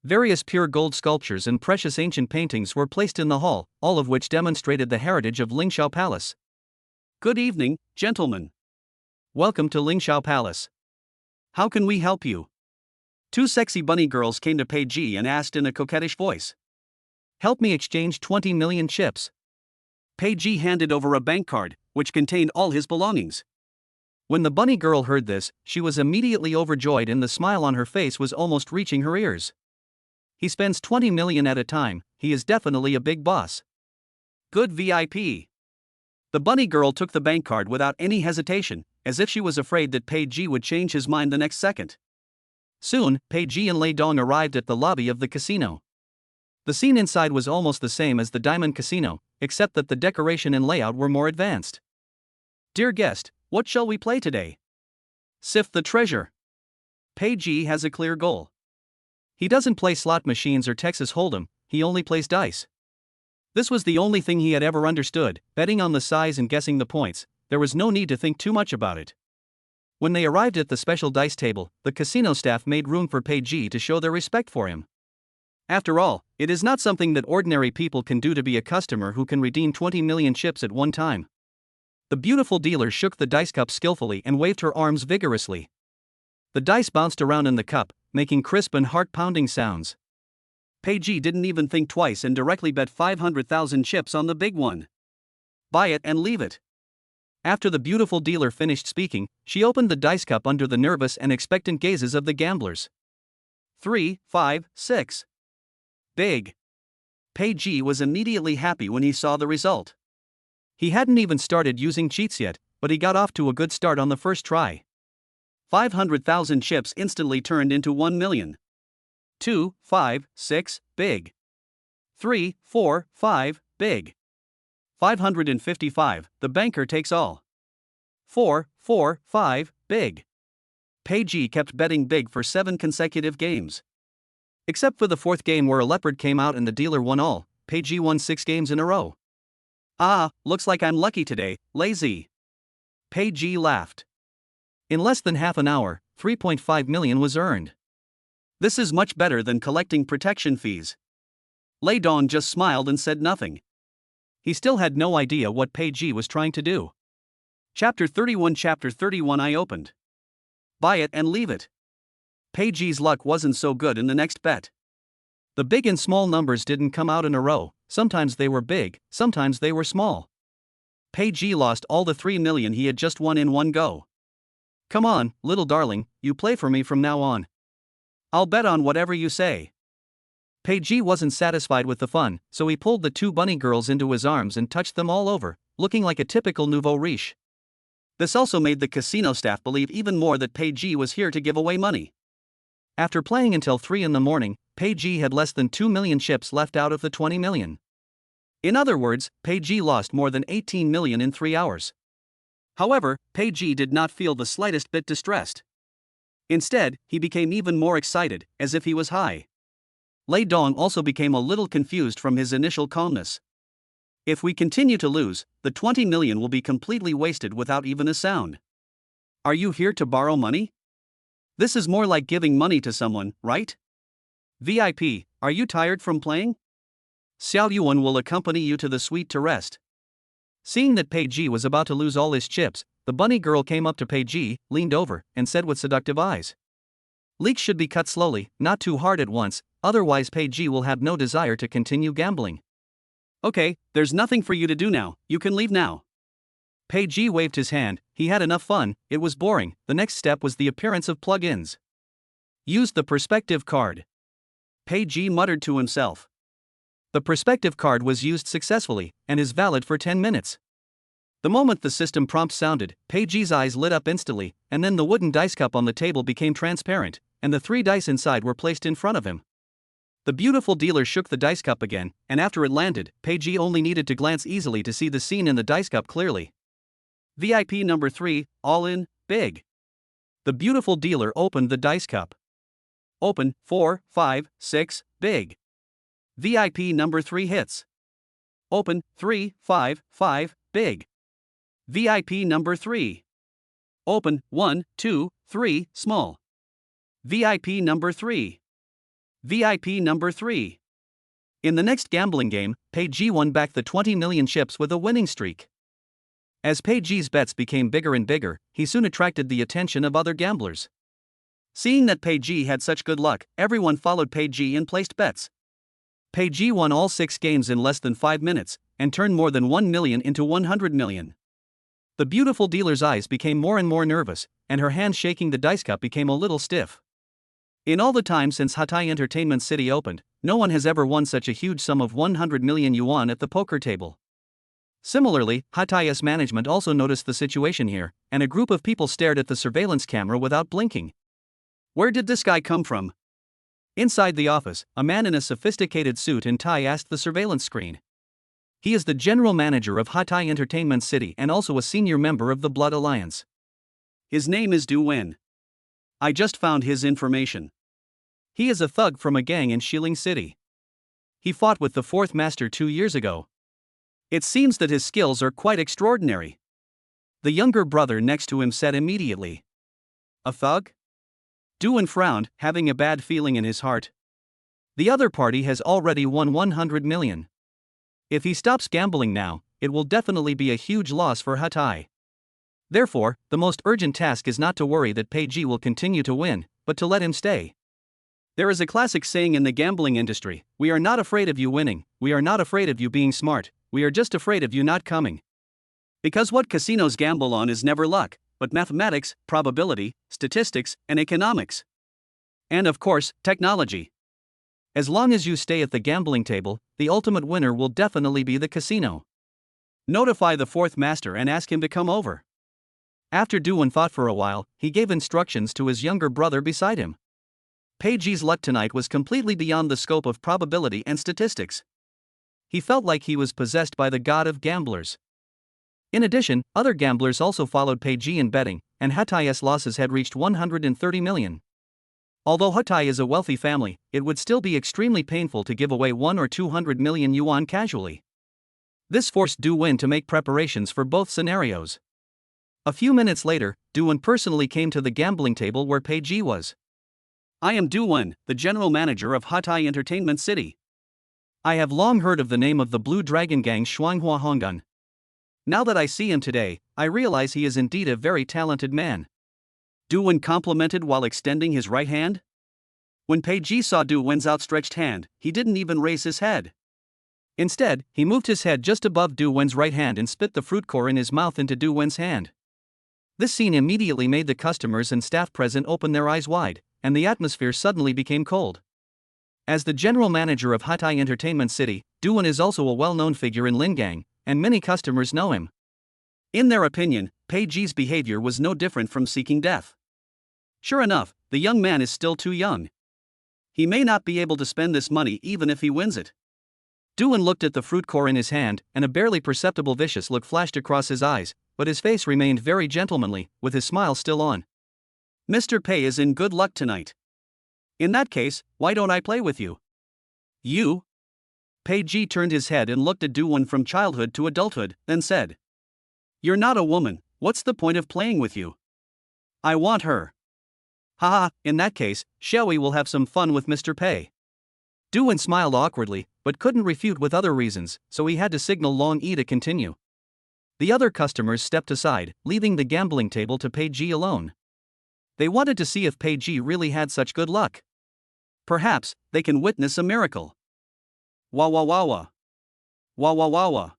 Various pure gold sculptures and precious ancient paintings were placed in the hall, all of which demonstrated the heritage of Lingxiao Palace. Good evening, gentlemen. Welcome to Lingxiao Palace. How can we help you? Two sexy bunny girls came to Pei Ji and asked in a coquettish voice. Help me exchange 20 million chips. Pei Ji handed over a bank card, which contained all his belongings. When the bunny girl heard this, she was immediately overjoyed and the smile on her face was almost reaching her ears. He spends 20 million at a time, he is definitely a big boss. Good VIP. The bunny girl took the bank card without any hesitation, as if she was afraid that Pei Ji would change his mind the next second. Soon, Pei Ji and Lei Dong arrived at the lobby of the casino. The scene inside was almost the same as the Diamond Casino, except that the decoration and layout were more advanced. Dear guest, what shall we play today? Sift the treasure. Pei Ji has a clear goal. He doesn't play slot machines or Texas Hold'em, he only plays dice. This was the only thing he had ever understood, betting on the size and guessing the points. There was no need to think too much about it. When they arrived at the special dice table, the casino staff made room for Pei Ji to show their respect for him. After all, it is not something that ordinary people can do to be a customer who can redeem 20 million chips at one time. The beautiful dealer shook the dice cup skillfully and waved her arms vigorously. The dice bounced around in the cup, making crisp and heart-pounding sounds. Peiji didn't even think twice and directly bet 500,000 chips on the big one. Buy it and leave it. After the beautiful dealer finished speaking, she opened the dice cup under the nervous and expectant gazes of the gamblers. 3, 5, 6. Big. Peiji was immediately happy when he saw the result. He hadn't even started using cheats yet, but he got off to a good start on the first try. 500,000 chips instantly turned into 1 million. 2, 5, 6, big. 3, 4, 5, big. 555, the banker takes all. 4, 4, 5, big. Peiji kept betting big for 7 consecutive games. Except for the 4th game where a leopard came out and the dealer won all, Peiji won 6 games in a row. Ah, looks like I'm lucky today, lazy. Peiji laughed. In less than half an hour, 3.5 million was earned. This is much better than collecting protection fees. Lei Dong just smiled and said nothing. He still had no idea what Peiji was trying to do. Chapter 31 I opened. Buy it and leave it. Peiji's luck wasn't so good in the next bet. The big and small numbers didn't come out in a row, sometimes they were big, sometimes they were small. Peiji lost all the 3 million he had just won in one go. Come on, little darling, you play for me from now on. I'll bet on whatever you say. Peiji wasn't satisfied with the fun, so he pulled the 2 bunny girls into his arms and touched them all over, looking like a typical nouveau riche. This also made the casino staff believe even more that Peiji was here to give away money. After playing until 3 in the morning, Peiji had less than 2 million chips left out of the 20 million. In other words, Peiji lost more than 18 million in 3 hours. However, Peiji did not feel the slightest bit distressed. Instead, he became even more excited, as if he was high. Lei Dong also became a little confused from his initial calmness. If we continue to lose, the 20 million will be completely wasted without even a sound. Are you here to borrow money? This is more like giving money to someone, right? VIP, are you tired from playing? Xiao Yuan will accompany you to the suite to rest. Seeing that Peiji was about to lose all his chips, the bunny girl came up to Peiji, leaned over, and said with seductive eyes. Leaks should be cut slowly, not too hard at once, otherwise Peiji will have no desire to continue gambling. Okay, there's nothing for you to do now, you can leave now. Peiji waved his hand, he had enough fun, it was boring. The next step was the appearance of plug-ins. Use the perspective card. Peiji muttered to himself. The perspective card was used successfully, and is valid for 10 minutes. The moment the system prompt sounded, Peiji's eyes lit up instantly, and then the wooden dice cup on the table became transparent, and the 3 dice inside were placed in front of him. The beautiful dealer shook the dice cup again, and after it landed, Peiji only needed to glance easily to see the scene in the dice cup clearly. VIP number 3, all in, big. The beautiful dealer opened the dice cup. Open, 4, 5, 6, big. VIP number 3 hits. Open, 3, 5, 5, big. VIP number 3. Open, 1, 2, 3, small. VIP number 3. VIP number 3. In the next gambling game, Peiji won back the 20 million chips with a winning streak. As Peiji's bets became bigger and bigger, he soon attracted the attention of other gamblers. Seeing that Peiji had such good luck, everyone followed Peiji and placed bets. Peiji won all 6 games in less than 5 minutes, and turned more than 1 million into 100 million. The beautiful dealer's eyes became more and more nervous, and her hand shaking the dice cup became a little stiff. In all the time since Hatai Entertainment City opened, no one has ever won such a huge sum of 100 million yuan at the poker table. Similarly, Hatai's management also noticed the situation here, and a group of people stared at the surveillance camera without blinking. Where did this guy come from? Inside the office, a man in a sophisticated suit and tie asked the surveillance screen. He is the general manager of Hatai Entertainment City and also a senior member of the Blood Alliance. His name is Du Wen. I just found his information. He is a thug from a gang in Shilin City. He fought with the 4th Master 2 years ago. It seems that his skills are quite extraordinary. The younger brother next to him said immediately. A thug? Du Wen frowned, having a bad feeling in his heart. The other party has already won 100 million. If he stops gambling now, it will definitely be a huge loss for Hatai. Therefore, the most urgent task is not to worry that Pei will continue to win, but to let him stay. There is a classic saying in the gambling industry: we are not afraid of you winning, we are not afraid of you being smart, we are just afraid of you not coming. Because what casinos gamble on is never luck, but mathematics, probability, statistics, and economics. And of course, technology. As long as you stay at the gambling table, the ultimate winner will definitely be the casino. Notify the fourth master and ask him to come over. After Duan thought for a while, he gave instructions to his younger brother beside him. Peiji's luck tonight was completely beyond the scope of probability and statistics. He felt like he was possessed by the god of gamblers. In addition, other gamblers also followed Peiji in betting, and Hatai's losses had reached 130 million. Although Hatai is a wealthy family, it would still be extremely painful to give away 1 or 200 million yuan casually. This forced Du Wen to make preparations for both scenarios. A few minutes later, Du Wen personally came to the gambling table where Peiji was. I am Du Wen, the general manager of Hatai Entertainment City. I have long heard of the name of the Blue Dragon Gang's Shuanghua Honggun. Now that I see him today, I realize he is indeed a very talented man. Du Wen complimented while extending his right hand. When Peiji saw Du Wen's outstretched hand, he didn't even raise his head. Instead, he moved his head just above Du Wen's right hand and spit the fruit core in his mouth into Du Wen's hand. This scene immediately made the customers and staff present open their eyes wide, and the atmosphere suddenly became cold. As the general manager of Hatai Entertainment City, Du Wen is also a well-known figure in Lingang, and many customers know him. In their opinion, Peiji's behavior was no different from seeking death. Sure enough, the young man is still too young. He may not be able to spend this money even if he wins it. Du Wen looked at the fruit core in his hand, and a barely perceptible vicious look flashed across his eyes, but his face remained very gentlemanly, with his smile still on. Mr. Pei is in good luck tonight. In that case, why don't I play with you? You? Peiji turned his head and looked at Du Wen from childhood to adulthood, then said, You're not a woman, what's the point of playing with you? I want her. Haha, in that case, shall we will have some fun with Mr. Pei. Du Wen smiled awkwardly, but couldn't refute with other reasons, so he had to signal Long Yi to continue. The other customers stepped aside, leaving the gambling table to Peiji alone. They wanted to see if Peiji really had such good luck. Perhaps they can witness a miracle. Wah wah wah wah. Wah wah wah wah.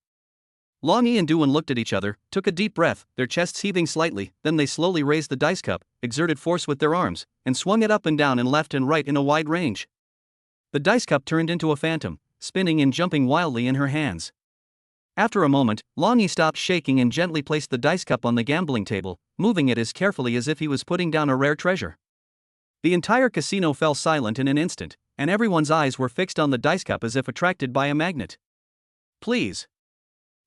Long Yi and Du Wen looked at each other, took a deep breath, their chests heaving slightly, then they slowly raised the dice cup, exerted force with their arms, and swung it up and down and left and right in a wide range. The dice cup turned into a phantom, spinning and jumping wildly in her hands. After a moment, Long Yi stopped shaking and gently placed the dice cup on the gambling table, moving it as carefully as if he was putting down a rare treasure. The entire casino fell silent in an instant, and everyone's eyes were fixed on the dice cup as if attracted by a magnet. Please.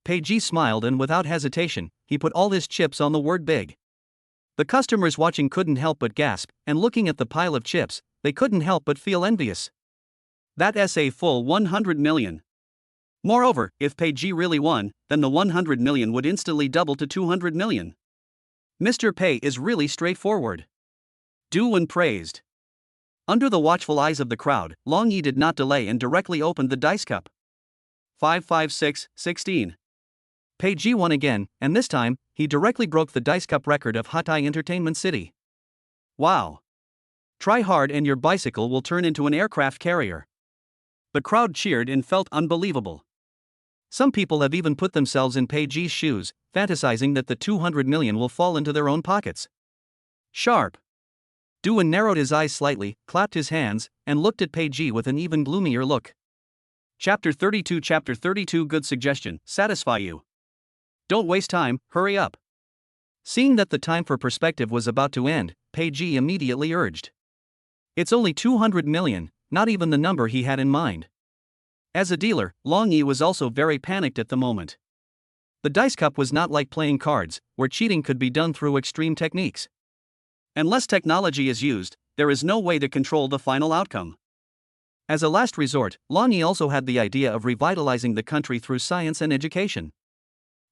Peiji smiled and without hesitation, he put all his chips on the word big. The customers watching couldn't help but gasp, and looking at the pile of chips, they couldn't help but feel envious. That's a full 100 million. Moreover, if Peiji really won, then the 100 million would instantly double to 200 million. Mr. Pei is really straightforward. Du Wen praised. Under the watchful eyes of the crowd, Long Yi did not delay and directly opened the dice cup. 5 5 6 16. Peiji won again, and this time, he directly broke the dice cup record of Hatai Entertainment City. Wow. Try hard and your bicycle will turn into an aircraft carrier. The crowd cheered and felt unbelievable. Some people have even put themselves in Peiji's shoes, fantasizing that the 200 million will fall into their own pockets. Sharp. Du Wen narrowed his eyes slightly, clapped his hands, and looked at Peiji with an even gloomier look. Chapter 32 Good suggestion, satisfy you. Don't waste time, hurry up. Seeing that the time for perspective was about to end, Peiji immediately urged. It's only 200 million, not even the number he had in mind. As a dealer, Long Yi was also very panicked at the moment. The dice cup was not like playing cards, where cheating could be done through extreme techniques. Unless technology is used, there is no way to control the final outcome. As a last resort, Long Yi also had the idea of revitalizing the country through science and education.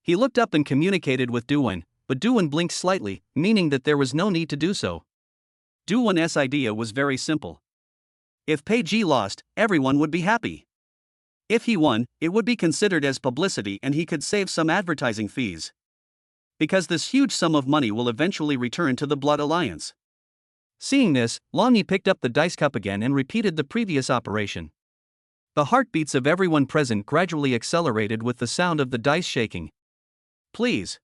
He looked up and communicated with Du Wen, but Du Wen blinked slightly, meaning that there was no need to do so. Du Wen's idea was very simple. If Peiji lost, everyone would be happy. If he won, it would be considered as publicity and he could save some advertising fees. because this huge sum of money will eventually return to the Blood Alliance. Seeing this, Longy picked up the dice cup again and repeated the previous operation. The heartbeats of everyone present gradually accelerated with the sound of the dice shaking. Please.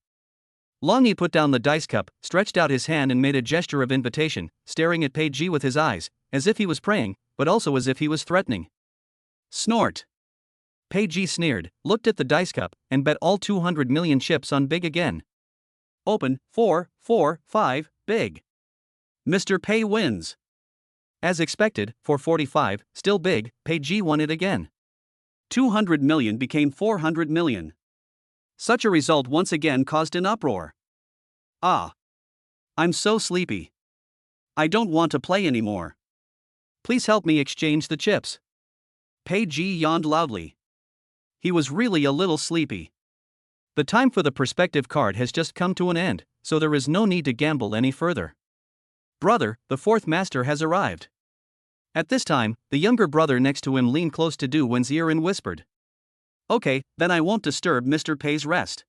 Longy put down the dice cup, stretched out his hand and made a gesture of invitation, staring at Page with his eyes, as if he was praying, but also as if he was threatening. Snort. Page sneered, looked at the dice cup, and bet all 200 million chips on big again. Open, 4, 4, 5, big. Mr. Pay wins. As expected, 445, still big, Page won it again. 200 million became 400 million. Such a result once again caused an uproar. Ah. I'm so sleepy. I don't want to play anymore. Please help me exchange the chips. Page yawned loudly. He was really a little sleepy. The time for the perspective card has just come to an end, so there is no need to gamble any further. Brother, the fourth master has arrived. At this time, the younger brother next to him leaned close to Du Wen's ear and whispered. Okay, then I won't disturb Mr. Pay's rest.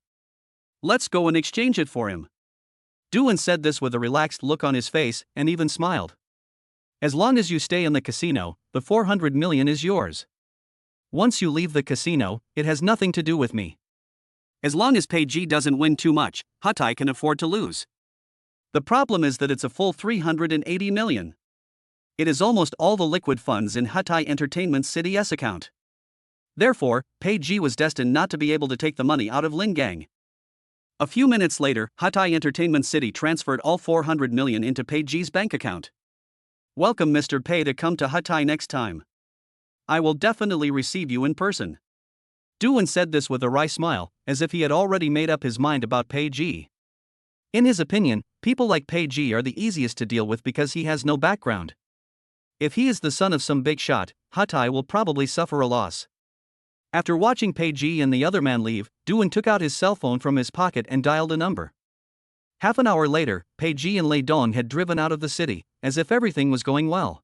Let's go and exchange it for him. Du Wen said this with a relaxed look on his face and even smiled. As long as you stay in the casino, the 400 million is yours. Once you leave the casino, it has nothing to do with me. As long as Page doesn't win too much, Hatay can afford to lose. The problem is that it's a full 380 million. It is almost all the liquid funds in Hatay Entertainment City's account. Therefore, Page was destined not to be able to take the money out of Lingang. A few minutes later, Hatay Entertainment City transferred all 400 million into Page's bank account. Welcome Mr. Pay to come to Hatay next time. I will definitely receive you in person. Du Wen said this with a wry smile, as if he had already made up his mind about Page. In his opinion, people like Page are the easiest to deal with because he has no background. If he is the son of some big shot, Hatay will probably suffer a loss. After watching Page and the other man leave, Du Wen took out his cell phone from his pocket and dialed a number. Half an hour later, Page and Lei Dong had driven out of the city, as if everything was going well.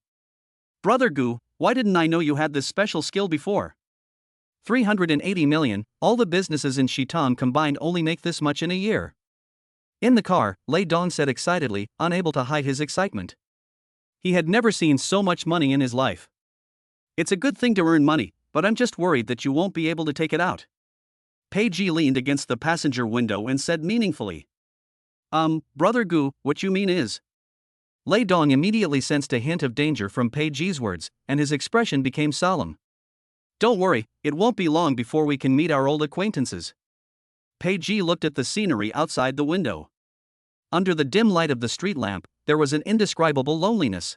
Brother Gu, why didn't I know you had this special skill before? 380 million, all the businesses in Shitong combined only make this much in a year. In the car, Lei Dong said excitedly, unable to hide his excitement. He had never seen so much money in his life. It's a good thing to earn money, but I'm just worried that you won't be able to take it out. Page leaned against the passenger window and said meaningfully. Brother Gu, what you mean is? Lei Dong immediately sensed a hint of danger from Page's words, and his expression became solemn. Don't worry, it won't be long before we can meet our old acquaintances. Page looked at the scenery outside the window. Under the dim light of the street lamp, there was an indescribable loneliness.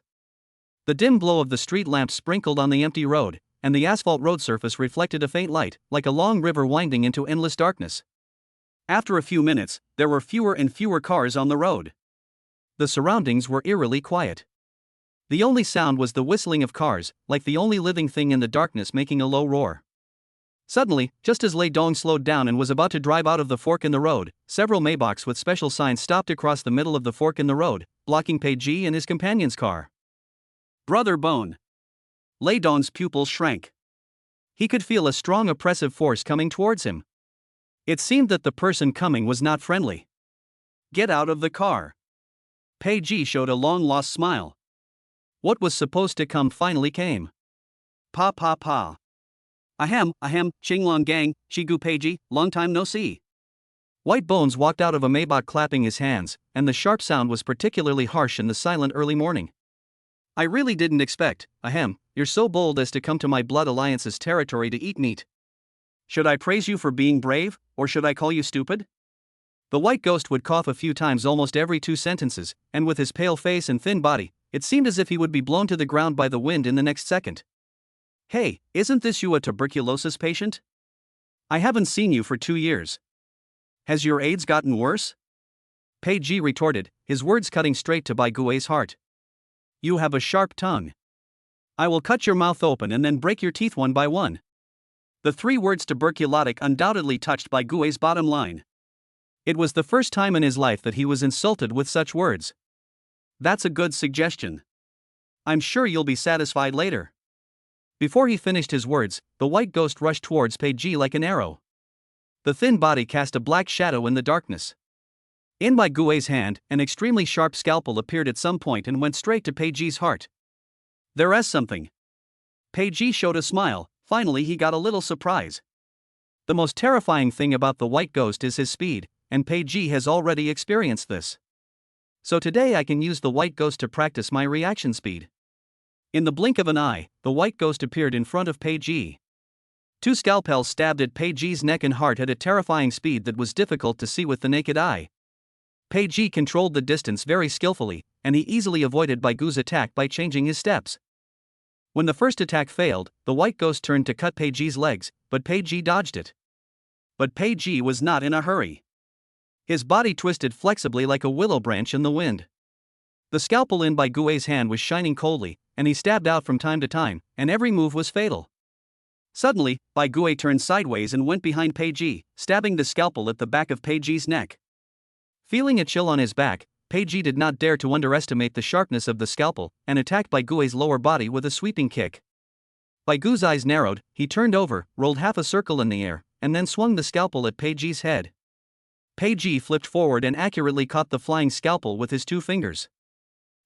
The dim glow of the street lamp sprinkled on the empty road, and the asphalt road surface reflected a faint light, like a long river winding into endless darkness. After a few minutes, there were fewer and fewer cars on the road. The surroundings were eerily quiet. The only sound was the whistling of cars, like the only living thing in the darkness making a low roar. Suddenly, just as Lei Dong slowed down and was about to drive out of the fork in the road, several Maybachs with special signs stopped across the middle of the fork in the road, blocking Page and his companion's car. Brother Bone. Lei Dong's pupils shrank. He could feel a strong oppressive force coming towards him. It seemed that the person coming was not friendly. Get out of the car. Page showed a long-lost smile. What was supposed to come finally came. Pa pa pa. Ahem, Qinglong gang, Shigu Page, long time no see. White Bones walked out of a Maybach clapping his hands, and the sharp sound was particularly harsh in the silent early morning. I really didn't expect, you're so bold as to come to my Blood Alliance's territory to eat meat. Should I praise you for being brave, or should I call you stupid? The white ghost would cough a few times almost every 2 sentences, and with his pale face and thin body, it seemed as if he would be blown to the ground by the wind in the next second. Hey, isn't this you a tuberculosis patient? I haven't seen you for 2 years. Has your AIDS gotten worse? Page retorted, his words cutting straight to Bai Gui's heart. You have a sharp tongue. I will cut your mouth open and then break your teeth one by one. The 3 words tuberculotic undoubtedly touched Bai Gui's bottom line. It was the first time in his life that he was insulted with such words. That's a good suggestion. I'm sure you'll be satisfied later. Before he finished his words, the white ghost rushed towards Page like an arrow. The thin body cast a black shadow in the darkness. In Bai Gui's hand, an extremely sharp scalpel appeared at some point and went straight to Pei Ji's heart. There's something. Pei Ji showed a smile. Finally he got a little surprise. The most terrifying thing about the white ghost is his speed, and Pei Ji has already experienced this. So today I can use the white ghost to practice my reaction speed. In the blink of an eye, the white ghost appeared in front of Pei Ji. Two scalpels stabbed at Pei Ji's neck and heart at a terrifying speed that was difficult to see with the naked eye. Pei Ji controlled the distance very skillfully, and he easily avoided Bai Gu's attack by changing his steps. When the first attack failed, the white ghost turned to cut Pei Ji's legs, but Pei Ji dodged it. But Pei Ji was not in a hurry. His body twisted flexibly like a willow branch in the wind. The scalpel in Bai Gui's hand was shining coldly, and he stabbed out from time to time, and every move was fatal. Suddenly, Bai Gui turned sideways and went behind Pei Ji, stabbing the scalpel at the back of Pei Ji's neck. Feeling a chill on his back, Pei Ji did not dare to underestimate the sharpness of the scalpel, and attacked Bai Gui's lower body with a sweeping kick. Bai Gu's eyes narrowed, he turned over, rolled half a circle in the air, and then swung the scalpel at Pei Ji's head. Pei Ji flipped forward and accurately caught the flying scalpel with his 2 fingers.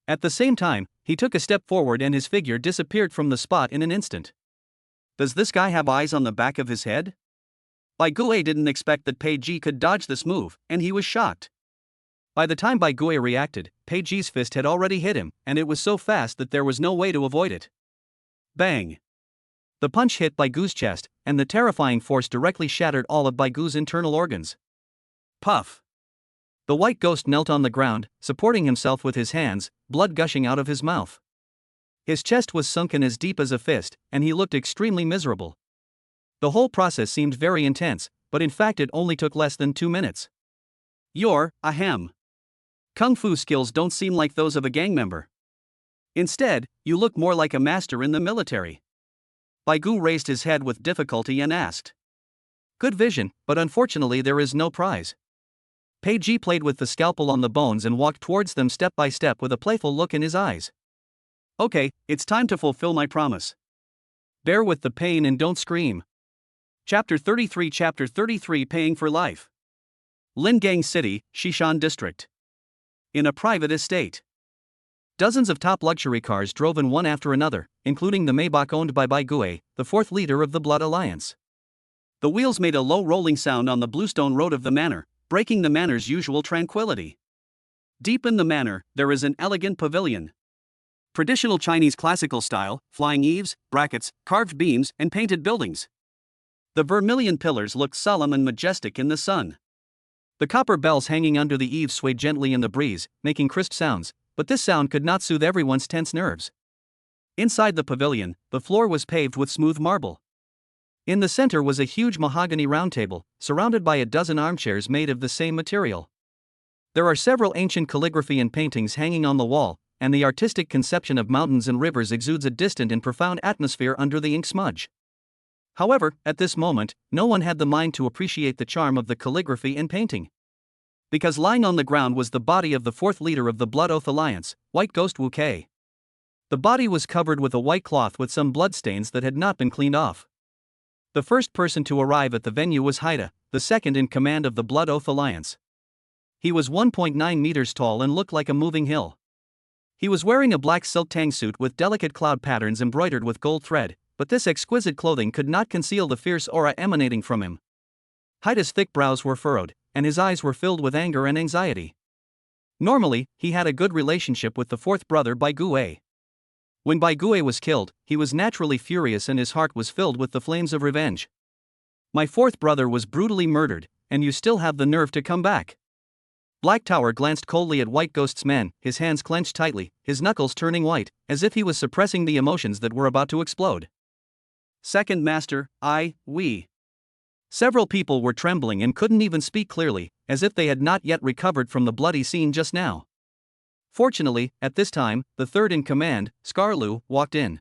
At the same time, he took a step forward and his figure disappeared from the spot in an instant. Does this guy have eyes on the back of his head? Bai Gui didn't expect that Pei Ji could dodge this move, and he was shocked. By the time Bai Gui reacted, Pei Ji's fist had already hit him, and it was so fast that there was no way to avoid it. Bang! The punch hit Bai Gu's chest, and the terrifying force directly shattered all of Bai Gu's internal organs. Puff! The white ghost knelt on the ground, supporting himself with his hands, blood gushing out of his mouth. His chest was sunken as deep as a fist, and he looked extremely miserable. The whole process seemed very intense, but in fact it only took less than 2 minutes. You're ahem. Kung Fu skills don't seem like those of a gang member. Instead, you look more like a master in the military. Bai Gu raised his head with difficulty and asked. Good vision, but unfortunately there is no prize. Pei Ji played with the scalpel on the bones and walked towards them step by step with a playful look in his eyes. Okay, it's time to fulfill my promise. Bear with the pain and don't scream. Chapter 33 Paying for Life. Lingang City, Xishan District. In a private estate. Dozens of top luxury cars drove in one after another, including the Maybach owned by Bai Gui, the 4th leader of the Blood Alliance. The wheels made a low rolling sound on the bluestone road of the manor, breaking the manor's usual tranquility. Deep in the manor, there is an elegant pavilion. Traditional Chinese classical style, flying eaves, brackets, carved beams, and painted buildings. The vermilion pillars looked solemn and majestic in the sun. The copper bells hanging under the eaves swayed gently in the breeze, making crisp sounds, but this sound could not soothe everyone's tense nerves. Inside the pavilion, the floor was paved with smooth marble. In the center was a huge mahogany round table, surrounded by a dozen armchairs made of the same material. There are several ancient calligraphy and paintings hanging on the wall, and the artistic conception of mountains and rivers exudes a distant and profound atmosphere under the ink smudge. However, at this moment, no one had the mind to appreciate the charm of the calligraphy and painting. Because lying on the ground was the body of the 4th leader of the Blood Oath Alliance, White Ghost Wu Kei. The body was covered with a white cloth with some bloodstains that had not been cleaned off. The first person to arrive at the venue was Haida, the second in command of the Blood Oath Alliance. He was 1.9 meters tall and looked like a moving hill. He was wearing a black silk tang suit with delicate cloud patterns embroidered with gold thread, but this exquisite clothing could not conceal the fierce aura emanating from him. Haida's thick brows were furrowed, and his eyes were filled with anger and anxiety. Normally, he had a good relationship with the 4th brother Bai Gui. When Bai Gui was killed, he was naturally furious and his heart was filled with the flames of revenge. My 4th brother was brutally murdered, and you still have the nerve to come back. Black Tower glanced coldly at White Ghost's men, his hands clenched tightly, his knuckles turning white, as if he was suppressing the emotions that were about to explode. Second Master, we. Several people were trembling and couldn't even speak clearly, as if they had not yet recovered from the bloody scene just now. Fortunately, at this time, the third in command, Scarlu, walked in.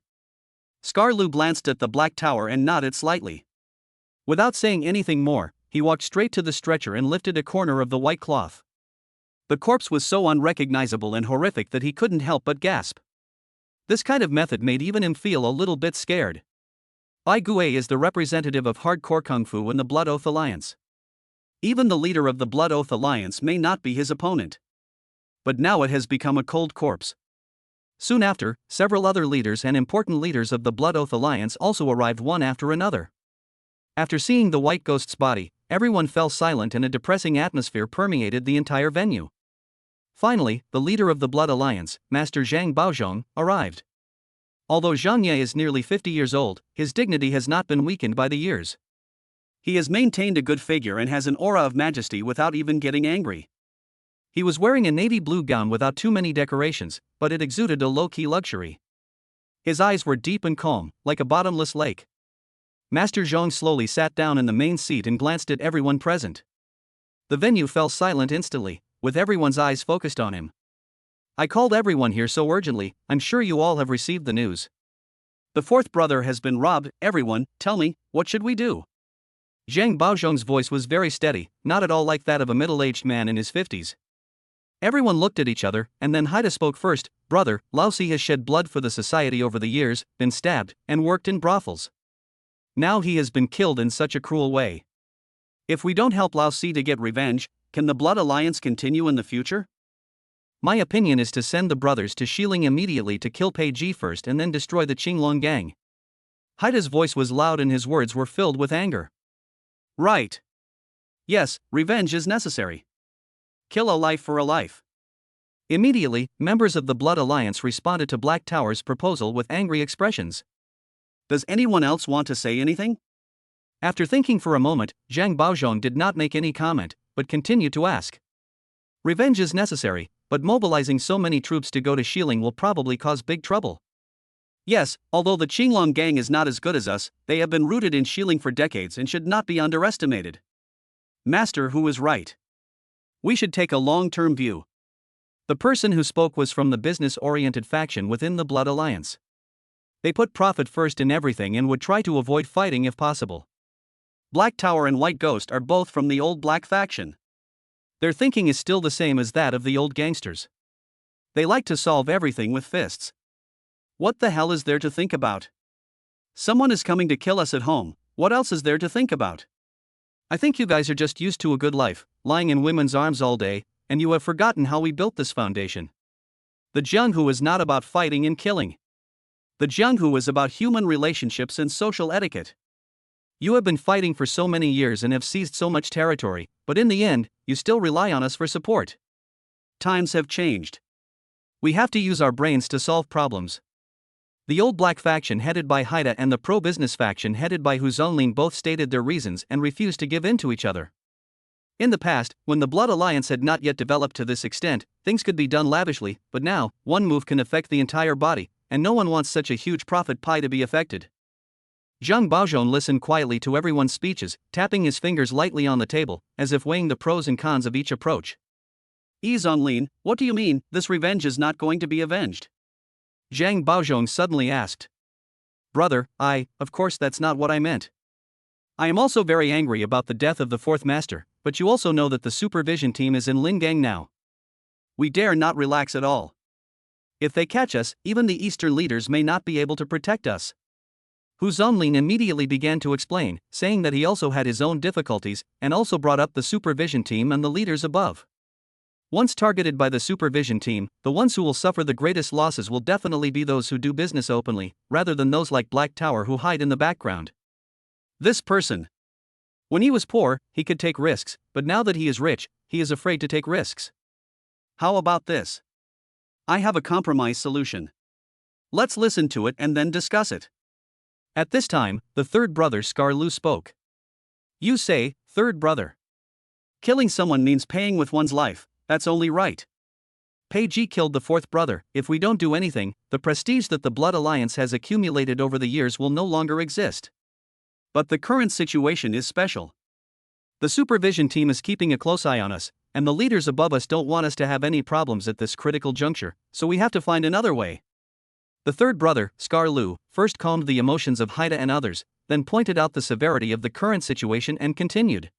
Scarlu glanced at the Black Tower and nodded slightly. Without saying anything more, he walked straight to the stretcher and lifted a corner of the white cloth. The corpse was so unrecognizable and horrific that he couldn't help but gasp. This kind of method made even him feel a little bit scared. Bai Gui is the representative of hardcore kung fu in the Blood Oath Alliance. Even the leader of the Blood Oath Alliance may not be his opponent. But now it has become a cold corpse. Soon after, several other leaders and important leaders of the Blood Oath Alliance also arrived one after another. After seeing the white ghost's body, everyone fell silent and a depressing atmosphere permeated the entire venue. Finally, the leader of the Blood Alliance, Master Zhang Baozhong, arrived. Although Zhang Ye is nearly 50 years old, his dignity has not been weakened by the years. He has maintained a good figure and has an aura of majesty without even getting angry. He was wearing a navy blue gown without too many decorations, but it exuded a low-key luxury. His eyes were deep and calm, like a bottomless lake. Master Zhang slowly sat down in the main seat and glanced at everyone present. The venue fell silent instantly, with everyone's eyes focused on him. I called everyone here so urgently, I'm sure you all have received the news. The fourth brother has been robbed. Everyone, tell me, what should we do? Zhang Baozhong's voice was very steady, not at all like that of a middle-aged man in his 50s. Everyone looked at each other, and then Haida spoke first. Brother, Lao Si has shed blood for the society over the years, been stabbed, and worked in brothels. Now he has been killed in such a cruel way. If we don't help Lao Si to get revenge, can the Blood Alliance continue in the future? My opinion is to send the brothers to Xiling immediately to kill Pei Ji first and then destroy the Qinglong gang. Haida's voice was loud and his words were filled with anger. Right. Yes, revenge is necessary. Kill a life for a life. Immediately, members of the Blood Alliance responded to Black Tower's proposal with angry expressions. Does anyone else want to say anything? After thinking for a moment, Zhang Baozhong did not make any comment, but continued to ask. Revenge is necessary, but mobilizing so many troops to go to Xiling will probably cause big trouble. Yes, although the Qinglong gang is not as good as us, they have been rooted in Xiling for decades and should not be underestimated. Master who is right. We should take a long-term view. The person who spoke was from the business-oriented faction within the Blood Alliance. They put profit first in everything and would try to avoid fighting if possible. Black Tower and White Ghost are both from the old Black faction. Their thinking is still the same as that of the old gangsters. They like to solve everything with fists. What the hell is there to think about? Someone is coming to kill us at home, what else is there to think about? I think you guys are just used to a good life, lying in women's arms all day, and you have forgotten how we built this foundation. The Jianghu is not about fighting and killing. The Jianghu is about human relationships and social etiquette. You have been fighting for so many years and have seized so much territory, but in the end, you still rely on us for support. Times have changed. We have to use our brains to solve problems. The old Black faction headed by Haida and the pro-business faction headed by Hu Zhonglin both stated their reasons and refused to give in to each other. In the past, when the Blood Alliance had not yet developed to this extent, things could be done lavishly, but now, one move can affect the entire body, and no one wants such a huge profit pie to be affected. Zhang Baozhong listened quietly to everyone's speeches, tapping his fingers lightly on the table, as if weighing the pros and cons of each approach. Zhonglin, what do you mean, this revenge is not going to be avenged? Zhang Baozhong suddenly asked. Brother, of course that's not what I meant. I am also very angry about the death of the fourth master, but you also know that the supervision team is in Lingang now. We dare not relax at all. If they catch us, even the eastern leaders may not be able to protect us. Hu Zhonglin immediately began to explain, saying that he also had his own difficulties, and also brought up the supervision team and the leaders above. Once targeted by the supervision team, the ones who will suffer the greatest losses will definitely be those who do business openly, rather than those like Black Tower who hide in the background. This person. When he was poor, he could take risks, but now that he is rich, he is afraid to take risks. How about this? I have a compromise solution. Let's listen to it and then discuss it. At this time, the third brother Scar Lu spoke. You say, third brother. Killing someone means paying with one's life. That's only right. Pei Ji killed the fourth brother. If we don't do anything, the prestige that the Blood Alliance has accumulated over the years will no longer exist. But the current situation is special. The supervision team is keeping a close eye on us, and the leaders above us don't want us to have any problems at this critical juncture, so we have to find another way. The third brother, Scar Lu, first calmed the emotions of Haida and others, then pointed out the severity of the current situation and continued.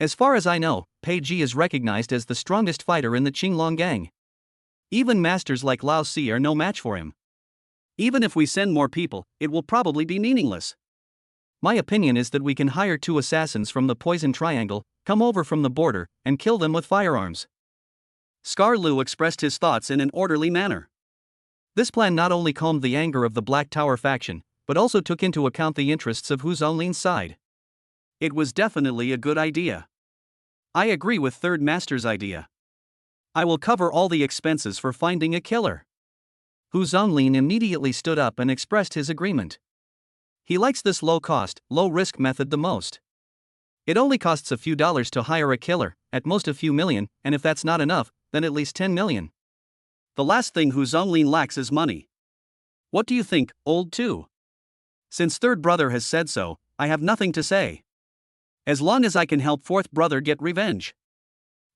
As far as I know, Pei Ji is recognized as the strongest fighter in the Qinglong gang. Even masters like Lao Si are no match for him. Even if we send more people, it will probably be meaningless. My opinion is that we can hire 2 assassins from the Poison Triangle, come over from the border, and kill them with firearms. Scar Lu expressed his thoughts in an orderly manner. This plan not only calmed the anger of the Black Tower faction, but also took into account the interests of Hu Zonlin's side. It was definitely a good idea. I agree with Third Master's idea. I will cover all the expenses for finding a killer. Hu Zonlin immediately stood up and expressed his agreement. He likes this low-cost, low-risk method the most. It only costs a few dollars to hire a killer, at most a few million, and if that's not enough, then at least 10 million. The last thing Hu Zonlin lacks is money. What do you think, old two? Since third brother has said so, I have nothing to say. As long as I can help fourth brother get revenge.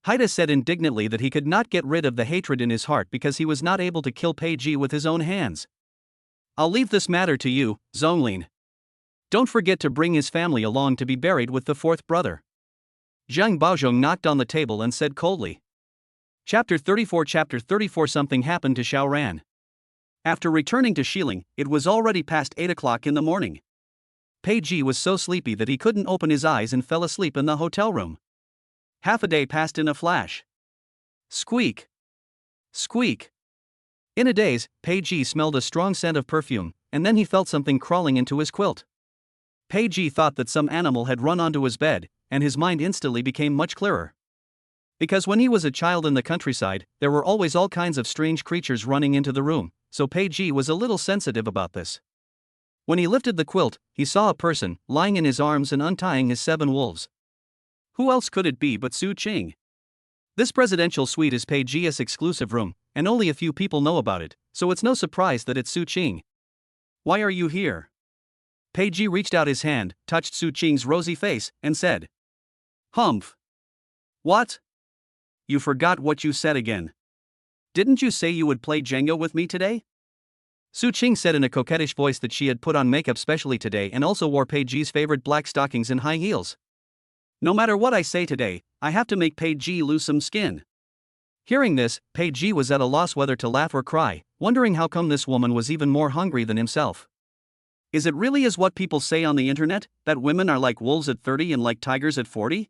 Haida said indignantly that he could not get rid of the hatred in his heart because he was not able to kill Pei Ji with his own hands. I'll leave this matter to you, Zonglin. Don't forget to bring his family along to be buried with the fourth brother. Zhang Baozhong knocked on the table and said coldly. Chapter 34 Something happened to Xiao Ran. After returning to Xiling, it was already past 8 o'clock in the morning. Pei Ji was so sleepy that he couldn't open his eyes and fell asleep in the hotel room. Half a day passed in a flash. Squeak. Squeak. In a daze, Pei Ji smelled a strong scent of perfume, and then he felt something crawling into his quilt. Pei Ji thought that some animal had run onto his bed, and his mind instantly became much clearer. Because when he was a child in the countryside, there were always all kinds of strange creatures running into the room, so Pei Ji was a little sensitive about this. When he lifted the quilt, he saw a person, lying in his arms and untying his 7 wolves. Who else could it be but Su Qing? This presidential suite is Pei Ji's exclusive room, and only a few people know about it, so it's no surprise that it's Su Qing. Why are you here? Pei Ji reached out his hand, touched Su Qing's rosy face, and said. Humph. What? You forgot what you said again. Didn't you say you would play Jenga with me today? Su Qing said in a coquettish voice that she had put on makeup specially today and also wore Pei Ji's favorite black stockings and high heels. No matter what I say today, I have to make Pei Ji lose some skin. Hearing this, Pei Ji was at a loss whether to laugh or cry, wondering how come this woman was even more hungry than himself. Is it really as what people say on the internet, that women are like wolves at 30 and like tigers at 40?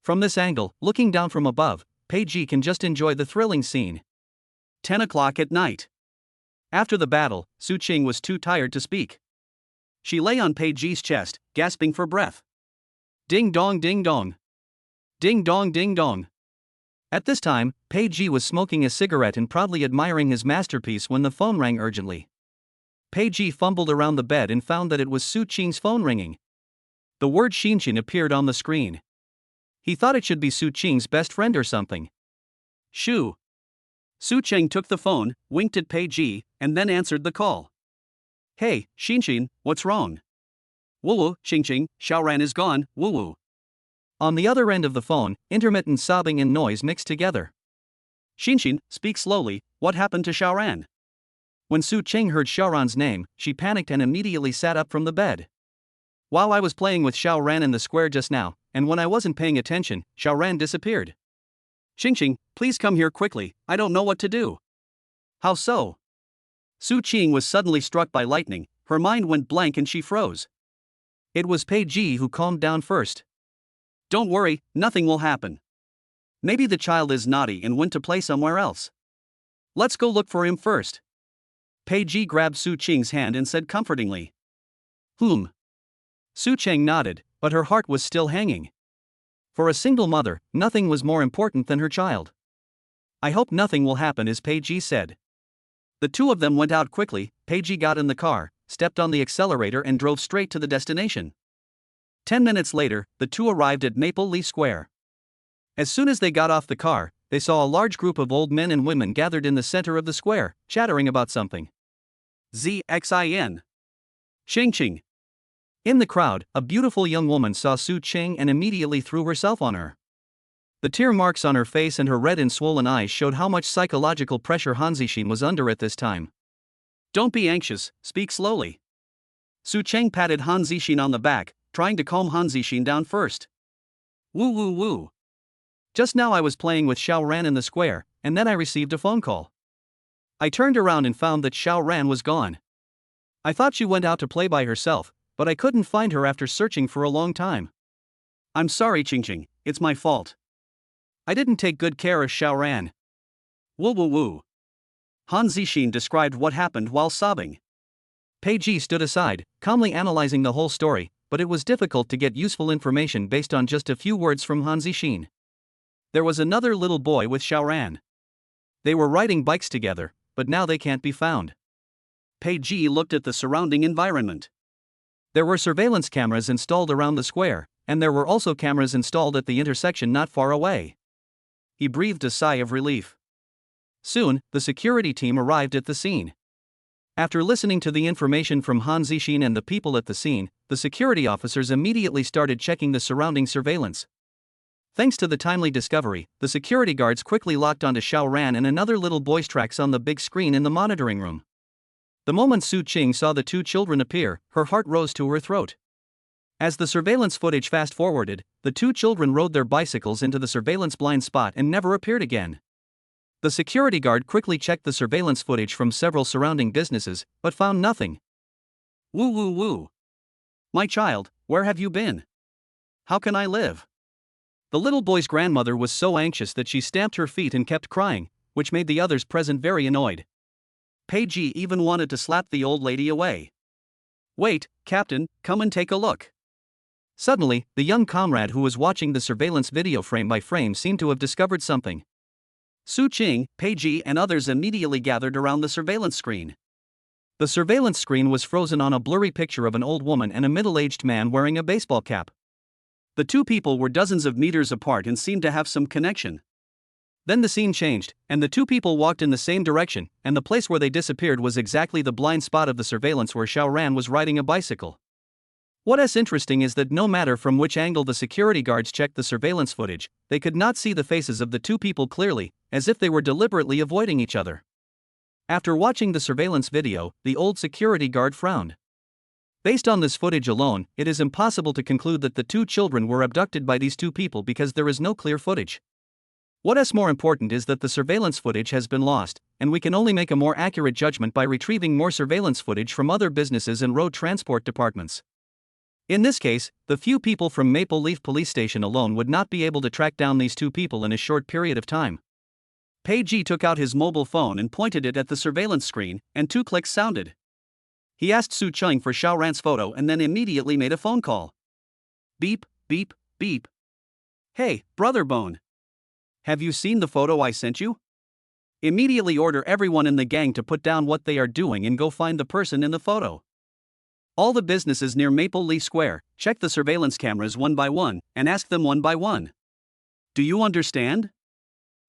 From this angle, looking down from above, Pei Ji can just enjoy the thrilling scene. 10 o'clock at night. After the battle, Su Qing was too tired to speak. She lay on Pei Ji's chest, gasping for breath. Ding dong ding dong. Ding dong ding dong. At this time, Pei Ji was smoking a cigarette and proudly admiring his masterpiece when the phone rang urgently. Pei Ji fumbled around the bed and found that it was Su Qing's phone ringing. The word Xinxin appeared on the screen. He thought it should be Su Qing's best friend or something. Shoo. Su Qing took the phone, winked at Pei Ji, and then answered the call. Hey, Xinxin, what's wrong? Woo-woo, Xinxin, Xiao Ran is gone, woo-woo. On the other end of the phone, intermittent sobbing and noise mixed together. Xinxin, speak slowly, what happened to Xiao Ran? When Su Qing heard Xiao Ran's name, she panicked and immediately sat up from the bed. While I was playing with Xiao Ran in the square just now, and when I wasn't paying attention, Xiao Ran disappeared. Xinxin, please come here quickly, I don't know what to do. How so? Su Qing was suddenly struck by lightning, her mind went blank and she froze. It was Pei Ji who calmed down first. Don't worry, nothing will happen. Maybe the child is naughty and went to play somewhere else. Let's go look for him first. Pei Ji grabbed Su Qing's hand and said comfortingly. Su Qing nodded, but her heart was still hanging. For a single mother, nothing was more important than her child. I hope nothing will happen, as Pei Ji said. The two of them went out quickly. Pei Ji got in the car, stepped on the accelerator and drove straight to the destination. 10 minutes later, the two arrived at Maple Leaf Square. As soon as they got off the car, they saw a large group of old men and women gathered in the center of the square, chattering about something. ZXIN. Xingqing. In the crowd, a beautiful young woman saw Su Qing and immediately threw herself on her. The tear marks on her face and her red and swollen eyes showed how much psychological pressure Han Zixin was under at this time. Don't be anxious, speak slowly. Su Qing patted Han Zixin on the back, trying to calm Han Zixin down first. Woo woo woo. Just now I was playing with Xiao Ran in the square, and then I received a phone call. I turned around and found that Xiao Ran was gone. I thought she went out to play by herself, but I couldn't find her after searching for a long time. I'm sorry, Qingqing, it's my fault. I didn't take good care of Xiaoran. Woo woo woo. Han Zixin described what happened while sobbing. Pei Ji stood aside, calmly analyzing the whole story, but it was difficult to get useful information based on just a few words from Han Zixin. There was another little boy with Xiaoran. They were riding bikes together, but now they can't be found. Pei Ji looked at the surrounding environment. There were surveillance cameras installed around the square, and there were also cameras installed at the intersection not far away. He breathed a sigh of relief. Soon, the security team arrived at the scene. After listening to the information from Han Zixin and the people at the scene, the security officers immediately started checking the surrounding surveillance. Thanks to the timely discovery, the security guards quickly locked onto Xiaoran and another little boy's tracks on the big screen in the monitoring room. The moment Su Qing saw the two children appear, her heart rose to her throat. As the surveillance footage fast-forwarded, the two children rode their bicycles into the surveillance blind spot and never appeared again. The security guard quickly checked the surveillance footage from several surrounding businesses, but found nothing. Woo woo woo. My child, where have you been? How can I live? The little boy's grandmother was so anxious that she stamped her feet and kept crying, which made the others present very annoyed. Pei Ji even wanted to slap the old lady away. Wait, Captain, come and take a look. Suddenly, the young comrade who was watching the surveillance video frame by frame seemed to have discovered something. Su Qing, Pei Ji and others immediately gathered around the surveillance screen. The surveillance screen was frozen on a blurry picture of an old woman and a middle-aged man wearing a baseball cap. The two people were dozens of meters apart and seemed to have some connection. Then the scene changed, and the two people walked in the same direction, and the place where they disappeared was exactly the blind spot of the surveillance where Xiaoran was riding a bicycle. What's interesting is that no matter from which angle the security guards checked the surveillance footage, they could not see the faces of the two people clearly, as if they were deliberately avoiding each other. After watching the surveillance video, the old security guard frowned. Based on this footage alone, it is impossible to conclude that the two children were abducted by these two people because there is no clear footage. What's more important is that the surveillance footage has been lost, and we can only make a more accurate judgment by retrieving more surveillance footage from other businesses and road transport departments. In this case, the few people from Maple Leaf Police Station alone would not be able to track down these two people in a short period of time. Pei Ji took out his mobile phone and pointed it at the surveillance screen, and 2 clicks sounded. He asked Su Qing for Xiaoran's photo and then immediately made a phone call. Beep, beep, beep. Hey, Brother Bone. Have you seen the photo I sent you? Immediately order everyone in the gang to put down what they are doing and go find the person in the photo. All the businesses near Maple Leaf Square, check the surveillance cameras one by one, and ask them one by one. Do you understand?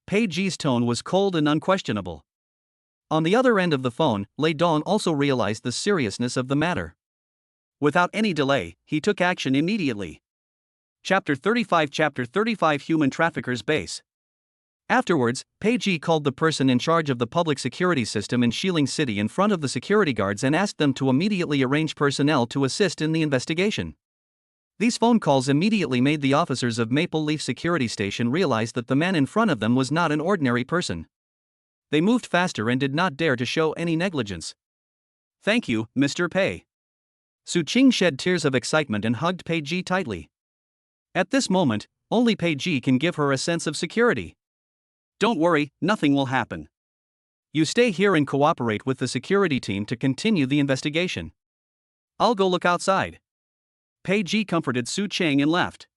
Pei Ji's tone was cold and unquestionable. On the other end of the phone, Lei Dong also realized the seriousness of the matter. Without any delay, he took action immediately. Chapter 35 Human Traffickers Base. Afterwards, Pei Ji called the person in charge of the public security system in Xiling City in front of the security guards and asked them to immediately arrange personnel to assist in the investigation. These phone calls immediately made the officers of Maple Leaf Security Station realize that the man in front of them was not an ordinary person. They moved faster and did not dare to show any negligence. Thank you, Mr. Pei. Su Qing shed tears of excitement and hugged Pei Ji tightly. At this moment, only Pei Ji can give her a sense of security. Don't worry, nothing will happen. You stay here and cooperate with the security team to continue the investigation. I'll go look outside. Pei Ji comforted Su Qing and left.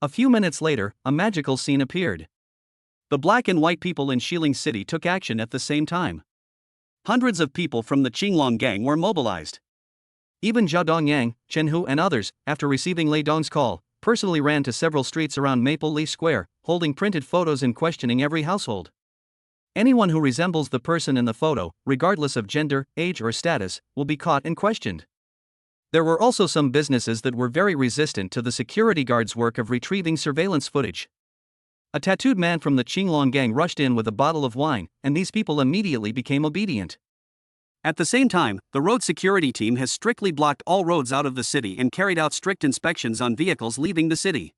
A few minutes later, a magical scene appeared. The black and white people in Xiling City took action at the same time. Hundreds of people from the Qinglong gang were mobilized. Even Zhao Dongyang, Chen Hu and others, after receiving Lei Dong's call, personally ran to several streets around Maple Leaf Square, holding printed photos and questioning every household. Anyone who resembles the person in the photo, regardless of gender, age or status, will be caught and questioned. There were also some businesses that were very resistant to the security guards' work of retrieving surveillance footage. A tattooed man from the Qinglong gang rushed in with a bottle of wine, and these people immediately became obedient. At the same time, the road security team has strictly blocked all roads out of the city and carried out strict inspections on vehicles leaving the city.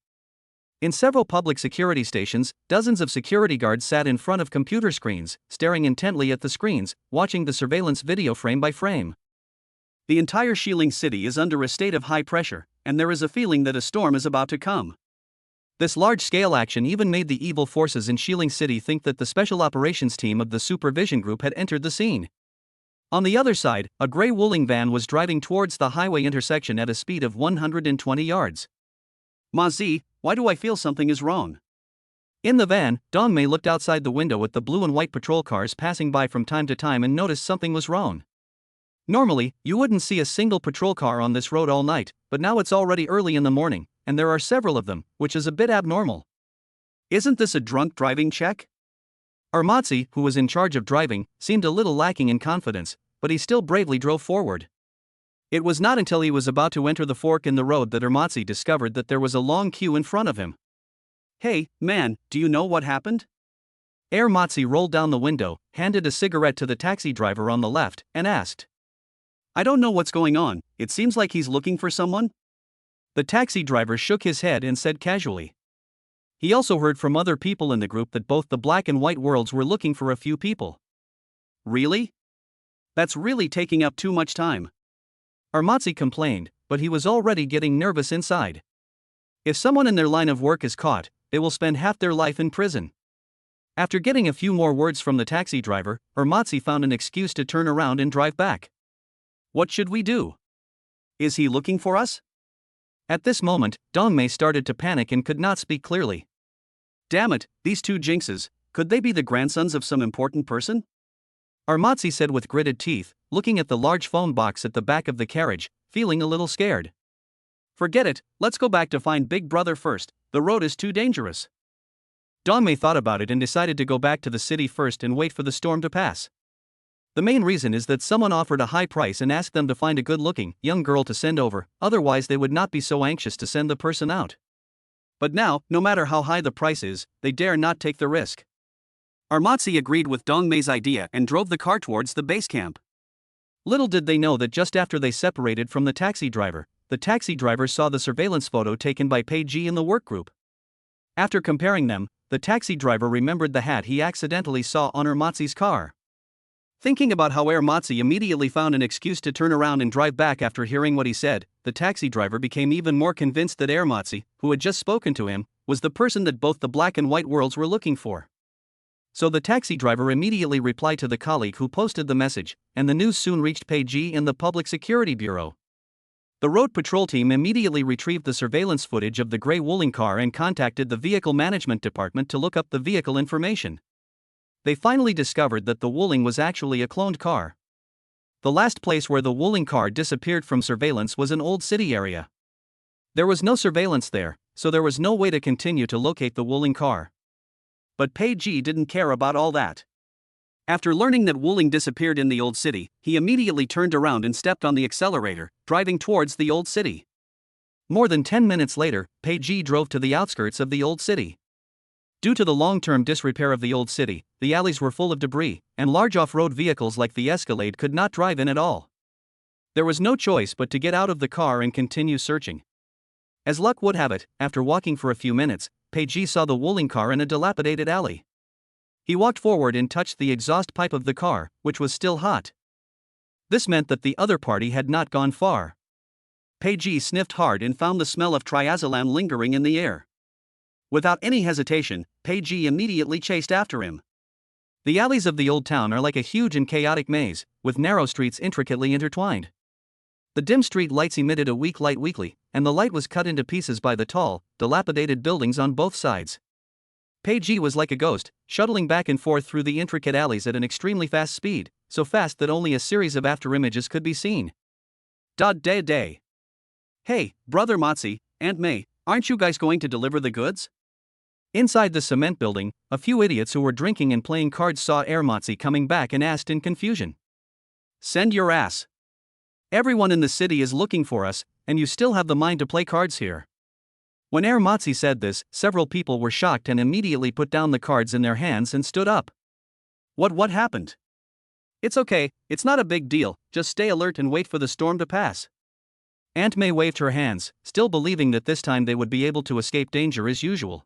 In several public security stations, dozens of security guards sat in front of computer screens, staring intently at the screens, watching the surveillance video frame by frame. The entire Shilin city is under a state of high pressure, and there is a feeling that a storm is about to come. This large-scale action even made the evil forces in Shilin City think that the special operations team of the supervision group had entered the scene. On the other side, a gray Wuling van was driving towards the highway intersection at a speed of 120 yards. Ma Zi, why do I feel something is wrong? In the van, Dong Mei looked outside the window at the blue and white patrol cars passing by from time to time and noticed something was wrong. Normally, you wouldn't see a single patrol car on this road all night, but now it's already early in the morning, and there are several of them, which is a bit abnormal. Isn't this a drunk driving check? Armatzi, who was in charge of driving, seemed a little lacking in confidence, but he still bravely drove forward. It was not until he was about to enter the fork in the road that Armatzi discovered that there was a long queue in front of him. Hey, man, do you know what happened? Armatzi rolled down the window, handed a cigarette to the taxi driver on the left, and asked. I don't know what's going on, it seems like he's looking for someone. The taxi driver shook his head and said casually. He also heard from other people in the group that both the black and white worlds were looking for a few people. Really? That's really taking up too much time. Armatzi complained, but he was already getting nervous inside. If someone in their line of work is caught, they will spend half their life in prison. After getting a few more words from the taxi driver, Armatzi found an excuse to turn around and drive back. What should we do? Is he looking for us? At this moment, Dong Mei started to panic and could not speak clearly. Damn it, these two jinxes, could they be the grandsons of some important person? Armatzi said with gritted teeth, looking at the large phone box at the back of the carriage, feeling a little scared. Forget it, let's go back to find Big Brother first, the road is too dangerous. Dong Mei thought about it and decided to go back to the city first and wait for the storm to pass. The main reason is that someone offered a high price and asked them to find a good-looking, young girl to send over, otherwise they would not be so anxious to send the person out. But now, no matter how high the price is, they dare not take the risk. Armatzi agreed with Dong Mei's idea and drove the car towards the base camp. Little did they know that just after they separated from the taxi driver saw the surveillance photo taken by Pei Ji in the work group. After comparing them, the taxi driver remembered the hat he accidentally saw on Armatzi's car. Thinking about how Armatzi immediately found an excuse to turn around and drive back after hearing what he said, the taxi driver became even more convinced that Armatzi, who had just spoken to him, was the person that both the black and white worlds were looking for. So the taxi driver immediately replied to the colleague who posted the message, and the news soon reached Pei Ji in the Public Security Bureau. The road patrol team immediately retrieved the surveillance footage of the gray Wuling car and contacted the Vehicle Management Department to look up the vehicle information. They finally discovered that the Wuling was actually a cloned car. The last place where the Wuling car disappeared from surveillance was an old city area. There was no surveillance there, so there was no way to continue to locate the Wuling car. But Pei Ji didn't care about all that. After learning that Wuling disappeared in the old city, he immediately turned around and stepped on the accelerator, driving towards the old city. More than 10 minutes later, Pei Ji drove to the outskirts of the old city. Due to the long-term disrepair of the old city, the alleys were full of debris, and large off-road vehicles like the Escalade could not drive in at all. There was no choice but to get out of the car and continue searching. As luck would have it, after walking for a few minutes, Pei Ji saw the Wuling car in a dilapidated alley. He walked forward and touched the exhaust pipe of the car, which was still hot. This meant that the other party had not gone far. Pei Ji sniffed hard and found the smell of triazolam lingering in the air. Without any hesitation, Pei Ji immediately chased after him. The alleys of the old town are like a huge and chaotic maze, with narrow streets intricately intertwined. The dim street lights emitted a weak light weakly, and the light was cut into pieces by the tall, dilapidated buildings on both sides. Pei Ji was like a ghost, shuttling back and forth through the intricate alleys at an extremely fast speed, so fast that only a series of afterimages could be seen. Day. Hey, Brother Matzi, Aunt May, aren't you guys going to deliver the goods? Inside the cement building, a few idiots who were drinking and playing cards saw Armatzi coming back and asked in confusion. Send your ass. Everyone in the city is looking for us, and you still have the mind to play cards here. When Armatzi said this, several people were shocked and immediately put down the cards in their hands and stood up. What happened? It's okay, it's not a big deal, just stay alert and wait for the storm to pass. Aunt May waved her hands, still believing that this time they would be able to escape danger as usual.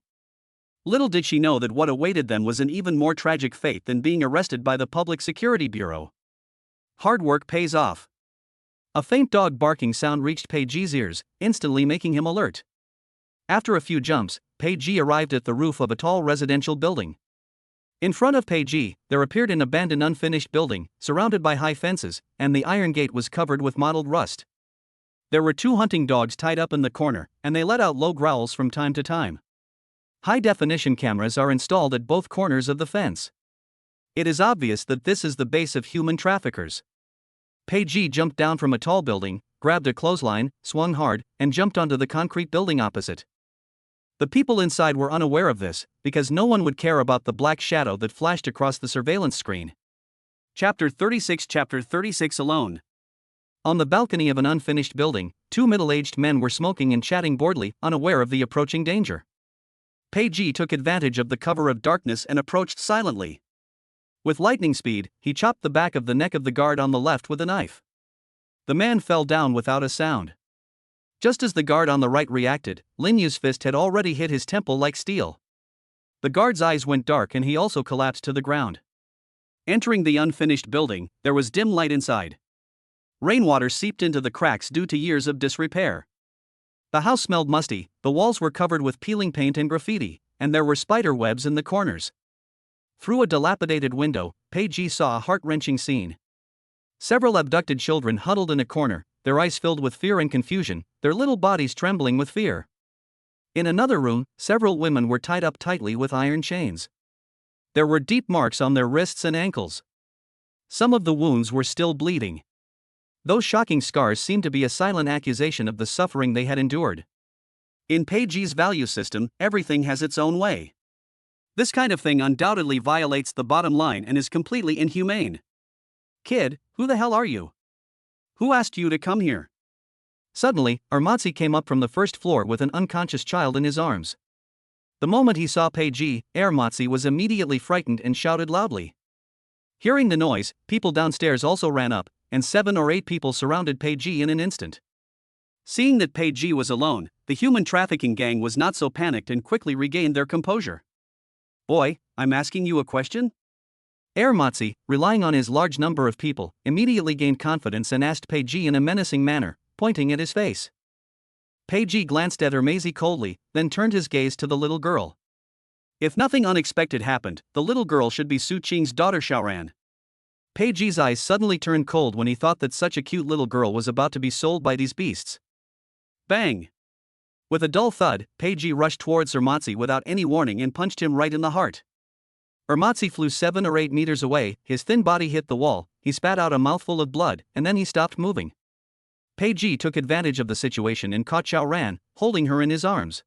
Little did she know that what awaited them was an even more tragic fate than being arrested by the Public Security Bureau. Hard work pays off. A faint dog barking sound reached Pei Ji's ears, instantly making him alert. After a few jumps, Pei Ji arrived at the roof of a tall residential building. In front of Pei Ji, there appeared an abandoned unfinished building, surrounded by high fences, and the iron gate was covered with mottled rust. There were 2 hunting dogs tied up in the corner, and they let out low growls from time to time. High-definition cameras are installed at both corners of the fence. It is obvious that this is the base of human traffickers. Pei Ji jumped down from a tall building, grabbed a clothesline, swung hard, and jumped onto the concrete building opposite. The people inside were unaware of this, because no one would care about the black shadow that flashed across the surveillance screen. Chapter 36 Alone. On the balcony of an unfinished building, 2 middle-aged men were smoking and chatting boredly, unaware of the approaching danger. Pei Ji took advantage of the cover of darkness and approached silently. With lightning speed, he chopped the back of the neck of the guard on the left with a knife. The man fell down without a sound. Just as the guard on the right reacted, Lin Yu's fist had already hit his temple like steel. The guard's eyes went dark and he also collapsed to the ground. Entering the unfinished building, there was dim light inside. Rainwater seeped into the cracks due to years of disrepair. The house smelled musty, the walls were covered with peeling paint and graffiti, and there were spider webs in the corners. Through a dilapidated window, Pei Ji saw a heart-wrenching scene. Several abducted children huddled in a corner, their eyes filled with fear and confusion, their little bodies trembling with fear. In another room, several women were tied up tightly with iron chains. There were deep marks on their wrists and ankles. Some of the wounds were still bleeding. Those shocking scars seemed to be a silent accusation of the suffering they had endured. In Pei Ji's value system, everything has its own way. This kind of thing undoubtedly violates the bottom line and is completely inhumane. Kid, who the hell are you? Who asked you to come here? Suddenly, Armatzi came up from the first floor with an unconscious child in his arms. The moment he saw Pei Ji, Armatzi was immediately frightened and shouted loudly. Hearing the noise, people downstairs also ran up, and 7 or 8 people surrounded Pei Ji in an instant. Seeing that Pei Ji was alone, the human trafficking gang was not so panicked and quickly regained their composure. Boy, I'm asking you a question? Armatzi, relying on his large number of people, immediately gained confidence and asked Pei Ji in a menacing manner, pointing at his face. Pei Ji glanced at Armatzi coldly, then turned his gaze to the little girl. If nothing unexpected happened, the little girl should be Su Qing's daughter Xiaoran. Pei Ji's eyes suddenly turned cold when he thought that such a cute little girl was about to be sold by these beasts. Bang! With a dull thud, Pei Ji rushed towards Armatzi without any warning and punched him right in the heart. Armatzi flew 7 or 8 meters away, his thin body hit the wall, he spat out a mouthful of blood, and then he stopped moving. Pei Ji took advantage of the situation and caught Xiaoran, holding her in his arms.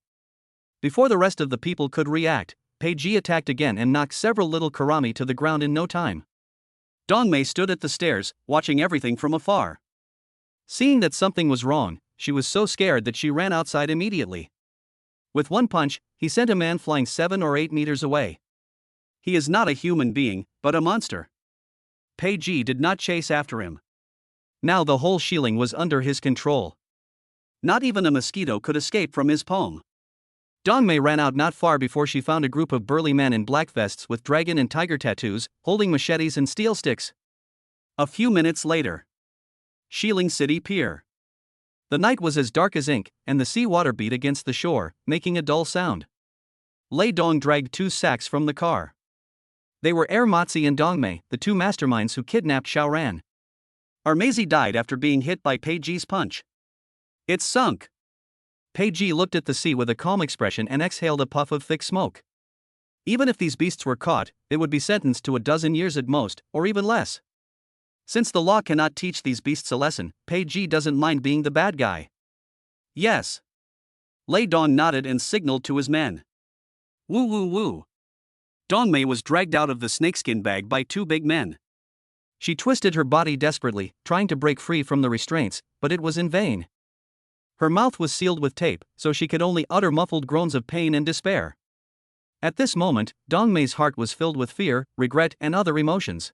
Before the rest of the people could react, Pei Ji attacked again and knocked several little karami to the ground in no time. Dongmei stood at the stairs, watching everything from afar. Seeing that something was wrong, she was so scared that she ran outside immediately. With one punch, he sent a man flying 7 or 8 meters away. He is not a human being, but a monster. Pei Ji did not chase after him. Now the whole Shilling was under his control. Not even a mosquito could escape from his palm. Dongmei ran out not far before she found a group of burly men in black vests with dragon and tiger tattoos, holding machetes and steel sticks. A few minutes later. Shilling City Pier. The night was as dark as ink, and the sea water beat against the shore, making a dull sound. Lei Dong dragged 2 sacks from the car. They were Armatzi and Dongmei, the 2 masterminds who kidnapped Xiaoran. Armatzi died after being hit by Pei Ji's punch. It's sunk. Pei Ji looked at the sea with a calm expression and exhaled a puff of thick smoke. Even if these beasts were caught, they would be sentenced to a dozen years at most, or even less. Since the law cannot teach these beasts a lesson, Pei Ji doesn't mind being the bad guy. Yes. Lei Dong nodded and signaled to his men. Woo woo woo. Dongmei was dragged out of the snakeskin bag by 2 big men. She twisted her body desperately, trying to break free from the restraints, but it was in vain. Her mouth was sealed with tape, so she could only utter muffled groans of pain and despair. At this moment, Dongmei's heart was filled with fear, regret, and other emotions.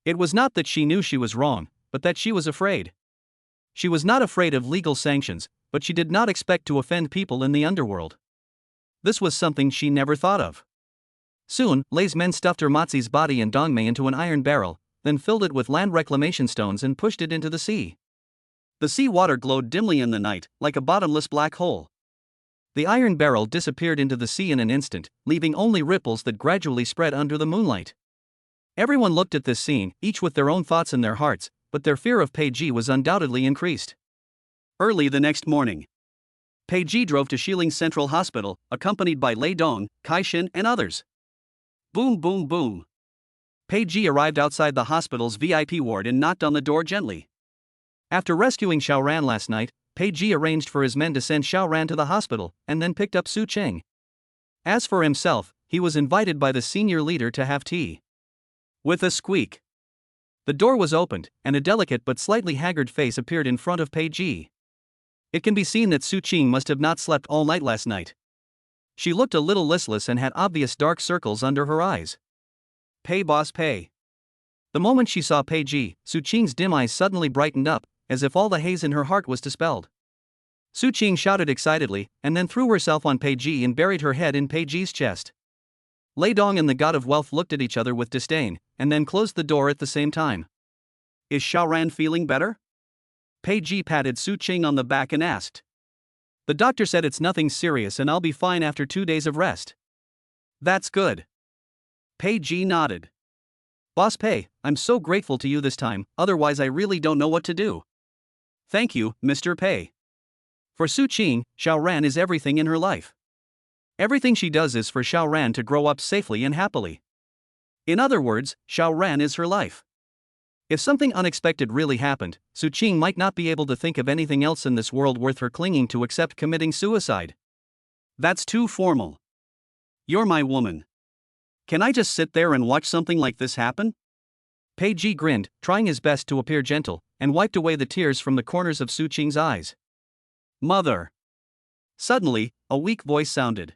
It was not that she knew she was wrong, but that she was afraid. She was not afraid of legal sanctions, but she did not expect to offend people in the underworld. This was something she never thought of. Soon, Lei's men stuffed Armatzi's body and Dongmei into an iron barrel, then filled it with land reclamation stones and pushed it into the sea. The sea water glowed dimly in the night, like a bottomless black hole. The iron barrel disappeared into the sea in an instant, leaving only ripples that gradually spread under the moonlight. Everyone looked at this scene, each with their own thoughts in their hearts, but their fear of Pei Ji was undoubtedly increased. Early the next morning, Pei Ji drove to Shilin Central Hospital, accompanied by Lei Dong, Kai Shin, and others. Boom, boom, boom. Pei Ji arrived outside the hospital's VIP ward and knocked on the door gently. After rescuing Xiao Ran last night, Pei Ji arranged for his men to send Xiao Ran to the hospital, and then picked up Su Cheng. As for himself, he was invited by the senior leader to have tea. With a squeak, the door was opened, and a delicate but slightly haggard face appeared in front of Pei Ji. It can be seen that Su Cheng must have not slept all night last night. She looked a little listless and had obvious dark circles under her eyes. Pei boss Pei. The moment she saw Pei Ji, Su Cheng's dim eyes suddenly brightened up, as if all the haze in her heart was dispelled. Su Cheng shouted excitedly, and then threw herself on Pei Ji and buried her head in Pei Ji's chest. Lei Dong and the god of wealth looked at each other with disdain, and then closed the door at the same time. Is Xiao Ran feeling better? Pei Ji patted Su Cheng on the back and asked. The doctor said it's nothing serious and I'll be fine after 2 days of rest. That's good. Pei Ji nodded. Boss Pei, I'm so grateful to you this time, otherwise I really don't know what to do. Thank you, Mr. Pei. For Su Cheng, Xiao Ran is everything in her life. Everything she does is for Xiao Ran to grow up safely and happily. In other words, Xiao Ran is her life. If something unexpected really happened, Su Cheng might not be able to think of anything else in this world worth her clinging to except committing suicide. That's too formal. You're my woman. Can I just sit there and watch something like this happen? Pei Ji grinned, trying his best to appear gentle, and wiped away the tears from the corners of Su Cheng's eyes. Mother. Suddenly, a weak voice sounded.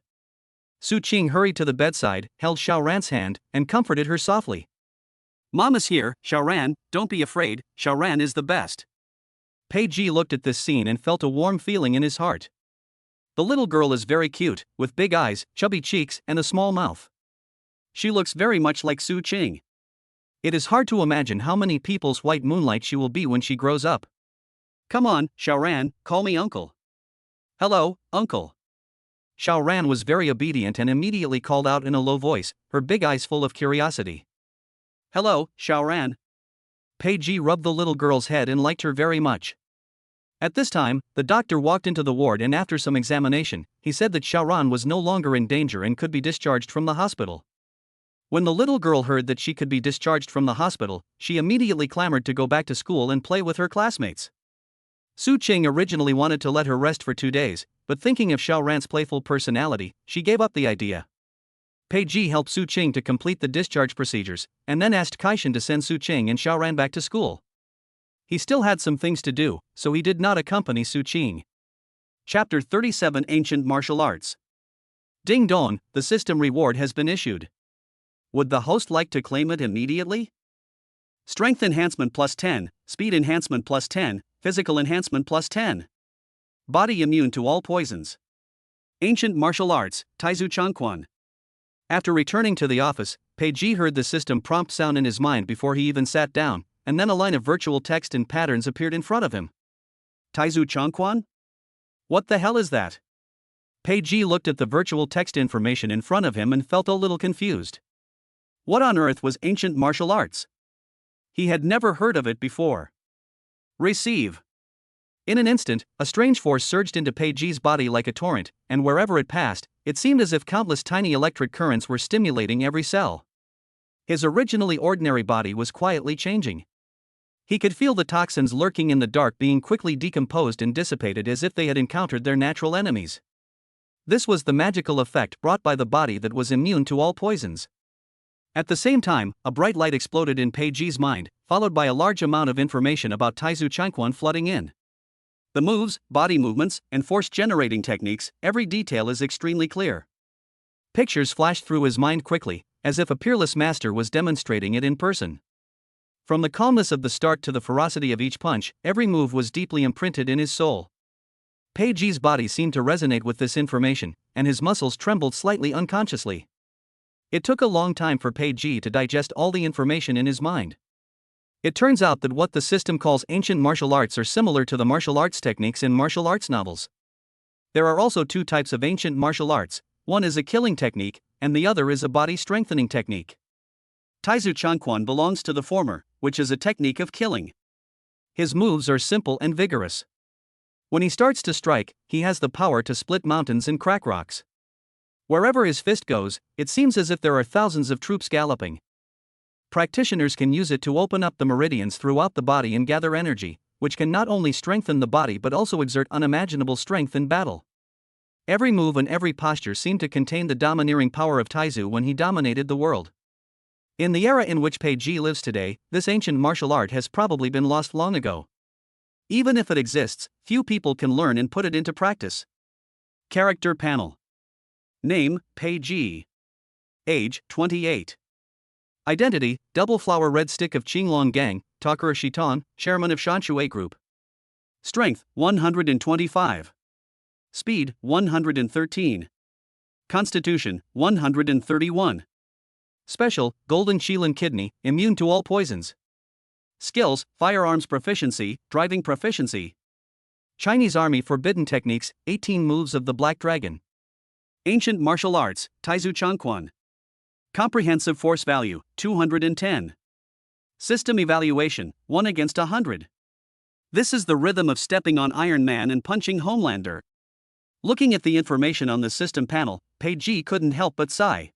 Su Cheng hurried to the bedside, held Xiao Ran's hand, and comforted her softly. Mama's here, Xiao Ran, don't be afraid, Xiao Ran is the best. Pei Ji looked at this scene and felt a warm feeling in his heart. The little girl is very cute, with big eyes, chubby cheeks, and a small mouth. She looks very much like Su Cheng. It is hard to imagine how many people's white moonlight she will be when she grows up. Come on, Xiao Ran, call me uncle. Hello, uncle. Xiao Ran was very obedient and immediately called out in a low voice, her big eyes full of curiosity. Hello, Xiao Ran. Pei Ji rubbed the little girl's head and liked her very much. At this time, the doctor walked into the ward and after some examination, he said that Xiao Ran was no longer in danger and could be discharged from the hospital. When the little girl heard that she could be discharged from the hospital, she immediately clamored to go back to school and play with her classmates. Su Cheng originally wanted to let her rest for 2 days, but thinking of Xiao Ran's playful personality, she gave up the idea. Pei Ji helped Su Cheng to complete the discharge procedures, and then asked Kai Shin to send Su Cheng and Xiao Ran back to school. He still had some things to do, so he did not accompany Su Cheng. Chapter 37 Ancient Martial Arts. Ding dong, the system reward has been issued. Would the host like to claim it immediately? Strength enhancement plus 10, speed enhancement plus 10, physical enhancement plus 10. Body immune to all poisons. Ancient martial arts, Taizu Changquan. After returning to the office, Pei Ji heard the system prompt sound in his mind before he even sat down, and then a line of virtual text and patterns appeared in front of him. Taizu Changquan? What the hell is that? Pei Ji looked at the virtual text information in front of him and felt a little confused. What on earth was ancient martial arts? He had never heard of it before. Receive. In an instant, a strange force surged into Pei Ji's body like a torrent, and wherever it passed, it seemed as if countless tiny electric currents were stimulating every cell. His originally ordinary body was quietly changing. He could feel the toxins lurking in the dark being quickly decomposed and dissipated as if they had encountered their natural enemies. This was the magical effect brought by the body that was immune to all poisons. At the same time, a bright light exploded in Pei Ji's mind, followed by a large amount of information about Taizu Changquan flooding in. The moves, body movements, and force-generating techniques, every detail is extremely clear. Pictures flashed through his mind quickly, as if a peerless master was demonstrating it in person. From the calmness of the start to the ferocity of each punch, every move was deeply imprinted in his soul. Pei Ji's body seemed to resonate with this information, and his muscles trembled slightly unconsciously. It took a long time for Pei Ji to digest all the information in his mind. It turns out that what the system calls ancient martial arts are similar to the martial arts techniques in martial arts novels. There are also two types of ancient martial arts, one is a killing technique, and the other is a body strengthening technique. Taizu Changquan belongs to the former, which is a technique of killing. His moves are simple and vigorous. When he starts to strike, he has the power to split mountains and crack rocks. Wherever his fist goes, it seems as if there are thousands of troops galloping. Practitioners can use it to open up the meridians throughout the body and gather energy, which can not only strengthen the body but also exert unimaginable strength in battle. Every move and every posture seemed to contain the domineering power of Taizu when he dominated the world. In the era in which Pei Ji lives today, this ancient martial art has probably been lost long ago. Even if it exists, few people can learn and put it into practice. Character panel. Name, Pei Ji. Age, 28. Identity, Double Flower Red Stick of Qinglong Gang, Takara Shitan, Chairman of Shanshui Group. Strength, 125. Speed, 113. Constitution, 131. Special, Golden Qilin Kidney, immune to all poisons. Skills, Firearms Proficiency, Driving Proficiency. Chinese Army Forbidden Techniques, 18 Moves of the Black Dragon. Ancient Martial Arts, Taizu Changquan. Comprehensive Force Value, 210. System Evaluation, 1 against 100. This is the rhythm of stepping on Iron Man and punching Homelander. Looking at the information on the system panel, Pei Ji couldn't help but sigh.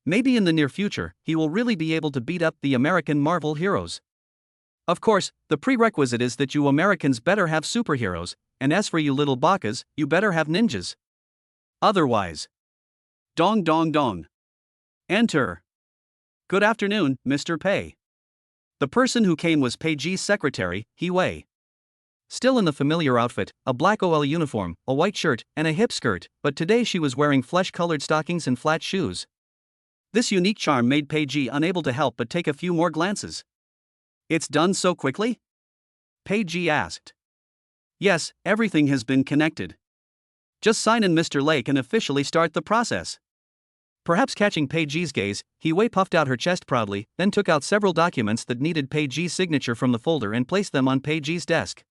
Maybe in the near future, he will really be able to beat up the American Marvel heroes. Of course, the prerequisite is that you Americans better have superheroes, and as for you little bakas, you better have ninjas. Otherwise. Dong dong dong. Enter. Good afternoon, Mr. Pei. The person who came was Pei Ji's secretary, He Wei. Still in the familiar outfit, a black OL uniform, a white shirt, and a hip skirt, but today she was wearing flesh-colored stockings and flat shoes. This unique charm made Pei Ji unable to help but take a few more glances. It's done so quickly? Pei Ji asked. Yes, everything has been connected. Just sign in Mr. Lake and officially start the process. Perhaps catching Pei Ji's gaze, He Wei puffed out her chest proudly, then took out several documents that needed Pei Ji's signature from the folder and placed them on Pei Ji's desk.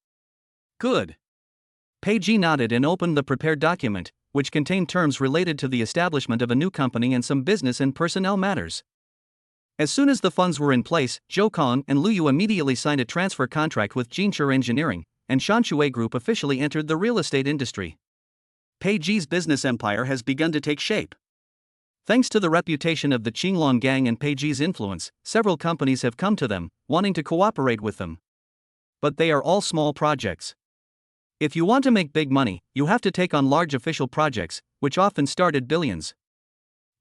Good. Pei Ji nodded and opened the prepared document, which contained terms related to the establishment of a new company and some business and personnel matters. As soon as the funds were in place, Zhou Kong and Lu Yu immediately signed a transfer contract with Jinshi Engineering, and Shanshui Group officially entered the real estate industry. Pei Ji's business empire has begun to take shape. Thanks to the reputation of the Qinglong Gang and Pei Ji's influence, several companies have come to them, wanting to cooperate with them. But they are all small projects. If you want to make big money, you have to take on large official projects, which often start at billions.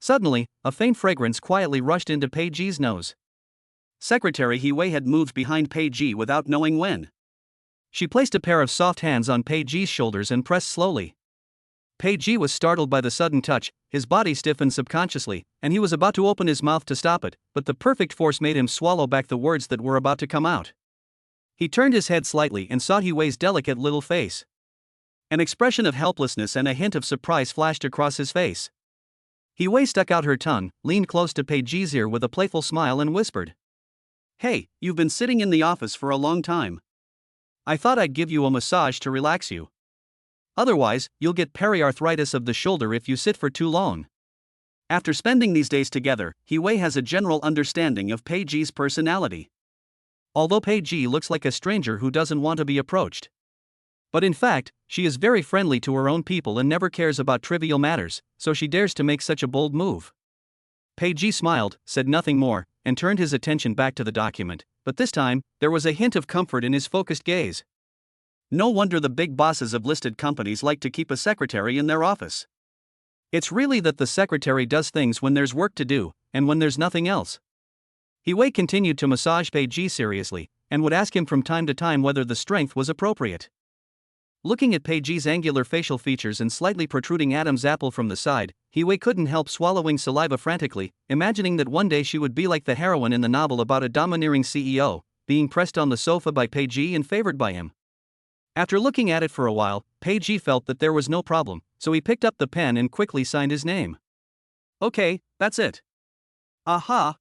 Suddenly, a faint fragrance quietly rushed into Pei Ji's nose. Secretary He Wei had moved behind Pei Ji without knowing when. She placed a pair of soft hands on Pei Ji's shoulders and pressed slowly. Pei Ji was startled by the sudden touch, his body stiffened subconsciously, and he was about to open his mouth to stop it, but the perfect force made him swallow back the words that were about to come out. He turned his head slightly and saw He Wei's delicate little face. An expression of helplessness and a hint of surprise flashed across his face. He Wei stuck out her tongue, leaned close to Pei Ji's ear with a playful smile and whispered. Hey, you've been sitting in the office for a long time. I thought I'd give you a massage to relax you. Otherwise, you'll get periarthritis of the shoulder if you sit for too long. After spending these days together, He Wei has a general understanding of Pei Ji's personality. Although Pei Ji looks like a stranger who doesn't want to be approached. But in fact, she is very friendly to her own people and never cares about trivial matters, so she dares to make such a bold move. Pei Ji smiled, said nothing more, and turned his attention back to the document, but this time, there was a hint of comfort in his focused gaze. No wonder the big bosses of listed companies like to keep a secretary in their office. It's really that the secretary does things when there's work to do, and when there's nothing else. He Wei continued to massage Pei Ji seriously, and would ask him from time to time whether the strength was appropriate. Looking at Pei Ji's angular facial features and slightly protruding Adam's apple from the side, He Wei couldn't help swallowing saliva frantically, imagining that one day she would be like the heroine in the novel about a domineering CEO, being pressed on the sofa by Pei Ji and favored by him. After looking at it for a while, Pei Ji felt that there was no problem, so he picked up the pen and quickly signed his name. Okay, that's it. Aha!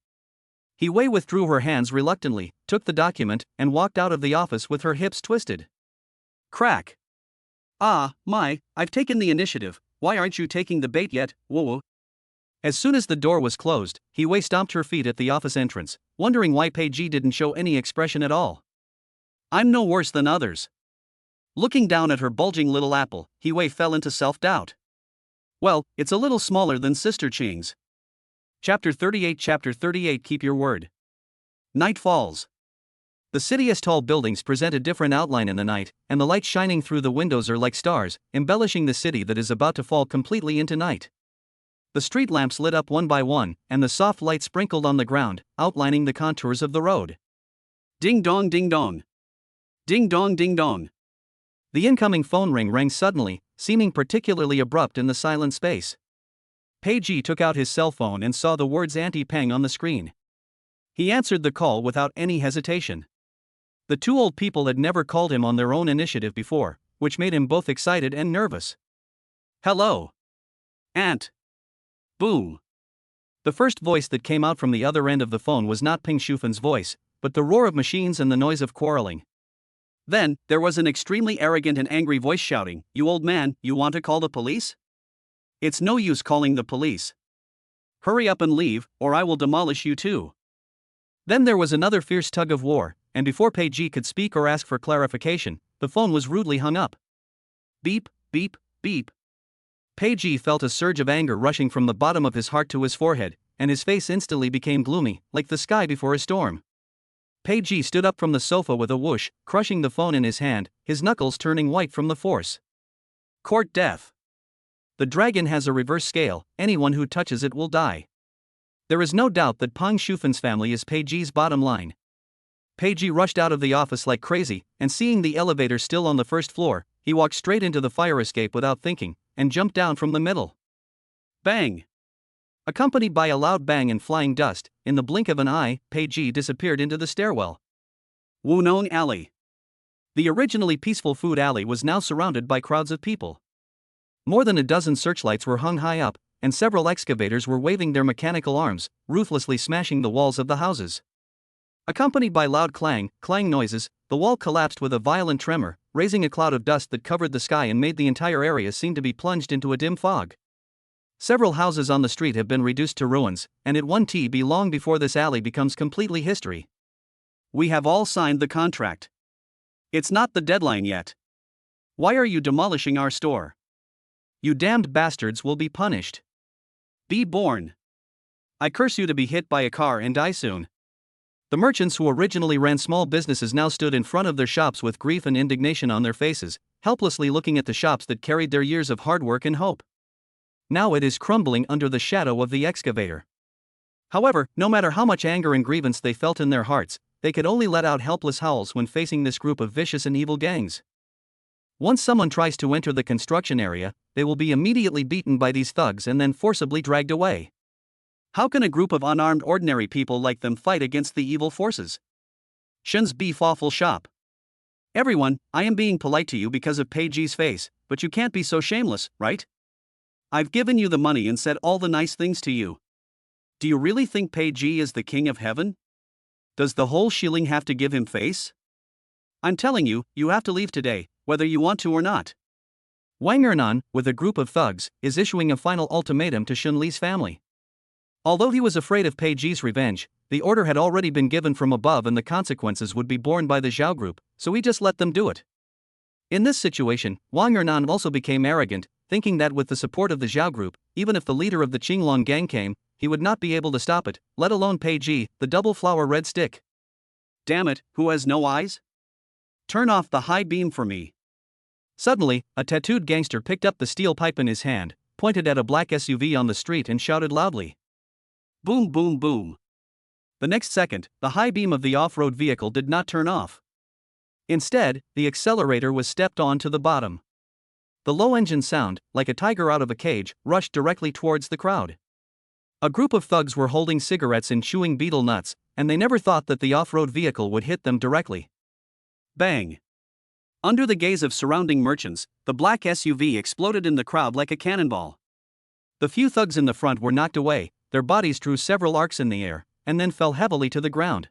He Wei withdrew her hands reluctantly, took took the document, and walked out of the office with her hips twisted. Crack. Ah, I've taken the initiative, why aren't you taking the bait yet, whoa? As soon as the door was closed, He stomped her feet at the office entrance, wondering why Pei-Ji didn't show any expression at all. I'm no worse than others. Looking down at her bulging little apple, He fell into self-doubt. Well, it's a little smaller than Sister Ching's. Chapter 38 Keep your word. Night falls. The city's tall buildings present a different outline in the night, and the light shining through the windows are like stars, embellishing the city that is about to fall completely into night. The street lamps lit up one by one, and the soft light sprinkled on the ground, outlining the contours of the road. Ding dong ding dong. Ding dong ding dong. The incoming phone ring rang suddenly, seeming particularly abrupt in the silent space. Pei-Ji took out his cell phone and saw the words Auntie Peng on the screen. He answered the call without any hesitation. The two old people had never called him on their own initiative before, which made him both excited and nervous. Hello. Aunt. Boom. The first voice that came out from the other end of the phone was not Ping Shufen's voice, but the roar of machines and the noise of quarreling. Then, there was an extremely arrogant and angry voice shouting, "You old man, you want to call the police? It's no use calling the police. Hurry up and leave, or I will demolish you too." Then there was another fierce tug of war, and before Pei-Ji could speak or ask for clarification, the phone was rudely hung up. Beep, beep, beep. Pei-Ji felt a surge of anger rushing from the bottom of his heart to his forehead, and his face instantly became gloomy, like the sky before a storm. Pei-Ji stood up from the sofa with a whoosh, crushing the phone in his hand, his knuckles turning white from the force. Court death. The dragon has a reverse scale, anyone who touches it will die. There is no doubt that Pang Shufen's family is Pei-Ji's bottom line. Pei-Ji rushed out of the office like crazy, and seeing the elevator still on the first floor, he walked straight into the fire escape without thinking, and jumped down from the middle. Bang! Accompanied by a loud bang and flying dust, in the blink of an eye, Pei-Ji disappeared into the stairwell. Wunong Alley. The originally peaceful food alley was now surrounded by crowds of people. More than a dozen searchlights were hung high up, and several excavators were waving their mechanical arms, ruthlessly smashing the walls of the houses. Accompanied by loud clang noises, the wall collapsed with a violent tremor, raising a cloud of dust that covered the sky and made the entire area seem to be plunged into a dim fog. Several houses on the street have been reduced to ruins, and it won't be long before this alley becomes completely history. We have all signed the contract. It's not the deadline yet. Why are you demolishing our store? You damned bastards will be punished. Be born. I curse you to be hit by a car and die soon. The merchants who originally ran small businesses now stood in front of their shops with grief and indignation on their faces, helplessly looking at the shops that carried their years of hard work and hope. Now it is crumbling under the shadow of the excavator. However, no matter how much anger and grievance they felt in their hearts, they could only let out helpless howls when facing this group of vicious and evil gangs. Once someone tries to enter the construction area, they will be immediately beaten by these thugs and then forcibly dragged away. How can a group of unarmed ordinary people like them fight against the evil forces? Shen's beef awful shop. Everyone, I am being polite to you because of Pei-Ji's face, but you can't be so shameless, right? I've given you the money and said all the nice things to you. Do you really think Pei-Ji is the king of heaven? Does the whole shilling have to give him face? I'm telling you, you have to leave today, whether you want to or not. Wang Ernan, with a group of thugs, is issuing a final ultimatum to Shun Li's family. Although he was afraid of Pei-Ji's revenge, the order had already been given from above and the consequences would be borne by the Zhao group, so he just let them do it. In this situation, Wang Ernan also became arrogant, thinking that with the support of the Zhao group, even if the leader of the Qinglong gang came, he would not be able to stop it, let alone Pei-Ji, the double flower red stick. Damn it, who has no eyes? Turn off the high beam for me. Suddenly, a tattooed gangster picked up the steel pipe in his hand, pointed at a black SUV on the street and shouted loudly. Boom boom boom. The next second, the high beam of the off-road vehicle did not turn off. Instead, the accelerator was stepped on to the bottom. The low engine sound, like a tiger out of a cage, rushed directly towards the crowd. A group of thugs were holding cigarettes and chewing beetle nuts, and they never thought that the off-road vehicle would hit them directly. Bang! Under the gaze of surrounding merchants, the black SUV exploded in the crowd like a cannonball. The few thugs in the front were knocked away, their bodies drew several arcs in the air, and then fell heavily to the ground.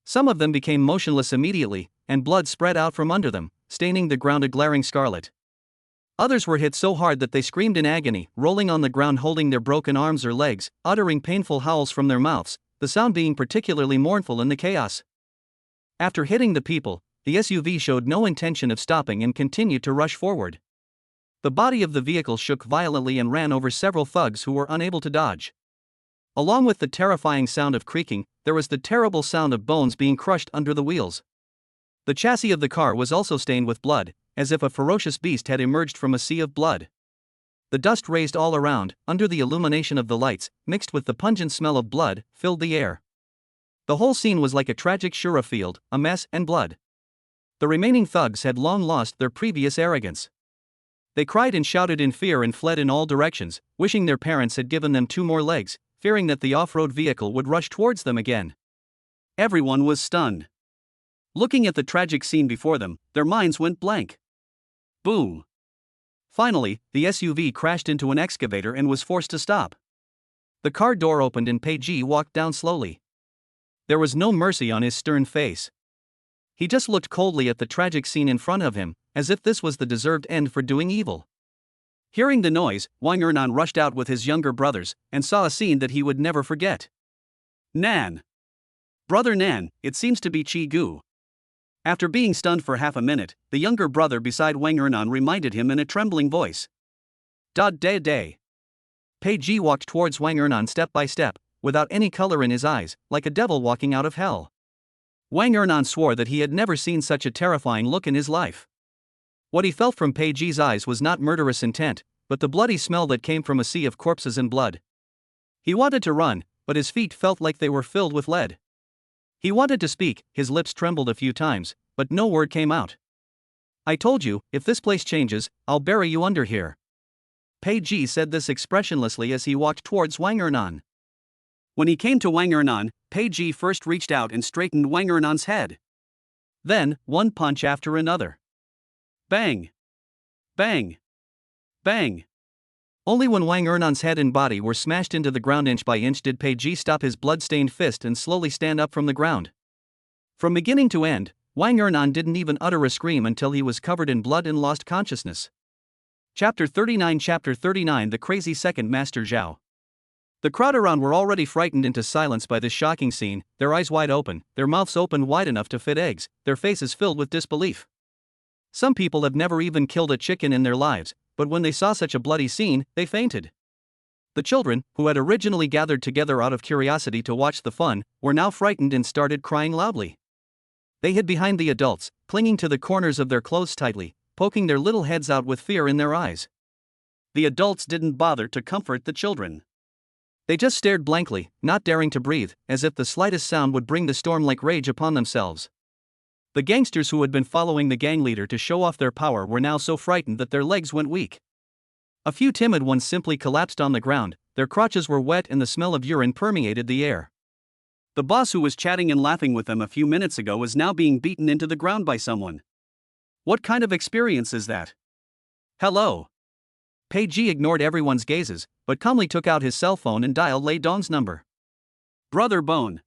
Some of them became motionless immediately, and blood spread out from under them, staining the ground a glaring scarlet. Others were hit so hard that they screamed in agony, rolling on the ground holding their broken arms or legs, uttering painful howls from their mouths, the sound being particularly mournful in the chaos. After hitting the people, the SUV showed no intention of stopping and continued to rush forward. The body of the vehicle shook violently and ran over several thugs who were unable to dodge. Along with the terrifying sound of creaking, there was the terrible sound of bones being crushed under the wheels. The chassis of the car was also stained with blood, as if a ferocious beast had emerged from a sea of blood. The dust raised all around, under the illumination of the lights, mixed with the pungent smell of blood, filled the air. The whole scene was like a tragic Shura field, a mess and blood. The remaining thugs had long lost their previous arrogance. They cried and shouted in fear and fled in all directions, wishing their parents had given them 2 more legs, fearing that the off-road vehicle would rush towards them again. Everyone was stunned. Looking at the tragic scene before them, their minds went blank. Boom! Finally, the SUV crashed into an excavator and was forced to stop. The car door opened and Pei walked down slowly. There was no mercy on his stern face. He just looked coldly at the tragic scene in front of him, as if this was the deserved end for doing evil. Hearing the noise, Wang Ernan rushed out with his younger brothers, and saw a scene that he would never forget. Nan! Brother Nan, it seems to be Chi Gu. After being stunned for half a minute, the younger brother beside Wang Ernan reminded him in a trembling voice. Day. Pei walked towards Wang Ernan step by step, without any color in his eyes, like a devil walking out of hell. Wang Ernan swore that he had never seen such a terrifying look in his life. What he felt from Pei's eyes was not murderous intent, but the bloody smell that came from a sea of corpses and blood. He wanted to run, but his feet felt like they were filled with lead. He wanted to speak, his lips trembled a few times, but no word came out. I told you, if this place changes, I'll bury you under here. Pei said this expressionlessly as he walked towards Wang Ernan. When he came to Wang Ernan, Pei first reached out and straightened Wang Ernan's head. Then, one punch after another. Bang! Bang! Bang! Only when Wang Ernan's head and body were smashed into the ground inch by inch did Pei stop his blood-stained fist and slowly stand up from the ground. From beginning to end, Wang Ernan didn't even utter a scream until he was covered in blood and lost consciousness. Chapter 39 The Crazy Second Master Zhao. The crowd around were already frightened into silence by this shocking scene, their eyes wide open, their mouths open wide enough to fit eggs, their faces filled with disbelief. Some people have never even killed a chicken in their lives, but when they saw such a bloody scene, they fainted. The children, who had originally gathered together out of curiosity to watch the fun, were now frightened and started crying loudly. They hid behind the adults, clinging to the corners of their clothes tightly, poking their little heads out with fear in their eyes. The adults didn't bother to comfort the children. They just stared blankly, not daring to breathe, as if the slightest sound would bring the storm-like rage upon themselves. The gangsters who had been following the gang leader to show off their power were now so frightened that their legs went weak. A few timid ones simply collapsed on the ground, their crotches were wet and the smell of urine permeated the air. The boss who was chatting and laughing with them a few minutes ago was now being beaten into the ground by someone. What kind of experience is that? Hello? Pei ignored everyone's gazes, but calmly took out his cell phone and dialed Lei Dong's number. Brother Bone.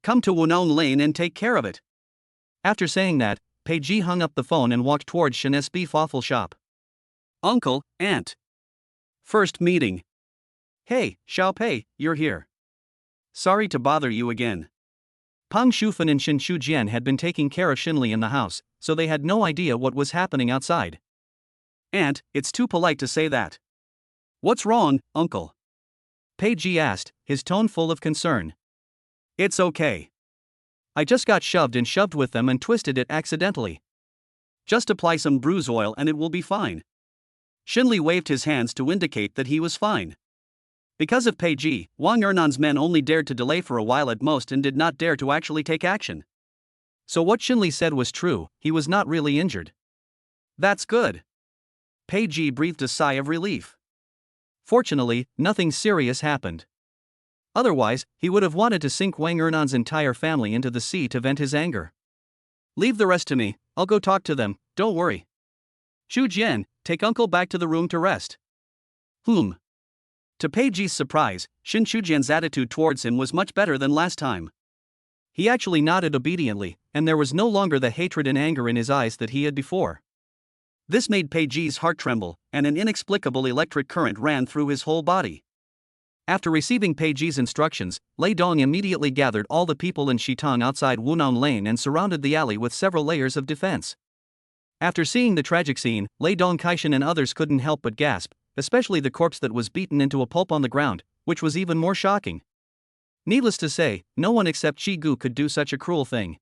Come to Wunong Lane and take care of it. After saying that, Pei hung up the phone and walked towards Shen's beef waffle shop. Uncle, Aunt. First meeting. Hey, Xiao Pei, you're here. Sorry to bother you again. Pang Shufan and Shin Shujian had been taking care of Xinli in the house, so they had no idea what was happening outside. Aunt, it's too polite to say that. What's wrong, Uncle? Pei asked, his tone full of concern. It's okay. I just got shoved with them and twisted it accidentally. Just apply some bruise oil and it will be fine. Xinli waved his hands to indicate that he was fine. Because of Pei Wang Ernan's men only dared to delay for a while at most and did not dare to actually take action. So what Xinli said was true, he was not really injured. That's good. Pei breathed a sigh of relief. Fortunately, nothing serious happened. Otherwise, he would have wanted to sink Wang Ernan's entire family into the sea to vent his anger. Leave the rest to me, I'll go talk to them, don't worry. Xu Jian, take uncle back to the room to rest. To Pei surprise, Shin Shujian's attitude towards him was much better than last time. He actually nodded obediently, and there was no longer the hatred and anger in his eyes that he had before. This made Pei Ji's heart tremble, and an inexplicable electric current ran through his whole body. After receiving Pei Ji's instructions, Lei Dong immediately gathered all the people in Shitong outside Wunong Lane and surrounded the alley with several layers of defense. After seeing the tragic scene, Lei Dong, Kaishan and others couldn't help but gasp, especially the corpse that was beaten into a pulp on the ground, which was even more shocking. Needless to say, no one except Chi Gu could do such a cruel thing.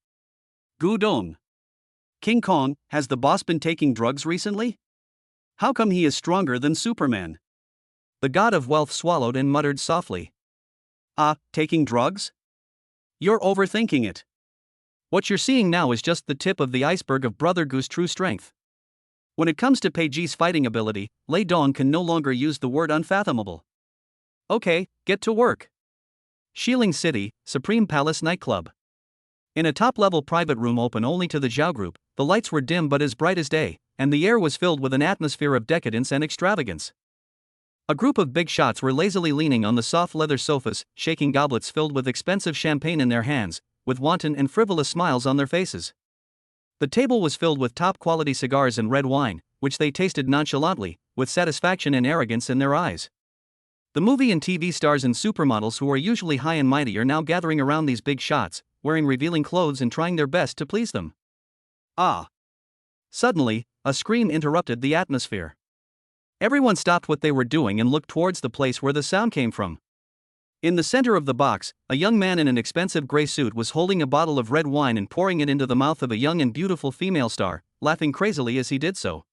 Gu Dong. King Kong, has the boss been taking drugs recently? How come he is stronger than Superman? The god of wealth swallowed and muttered softly. Taking drugs? You're overthinking it. What you're seeing now is just the tip of the iceberg of Brother Gu's true strength. When it comes to Pei Ji's fighting ability, Lei Dong can no longer use the word unfathomable. Okay, get to work. Shiling City, Supreme Palace nightclub. In a top-level private room open only to the Zhao group, the lights were dim but as bright as day, and the air was filled with an atmosphere of decadence and extravagance. A group of big shots were lazily leaning on the soft leather sofas, shaking goblets filled with expensive champagne in their hands, with wanton and frivolous smiles on their faces. The table was filled with top-quality cigars and red wine, which they tasted nonchalantly, with satisfaction and arrogance in their eyes. The movie and TV stars and supermodels who are usually high and mighty are now gathering around these big shots, wearing revealing clothes and trying their best to please them. Suddenly, a scream interrupted the atmosphere. Everyone stopped what they were doing and looked towards the place where the sound came from. In the center of the box, a young man in an expensive gray suit was holding a bottle of red wine and pouring it into the mouth of a young and beautiful female star, laughing crazily as he did so.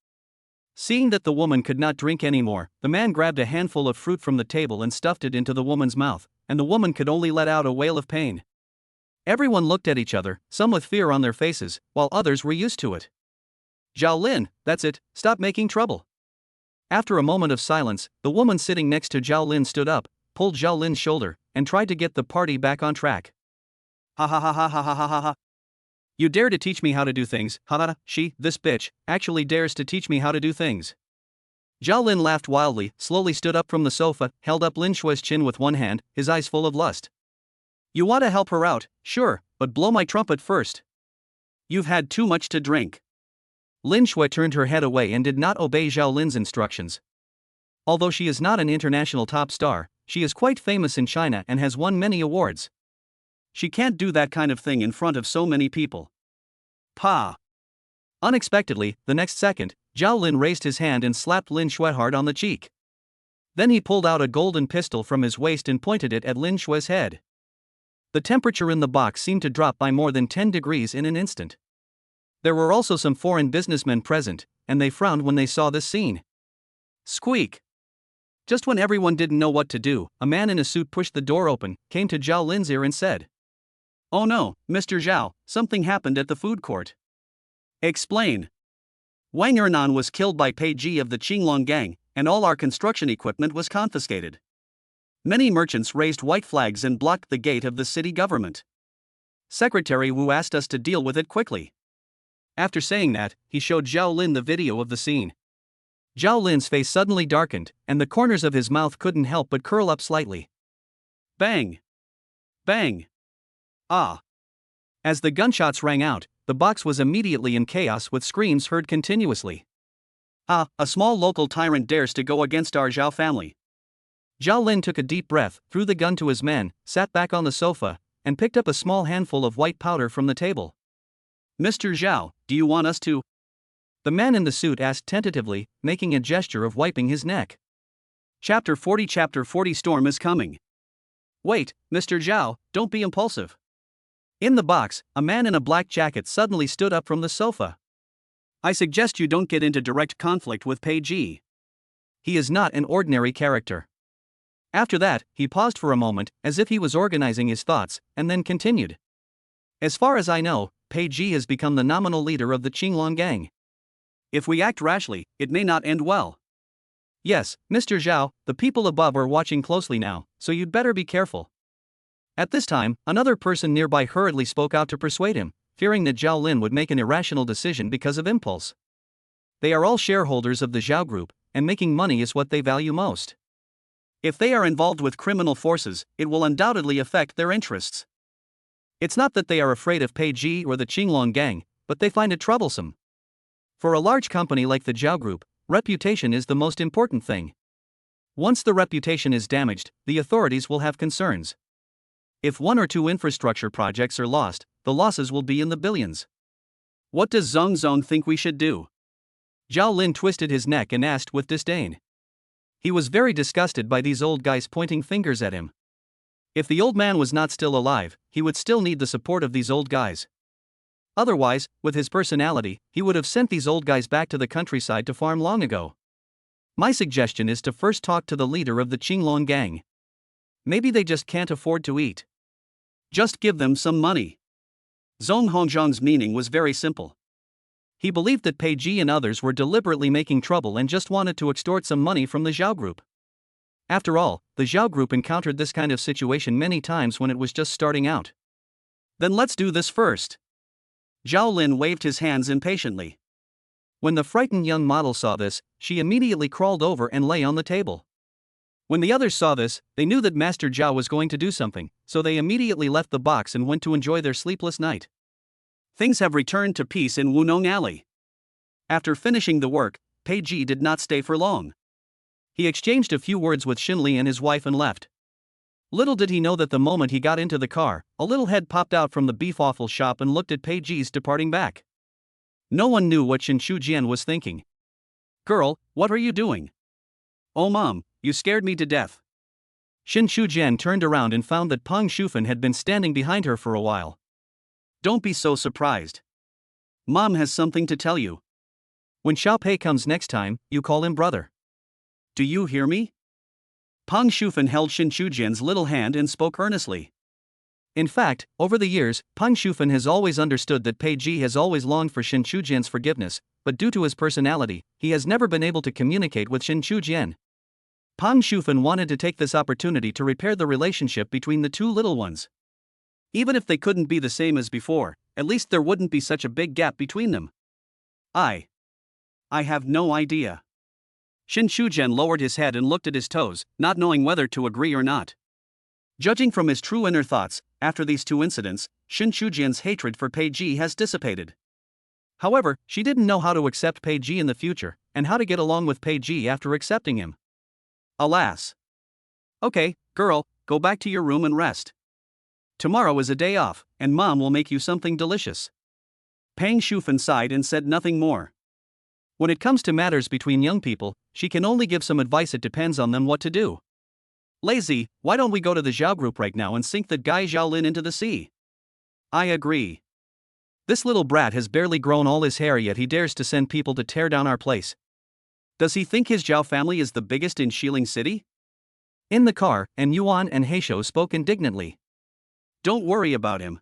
Seeing that the woman could not drink anymore, the man grabbed a handful of fruit from the table and stuffed it into the woman's mouth, and the woman could only let out a wail of pain. Everyone looked at each other, some with fear on their faces, while others were used to it. Zhao Lin, that's it, stop making trouble. After a moment of silence, the woman sitting next to Zhao Lin stood up, pulled Zhao Lin's shoulder, and tried to get the party back on track. Ha ha ha ha ha ha ha ha ha. You dare to teach me how to do things, ha ha, this bitch, actually dares to teach me how to do things. Zhao Lin laughed wildly, slowly stood up from the sofa, held up Lin Shui's chin with one hand, his eyes full of lust. You want to help her out, sure, but blow my trumpet first. You've had too much to drink. Lin Shui turned her head away and did not obey Zhao Lin's instructions. Although she is not an international top star, she is quite famous in China and has won many awards. She can't do that kind of thing in front of so many people. Pa! Unexpectedly, the next second, Zhao Lin raised his hand and slapped Lin Shui hard on the cheek. Then he pulled out a golden pistol from his waist and pointed it at Lin Shui's head. The temperature in the box seemed to drop by more than 10 degrees in an instant. There were also some foreign businessmen present, and they frowned when they saw this scene. Squeak! Just when everyone didn't know what to do, a man in a suit pushed the door open, came to Zhao Lin's ear and said, "Oh no, Mr. Zhao, something happened at the food court." Explain. Wang Ernan was killed by Pei Ji of the Qinglong gang, and all our construction equipment was confiscated. Many merchants raised white flags and blocked the gate of the city government. Secretary Wu asked us to deal with it quickly. After saying that, he showed Zhao Lin the video of the scene. Zhao Lin's face suddenly darkened, and the corners of his mouth couldn't help but curl up slightly. Bang! Bang! Ah! As the gunshots rang out, the box was immediately in chaos with screams heard continuously. A small local tyrant dares to go against our Zhao family. Zhao Lin took a deep breath, threw the gun to his men, sat back on the sofa, and picked up a small handful of white powder from the table. Mr. Zhao, do you want us to? The man in the suit asked tentatively, making a gesture of wiping his neck. Chapter 40 Storm is coming. Wait, Mr. Zhao, don't be impulsive. In the box, a man in a black jacket suddenly stood up from the sofa. I suggest you don't get into direct conflict with Pei Ji. He is not an ordinary character. After that, he paused for a moment, as if he was organizing his thoughts, and then continued. As far as I know, Pei Ji has become the nominal leader of the Qinglong gang. If we act rashly, it may not end well. Yes, Mr. Zhao, the people above are watching closely now, so you'd better be careful. At this time, another person nearby hurriedly spoke out to persuade him, fearing that Zhao Lin would make an irrational decision because of impulse. They are all shareholders of the Zhao Group, and making money is what they value most. If they are involved with criminal forces, it will undoubtedly affect their interests. It's not that they are afraid of Pei Ji or the Qinglong gang, but they find it troublesome. For a large company like the Zhao Group, reputation is the most important thing. Once the reputation is damaged, the authorities will have concerns. If one or two infrastructure projects are lost, the losses will be in the billions. What does Zong think we should do? Zhao Lin twisted his neck and asked with disdain. He was very disgusted by these old guys pointing fingers at him. If the old man was not still alive, he would still need the support of these old guys. Otherwise, with his personality, he would have sent these old guys back to the countryside to farm long ago. My suggestion is to first talk to the leader of the Qinglong gang. Maybe they just can't afford to eat. Just give them some money. Zhong Hongzhang's meaning was very simple. He believed that Pei Ji and others were deliberately making trouble and just wanted to extort some money from the Zhao Group. After all, the Zhao Group encountered this kind of situation many times when it was just starting out. Then let's do this first. Zhao Lin waved his hands impatiently. When the frightened young model saw this, she immediately crawled over and lay on the table. When the others saw this, they knew that Master Zhao was going to do something, so they immediately left the box and went to enjoy their sleepless night. Things have returned to peace in Wunong Alley. After finishing the work, Pei Ji did not stay for long. He exchanged a few words with Xin Li and his wife and left. Little did he know that the moment he got into the car, a little head popped out from the beef waffle shop and looked at Pei Ji's departing back. No one knew what Xin Shujian was thinking. "Girl, what are you doing?" "Oh mom, you scared me to death." Xin Shujian turned around and found that Peng Shufan had been standing behind her for a while. "Don't be so surprised. Mom has something to tell you. When Xiao Pei comes next time, you call him brother. Do you hear me?" Peng Shufan held Xin Shujian's little hand and spoke earnestly. In fact, over the years, Peng Shufan has always understood that Pei Ji has always longed for Xin Shujian's forgiveness, but due to his personality, he has never been able to communicate with Xin Shujian. Peng Shufan wanted to take this opportunity to repair the relationship between the two little ones. Even if they couldn't be the same as before, at least there wouldn't be such a big gap between them. I have no idea. Xin Shujian lowered his head and looked at his toes, not knowing whether to agree or not. Judging from his true inner thoughts, after these two incidents, Xin Shujian's hatred for Pei Ji has dissipated. However, she didn't know how to accept Pei Ji in the future, and how to get along with Pei Ji after accepting him. Alas. "Okay, girl, go back to your room and rest. Tomorrow is a day off, and Mom will make you something delicious." Peng Shufan sighed and said nothing more. When it comes to matters between young people, she can only give some advice. It depends on them what to do. "Lazy, why don't we go to the Zhao Group right now and sink the guy Zhao Lin into the sea?" "I agree. This little brat has barely grown all his hair yet he dares to send people to tear down our place. Does he think his Zhao family is the biggest in Xiling City?" In the car, and Yuan and Heishou spoke indignantly. "Don't worry about him.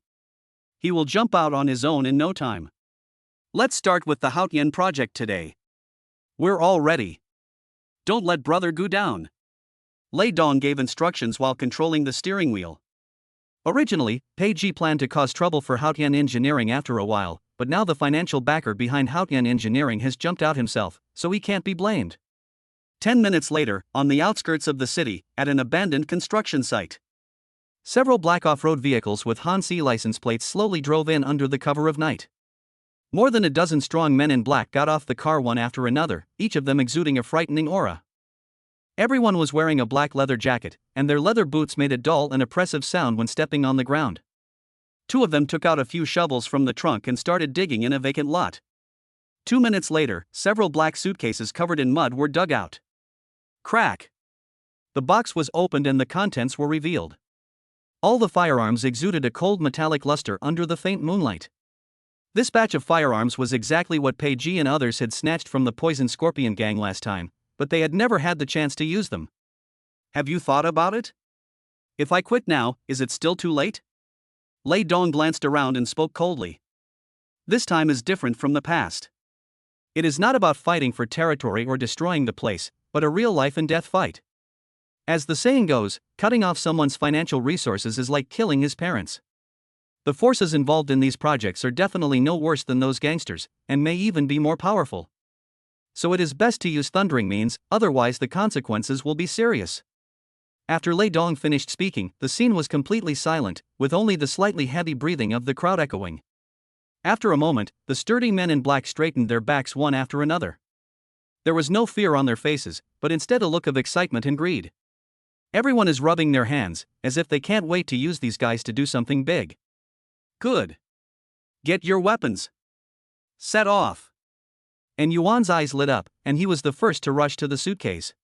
He will jump out on his own in no time. Let's start with the Haotian project today. We're all ready. Don't let brother go down." Lei Dong gave instructions while controlling the steering wheel. Originally, Pei Ji planned to cause trouble for Haotian Engineering after a while, but now the financial backer behind Haotian Engineering has jumped out himself, so he can't be blamed. 10 minutes later, on the outskirts of the city, at an abandoned construction site. Several black off-road vehicles with Hansi license plates slowly drove in under the cover of night. More than a dozen strong men in black got off the car one after another, each of them exuding a frightening aura. Everyone was wearing a black leather jacket, and their leather boots made a dull and oppressive sound when stepping on the ground. Two of them took out a few shovels from the trunk and started digging in a vacant lot. 2 minutes later, several black suitcases covered in mud were dug out. Crack! The box was opened and the contents were revealed. All the firearms exuded a cold metallic luster under the faint moonlight. This batch of firearms was exactly what Pei Ji and others had snatched from the Poison Scorpion gang last time, but they had never had the chance to use them. "Have you thought about it? If I quit now, is it still too late?" Lei Dong glanced around and spoke coldly. "This time is different from the past. It is not about fighting for territory or destroying the place, but a real life and death fight. As the saying goes, cutting off someone's financial resources is like killing his parents. The forces involved in these projects are definitely no worse than those gangsters, and may even be more powerful. So it is best to use thundering means, otherwise the consequences will be serious." After Lei Dong finished speaking, the scene was completely silent, with only the slightly heavy breathing of the crowd echoing. After a moment, the sturdy men in black straightened their backs one after another. There was no fear on their faces, but instead a look of excitement and greed. Everyone is rubbing their hands, as if they can't wait to use these guys to do something big. Good. Get your weapons. Set off. And Yuan's eyes lit up, and he was the first to rush to the suitcase.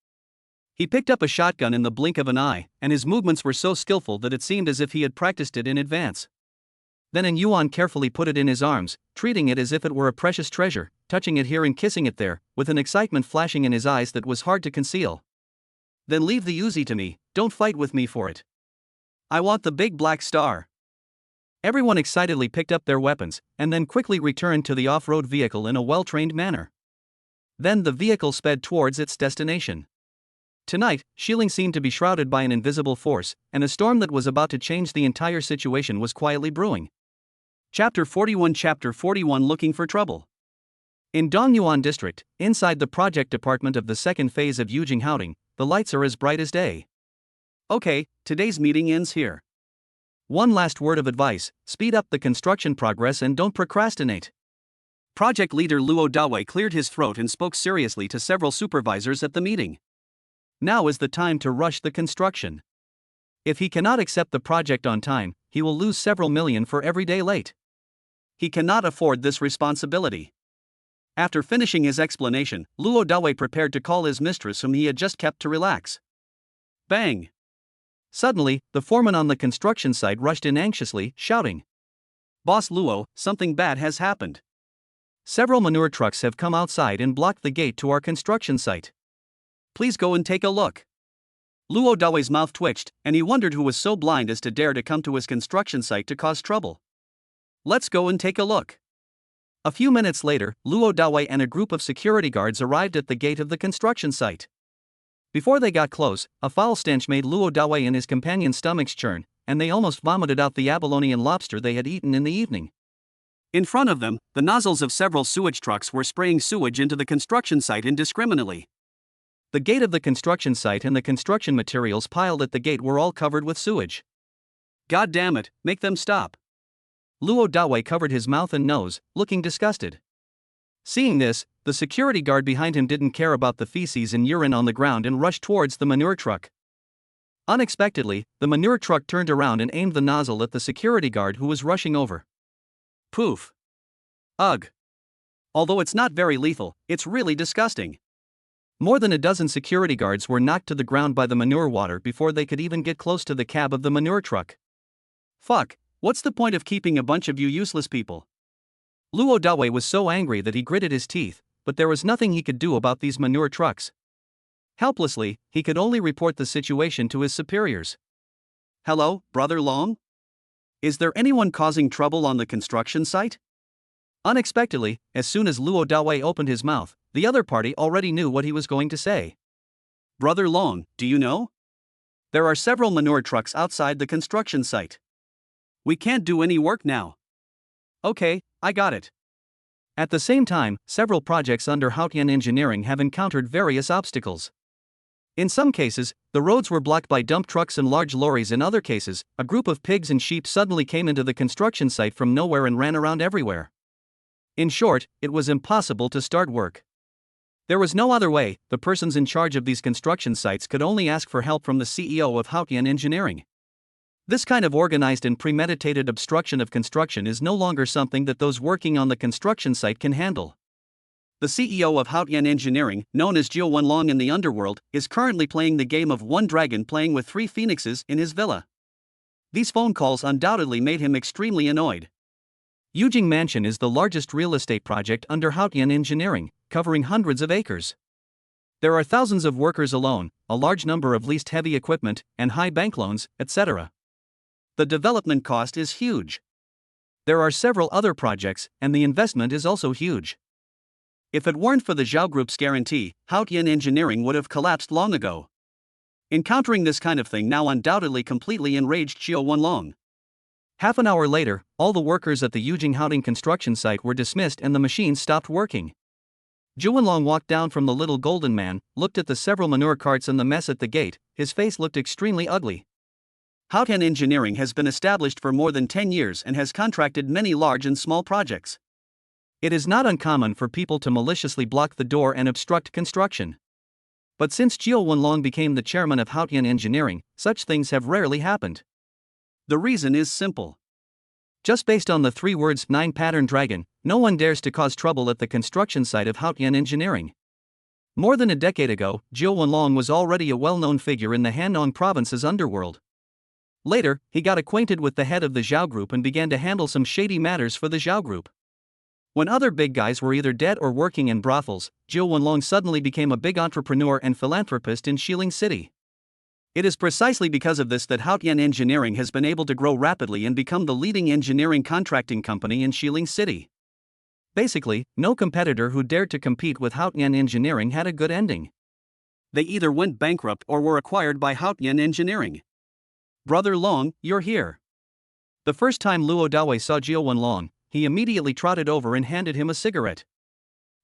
He picked up a shotgun in the blink of an eye, and his movements were so skillful that it seemed as if he had practiced it in advance. Then Yuan carefully put it in his arms, treating it as if it were a precious treasure, touching it here and kissing it there, with an excitement flashing in his eyes that was hard to conceal. Then leave the Uzi to me, don't fight with me for it. I want the big black star. Everyone excitedly picked up their weapons, and then quickly returned to the off-road vehicle in a well-trained manner. Then the vehicle sped towards its destination. Tonight, Shilling seemed to be shrouded by an invisible force, and a storm that was about to change the entire situation was quietly brewing. Chapter 41 Looking for Trouble. In Dongyuan District, inside the project department of the second phase of Upholding, the lights are as bright as day. Okay, today's meeting ends here. One last word of advice: speed up the construction progress and don't procrastinate. Project leader Luo Dawei cleared his throat and spoke seriously to several supervisors at the meeting. Now is the time to rush the construction. If he cannot accept the project on time, he will lose several million for every day late. He cannot afford this responsibility. After finishing his explanation, Luo Dawei prepared to call his mistress, whom he had just kept to relax. Bang! Suddenly, the foreman on the construction site rushed in anxiously, shouting, "Boss Luo, something bad has happened. Several manure trucks have come outside and blocked the gate to our construction site. Please go and take a look." Luo Dawei's mouth twitched, and he wondered who was so blind as to dare to come to his construction site to cause trouble. Let's go and take a look. A few minutes later, Luo Dawei and a group of security guards arrived at the gate of the construction site. Before they got close, a foul stench made Luo Dawei and his companion's stomachs churn, and they almost vomited out the abalone and lobster they had eaten in the evening. In front of them, the nozzles of several sewage trucks were spraying sewage into the construction site indiscriminately. The gate of the construction site and the construction materials piled at the gate were all covered with sewage. God damn it, make them stop. Luo Dawei covered his mouth and nose, looking disgusted. Seeing this, the security guard behind him didn't care about the feces and urine on the ground and rushed towards the manure truck. Unexpectedly, the manure truck turned around and aimed the nozzle at the security guard who was rushing over. Poof. Ugh. Although it's not very lethal, it's really disgusting. More than a dozen security guards were knocked to the ground by the manure water before they could even get close to the cab of the manure truck. Fuck, what's the point of keeping a bunch of you useless people? Luo Dawei was so angry that he gritted his teeth, but there was nothing he could do about these manure trucks. Helplessly, he could only report the situation to his superiors. Hello, Brother Long? Is there anyone causing trouble on the construction site? Unexpectedly, as soon as Luo Dawei opened his mouth, the other party already knew what he was going to say. Brother Long, do you know? There are several manure trucks outside the construction site. We can't do any work now. Okay, I got it. At the same time, several projects under Haotian Engineering have encountered various obstacles. In some cases, the roads were blocked by dump trucks and large lorries. In other cases, a group of pigs and sheep suddenly came into the construction site from nowhere and ran around everywhere. In short, it was impossible to start work. There was no other way. The persons in charge of these construction sites could only ask for help from the CEO of Haotian Engineering. This kind of organized and premeditated obstruction of construction is no longer something that those working on the construction site can handle. The CEO of Haotian Engineering, known as Jiu Wenlong in the underworld, is currently playing the game of one dragon playing with 3 phoenixes in his villa. These phone calls undoubtedly made him extremely annoyed. Yujing Mansion is the largest real estate project under Haotian Engineering, covering hundreds of acres. There are thousands of workers alone, a large number of leased heavy equipment, and high bank loans, etc. The development cost is huge. There are several other projects, and the investment is also huge. If it weren't for the Zhao Group's guarantee, Haotian Engineering would have collapsed long ago. Encountering this kind of thing now undoubtedly completely enraged Jiu Wenlong. Half an hour later, all the workers at the Yujing Haoting construction site were dismissed and the machines stopped working. Zhou Wenlong walked down from the little golden man, looked at the several manure carts and the mess at the gate. His face looked extremely ugly. Haotian Engineering has been established for more than 10 years and has contracted many large and small projects. It is not uncommon for people to maliciously block the door and obstruct construction. But since Zhou Wenlong became the chairman of Haotian Engineering, such things have rarely happened. The reason is simple. Just based on the 3 words 9 pattern dragon, no one dares to cause trouble at the construction site of Haotian Engineering. More than a decade ago, Zhou Wenlong was already a well-known figure in the Handong province's underworld. Later, he got acquainted with the head of the Zhao Group and began to handle some shady matters for the Zhao Group. When other big guys were either dead or working in brothels, Zhou Wenlong suddenly became a big entrepreneur and philanthropist in Xiling City. It is precisely because of this that Haotian Engineering has been able to grow rapidly and become the leading engineering contracting company in Xiling City. Basically, no competitor who dared to compete with Haotian Engineering had a good ending. They either went bankrupt or were acquired by Haotian Engineering. Brother Long, you're here. The first time Luo Dawei saw Zhou Wenlong, he immediately trotted over and handed him a cigarette.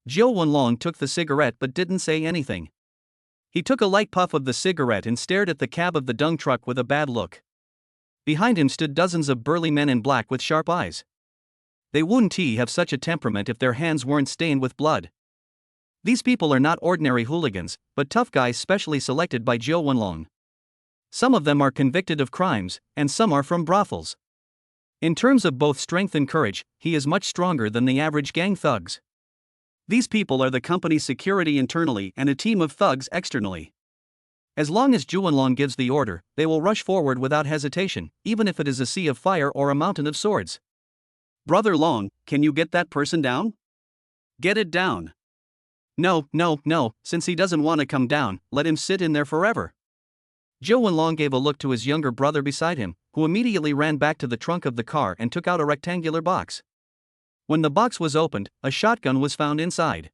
Zhou Wenlong took the cigarette but didn't say anything. He took a light puff of the cigarette and stared at the cab of the dung truck with a bad look. Behind him stood dozens of burly men in black with sharp eyes. They wouldn't have such a temperament if their hands weren't stained with blood. These people are not ordinary hooligans, but tough guys specially selected by Zhou Wenlong. Some of them are convicted of crimes, and some are from brothels. In terms of both strength and courage, he is much stronger than the average gang thugs. These people are the company's security internally and a team of thugs externally. As long as Zhou Wenlong gives the order, they will rush forward without hesitation, even if it is a sea of fire or a mountain of swords. Brother Long, can you get that person down? Get it down. No, since he doesn't want to come down, let him sit in there forever. Zhou Wenlong gave a look to his younger brother beside him, who immediately ran back to the trunk of the car and took out a rectangular box. When the box was opened, a shotgun was found inside.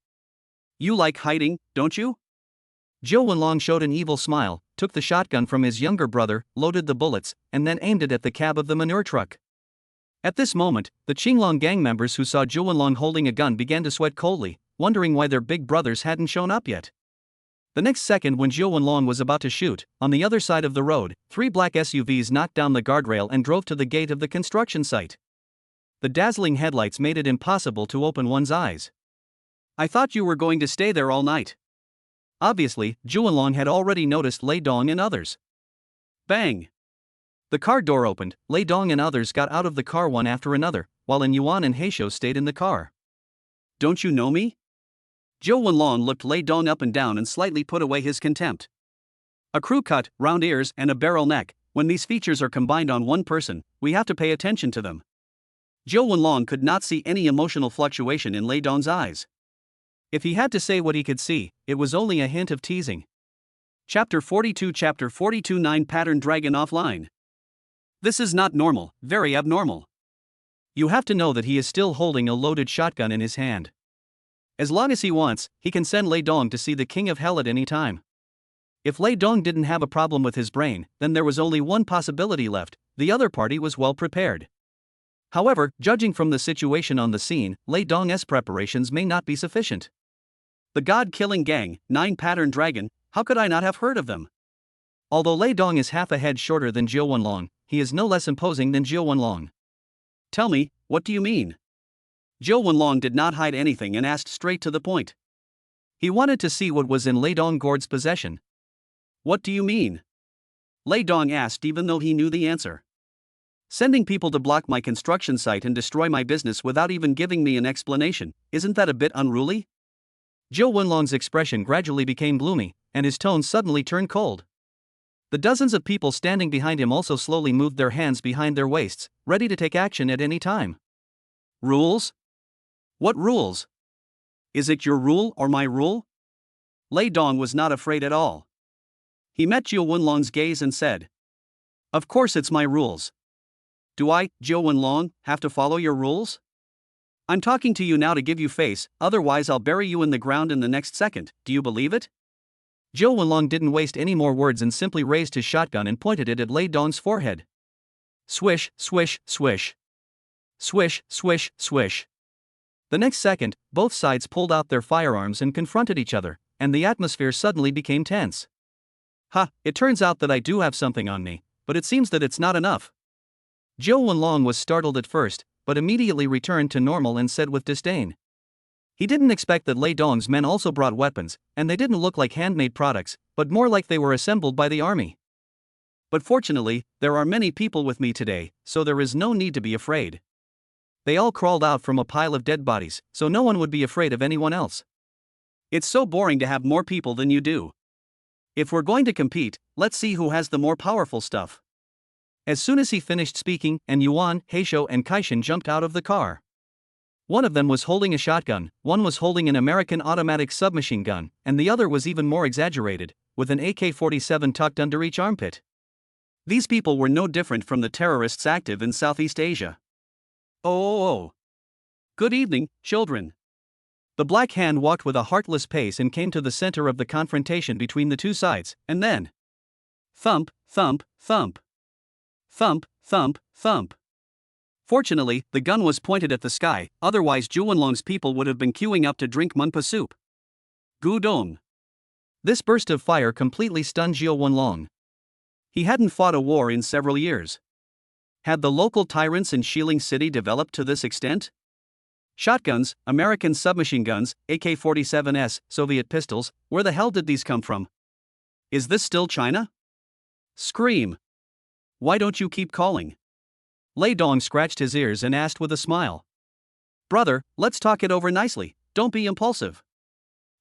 You like hiding, don't you? Zhou Wenlong showed an evil smile, took the shotgun from his younger brother, loaded the bullets, and then aimed it at the cab of the manure truck. At this moment, the Qinglong gang members who saw Zhou Wenlong holding a gun began to sweat coldly, wondering why their big brothers hadn't shown up yet. The next second, when Zhou Wenlong was about to shoot, on the other side of the road, 3 black SUVs knocked down the guardrail and drove to the gate of the construction site. The dazzling headlights made it impossible to open one's eyes. I thought you were going to stay there all night. Obviously, Zhou Wenlong had already noticed Lei Dong and others. Bang! The car door opened, Lei Dong and others got out of the car one after another, while Yuan and Heisho stayed in the car. Don't you know me? Zhou Wenlong looked Lei Dong up and down and slightly put away his contempt. A crew cut, round ears, and a barrel neck. When these features are combined on one person, we have to pay attention to them. Zhou Wenlong could not see any emotional fluctuation in Lei Dong's eyes. If he had to say what he could see, it was only a hint of teasing. Chapter 42 9 Pattern Dragon Offline. This is not normal, very abnormal. You have to know that he is still holding a loaded shotgun in his hand. As long as he wants, he can send Lei Dong to see the King of Hell at any time. If Lei Dong didn't have a problem with his brain, then there was only one possibility left: the other party was well prepared. However, judging from the situation on the scene, Lei Dong's preparations may not be sufficient. The God-killing gang, 9 Pattern Dragon, how could I not have heard of them? Although Lei Dong is half a head shorter than Zhou Wenlong, he is no less imposing than Zhou Wenlong. Tell me, what do you mean? Zhou Wenlong did not hide anything and asked straight to the point. He wanted to see what was in Lei Dong's possession. What do you mean? Lei Dong asked even though he knew the answer. Sending people to block my construction site and destroy my business without even giving me an explanation, isn't that a bit unruly? Zhou Wenlong's expression gradually became gloomy, and his tone suddenly turned cold. The dozens of people standing behind him also slowly moved their hands behind their waists, ready to take action at any time. Rules? What rules? Is it your rule or my rule? Lei Dong was not afraid at all. He met Zhou Wenlong's gaze and said, Of course it's my rules. Do I, Zhou Wenlong, have to follow your rules? I'm talking to you now to give you face, otherwise I'll bury you in the ground in the next second, do you believe it? Zhou Wenlong didn't waste any more words and simply raised his shotgun and pointed it at Lei Dong's forehead. Swish, swish, swish. Swish, swish, swish. The next second, both sides pulled out their firearms and confronted each other, and the atmosphere suddenly became tense. Ha, it turns out that I do have something on me, but it seems that it's not enough. Zhou Wenlong was startled at first, but immediately returned to normal and said with disdain. He didn't expect that Lei Dong's men also brought weapons, and they didn't look like handmade products, but more like they were assembled by the army. But fortunately, there are many people with me today, so there is no need to be afraid. They all crawled out from a pile of dead bodies, so no one would be afraid of anyone else. It's so boring to have more people than you do. If we're going to compete, let's see who has the more powerful stuff. As soon as he finished speaking, and Yuan, Heishou and Kaishan jumped out of the car. One of them was holding a shotgun, one was holding an American automatic submachine gun, and the other was even more exaggerated, with an AK-47 tucked under each armpit. These people were no different from the terrorists active in Southeast Asia. Oh. Good evening, children. The Black Hand walked with a heartless pace and came to the center of the confrontation between the two sides, and then thump, thump, thump. Thump, thump, thump. Fortunately, the gun was pointed at the sky, otherwise Zhou Wenlong's people would have been queuing up to drink munpa soup. Gudong. This burst of fire completely stunned Zhou Wenlong. He hadn't fought a war in several years. Had the local tyrants in Xiling City developed to this extent? Shotguns, American submachine guns, AK-47s, Soviet pistols, where the hell did these come from? Is this still China? Scream. Why don't you keep calling? Lei Dong scratched his ears and asked with a smile. Brother, let's talk it over nicely, don't be impulsive.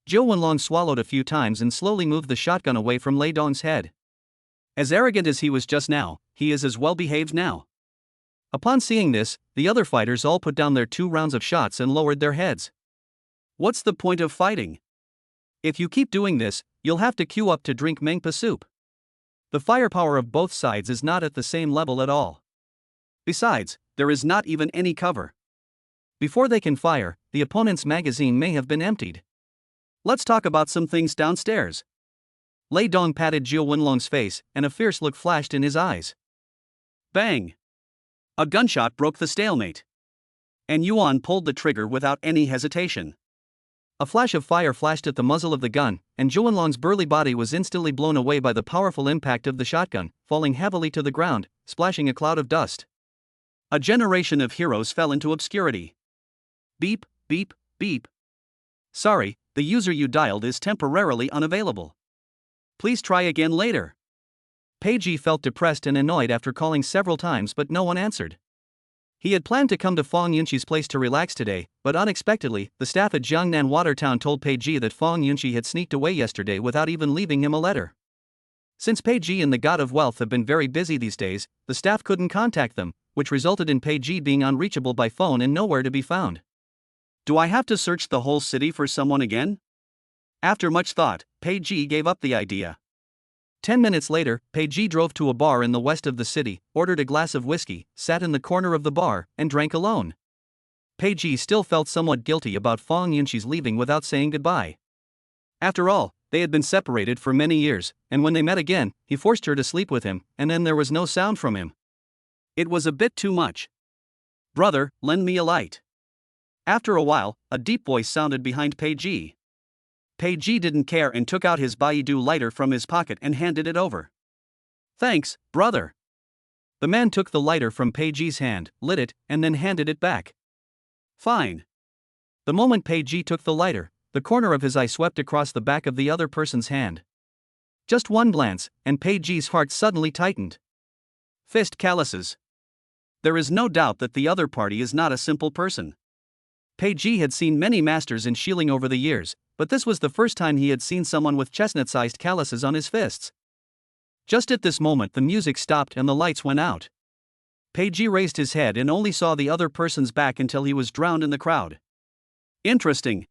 Zhou Wenlong swallowed a few times and slowly moved the shotgun away from Lei Dong's head. As arrogant as he was just now, he is as well behaved now. Upon seeing this, the other fighters all put down their 2 rounds of shots and lowered their heads. What's the point of fighting? If you keep doing this, you'll have to queue up to drink mengpa soup. The firepower of both sides is not at the same level at all. Besides, there is not even any cover. Before they can fire, the opponent's magazine may have been emptied. Let's talk about some things downstairs. Lei Dong patted Zhou Wenlong's face, and a fierce look flashed in his eyes. Bang! A gunshot broke the stalemate. And Yuan pulled the trigger without any hesitation. A flash of fire flashed at the muzzle of the gun, and Zhou Wenlong's burly body was instantly blown away by the powerful impact of the shotgun, falling heavily to the ground, splashing a cloud of dust. A generation of heroes fell into obscurity. Beep, beep, beep. Sorry, the user you dialed is temporarily unavailable. Please try again later. Peiji felt depressed and annoyed after calling several times, but no one answered. He had planned to come to Fong Yunqi's place to relax today, but unexpectedly, the staff at Jiangnan Watertown told Peiji that Fong Yunqi had sneaked away yesterday without even leaving him a letter. Since Peiji and the God of Wealth have been very busy these days, the staff couldn't contact them, which resulted in Peiji being unreachable by phone and nowhere to be found. Do I have to search the whole city for someone again? After much thought, Peiji gave up the idea. 10 minutes later, Peiji drove to a bar in the west of the city, ordered a glass of whiskey, sat in the corner of the bar, and drank alone. Peiji still felt somewhat guilty about Fong Yunqi's leaving without saying goodbye. After all, they had been separated for many years, and when they met again, he forced her to sleep with him, and then there was no sound from him. It was a bit too much. Brother, lend me a light. After a while, a deep voice sounded behind Peiji. Peiji didn't care and took out his Baidu lighter from his pocket and handed it over. Thanks, brother. The man took the lighter from Peiji's hand, lit it, and then handed it back. Fine. The moment Peiji took the lighter, the corner of his eye swept across the back of the other person's hand. Just one glance, and Peiji's heart suddenly tightened. Fist calluses. There is no doubt that the other party is not a simple person. Peiji had seen many masters in Xiling over the years, but this was the first time he had seen someone with chestnut-sized calluses on his fists. Just at this moment the music stopped and the lights went out. Peiji raised his head and only saw the other person's back until he was drowned in the crowd. Interesting.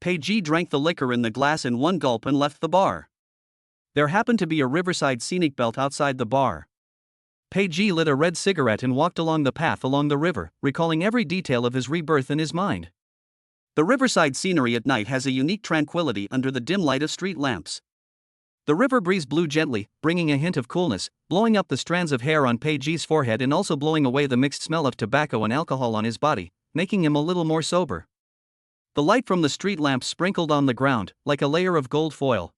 Peiji drank the liquor in the glass in one gulp and left the bar. There happened to be a riverside scenic belt outside the bar. Peiji lit a red cigarette and walked along the path along the river, recalling every detail of his rebirth in his mind. The riverside scenery at night has a unique tranquility under the dim light of street lamps. The river breeze blew gently, bringing a hint of coolness, blowing up the strands of hair on Peiji's forehead and also blowing away the mixed smell of tobacco and alcohol on his body, making him a little more sober. The light from the street lamp sprinkled on the ground, like a layer of gold foil.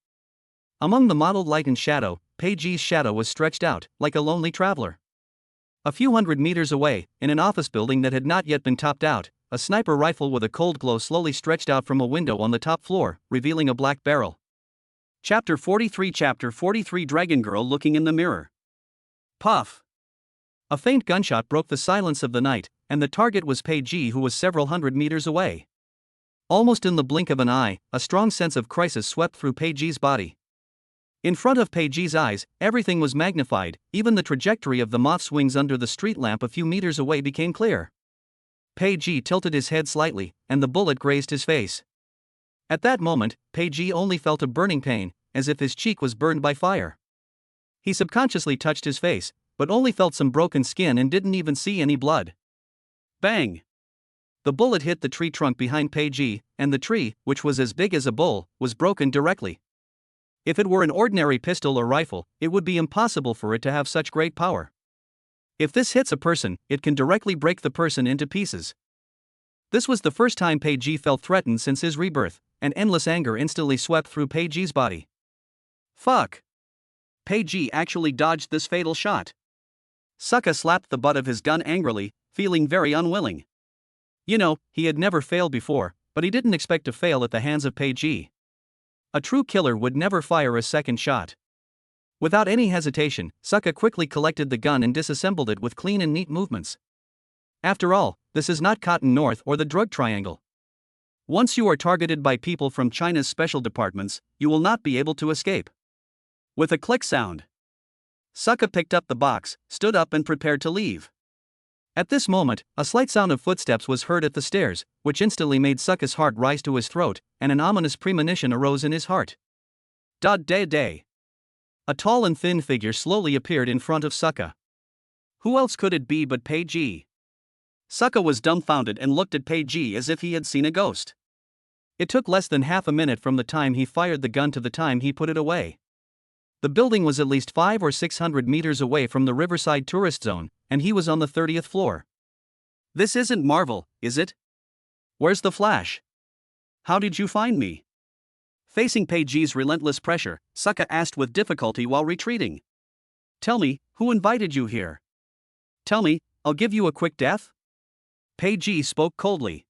Among the mottled light and shadow, Peiji's shadow was stretched out, like a lonely traveler. A few hundred meters away, in an office building that had not yet been topped out, a sniper rifle with a cold glow slowly stretched out from a window on the top floor, revealing a black barrel. Chapter 43 Dragon Girl looking in the mirror. Puff! A faint gunshot broke the silence of the night, and the target was Peiji, who was several hundred meters away. Almost in the blink of an eye, a strong sense of crisis swept through Peiji's body. In front of Peiji's eyes, everything was magnified, even the trajectory of the moth's wings under the street lamp a few meters away became clear. Peiji tilted his head slightly, and the bullet grazed his face. At that moment, Peiji only felt a burning pain, as if his cheek was burned by fire. He subconsciously touched his face, but only felt some broken skin and didn't even see any blood. Bang! The bullet hit the tree trunk behind Peiji, and the tree, which was as big as a bull, was broken directly. If it were an ordinary pistol or rifle, it would be impossible for it to have such great power. If this hits a person, it can directly break the person into pieces. This was the first time Peiji felt threatened since his rebirth, and endless anger instantly swept through Peiji's body. Fuck! Peiji actually dodged this fatal shot. Suka slapped the butt of his gun angrily, feeling very unwilling. You know, he had never failed before, but he didn't expect to fail at the hands of Peiji. A true killer would never fire a second shot. Without any hesitation, Suka quickly collected the gun and disassembled it with clean and neat movements. After all, this is not Cotton North or the drug triangle. Once you are targeted by people from China's special departments, you will not be able to escape. With a click sound, Suka picked up the box, stood up and prepared to leave. At this moment, a slight sound of footsteps was heard at the stairs, which instantly made Suka's heart rise to his throat, and an ominous premonition arose in his heart. Day. A tall and thin figure slowly appeared in front of Suka. Who else could it be but Peiji? Suka was dumbfounded and looked at Peiji as if he had seen a ghost. It took less than half a minute from the time he fired the gun to the time he put it away. The building was at least 500 or 600 meters away from the Riverside tourist zone, and he was on the 30th floor. This isn't Marvel, is it? Where's the flash? How did you find me? Facing Peiji's relentless pressure, Suka asked with difficulty while retreating. Tell me, who invited you here? Tell me, I'll give you a quick death? Peiji spoke coldly.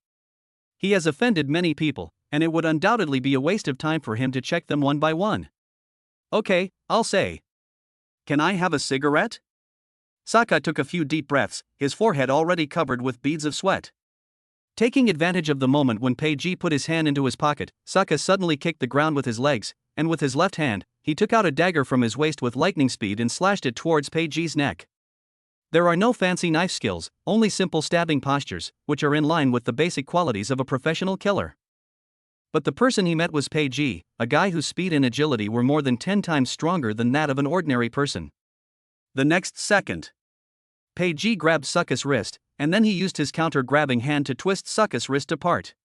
He has offended many people, and it would undoubtedly be a waste of time for him to check them one by one. Okay, I'll say. Can I have a cigarette? Suka took a few deep breaths, his forehead already covered with beads of sweat. Taking advantage of the moment when Peiji put his hand into his pocket, Suka suddenly kicked the ground with his legs, and with his left hand, he took out a dagger from his waist with lightning speed and slashed it towards Peiji's neck. There are no fancy knife skills, only simple stabbing postures, which are in line with the basic qualities of a professional killer. But the person he met was Peiji, a guy whose speed and agility were more than 10 times stronger than that of an ordinary person. The next second, Peiji grabbed Suka's wrist, and then he used his counter-grabbing hand to twist Suka's wrist apart.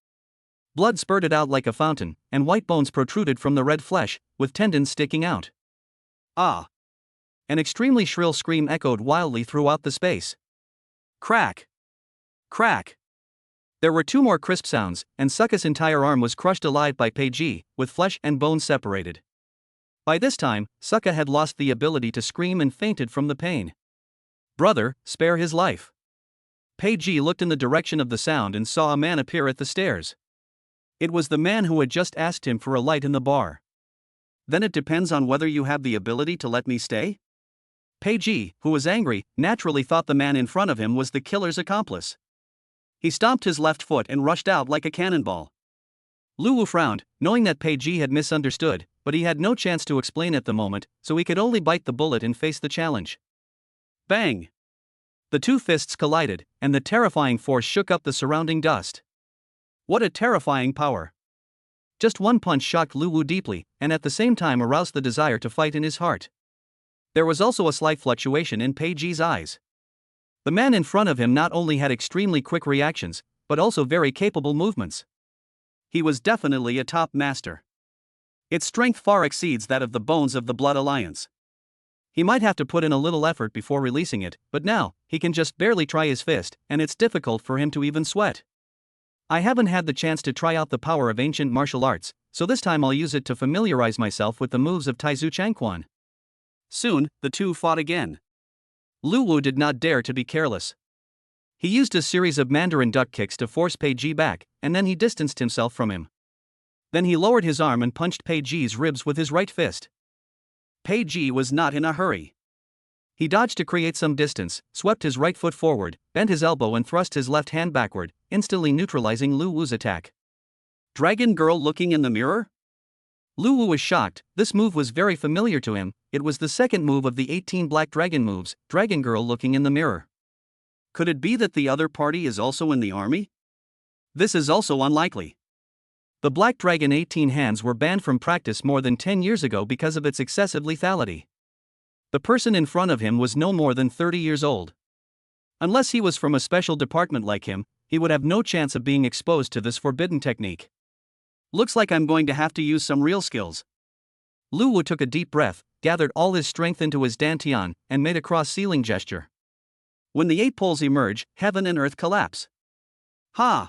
Blood spurted out like a fountain, and white bones protruded from the red flesh, with tendons sticking out. Ah! An extremely shrill scream echoed wildly throughout the space. Crack! Crack! There were 2 more crisp sounds, and Suka's entire arm was crushed alive by Peiji, with flesh and bones separated. By this time, Suka had lost the ability to scream and fainted from the pain. Brother, spare his life. Peiji looked in the direction of the sound and saw a man appear at the stairs. It was the man who had just asked him for a light in the bar. Then it depends on whether you have the ability to let me stay? Peiji, who was angry, naturally thought the man in front of him was the killer's accomplice. He stomped his left foot and rushed out like a cannonball. Luwu frowned, knowing that Peiji had misunderstood, but he had no chance to explain at the moment, so he could only bite the bullet and face the challenge. Bang! The 2 fists collided, and the terrifying force shook up the surrounding dust. What a terrifying power! Just one punch shocked Luwu deeply, and at the same time aroused the desire to fight in his heart. There was also a slight fluctuation in Peiji's eyes. The man in front of him not only had extremely quick reactions, but also very capable movements. He was definitely a top master. Its strength far exceeds that of the bones of the Blood Alliance. He might have to put in a little effort before releasing it, but now, he can just barely try his fist, and it's difficult for him to even sweat. I haven't had the chance to try out the power of ancient martial arts, so this time I'll use it to familiarize myself with the moves of Taizu Changquan. Soon, the two fought again. Lu Wu did not dare to be careless. He used a series of Mandarin duck kicks to force Pei Ji back, and then he distanced himself from him. Then he lowered his arm and punched Pei Ji's ribs with his right fist. Pei Ji was not in a hurry. He dodged to create some distance, swept his right foot forward, bent his elbow and thrust his left hand backward, instantly neutralizing Lu Wu's attack. Dragon girl looking in the mirror? Lu Wu was shocked. This move was very familiar to him. It was the second move of the 18 Black Dragon moves, Dragon girl looking in the mirror. Could it be that the other party is also in the army? This is also unlikely. The Black Dragon 18 hands were banned from practice more than 10 years ago because of its excessive lethality. The person in front of him was no more than 30 years old. Unless he was from a special department like him, he would have no chance of being exposed to this forbidden technique. Looks like I'm going to have to use some real skills. Lu Wu took a deep breath, gathered all his strength into his dantian, and made a cross-ceiling gesture. When the 8 poles emerge, heaven and earth collapse. Ha!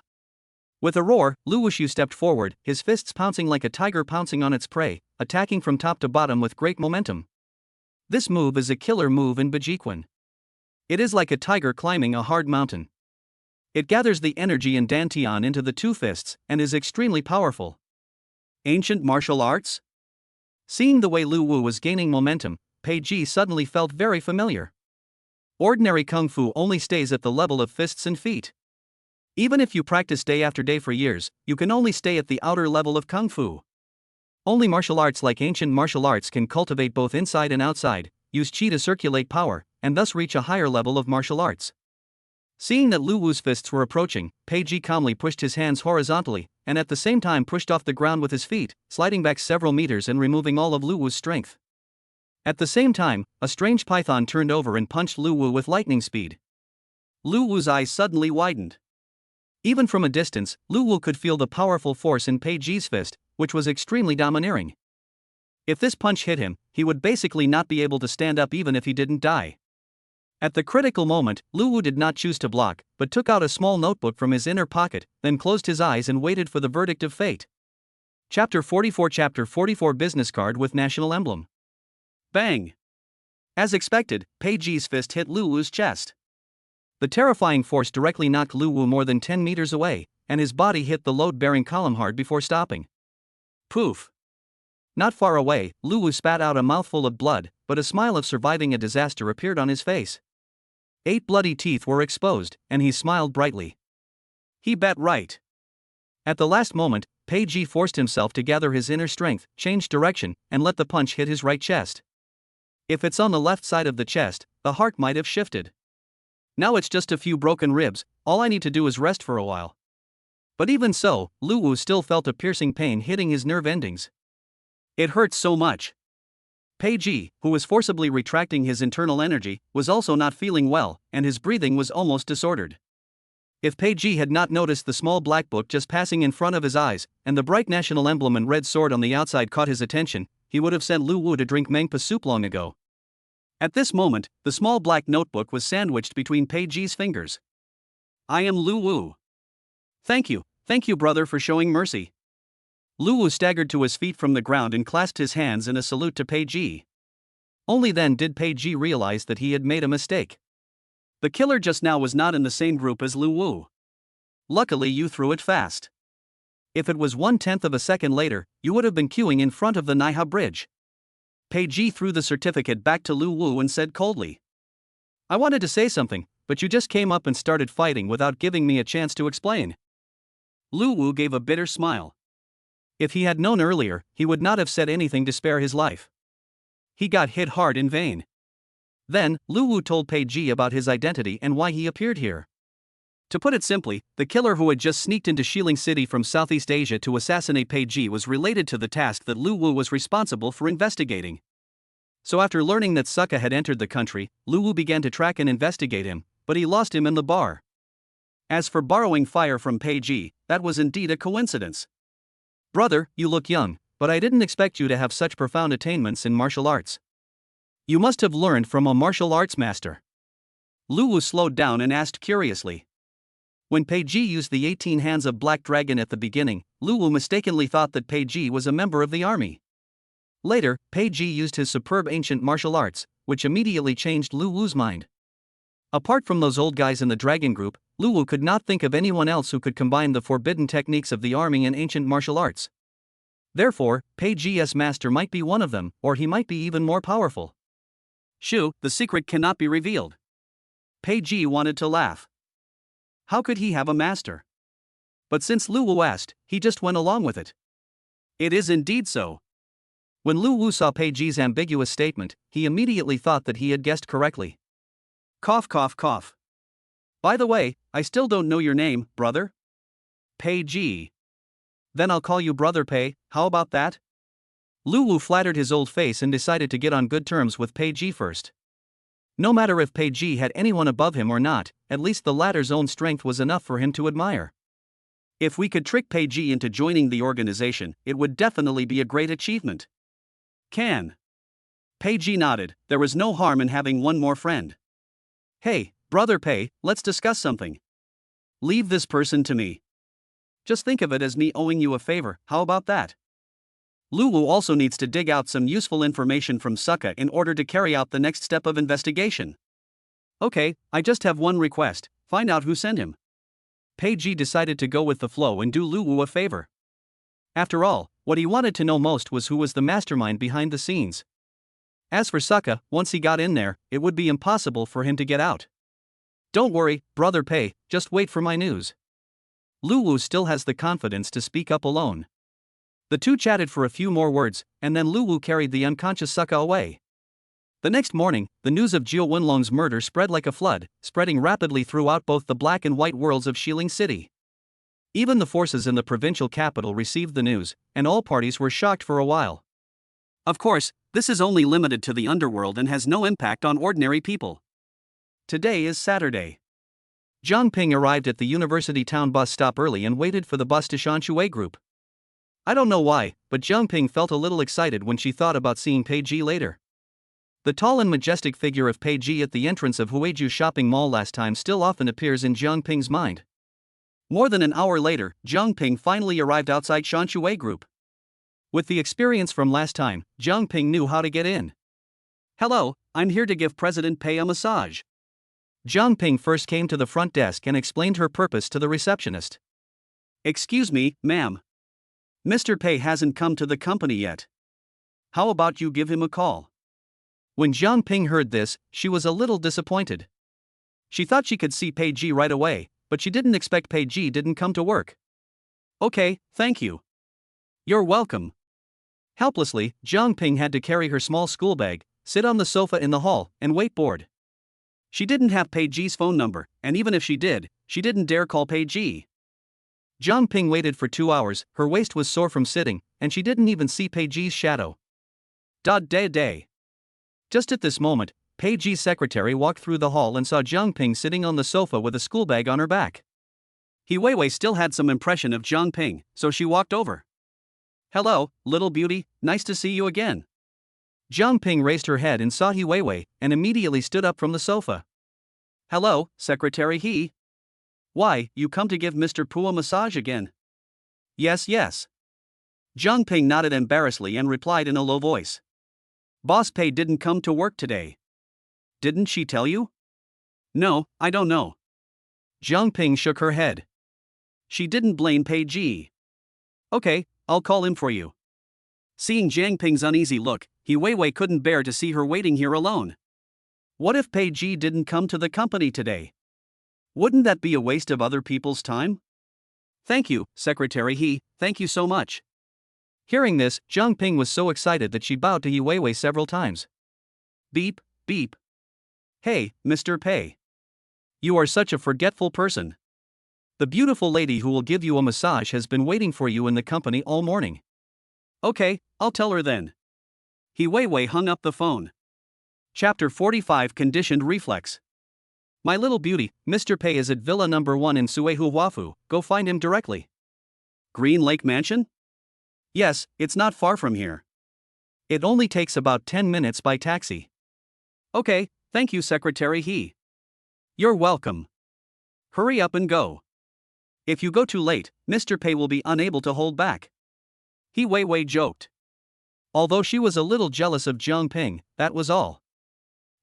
With a roar, Lu Wushu stepped forward, his fists pouncing like a tiger pouncing on its prey, attacking from top to bottom with great momentum. This move is a killer move in Bajiquan. It is like a tiger climbing a hard mountain. It gathers the energy and dantian into the 2 fists, and is extremely powerful. Ancient martial arts? Seeing the way Lu Wu was gaining momentum, Pei Ji suddenly felt very familiar. Ordinary kung fu only stays at the level of fists and feet. Even if you practice day after day for years, you can only stay at the outer level of kung fu. Only martial arts like ancient martial arts can cultivate both inside and outside, use qi to circulate power, and thus reach a higher level of martial arts. Seeing that Lu Wu's fists were approaching, Pei Ji calmly pushed his hands horizontally, and at the same time pushed off the ground with his feet, sliding back several meters and removing all of Lu Wu's strength. At the same time, a strange python turned over and punched Lu Wu with lightning speed. Lu Wu's eyes suddenly widened. Even from a distance, Lu Wu could feel the powerful force in Pei Ji's fist, which was extremely domineering. If this punch hit him, he would basically not be able to stand up even if he didn't die. At the critical moment, Lu Wu did not choose to block, but took out a small notebook from his inner pocket, then closed his eyes and waited for the verdict of fate. Chapter 44 Business Card with National Emblem. Bang! As expected, Pei Ji's fist hit Lu Wu's chest. The terrifying force directly knocked Lu Wu more than 10 meters away, and his body hit the load-bearing column hard before stopping. Poof! Not far away, Lu Wu spat out a mouthful of blood, but a smile of surviving a disaster appeared on his face. 8 bloody teeth were exposed, and he smiled brightly. He bet right. At the last moment, Pei Ji forced himself to gather his inner strength, change direction, and let the punch hit his right chest. If it's on the left side of the chest, the heart might have shifted. Now it's just a few broken ribs, all I need to do is rest for a while. But even so, Lu Wu still felt a piercing pain hitting his nerve endings. It hurt so much. Pei Ji, who was forcibly retracting his internal energy, was also not feeling well, and his breathing was almost disordered. If Pei Ji had not noticed the small black book just passing in front of his eyes, and the bright national emblem and red sword on the outside caught his attention, he would have sent Lu Wu to drink Mengpa soup long ago. At this moment, the small black notebook was sandwiched between Pei Ji's fingers. I am Lu Wu. Thank you brother for showing mercy. Lu Wu staggered to his feet from the ground and clasped his hands in a salute to Pei Ji. Only then did Pei Ji realize that he had made a mistake. The killer just now was not in the same group as Lu Wu. Luckily you threw it fast. If it was 1/10 of a second later, you would have been queuing in front of the Naiha Bridge. Pei Ji threw the certificate back to Lu Wu and said coldly. I wanted to say something, but you just came up and started fighting without giving me a chance to explain. Lu Wu gave a bitter smile. If he had known earlier, he would not have said anything to spare his life. He got hit hard in vain. Then, Lu Wu told Pei Ji about his identity and why he appeared here. To put it simply, the killer who had just sneaked into Xiling City from Southeast Asia to assassinate Pei Ji was related to the task that Lu Wu was responsible for investigating. So after learning that Succa had entered the country, Lu Wu began to track and investigate him, but he lost him in the bar. As for borrowing fire from Pei Ji, that was indeed a coincidence. Brother, you look young, but I didn't expect you to have such profound attainments in martial arts. You must have learned from a martial arts master. Lu Wu slowed down and asked curiously. When Pei Ji used the 18 hands of Black Dragon at the beginning, Luwu mistakenly thought that Pei Ji was a member of the army. Later, Pei Ji used his superb ancient martial arts, which immediately changed Luwu's mind. Apart from those old guys in the dragon group, Luwu could not think of anyone else who could combine the forbidden techniques of the army and ancient martial arts. Therefore, Pei Ji's master might be one of them, or he might be even more powerful. Shoo, the secret cannot be revealed. Pei Ji wanted to laugh. How could he have a master? But since Luwu asked, he just went along with it. It is indeed so. When Luwu saw Pei Ji's ambiguous statement, he immediately thought that he had guessed correctly. Cough cough cough. By the way, I still don't know your name, brother? Pei Ji. Then I'll call you Brother Pei, how about that? Luwu flattered his old face and decided to get on good terms with Pei Ji first. No matter if Pei Ji had anyone above him or not, at least the latter's own strength was enough for him to admire. If we could trick Pei Ji into joining the organization, it would definitely be a great achievement. Can. Pei Ji nodded. There was no harm in having one more friend. Hey, Brother Pei, let's discuss something. Leave this person to me. Just think of it as me owing you a favor, how about that? Luwu also needs to dig out some useful information from Suka in order to carry out the next step of investigation. Okay, I just have one request, find out who sent him. Pei Ji decided to go with the flow and do Luwu a favor. After all, what he wanted to know most was who was the mastermind behind the scenes. As for Suka, once he got in there, it would be impossible for him to get out. Don't worry, Brother Pei, just wait for my news. Luwu still has the confidence to speak up alone. The two chatted for a few more words, and then Luwu carried the unconscious Suka away. The next morning, the news of Jiu Wenlong's murder spread like a flood, spreading rapidly throughout both the black and white worlds of Xiling City. Even the forces in the provincial capital received the news, and all parties were shocked for a while. Of course, this is only limited to the underworld and has no impact on ordinary people. Today is Saturday. Jang Ping arrived at the university town bus stop early and waited for the bus to Shanshui Group. I don't know why, but Jang Ping felt a little excited when she thought about seeing Pei Ji later. The tall and majestic figure of Pei Ji at the entrance of Hueju shopping mall last time still often appears in Jang Ping's mind. More than an hour later, Jang Ping finally arrived outside Shanshui Group. With the experience from last time, Jang Ping knew how to get in. Hello, I'm here to give President Pei a massage. Jang Ping first came to the front desk and explained her purpose to the receptionist. Excuse me, ma'am. Mr. Pei hasn't come to the company yet. How about you give him a call? When Jang Ping heard this, she was a little disappointed. She thought she could see Pei Ji right away, but she didn't expect Pei Ji didn't come to work. Okay, thank you. You're welcome. Helplessly, Jang Ping had to carry her small school bag, sit on the sofa in the hall, and wait bored. She didn't have Pei Ji's phone number, and even if she did, she didn't dare call Pei Ji. Jang Ping waited for 2 hours, her waist was sore from sitting, and she didn't even see Pei Ji's shadow. Day. Just at this moment, Pei Ji's secretary walked through the hall and saw Jang Ping sitting on the sofa with a school bag on her back. He Weiwei still had some impression of Jang Ping, so she walked over. Hello, little beauty, nice to see you again. Jang Ping raised her head and saw He Weiwei, and immediately stood up from the sofa. Hello, Secretary He. Why, you come to give Mr. Pu a massage again? Yes. Jang Ping nodded embarrassedly and replied in a low voice. Boss Pei didn't come to work today. Didn't she tell you? No, I don't know. Jang Ping shook her head. She didn't blame Pei Ji. Okay, I'll call him for you. Seeing Jang Ping's uneasy look, He Weiwei couldn't bear to see her waiting here alone. What if Pei Ji didn't come to the company today? Wouldn't that be a waste of other people's time? Thank you, Secretary He, thank you so much. Hearing this, Jang Ping was so excited that she bowed to He Weiwei several times. Beep. Hey, Mr. Pei. You are such a forgetful person. The beautiful lady who will give you a massage has been waiting for you in the company all morning. Okay, I'll tell her then. He Weiwei hung up the phone. Chapter 45 Conditioned Reflex. My little beauty, Mr. Pei is at Villa No. 1 in Suehu Huafu, go find him directly. Green Lake Mansion? Yes, it's not far from here. It only takes about 10 minutes by taxi. Okay, thank you, Secretary He. You're welcome. Hurry up and go. If you go too late, Mr. Pei will be unable to hold back. He Wei joked. Although she was a little jealous of Jang Ping, that was all.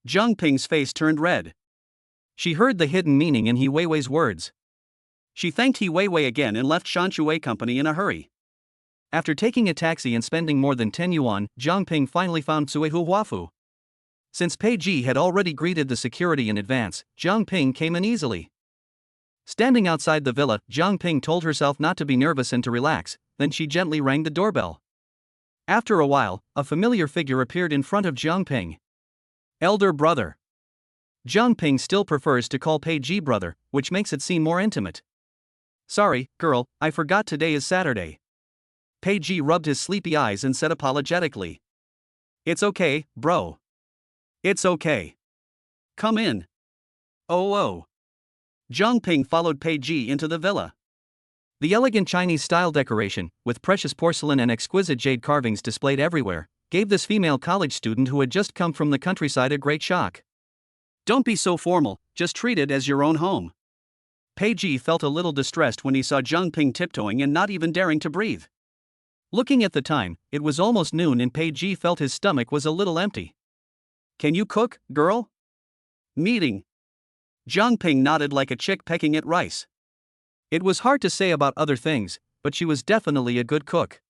Jang Ping's face turned red. She heard the hidden meaning in He Wei's words. She thanked He Wei again and left Shan Shui Company in a hurry. After taking a taxi and spending more than 10 yuan, Jang Ping finally found Cuihu Huafu. Since Pei Ji had already greeted the security in advance, Jang Ping came in easily. Standing outside the villa, Jang Ping told herself not to be nervous and to relax, then she gently rang the doorbell. After a while, a familiar figure appeared in front of Jang Ping. Elder brother. Jang Ping still prefers to call Pei Ji brother, which makes it seem more intimate. Sorry, girl, I forgot today is Saturday. Pei Ji rubbed his sleepy eyes and said apologetically. It's okay, bro. It's okay. Come in. Oh. Jang Ping followed Pei Ji into the villa. The elegant Chinese-style decoration, with precious porcelain and exquisite jade carvings displayed everywhere, gave this female college student who had just come from the countryside a great shock. Don't be so formal, just treat it as your own home. Pei Ji felt a little distressed when he saw Jang Ping tiptoeing and not even daring to breathe. Looking at the time, it was almost noon and Pei Ji felt his stomach was a little empty. Can you cook, girl? Meeting. Jang Ping nodded like a chick pecking at rice. It was hard to say about other things, but she was definitely a good cook.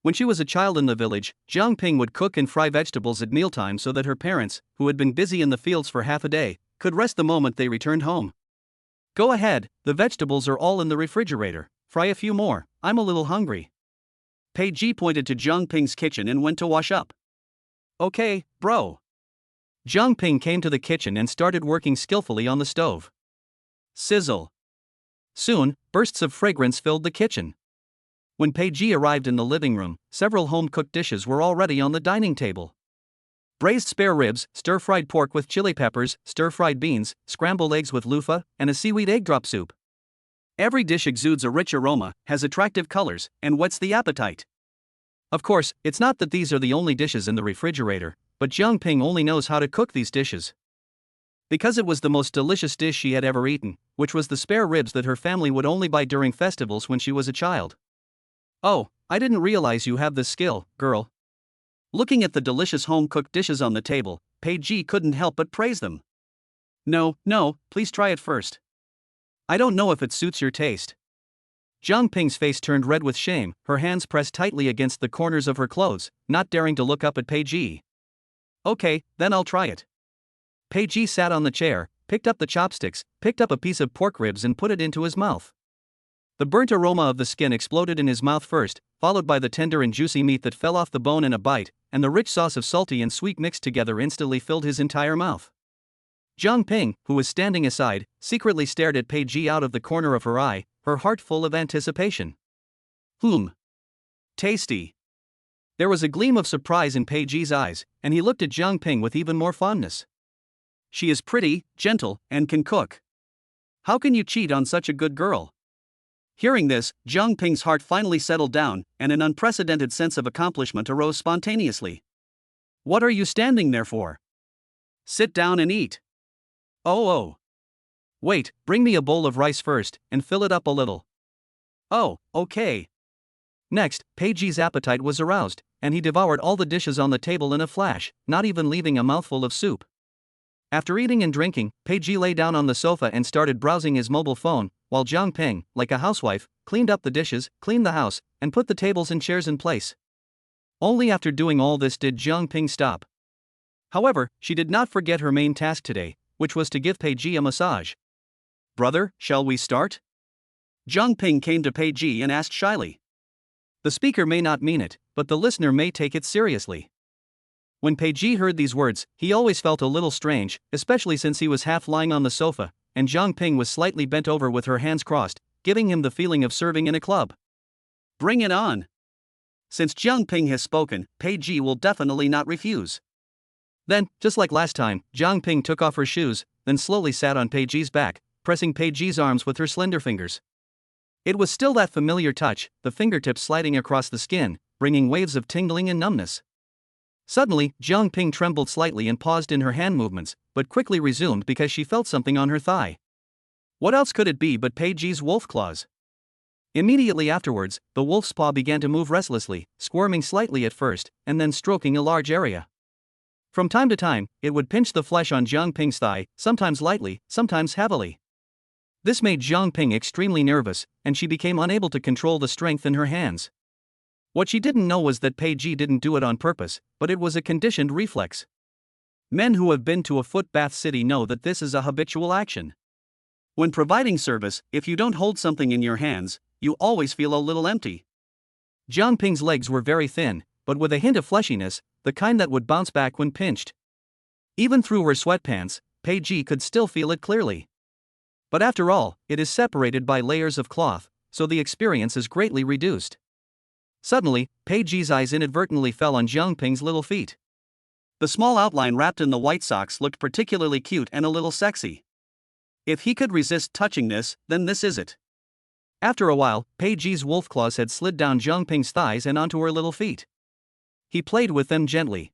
When she was a child in the village, Jang Ping would cook and fry vegetables at mealtime so that her parents, who had been busy in the fields for half a day, could rest the moment they returned home. Go ahead, the vegetables are all in the refrigerator, fry a few more, I'm a little hungry. Pei Ji pointed to Jang Ping's kitchen and went to wash up. Okay, bro. Jang Ping came to the kitchen and started working skillfully on the stove. Sizzle. Soon, bursts of fragrance filled the kitchen. When Pei Ji arrived in the living room, several home-cooked dishes were already on the dining table. Braised spare ribs, stir-fried pork with chili peppers, stir-fried beans, scrambled eggs with loofah, and a seaweed egg drop soup. Every dish exudes a rich aroma, has attractive colors, and whets the appetite. Of course, it's not that these are the only dishes in the refrigerator, but Jang Ping only knows how to cook these dishes. Because it was the most delicious dish she had ever eaten, which was the spare ribs that her family would only buy during festivals when she was a child. Oh, I didn't realize you have this skill, girl. Looking at the delicious home-cooked dishes on the table, Pei Ji couldn't help but praise them. No, please try it first. I don't know if it suits your taste. Jang Ping's face turned red with shame, her hands pressed tightly against the corners of her clothes, not daring to look up at Pei Ji. Okay, then I'll try it. Pei Ji sat on the chair, picked up the chopsticks, picked up a piece of pork ribs and put it into his mouth. The burnt aroma of the skin exploded in his mouth first, followed by the tender and juicy meat that fell off the bone in a bite, and the rich sauce of salty and sweet mixed together instantly filled his entire mouth. Jang Ping, who was standing aside, secretly stared at Pei Ji out of the corner of her eye, her heart full of anticipation. Tasty. There was a gleam of surprise in Pei Ji's eyes, and he looked at Jang Ping with even more fondness. She is pretty, gentle, and can cook. How can you cheat on such a good girl? Hearing this, Jang Ping's heart finally settled down, and an unprecedented sense of accomplishment arose spontaneously. What are you standing there for? Sit down and eat. Oh. Wait, bring me a bowl of rice first, and fill it up a little. Oh, okay. Next, Pei Ji's appetite was aroused, and he devoured all the dishes on the table in a flash, not even leaving a mouthful of soup. After eating and drinking, Pei Ji lay down on the sofa and started browsing his mobile phone, while Jang Ping, like a housewife, cleaned up the dishes, cleaned the house, and put the tables and chairs in place. Only after doing all this did Jang Ping stop. However, she did not forget her main task today, which was to give Pei Ji a massage. Brother, shall we start? Jang Ping came to Pei Ji and asked shyly. The speaker may not mean it, but the listener may take it seriously. When Pei Ji heard these words, he always felt a little strange, especially since he was half lying on the sofa, and Jang Ping was slightly bent over with her hands crossed, giving him the feeling of serving in a club. Bring it on. Since Jang Ping has spoken, Pei Ji will definitely not refuse. Then, just like last time, Jang Ping took off her shoes, then slowly sat on Pei Ji's back, pressing Pei Ji's arms with her slender fingers. It was still that familiar touch, the fingertips sliding across the skin, bringing waves of tingling and numbness. Suddenly, Jang Ping trembled slightly and paused in her hand movements, but quickly resumed because she felt something on her thigh. What else could it be but Peiji's wolf claws? Immediately afterwards, the wolf's paw began to move restlessly, squirming slightly at first, and then stroking a large area. From time to time, it would pinch the flesh on Jang Ping's thigh, sometimes lightly, sometimes heavily. This made Jang Ping extremely nervous, and she became unable to control the strength in her hands. What she didn't know was that Peiji didn't do it on purpose, but it was a conditioned reflex. Men who have been to a foot bath city know that this is a habitual action. When providing service, if you don't hold something in your hands, you always feel a little empty. Jang Ping's legs were very thin, but with a hint of fleshiness, the kind that would bounce back when pinched. Even through her sweatpants, Peiji could still feel it clearly. But after all, it is separated by layers of cloth, so the experience is greatly reduced. Suddenly, Peiji's eyes inadvertently fell on Jang Ping's little feet. The small outline wrapped in the white socks looked particularly cute and a little sexy. If he could resist touching this, then this is it. After a while, Peiji's wolf claws had slid down Jang Ping's thighs and onto her little feet. He played with them gently.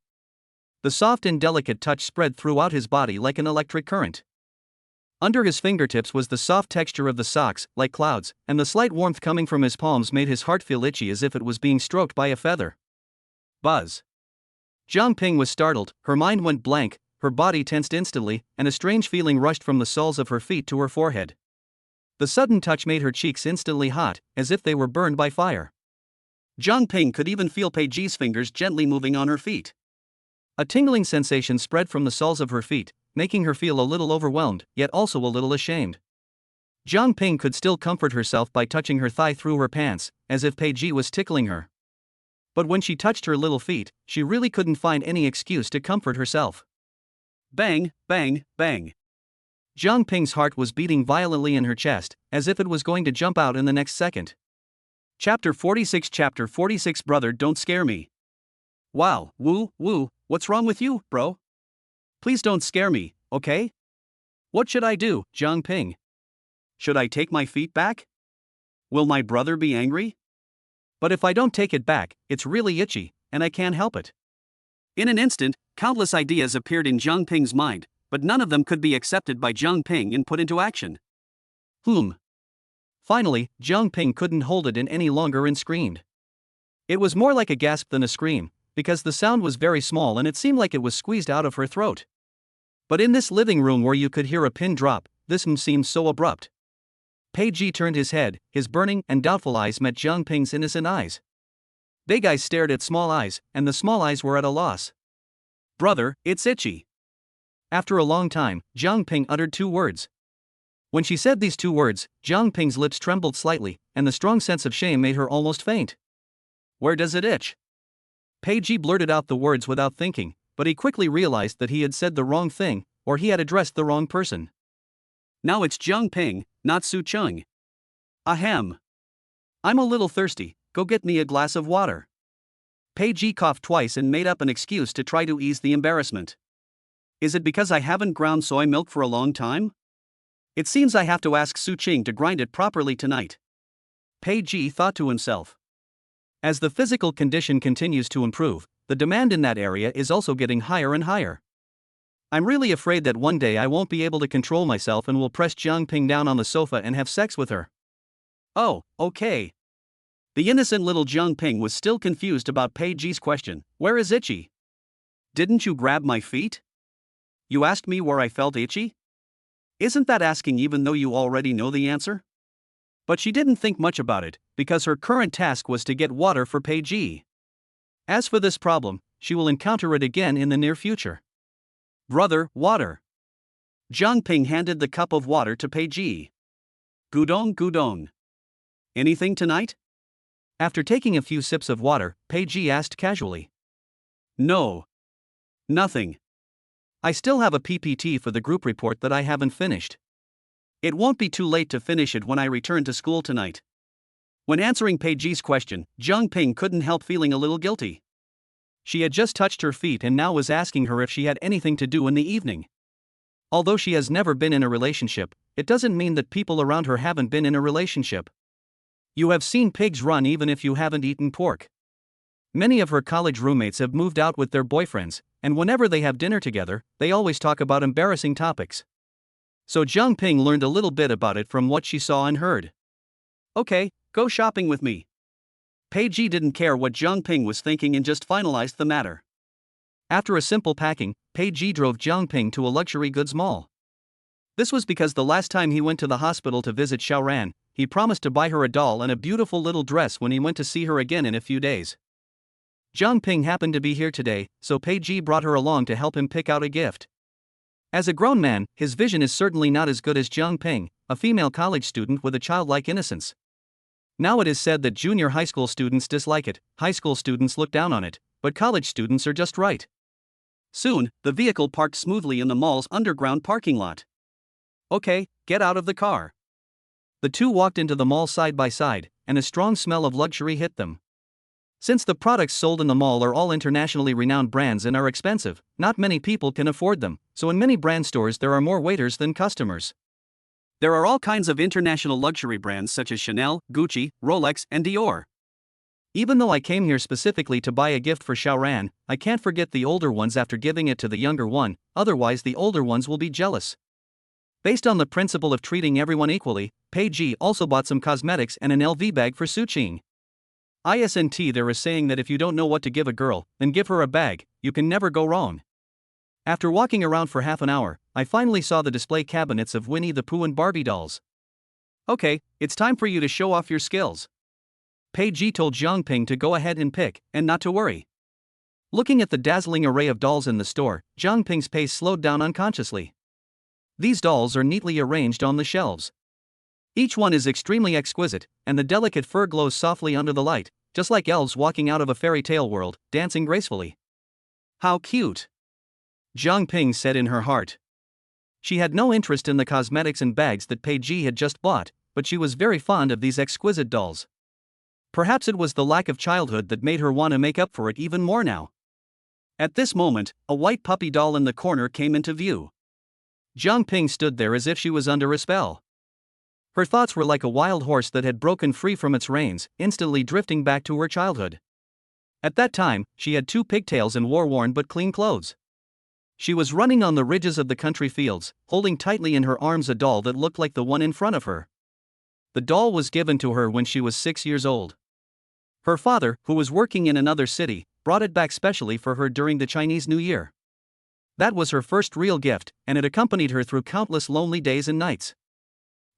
The soft and delicate touch spread throughout his body like an electric current. Under his fingertips was the soft texture of the socks, like clouds, and the slight warmth coming from his palms made his heart feel itchy as if it was being stroked by a feather. Buzz. Jang Ping was startled, her mind went blank, her body tensed instantly, and a strange feeling rushed from the soles of her feet to her forehead. The sudden touch made her cheeks instantly hot, as if they were burned by fire. Jang Ping could even feel Peiji's fingers gently moving on her feet. A tingling sensation spread from the soles of her feet, making her feel a little overwhelmed, yet also a little ashamed. Jang Ping could still comfort herself by touching her thigh through her pants, as if Peiji was tickling her. But when she touched her little feet, she really couldn't find any excuse to comfort herself. Bang, bang, bang. Jang Ping's heart was beating violently in her chest, as if it was going to jump out in the next second. Chapter 46 Brother, don't scare me. Wow, woo, what's wrong with you, bro? Please don't scare me, okay? What should I do, Jang Ping? Should I take my feet back? Will my brother be angry? But if I don't take it back, it's really itchy, and I can't help it. In an instant, countless ideas appeared in Jang Ping's mind, but none of them could be accepted by Jang Ping and put into action. Finally, Jang Ping couldn't hold it in any longer and screamed. It was more like a gasp than a scream, because the sound was very small and it seemed like it was squeezed out of her throat. But in this living room where you could hear a pin drop, this seemed so abrupt. Peiji turned his head, his burning and doubtful eyes met Jang Ping's innocent eyes. Big eyes stared at small eyes, and the small eyes were at a loss. Brother, it's itchy. After a long time, Jang Ping uttered two words. When she said these two words, Jang Ping's lips trembled slightly, and the strong sense of shame made her almost faint. Where does it itch? Peiji blurted out the words without thinking, but he quickly realized that he had said the wrong thing, or he had addressed the wrong person. Now it's Jang Ping, not Su Chung. Ahem. I'm a little thirsty, go get me a glass of water. Peiji coughed twice and made up an excuse to try to ease the embarrassment. Is it because I haven't ground soy milk for a long time? It seems I have to ask Su Ching to grind it properly tonight. Peiji thought to himself. As the physical condition continues to improve, the demand in that area is also getting higher and higher. I'm really afraid that one day I won't be able to control myself and will press Jang Ping down on the sofa and have sex with her. Oh, okay. The innocent little Jang Ping was still confused about Peiji's question, where is itchy? Didn't you grab my feet? You asked me where I felt itchy? Isn't that asking even though you already know the answer? But she didn't think much about it, because her current task was to get water for Peiji. As for this problem, she will encounter it again in the near future. Brother, water. Jang Ping handed the cup of water to Peiji. Gudong. Anything tonight? After taking a few sips of water, Peiji asked casually. No. Nothing. I still have a PPT for the group report that I haven't finished. It won't be too late to finish it when I return to school tonight. When answering Peiji's question, Jang Ping couldn't help feeling a little guilty. She had just touched her feet and now was asking her if she had anything to do in the evening. Although she has never been in a relationship, it doesn't mean that people around her haven't been in a relationship. You have seen pigs run even if you haven't eaten pork. Many of her college roommates have moved out with their boyfriends, and whenever they have dinner together, they always talk about embarrassing topics. So Jang Ping learned a little bit about it from what she saw and heard. Okay, go shopping with me. Pei Ji didn't care what Jang Ping was thinking and just finalized the matter. After a simple packing, Pei Ji drove Jang Ping to a luxury goods mall. This was because the last time he went to the hospital to visit Xiaoran, he promised to buy her a doll and a beautiful little dress when he went to see her again in a few days. Jang Ping happened to be here today, so Pei Ji brought her along to help him pick out a gift. As a grown man, his vision is certainly not as good as Jang Ping, a female college student with a childlike innocence. Now it is said that junior high school students dislike it, high school students look down on it, but college students are just right. Soon, the vehicle parked smoothly in the mall's underground parking lot. Okay, get out of the car. The two walked into the mall side by side, and a strong smell of luxury hit them. Since the products sold in the mall are all internationally renowned brands and are expensive, not many people can afford them, so in many brand stores there are more waiters than customers. There are all kinds of international luxury brands such as Chanel, Gucci, Rolex, and Dior. Even though I came here specifically to buy a gift for Xiaoran, I can't forget the older ones after giving it to the younger one, otherwise the older ones will be jealous. Based on the principle of treating everyone equally, Pei Ji also bought some cosmetics and an LV bag for Su Qing. ISNT there is saying that if you don't know what to give a girl, then give her a bag, you can never go wrong. After walking around for half an hour, I finally saw the display cabinets of Winnie the Pooh and Barbie dolls. Okay, it's time for you to show off your skills. Pei Ji told Jang Ping to go ahead and pick, and not to worry. Looking at the dazzling array of dolls in the store, Jang Ping's pace slowed down unconsciously. These dolls are neatly arranged on the shelves. Each one is extremely exquisite, and the delicate fur glows softly under the light, just like elves walking out of a fairy tale world, dancing gracefully. How cute! Jang Ping said in her heart. She had no interest in the cosmetics and bags that Pei Ji had just bought, but she was very fond of these exquisite dolls. Perhaps it was the lack of childhood that made her want to make up for it even more now. At this moment, a white puppy doll in the corner came into view. Jang Ping stood there as if she was under a spell. Her thoughts were like a wild horse that had broken free from its reins, instantly drifting back to her childhood. At that time, she had 2 pigtails and wore worn but clean clothes. She was running on the ridges of the country fields, holding tightly in her arms a doll that looked like the one in front of her. The doll was given to her when she was 6 years old. Her father, who was working in another city, brought it back specially for her during the Chinese New Year. That was her first real gift, and it accompanied her through countless lonely days and nights.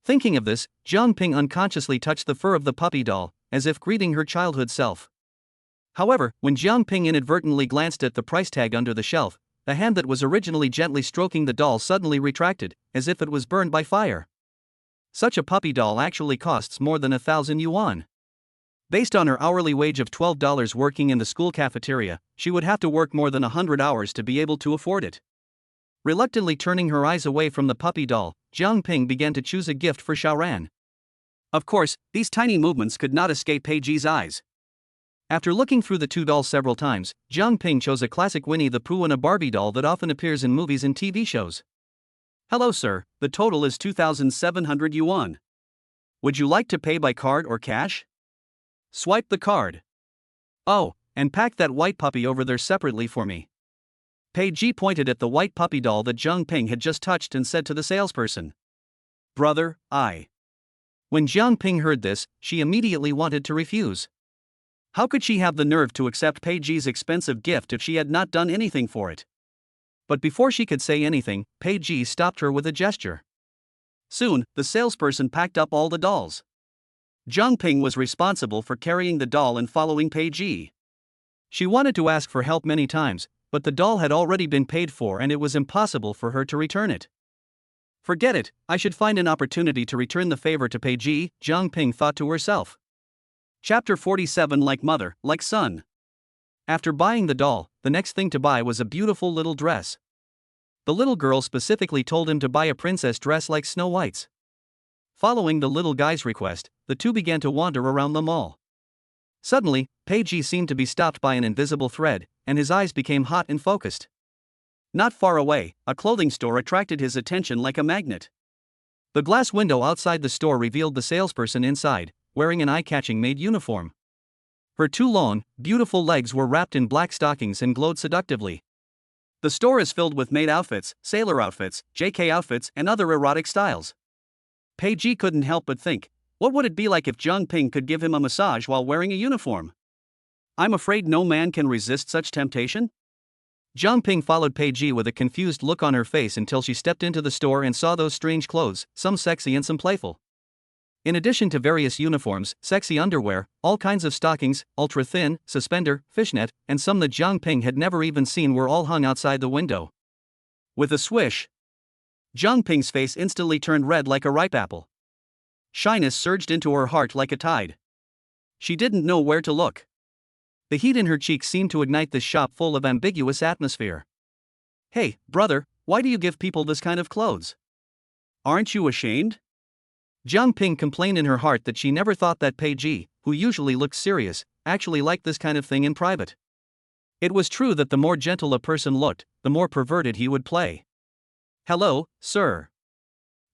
Thinking of this, Jang Ping unconsciously touched the fur of the puppy doll, as if greeting her childhood self. However, when Jang Ping inadvertently glanced at the price tag under the shelf, the hand that was originally gently stroking the doll suddenly retracted, as if it was burned by fire. Such a puppy doll actually costs more than 1,000 yuan. Based on her hourly wage of $12 working in the school cafeteria, she would have to work more than 100 hours to be able to afford it. Reluctantly turning her eyes away from the puppy doll, Jang Ping began to choose a gift for Xiaoran. Of course, these tiny movements could not escape Pei Ji's eyes. After looking through the 2 dolls several times, Jang Ping chose a classic Winnie the Pooh and a Barbie doll that often appears in movies and TV shows. Hello sir, the total is 2,700 yuan. Would you like to pay by card or cash? Swipe the card. Oh, and pack that white puppy over there separately for me. Pei Ji pointed at the white puppy doll that Jang Ping had just touched and said to the salesperson. Brother, I. When Jang Ping heard this, she immediately wanted to refuse. How could she have the nerve to accept Pei Ji's expensive gift if she had not done anything for it? But before she could say anything, Pei Ji stopped her with a gesture. Soon, the salesperson packed up all the dolls. Jang Ping was responsible for carrying the doll and following Pei Ji. She wanted to ask for help many times, but the doll had already been paid for and it was impossible for her to return it. Forget it, I should find an opportunity to return the favor to Pei Ji, Jang Ping thought to herself. Chapter 47 Like mother, like son. After buying the doll, the next thing to buy was a beautiful little dress. The little girl specifically told him to buy a princess dress like Snow White's. Following the little guy's request, the two began to wander around the mall. Suddenly, Pei Ji seemed to be stopped by an invisible thread, and his eyes became hot and focused. Not far away, a clothing store attracted his attention like a magnet. The glass window outside the store revealed the salesperson inside, wearing an eye-catching maid uniform. Her 2 long, beautiful legs were wrapped in black stockings and glowed seductively. The store is filled with maid outfits, sailor outfits, JK outfits, and other erotic styles. Pei couldn't help but think, what would it be like if Jang Ping could give him a massage while wearing a uniform? I'm afraid no man can resist such temptation. Jang Ping followed Pei with a confused look on her face until she stepped into the store and saw those strange clothes, some sexy and some playful. In addition to various uniforms, sexy underwear, all kinds of stockings, ultra-thin, suspender, fishnet, and some that Jang Ping had never even seen were all hung outside the window. With a swish, Jang Ping's face instantly turned red like a ripe apple. Shyness surged into her heart like a tide. She didn't know where to look. The heat in her cheeks seemed to ignite this shop full of ambiguous atmosphere. Hey, brother, why do you give people this kind of clothes? Aren't you ashamed? Jang Ping complained in her heart that she never thought that Pei, who usually looked serious, actually liked this kind of thing in private. It was true that the more gentle a person looked, the more perverted he would play. Hello, sir.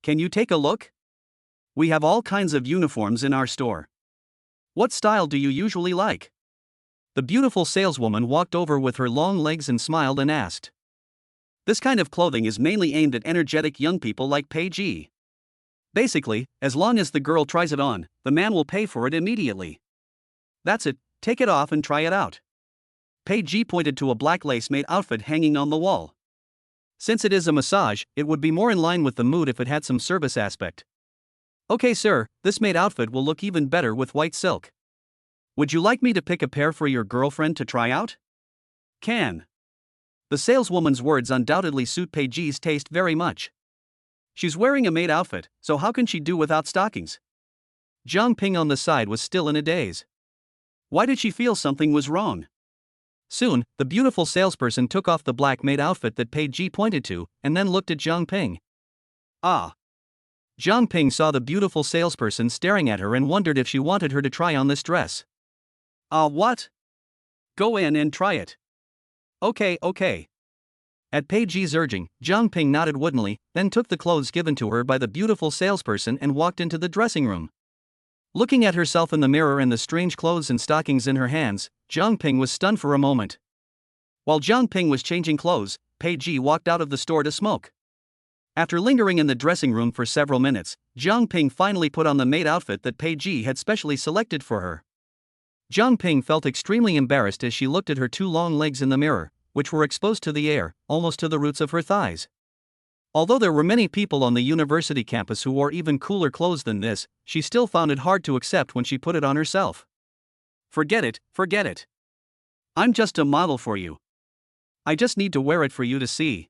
Can you take a look? We have all kinds of uniforms in our store. What style do you usually like? The beautiful saleswoman walked over with her long legs and smiled and asked. This kind of clothing is mainly aimed at energetic young people like Pei. Basically, as long as the girl tries it on, the man will pay for it immediately. That's it, take it off and try it out. Pei pointed to a black lace-made outfit hanging on the wall. Since it is a massage, it would be more in line with the mood if it had some service aspect. Okay sir, this maid outfit will look even better with white silk. Would you like me to pick a pair for your girlfriend to try out? Can. The saleswoman's words undoubtedly suit Pei's taste very much. She's wearing a maid outfit, so how can she do without stockings? Jang Ping on the side was still in a daze. Why did she feel something was wrong? Soon, the beautiful salesperson took off the black maid outfit that Pei pointed to, and then looked at Jang Ping. Ah. Jang Ping saw the beautiful salesperson staring at her and wondered if she wanted her to try on this dress. What? Go in and try it. Okay. At Pei's urging, Jang Ping nodded woodenly, then took the clothes given to her by the beautiful salesperson and walked into the dressing room. Looking at herself in the mirror and the strange clothes and stockings in her hands, Jang Ping was stunned for a moment. While Jang Ping was changing clothes, Pei walked out of the store to smoke. After lingering in the dressing room for several minutes, Jang Ping finally put on the maid outfit that Pei had specially selected for her. Jang Ping felt extremely embarrassed as she looked at her two long legs in the mirror, which were exposed to the air, almost to the roots of her thighs. Although there were many people on the university campus who wore even cooler clothes than this, she still found it hard to accept when she put it on herself. Forget it. I'm just a model for you. I just need to wear it for you to see.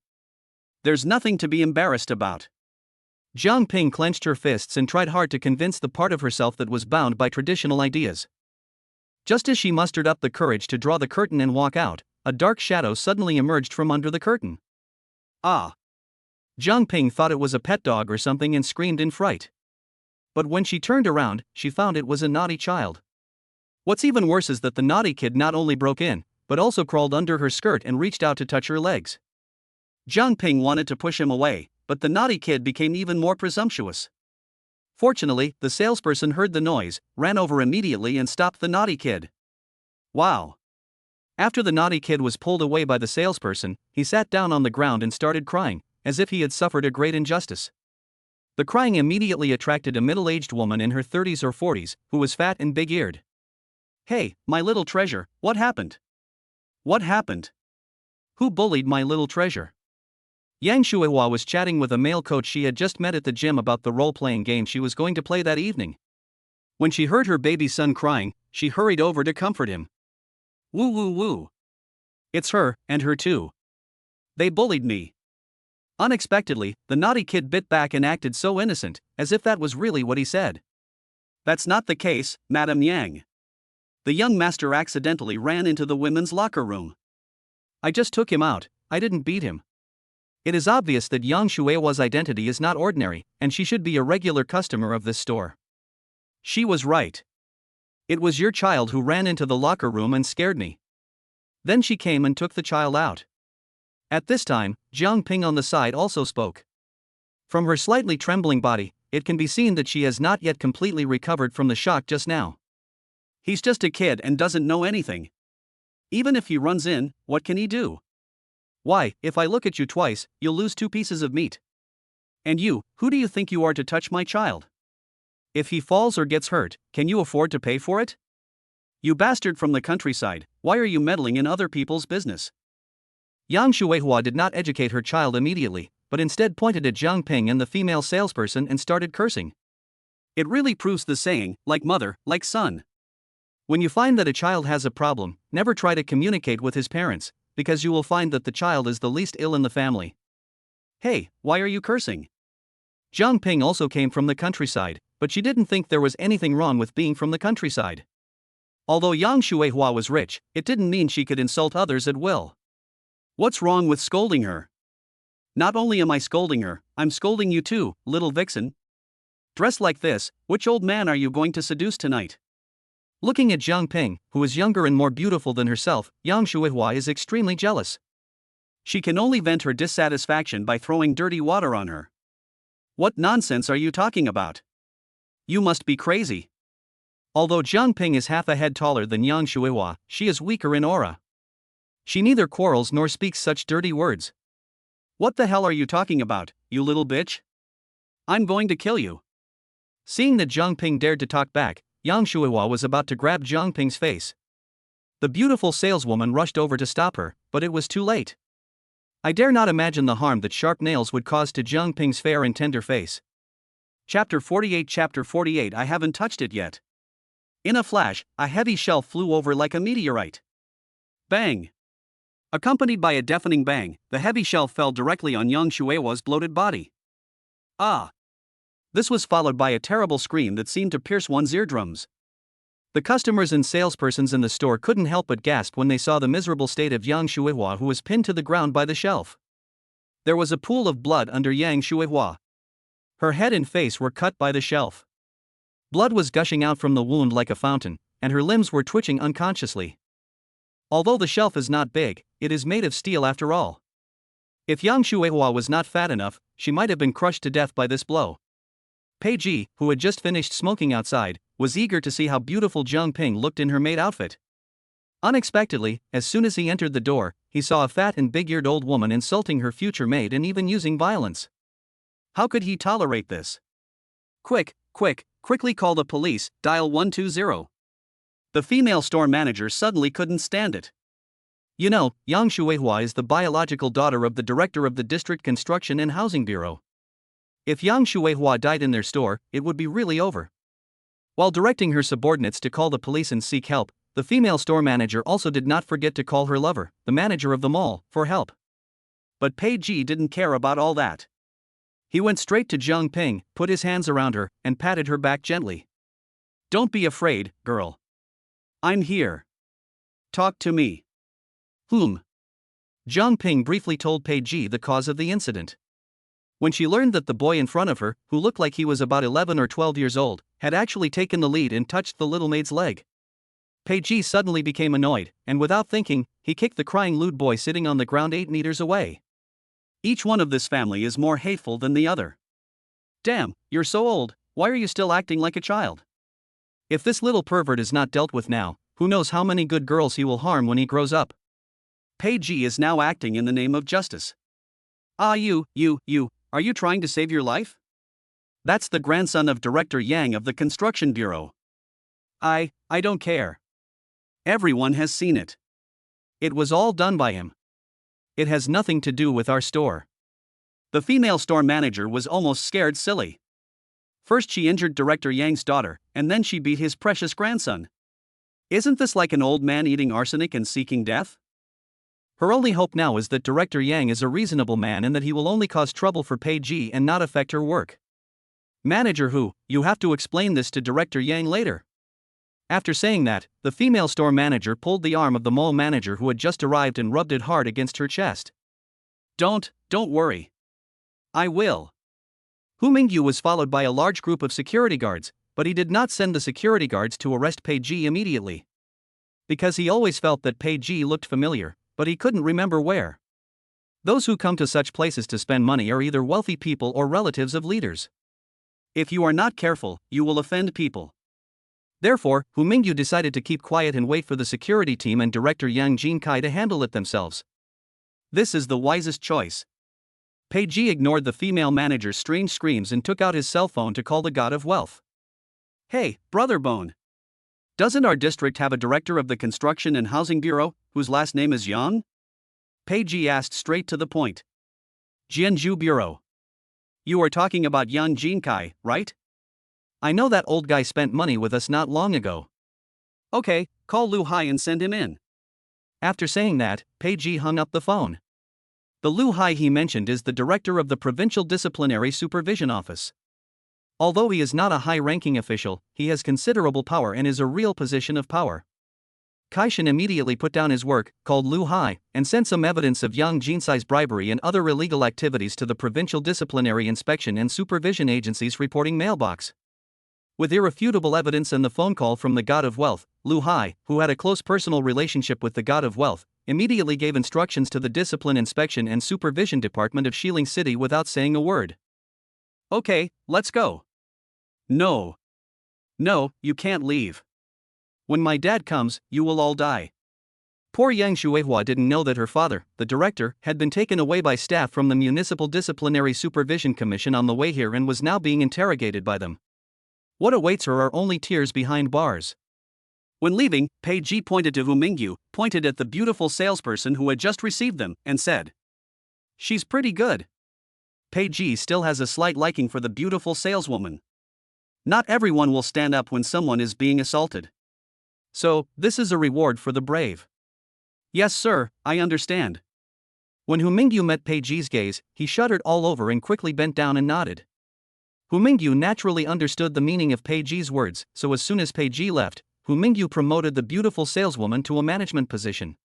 There's nothing to be embarrassed about. Jang Ping clenched her fists and tried hard to convince the part of herself that was bound by traditional ideas. Just as she mustered up the courage to draw the curtain and walk out, a dark shadow suddenly emerged from under the curtain. Ah! Jang Ping thought it was a pet dog or something and screamed in fright. But when she turned around, she found it was a naughty child. What's even worse is that the naughty kid not only broke in, but also crawled under her skirt and reached out to touch her legs. Jang Ping wanted to push him away, but the naughty kid became even more presumptuous. Fortunately, the salesperson heard the noise, ran over immediately and stopped the naughty kid. Wow! After the naughty kid was pulled away by the salesperson, he sat down on the ground and started crying, as if he had suffered a great injustice. The crying immediately attracted a middle-aged woman in her 30s or 40s, who was fat and big-eared. Hey, my little treasure, what happened? What happened? Who bullied my little treasure? Yang Shuihua was chatting with a male coach she had just met at the gym about the role-playing game she was going to play that evening. When she heard her baby son crying, she hurried over to comfort him. Woo. It's her, and her too. They bullied me. Unexpectedly, the naughty kid bit back and acted so innocent, as if that was really what he said. That's not the case, Madam Yang. The young master accidentally ran into the women's locker room. I just took him out, I didn't beat him. It is obvious that Yang Shuihua's identity is not ordinary, and she should be a regular customer of this store. She was right. It was your child who ran into the locker room and scared me. Then she came and took the child out. At this time, Jang Ping on the side also spoke. From her slightly trembling body, it can be seen that she has not yet completely recovered from the shock just now. He's just a kid and doesn't know anything. Even if he runs in, what can he do? Why, if I look at you twice, you'll lose 2 pieces of meat. And you, who do you think you are to touch my child? If he falls or gets hurt, can you afford to pay for it? You bastard from the countryside, why are you meddling in other people's business? Yang Shueihua did not educate her child immediately, but instead pointed at Jang Ping and the female salesperson and started cursing. It really proves the saying, like mother, like son. When you find that a child has a problem, never try to communicate with his parents, because you will find that the child is the least ill in the family. Hey, why are you cursing? Jang Ping also came from the countryside, but she didn't think there was anything wrong with being from the countryside. Although Yang Shueihua was rich, it didn't mean she could insult others at will. What's wrong with scolding her? Not only am I scolding her, I'm scolding you too, little vixen. Dressed like this, which old man are you going to seduce tonight? Looking at Jang Ping, who is younger and more beautiful than herself, Yang Shueihua is extremely jealous. She can only vent her dissatisfaction by throwing dirty water on her. What nonsense are you talking about? You must be crazy. Although Jang Ping is half a head taller than Yang Shueihua, she is weaker in aura. She neither quarrels nor speaks such dirty words. What the hell are you talking about, you little bitch? I'm going to kill you. Seeing that Jang Ping dared to talk back, Yang Shueihua was about to grab Jang Ping's face. The beautiful saleswoman rushed over to stop her, but it was too late. I dare not imagine the harm that sharp nails would cause to Jang Ping's fair and tender face. Chapter 48 I haven't touched it yet. In a flash, a heavy shelf flew over like a meteorite. Bang! Accompanied by a deafening bang, the heavy shelf fell directly on Yang Shueihua's bloated body. Ah! This was followed by a terrible scream that seemed to pierce one's eardrums. The customers and salespersons in the store couldn't help but gasp when they saw the miserable state of Yang Shueihua, who was pinned to the ground by the shelf. There was a pool of blood under Yang Shueihua. Her head and face were cut by the shelf. Blood was gushing out from the wound like a fountain, and her limbs were twitching unconsciously. Although the shelf is not big, it is made of steel after all. If Yang Shueihua was not fat enough, she might have been crushed to death by this blow. Pei Ji, who had just finished smoking outside, was eager to see how beautiful Jang Ping looked in her maid outfit. Unexpectedly, as soon as he entered the door, he saw a fat and big-eared old woman insulting her future maid and even using violence. How could he tolerate this? Quickly call the police, dial 120. The female store manager suddenly couldn't stand it. You know, Yang Shueihua is the biological daughter of the director of the District Construction and Housing Bureau. If Yang Shueihua died in their store, it would be really over. While directing her subordinates to call the police and seek help, the female store manager also did not forget to call her lover, the manager of the mall, for help. But Pei Ji didn't care about all that. He went straight to Jang Ping, put his hands around her, and patted her back gently. Don't be afraid, girl. I'm here. Talk to me. Jang Ping briefly told Pei Ji the cause of the incident. When she learned that the boy in front of her, who looked like he was about 11 or 12 years old, had actually taken the lead and touched the little maid's leg, Pei Ji suddenly became annoyed, and without thinking, he kicked the crying lewd boy sitting on the ground 8 meters away. Each one of this family is more hateful than the other. Damn, you're so old, why are you still acting like a child? If this little pervert is not dealt with now, who knows how many good girls he will harm when he grows up. Pei Ji is now acting in the name of justice. Ah, are you trying to save your life? That's the grandson of Director Yang of the Construction Bureau. I don't care. Everyone has seen it. It was all done by him. It has nothing to do with our store. The female store manager was almost scared silly. First she injured Director Yang's daughter, and then she beat his precious grandson. Isn't this like an old man eating arsenic and seeking death? Her only hope now is that Director Yang is a reasonable man and that he will only cause trouble for Pei Ji and not affect her work. Manager Hu, you have to explain this to Director Yang later. After saying that, the female store manager pulled the arm of the mall manager who had just arrived and rubbed it hard against her chest. Don't worry. I will. Hu Mingyu was followed by a large group of security guards, but he did not send the security guards to arrest Pei Ji immediately. Because he always felt that Pei Ji looked familiar, but he couldn't remember where. Those who come to such places to spend money are either wealthy people or relatives of leaders. If you are not careful, you will offend people. Therefore, Hu Mingyu decided to keep quiet and wait for the security team and Director Yang Jinkai to handle it themselves. This is the wisest choice. Pei ignored the female manager's strange screams and took out his cell phone to call the god of wealth. Hey, brother Bone. Doesn't our district have a director of the Construction and Housing Bureau, whose last name is Yang? Pei asked straight to the point. Jianzhu Bureau. You are talking about Yang Jinkai, right? I know that old guy spent money with us not long ago. Okay, call Lu Hai and send him in. After saying that, Pei hung up the phone. The Lu Hai he mentioned is the director of the Provincial Disciplinary Supervision Office. Although he is not a high-ranking official, he has considerable power and is a real position of power. Kaishan immediately put down his work, called Lu Hai, and sent some evidence of Yang Jinsai's bribery and other illegal activities to the Provincial Disciplinary Inspection and Supervision Agency's reporting mailbox. With irrefutable evidence and the phone call from the god of wealth, Lu Hai, who had a close personal relationship with the god of wealth, immediately gave instructions to the Discipline Inspection and Supervision Department of Shilin City without saying a word. Okay, let's go. No. No, you can't leave. When my dad comes, you will all die. Poor Yang Shuihua didn't know that her father, the director, had been taken away by staff from the Municipal Disciplinary Supervision Commission on the way here and was now being interrogated by them. What awaits her are only tears behind bars. When leaving, Pei pointed to Hu Mingyu, pointed at the beautiful salesperson who had just received them, and said, "She's pretty good." Pei still has a slight liking for the beautiful saleswoman. Not everyone will stand up when someone is being assaulted. So, this is a reward for the brave. Yes sir, I understand. When Hu Mingyu met Pei gaze, he shuddered all over and quickly bent down and nodded. Hu Mingyu naturally understood the meaning of Pei words, so as soon as Pei left, Hu Mingyu promoted the beautiful saleswoman to a management position.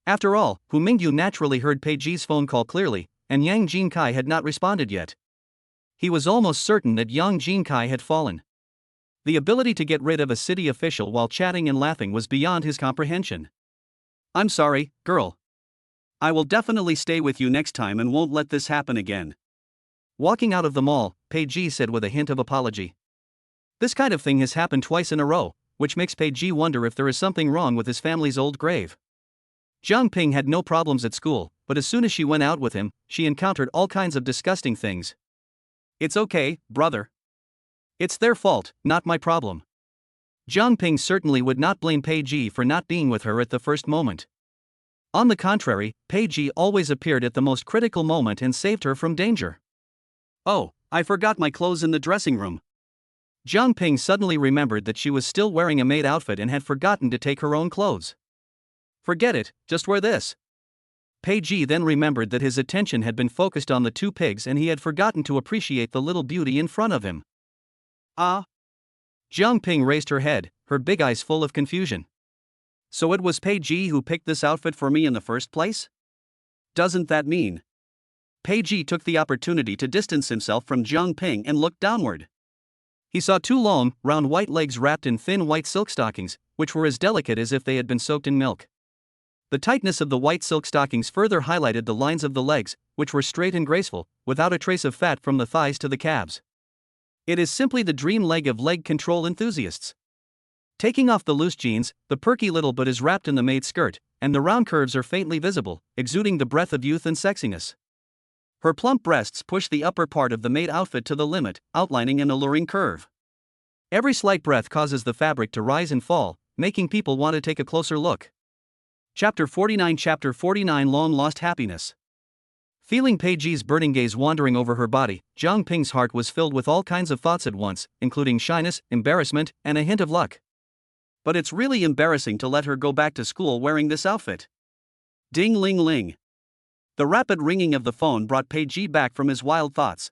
After all, Hu Mingyu naturally heard Pei phone call clearly, and Yang Jinkai had not responded yet. He was almost certain that Yang Jinkai had fallen. The ability to get rid of a city official while chatting and laughing was beyond his comprehension. I'm sorry, girl. I will definitely stay with you next time and won't let this happen again. Walking out of the mall, Pei said with a hint of apology. This kind of thing has happened twice in a row, which makes Pei wonder if there is something wrong with his family's old grave. Jang Ping had no problems at school, but as soon as she went out with him, she encountered all kinds of disgusting things. It's okay, brother. It's their fault, not my problem. Jang Ping certainly would not blame Pei for not being with her at the first moment. On the contrary, Pei always appeared at the most critical moment and saved her from danger. Oh, I forgot my clothes in the dressing room. Jang Ping suddenly remembered that she was still wearing a maid outfit and had forgotten to take her own clothes. Forget it, just wear this. Pei then remembered that his attention had been focused on the two pigs and he had forgotten to appreciate the little beauty in front of him. Ah? Jang Ping raised her head, her big eyes full of confusion. So it was Pei who picked this outfit for me in the first place? Doesn't that mean? Pei took the opportunity to distance himself from Jang Ping and looked downward. He saw two long, round white legs wrapped in thin white silk stockings, which were as delicate as if they had been soaked in milk. The tightness of the white silk stockings further highlighted the lines of the legs, which were straight and graceful, without a trace of fat from the thighs to the calves. It is simply the dream leg of leg control enthusiasts. Taking off the loose jeans, the perky little butt is wrapped in the maid skirt, and the round curves are faintly visible, exuding the breath of youth and sexiness. Her plump breasts push the upper part of the maid outfit to the limit, outlining an alluring curve. Every slight breath causes the fabric to rise and fall, making people want to take a closer look. Chapter 49 Long Lost Happiness. Feeling Pei burning gaze wandering over her body, Jang Ping's heart was filled with all kinds of thoughts at once, including shyness, embarrassment, and a hint of luck. But it's really embarrassing to let her go back to school wearing this outfit. Ding ling ling. The rapid ringing of the phone brought Pei back from his wild thoughts.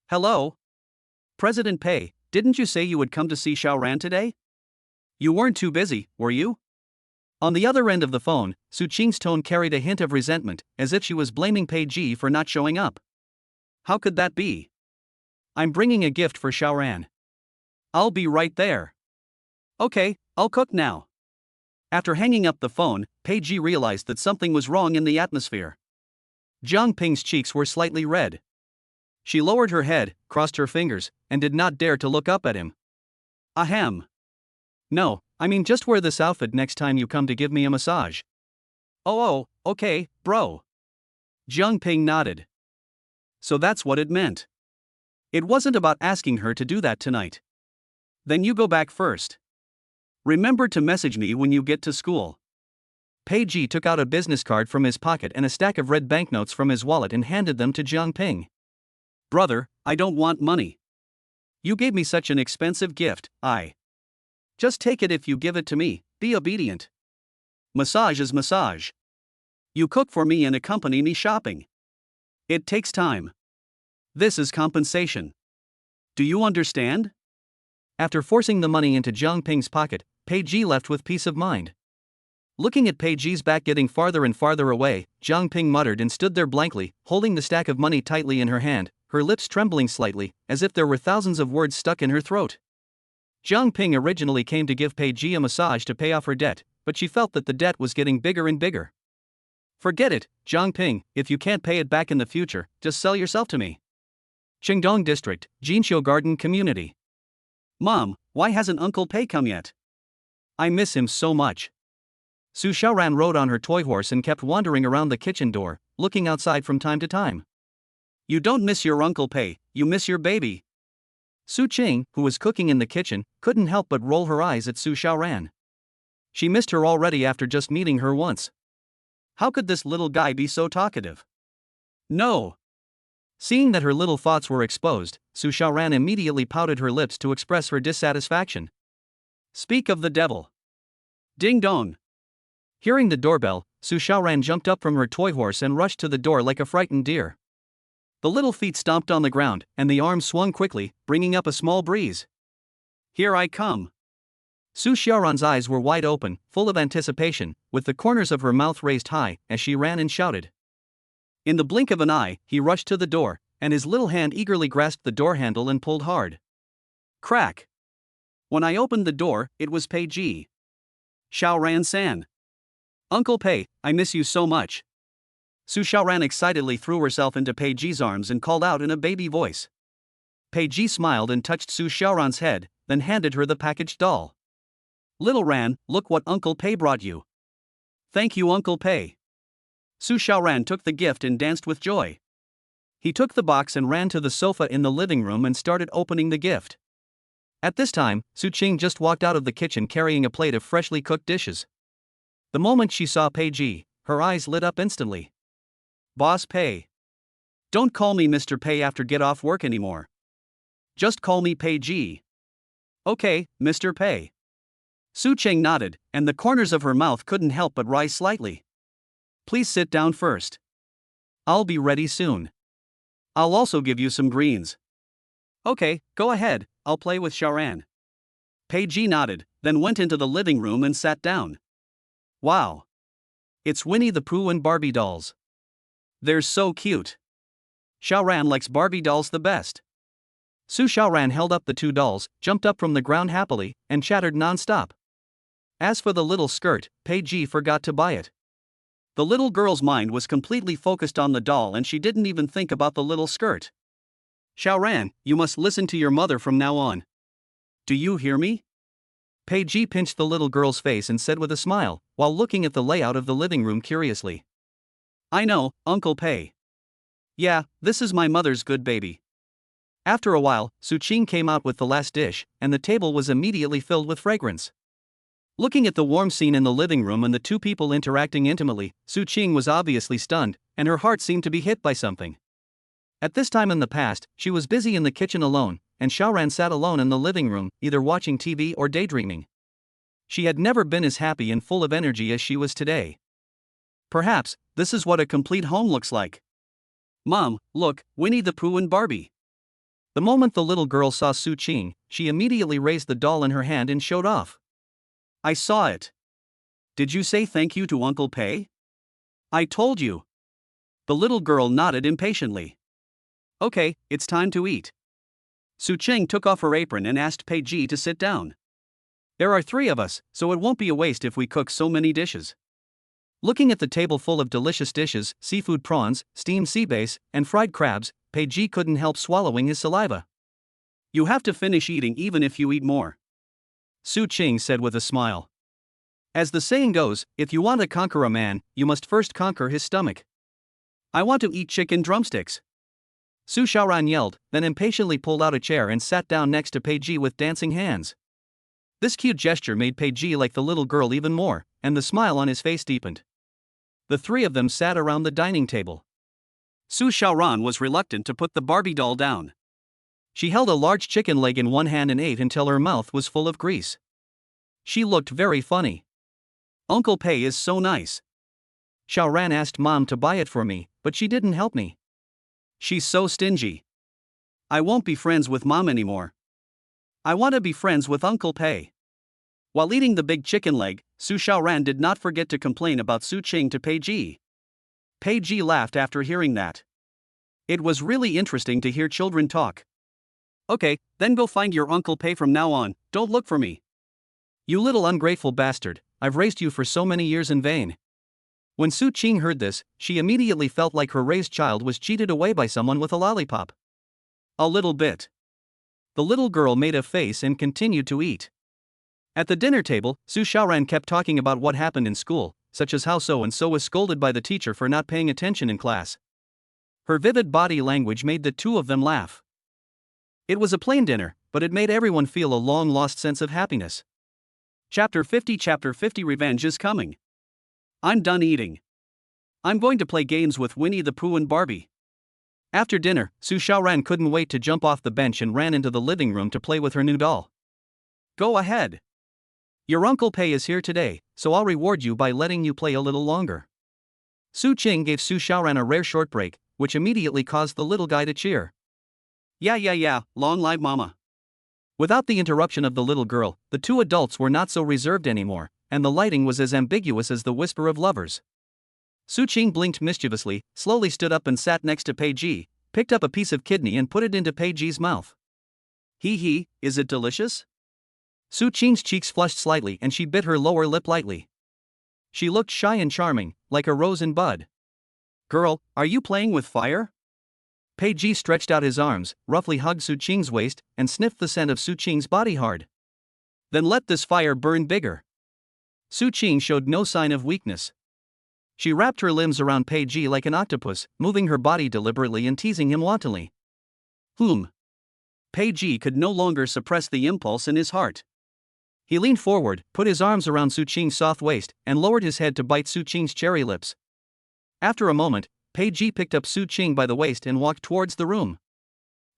Hello? President Pei, didn't you say you would come to see Xiaoran today? You weren't too busy, were you? On the other end of the phone, Su Qing's tone carried a hint of resentment, as if she was blaming Pei for not showing up. How could that be? I'm bringing a gift for Xiaoran. I'll be right there. Okay, I'll cook now. After hanging up the phone, Pei realized that something was wrong in the atmosphere. Jang Ping's cheeks were slightly red. She lowered her head, crossed her fingers, and did not dare to look up at him. Ahem. No, I mean just wear this outfit next time you come to give me a massage. Oh, okay, bro. Jang Ping nodded. So that's what it meant. It wasn't about asking her to do that tonight. Then you go back first. Remember to message me when you get to school. Pei took out a business card from his pocket and a stack of red banknotes from his wallet and handed them to Jang Ping. Brother, I don't want money. You gave me such an expensive gift, Just take it if you give it to me, be obedient. Massage is massage. You cook for me and accompany me shopping. It takes time. This is compensation. Do you understand? After forcing the money into Jang Ping's pocket, Pei left with peace of mind. Looking at Pei's back getting farther and farther away, Jang Ping muttered and stood there blankly, holding the stack of money tightly in her hand, her lips trembling slightly, as if there were thousands of words stuck in her throat. Jang Ping originally came to give Pei a massage to pay off her debt, but she felt that the debt was getting bigger and bigger. Forget it, Jang Ping, if you can't pay it back in the future, just sell yourself to me. Qingdong District, Jinqiu Garden Community. Mom, why hasn't Uncle Pei come yet? I miss him so much. Su Xiaoran rode on her toy horse and kept wandering around the kitchen door, looking outside from time to time. You don't miss your Uncle Pei, you miss your baby. Su Qing, who was cooking in the kitchen, couldn't help but roll her eyes at Su Xiaoran. She missed her already after just meeting her once. How could this little guy be so talkative? No. Seeing that her little thoughts were exposed, Su Xiaoran immediately pouted her lips to express her dissatisfaction. Speak of the devil. Ding dong. Hearing the doorbell, Su Xiaoran jumped up from her toy horse and rushed to the door like a frightened deer. The little feet stomped on the ground, and the arms swung quickly, bringing up a small breeze. Here I come. Su Xiaoran's eyes were wide open, full of anticipation, with the corners of her mouth raised high, as she ran and shouted. In the blink of an eye, he rushed to the door, and his little hand eagerly grasped the door handle and pulled hard. Crack! When I opened the door, it was Pei Ji. Xiaoran-san. Uncle Pei, I miss you so much. Su Xiaoran excitedly threw herself into Pei Ji's arms and called out in a baby voice. Pei Ji smiled and touched Su Xiaoran's head, then handed her the packaged doll. Little Ran, look what Uncle Pei brought you. Thank you, Uncle Pei. Su Xiaoran took the gift and danced with joy. He took the box and ran to the sofa in the living room and started opening the gift. At this time, Su Qing just walked out of the kitchen carrying a plate of freshly cooked dishes. The moment she saw Pei Ji, her eyes lit up instantly. Boss Pei. Don't call me Mr. Pei after get off work anymore. Just call me Pei Ji. Okay, Mr. Pei. Su Qing nodded, and the corners of her mouth couldn't help but rise slightly. Please sit down first. I'll be ready soon. I'll also give you some greens. Okay, go ahead, I'll play with Xiaoran. Pei Ji nodded, then went into the living room and sat down. Wow. It's Winnie the Pooh and Barbie dolls. They're so cute. Xiaoran likes Barbie dolls the best. Su Xiaoran held up the two dolls, jumped up from the ground happily, and chattered non-stop. As for the little skirt, Pei Ji forgot to buy it. The little girl's mind was completely focused on the doll and she didn't even think about the little skirt. Xiaoran, you must listen to your mother from now on. Do you hear me? Pei Ji pinched the little girl's face and said with a smile, while looking at the layout of the living room curiously. I know, Uncle Pei. Yeah, this is my mother's good baby. After a while, Su Qing came out with the last dish, and the table was immediately filled with fragrance. Looking at the warm scene in the living room and the two people interacting intimately, Su Qing was obviously stunned, and her heart seemed to be hit by something. At this time in the past, she was busy in the kitchen alone, and Xiaoran sat alone in the living room, either watching TV or daydreaming. She had never been as happy and full of energy as she was today. Perhaps, this is what a complete home looks like. Mom, look, Winnie the Pooh and Barbie. The moment the little girl saw Su Qing, she immediately raised the doll in her hand and showed off. I saw it. Did you say thank you to Uncle Pei? I told you. The little girl nodded impatiently. Okay, it's time to eat. Su Qing took off her apron and asked Pei Ji to sit down. There are 3 of us, so it won't be a waste if we cook so many dishes. Looking at the table full of delicious dishes, seafood prawns, steamed sea bass, and fried crabs, Pei Ji couldn't help swallowing his saliva. You have to finish eating even if you eat more. Su Qing said with a smile. As the saying goes, if you want to conquer a man, you must first conquer his stomach. I want to eat chicken drumsticks. Su Xiaoran yelled, then impatiently pulled out a chair and sat down next to Pei Ji with dancing hands. This cute gesture made Pei Ji like the little girl even more, and the smile on his face deepened. The three of them sat around the dining table. Su Xiaoran was reluctant to put the Barbie doll down. She held a large chicken leg in one hand and ate until her mouth was full of grease. She looked very funny. Uncle Pei is so nice. Xiaoran asked Mom to buy it for me, but she didn't help me. She's so stingy. I won't be friends with Mom anymore. I want to be friends with Uncle Pei. While eating the big chicken leg, Su Xiaoran did not forget to complain about Su Qing to Pei Ji. Pei Ji laughed after hearing that. It was really interesting to hear children talk. Okay, then go find your Uncle Pei from now on, don't look for me. You little ungrateful bastard, I've raised you for so many years in vain. When Su Qing heard this, she immediately felt like her raised child was cheated away by someone with a lollipop. A little bit. The little girl made a face and continued to eat. At the dinner table, Su Xiaoran kept talking about what happened in school, such as how so-and-so was scolded by the teacher for not paying attention in class. Her vivid body language made the two of them laugh. It was a plain dinner, but it made everyone feel a long-lost sense of happiness. Chapter 50 Revenge is coming. I'm done eating. I'm going to play games with Winnie the Pooh and Barbie. After dinner, Su Xiaoran couldn't wait to jump off the bench and ran into the living room to play with her new doll. Go ahead. Your Uncle Pei is here today, so I'll reward you by letting you play a little longer. Su Qing gave Su Xiaoran a rare short break, which immediately caused the little guy to cheer. Yeah, long live mama. Without the interruption of the little girl, the two adults were not so reserved anymore, and the lighting was as ambiguous as the whisper of lovers. Su Qing blinked mischievously, slowly stood up and sat next to Pei Ji, picked up a piece of kidney and put it into Pei Ji's mouth. Hee, is it delicious? Su Qing's cheeks flushed slightly and she bit her lower lip lightly. She looked shy and charming, like a rose in bud. Girl, are you playing with fire? Pei Ji stretched out his arms, roughly hugged Su Qing's waist, and sniffed the scent of Su Qing's body hard. Then let this fire burn bigger. Su Qing showed no sign of weakness. She wrapped her limbs around Pei Ji like an octopus, moving her body deliberately and teasing him wantonly. Pei Ji could no longer suppress the impulse in his heart. He leaned forward, put his arms around Su Qing's soft waist, and lowered his head to bite Su Qing's cherry lips. After a moment, Pei Ji picked up Su Qing by the waist and walked towards the room.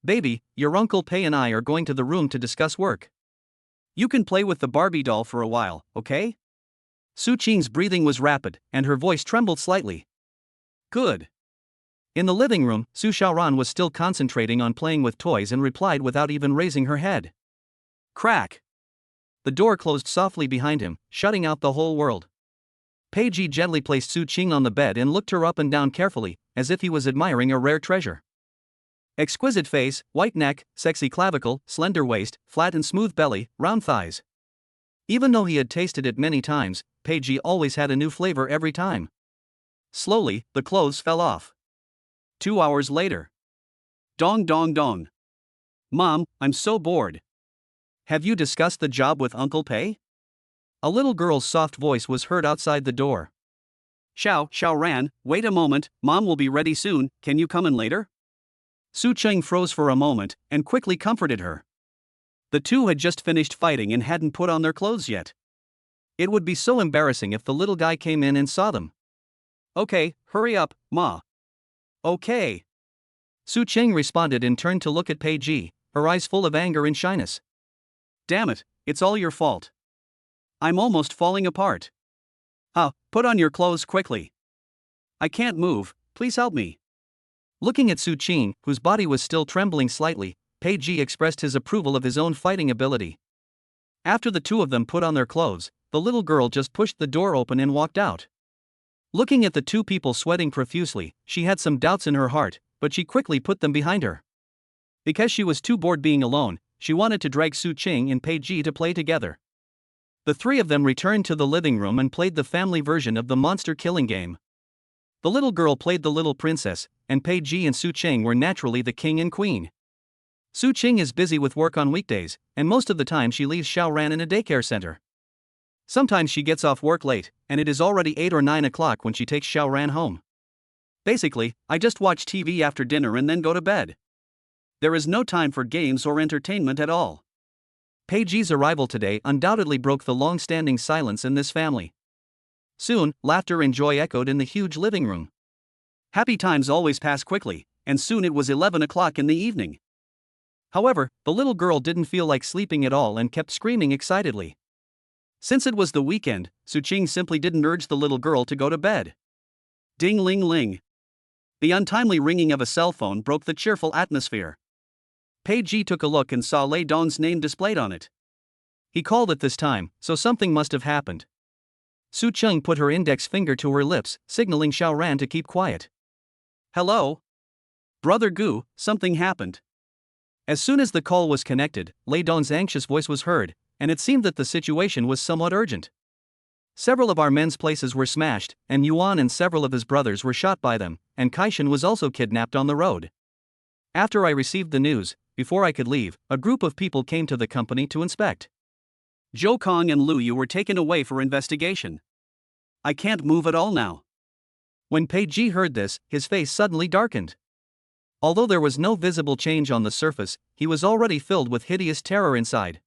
Baby, your Uncle Pei and I are going to the room to discuss work. You can play with the Barbie doll for a while, okay? Su Qing's breathing was rapid, and her voice trembled slightly. Good. In the living room, Su Xiaoran was still concentrating on playing with toys and replied without even raising her head. Crack. The door closed softly behind him, shutting out the whole world. Pei Ji gently placed Su Qing on the bed and looked her up and down carefully, as if he was admiring a rare treasure. Exquisite face, white neck, sexy clavicle, slender waist, flat and smooth belly, round thighs. Even though he had tasted it many times, Pei Ji always had a new flavor every time. Slowly, the clothes fell off. 2 hours later. Dong. Mom, I'm so bored. Have you discussed the job with Uncle Pei? A little girl's soft voice was heard outside the door. Xiaoran, wait a moment, Mom will be ready soon, can you come in later? Su Qing froze for a moment, and quickly comforted her. The two had just finished fighting and hadn't put on their clothes yet. It would be so embarrassing if the little guy came in and saw them. Okay, hurry up, Ma. Okay. Su Qing responded and turned to look at Pei Ji, her eyes full of anger and shyness. Damn it, it's all your fault. I'm almost falling apart. Put on your clothes quickly. I can't move, please help me. Looking at Su Qing, whose body was still trembling slightly, Pei Ji expressed his approval of his own fighting ability. After the two of them put on their clothes, the little girl just pushed the door open and walked out. Looking at the two people sweating profusely, she had some doubts in her heart, but she quickly put them behind her. Because she was too bored being alone, she wanted to drag Su Qing and Pei Ji to play together. The three of them returned to the living room and played the family version of the monster killing game. The little girl played the little princess, and Pei Ji and Su Qing were naturally the king and queen. Su Qing is busy with work on weekdays, and most of the time she leaves Xiaoran in a daycare center. Sometimes she gets off work late, and it is already 8 or 9 o'clock when she takes Xiaoran home. Basically, I just watch TV after dinner and then go to bed. There is no time for games or entertainment at all. Peiji's arrival today undoubtedly broke the long-standing silence in this family. Soon, laughter and joy echoed in the huge living room. Happy times always pass quickly, and soon it was 11 o'clock in the evening. However, the little girl didn't feel like sleeping at all and kept screaming excitedly. Since it was the weekend, Suqing simply didn't urge the little girl to go to bed. Ding-ling-ling. The untimely ringing of a cell phone broke the cheerful atmosphere. Peiji took a look and saw Lei Dong's name displayed on it. He called at this time, so something must have happened. Suqing put her index finger to her lips, signaling Xiaoran to keep quiet. Hello? Brother Gu, something happened. As soon as the call was connected, Lei Dong's anxious voice was heard, and it seemed that the situation was somewhat urgent. Several of our men's places were smashed, and Yuan and several of his brothers were shot by them, and Kaishan was also kidnapped on the road. After I received the news, before I could leave, a group of people came to the company to inspect. Zhou Kong and Lu Yu were taken away for investigation. I can't move at all now. When Peiji heard this, his face suddenly darkened. Although there was no visible change on the surface, he was already filled with hideous terror inside.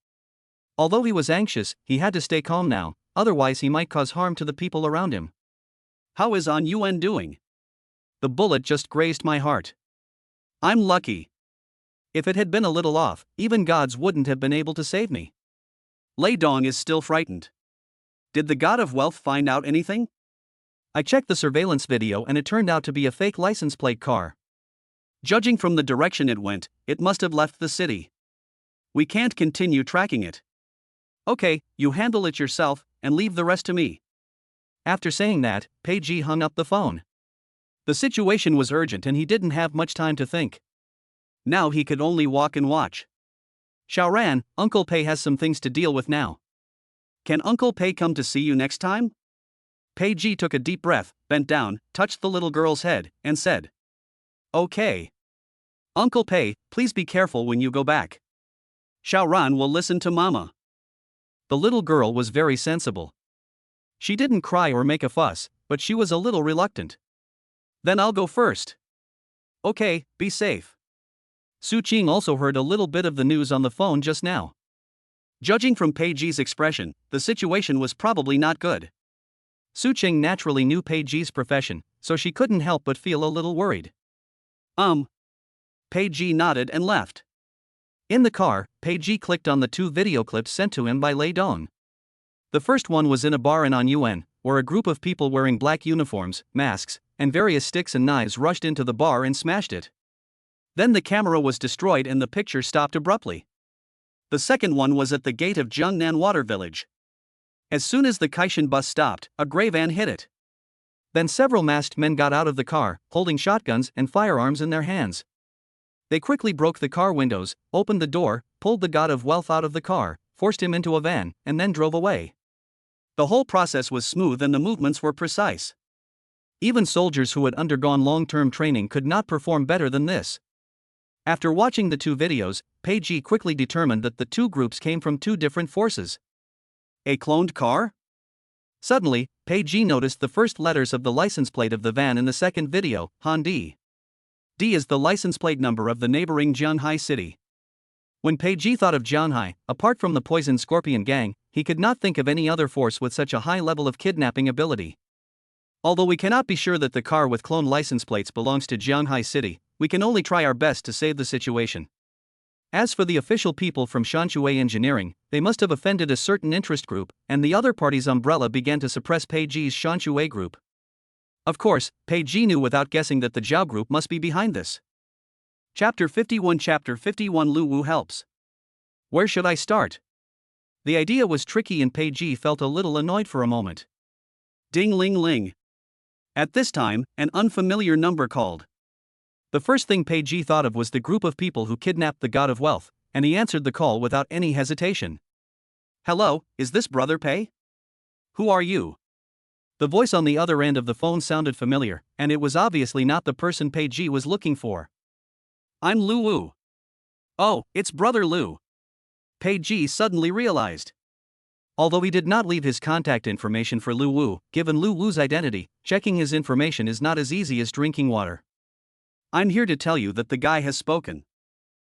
Although he was anxious, he had to stay calm now, otherwise he might cause harm to the people around him. How is An Yuan doing? The bullet just grazed my heart. I'm lucky. If it had been a little off, even gods wouldn't have been able to save me. Lei Dong is still frightened. Did the god of wealth find out anything? I checked the surveillance video and it turned out to be a fake license plate car. Judging from the direction it went, it must have left the city. We can't continue tracking it. Okay, you handle it yourself, and leave the rest to me. After saying that, Peiji hung up the phone. The situation was urgent and he didn't have much time to think. Now he could only walk and watch. Xiaoran, Uncle Pei has some things to deal with now. Can Uncle Pei come to see you next time? Peiji took a deep breath, bent down, touched the little girl's head, and said, Okay. Uncle Pei, please be careful when you go back. Xiaoran will listen to Mama. The little girl was very sensible. She didn't cry or make a fuss, but she was a little reluctant. Then I'll go first. Okay, be safe. Suqing also heard a little bit of the news on the phone just now. Judging from Peiji's expression, the situation was probably not good. Suqing naturally knew Peiji's profession, so she couldn't help but feel a little worried. Peiji nodded and left. In the car, Peiji clicked on the 2 video clips sent to him by Lei Dong. The first one was in a bar in Anyuan, where a group of people wearing black uniforms, masks, and various sticks and knives rushed into the bar and smashed it. Then the camera was destroyed and the picture stopped abruptly. The second one was at the gate of Jiangnan Water Village. As soon as the Kaishan bus stopped, a gray van hit it. Then several masked men got out of the car, holding shotguns and firearms in their hands. They quickly broke the car windows, opened the door, pulled the god of wealth out of the car, forced him into a van, and then drove away. The whole process was smooth and the movements were precise. Even soldiers who had undergone long-term training could not perform better than this. After watching the 2 videos, Peiji quickly determined that the 2 groups came from 2 different forces. A cloned car? Suddenly, Peiji noticed the first letters of the license plate of the van in the second video, Han D. D is the license plate number of the neighboring Jianghai city. When Peiji thought of Jianghai, apart from the Poison Scorpion gang, he could not think of any other force with such a high level of kidnapping ability. Although we cannot be sure that the car with cloned license plates belongs to Jianghai city, we can only try our best to save the situation. As for the official people from Shanshui Engineering, they must have offended a certain interest group, and the other party's umbrella began to suppress Peiji's Shanshui group. Of course, Peiji knew without guessing that the Zhao group must be behind this. Chapter 51 Lu Wu helps. Where should I start? The idea was tricky and Peiji felt a little annoyed for a moment. Ding-ling-ling. At this time, an unfamiliar number called. The first thing Peiji thought of was the group of people who kidnapped the god of wealth, and he answered the call without any hesitation. Hello, is this Brother Pei? Who are you? The voice on the other end of the phone sounded familiar, and it was obviously not the person Peiji was looking for. I'm Lu Wu. Oh, it's Brother Lu. Peiji suddenly realized. Although he did not leave his contact information for Lu Wu, given Lu Wu's identity, checking his information is not as easy as drinking water. I'm here to tell you that the guy has spoken.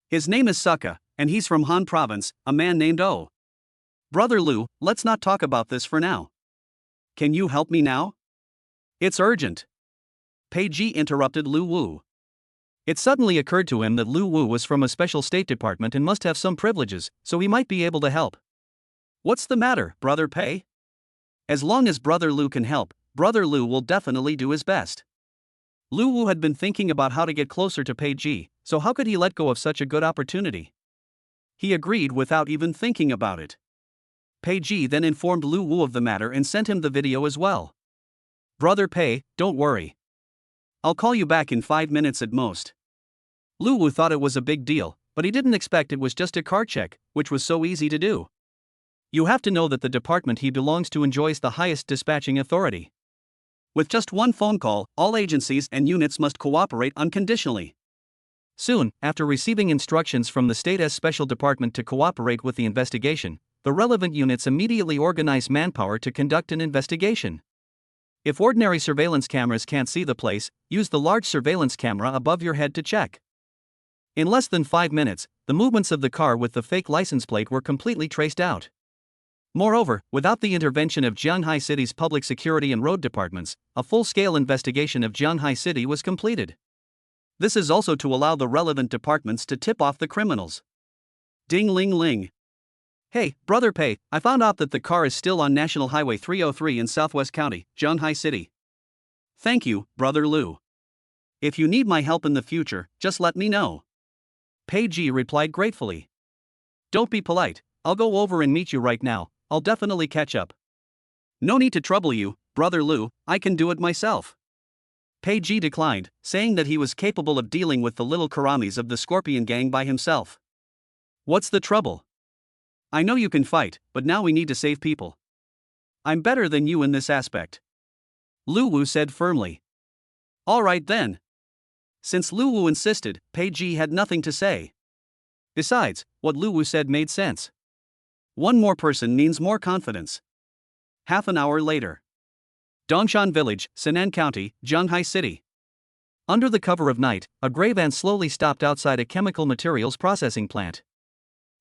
His name is Succa, and he's from Han Province, a man named O. Brother Lu, let's not talk about this for now. Can you help me now? It's urgent. Pei Ji interrupted Lu Wu. It suddenly occurred to him that Lu Wu was from a special state department and must have some privileges, so he might be able to help. What's the matter, Brother Pei? As long as Brother Lu can help, Brother Lu will definitely do his best. Lu Wu had been thinking about how to get closer to Pei Ji, so how could he let go of such a good opportunity? He agreed without even thinking about it. Pei Ji then informed Lu Wu of the matter and sent him the video as well. Brother Pei, don't worry. I'll call you back in 5 minutes at most. Lu Wu thought it was a big deal, but he didn't expect it was just a car check, which was so easy to do. You have to know that the department he belongs to enjoys the highest dispatching authority. With just one phone call, all agencies and units must cooperate unconditionally. Soon, after receiving instructions from the State's Special Department to cooperate with the investigation, the relevant units immediately organize manpower to conduct an investigation. If ordinary surveillance cameras can't see the place, use the large surveillance camera above your head to check. In less than 5 minutes, the movements of the car with the fake license plate were completely traced out. Moreover, without the intervention of Jianghai City's public security and road departments, a full-scale investigation of Jianghai City was completed. This is also to allow the relevant departments to tip off the criminals. Ding ling ling. Hey, Brother Pei, I found out that the car is still on National Highway 303 in Southwest County, Jianghai City. Thank you, Brother Lu. If you need my help in the future, just let me know. Pei Ji replied gratefully. Don't be polite, I'll go over and meet you right now, I'll definitely catch up. No need to trouble you, Brother Lu, I can do it myself. Pei Ji declined, saying that he was capable of dealing with the little karamis of the Scorpion Gang by himself. What's the trouble? I know you can fight, but now we need to save people. I'm better than you in this aspect. Lu Wu said firmly. All right then. Since Lu Wu insisted, Pei Ji had nothing to say. Besides, what Lu Wu said made sense. One more person means more confidence. Half an hour later. Dongshan Village, Sinan County, Jianghai City. Under the cover of night, a gray van slowly stopped outside a chemical materials processing plant.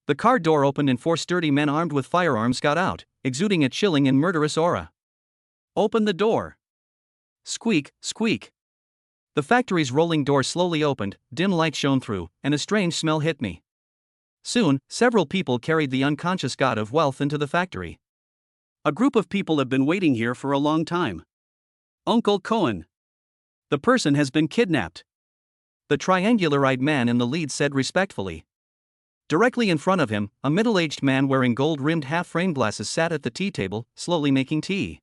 The car door opened and 4 sturdy men armed with firearms got out, exuding a chilling and murderous aura. Open the door. Squeak, squeak. The factory's rolling door slowly opened, dim light shone through, and a strange smell hit me. Soon, several people carried the unconscious god of wealth into the factory. A group of people have been waiting here for a long time. Uncle Cohen. The person has been kidnapped. The triangular-eyed man in the lead said respectfully. Directly in front of him, a middle-aged man wearing gold-rimmed half-frame glasses sat at the tea table, slowly making tea.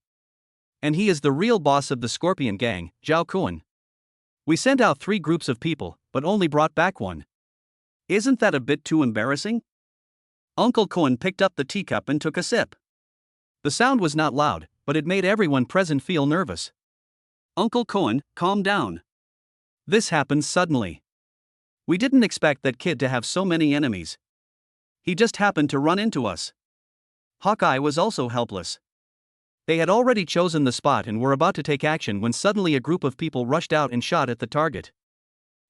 And he is the real boss of the Scorpion Gang, Zhao Kuan. We sent out 3 groups of people, but only brought back 1. Isn't that a bit too embarrassing? Uncle Cohen picked up the teacup and took a sip. The sound was not loud, but it made everyone present feel nervous. Uncle Cohen, calm down. This happened suddenly. We didn't expect that kid to have so many enemies. He just happened to run into us. Hawkeye was also helpless. They had already chosen the spot and were about to take action when suddenly a group of people rushed out and shot at the target.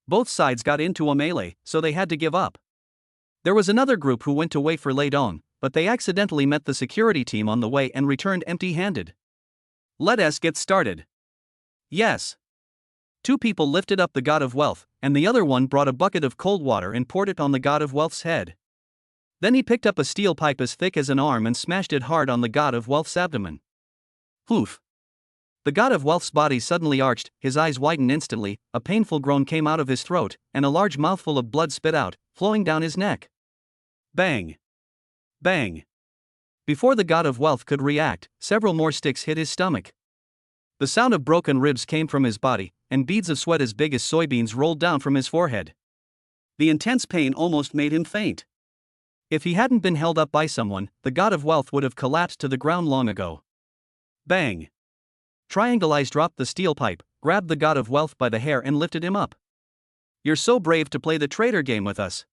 Both sides got into a melee, so they had to give up. There was another group who went to wait for Lei Dong, but they accidentally met the security team on the way and returned empty-handed. Let us get started. Yes. 2 people lifted up the god of wealth, and the other one brought a bucket of cold water and poured it on the god of wealth's head. Then he picked up a steel pipe as thick as an arm and smashed it hard on the god of wealth's abdomen. Poof. The god of wealth's body suddenly arched, his eyes widened instantly, a painful groan came out of his throat, and a large mouthful of blood spit out, flowing down his neck. Bang. Bang. Before the god of wealth could react, several more sticks hit his stomach. The sound of broken ribs came from his body, and beads of sweat as big as soybeans rolled down from his forehead. The intense pain almost made him faint. If he hadn't been held up by someone, the god of wealth would have collapsed to the ground long ago. Bang. Triangle Eyes dropped the steel pipe, grabbed the god of wealth by the hair and lifted him up. You're so brave to play the traitor game with us.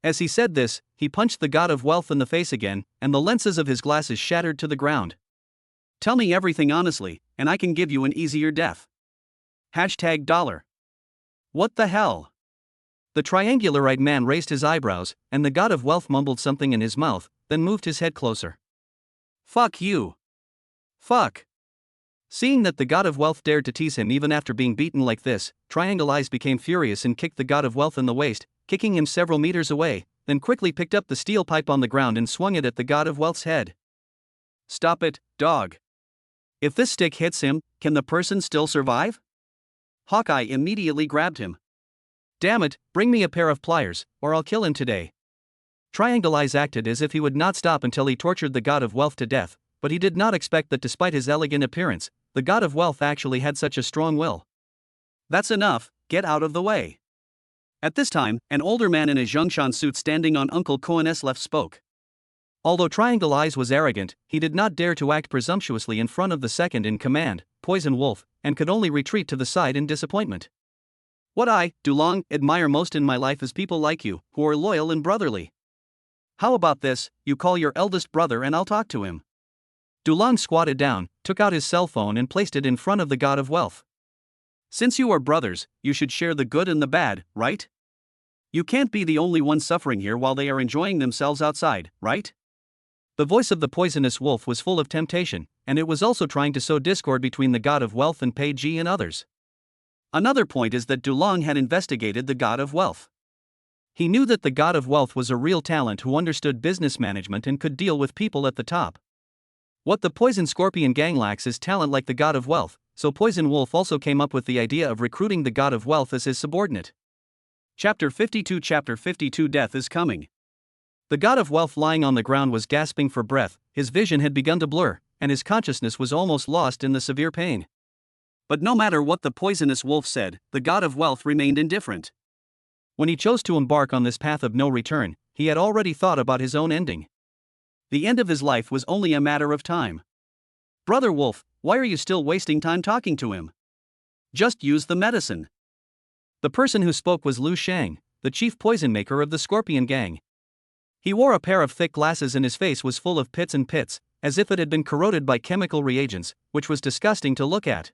As he said this, he punched the god of wealth in the face again, and the lenses of his glasses shattered to the ground. Tell me everything honestly, and I can give you an easier death. $. What the hell? The triangular-eyed man raised his eyebrows, and the god of wealth mumbled something in his mouth, then moved his head closer. Fuck you. Fuck. Seeing that the god of wealth dared to tease him even after being beaten like this, Triangle Eyes became furious and kicked the god of wealth in the waist, kicking him several meters away, then quickly picked up the steel pipe on the ground and swung it at the god of wealth's head. Stop it, dog. If this stick hits him, can the person still survive? Hawkeye immediately grabbed him. Damn it, bring me a pair of pliers, or I'll kill him today. Triangle Eyes acted as if he would not stop until he tortured the god of wealth to death, but he did not expect that despite his elegant appearance, the god of wealth actually had such a strong will. That's enough, get out of the way. At this time, an older man in a Zhongshan suit standing on Uncle Koen's left spoke. Although Triangle Eyes was arrogant, he did not dare to act presumptuously in front of the second in command, Poison Wolf, and could only retreat to the side in disappointment. What I, Dulong, admire most in my life is people like you, who are loyal and brotherly. How about this, you call your eldest brother and I'll talk to him. Dulong squatted down, took out his cell phone and placed it in front of the god of wealth. Since you are brothers, you should share the good and the bad, right? You can't be the only one suffering here while they are enjoying themselves outside, right? The voice of the poisonous wolf was full of temptation, and it was also trying to sow discord between the god of wealth and Pei Ji and others. Another point is that Dulong had investigated the god of wealth. He knew that the god of wealth was a real talent who understood business management and could deal with people at the top. What the Poison Scorpion gang lacks is talent like the god of wealth, so Poison Wolf also came up with the idea of recruiting the god of wealth as his subordinate. Chapter 52 Death is coming. The god of wealth lying on the ground was gasping for breath, his vision had begun to blur, and his consciousness was almost lost in the severe pain. But no matter what the poisonous wolf said, the god of wealth remained indifferent. When he chose to embark on this path of no return, he had already thought about his own ending. The end of his life was only a matter of time. Brother Wolf, why are you still wasting time talking to him? Just use the medicine. The person who spoke was Lu Shang, the chief poison maker of the Scorpion gang. He wore a pair of thick glasses and his face was full of pits and pits, as if it had been corroded by chemical reagents, which was disgusting to look at.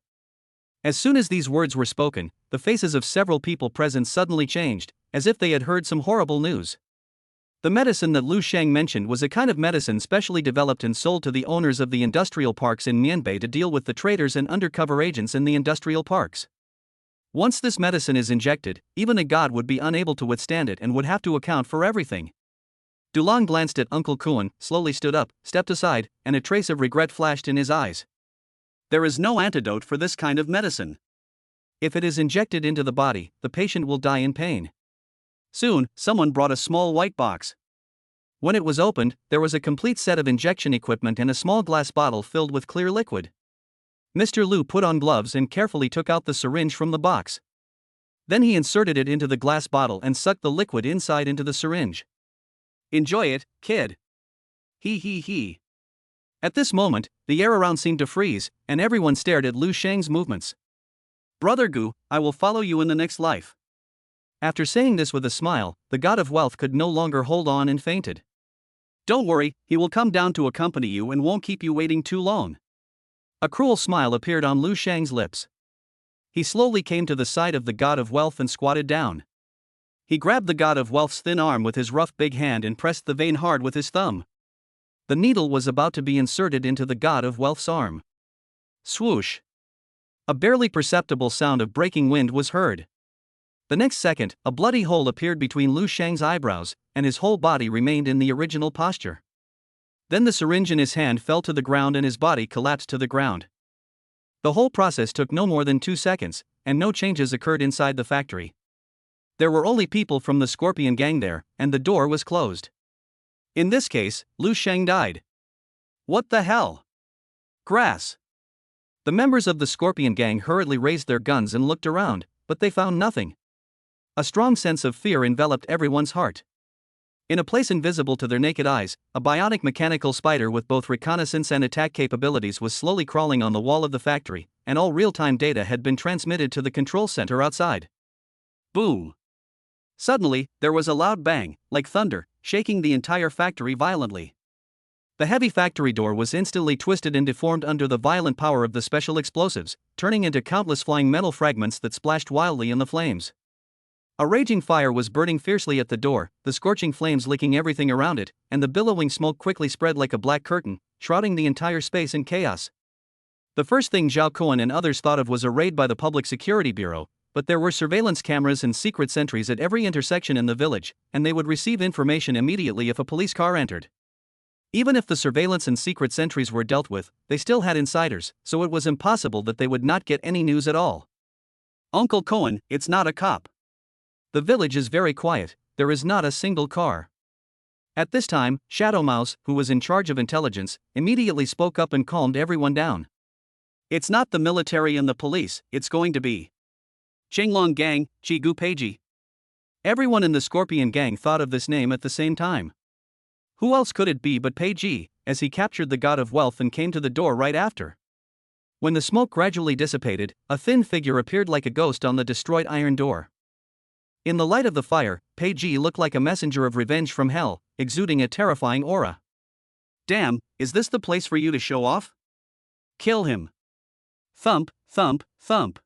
As soon as these words were spoken, the faces of several people present suddenly changed, as if they had heard some horrible news. The medicine that Lu Shang mentioned was a kind of medicine specially developed and sold to the owners of the industrial parks in Mianbei to deal with the traders and undercover agents in the industrial parks. Once this medicine is injected, even a god would be unable to withstand it and would have to account for everything. Dulong glanced at Uncle Koen, slowly stood up, stepped aside, and a trace of regret flashed in his eyes. There is no antidote for this kind of medicine. If it is injected into the body, the patient will die in pain. Soon, someone brought a small white box. When it was opened, there was a complete set of injection equipment and a small glass bottle filled with clear liquid. Mr. Lu put on gloves and carefully took out the syringe from the box. Then he inserted it into the glass bottle and sucked the liquid inside into the syringe. Enjoy it, kid. He. At this moment, the air around seemed to freeze, and everyone stared at Lu Shang's movements. Brother Gu, I will follow you in the next life. After saying this with a smile, the god of wealth could no longer hold on and fainted. Don't worry, he will come down to accompany you and won't keep you waiting too long. A cruel smile appeared on Lu Shang's lips. He slowly came to the side of the god of wealth and squatted down. He grabbed the god of wealth's thin arm with his rough big hand and pressed the vein hard with his thumb. The needle was about to be inserted into the god of wealth's arm. Swoosh! A barely perceptible sound of breaking wind was heard. The next second, a bloody hole appeared between Lu Shang's eyebrows, and his whole body remained in the original posture. Then the syringe in his hand fell to the ground and his body collapsed to the ground. The whole process took no more than 2 seconds, and no changes occurred inside the factory. There were only people from the Scorpion gang there, and the door was closed. In this case, Lu Shang died. What the hell? Grass. The members of the Scorpion gang hurriedly raised their guns and looked around, but they found nothing. A strong sense of fear enveloped everyone's heart. In a place invisible to their naked eyes, a bionic mechanical spider with both reconnaissance and attack capabilities was slowly crawling on the wall of the factory, and all real-time data had been transmitted to the control center outside. Boom! Suddenly, there was a loud bang, like thunder, shaking the entire factory violently. The heavy factory door was instantly twisted and deformed under the violent power of the special explosives, turning into countless flying metal fragments that splashed wildly in the flames. A raging fire was burning fiercely at the door, the scorching flames licking everything around it, and the billowing smoke quickly spread like a black curtain, shrouding the entire space in chaos. The first thing Zhao Cohen and others thought of was a raid by the Public Security Bureau, but there were surveillance cameras and secret sentries at every intersection in the village, and they would receive information immediately if a police car entered. Even if the surveillance and secret sentries were dealt with, they still had insiders, so it was impossible that they would not get any news at all. Uncle Cohen, it's not a cop. The village is very quiet, there is not a single car. At this time, Shadow Mouse, who was in charge of intelligence, immediately spoke up and calmed everyone down. It's not the military and the police, it's going to be Qinglong Gang, Chigu Peiji. Everyone in the Scorpion Gang thought of this name at the same time. Who else could it be but Peiji, as he captured the god of wealth and came to the door right after? When the smoke gradually dissipated, a thin figure appeared like a ghost on the destroyed iron door. In the light of the fire, Peiji looked like a messenger of revenge from hell, exuding a terrifying aura. Damn, is this the place for you to show off? Kill him. Thump, thump, thump.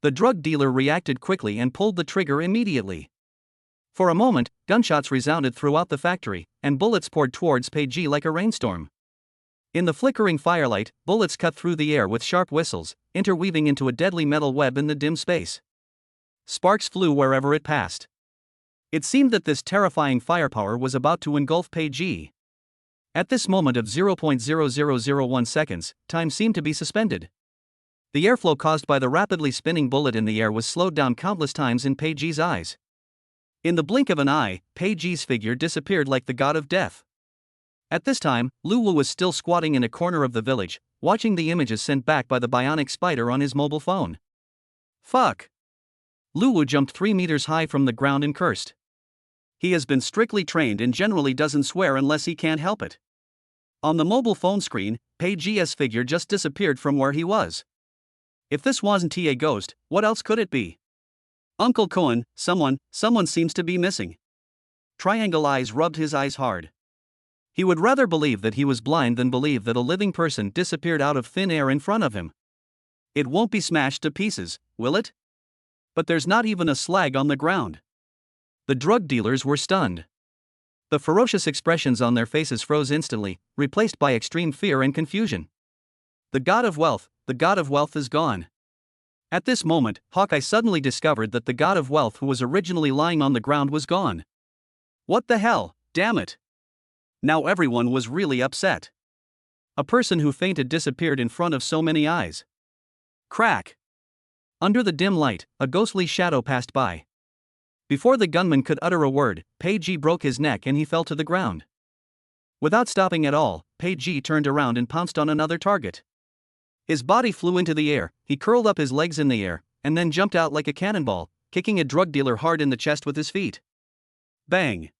The drug dealer reacted quickly and pulled the trigger immediately. For a moment, gunshots resounded throughout the factory, and bullets poured towards Peiji like a rainstorm. In the flickering firelight, bullets cut through the air with sharp whistles, interweaving into a deadly metal web in the dim space. Sparks flew wherever it passed. It seemed that this terrifying firepower was about to engulf Peiji. At this moment of 0.0001 seconds, time seemed to be suspended. The airflow caused by the rapidly spinning bullet in the air was slowed down countless times in Peiji's eyes. In the blink of an eye, Peiji's figure disappeared like the god of death. At this time, Luwu was still squatting in a corner of the village, watching the images sent back by the bionic spider on his mobile phone. Fuck! Luwu jumped 3 meters high from the ground and cursed. He has been strictly trained and generally doesn't swear unless he can't help it. On the mobile phone screen, Peiji's figure just disappeared from where he was. If this wasn't a ghost, what else could it be? Uncle Cohen, someone seems to be missing. Triangle Eyes rubbed his eyes hard. He would rather believe that he was blind than believe that a living person disappeared out of thin air in front of him. It won't be smashed to pieces, will it? But there's not even a slag on the ground. The drug dealers were stunned. The ferocious expressions on their faces froze instantly, replaced by extreme fear and confusion. The god of wealth is gone. At this moment, Hawkeye suddenly discovered that the god of wealth who was originally lying on the ground was gone. What the hell, damn it! Now everyone was really upset. A person who fainted disappeared in front of so many eyes. Crack! Under the dim light, a ghostly shadow passed by. Before the gunman could utter a word, Peiji broke his neck and he fell to the ground. Without stopping at all, Peiji turned around and pounced on another target. His body flew into the air, he curled up his legs in the air, and then jumped out like a cannonball, kicking a drug dealer hard in the chest with his feet. Bang!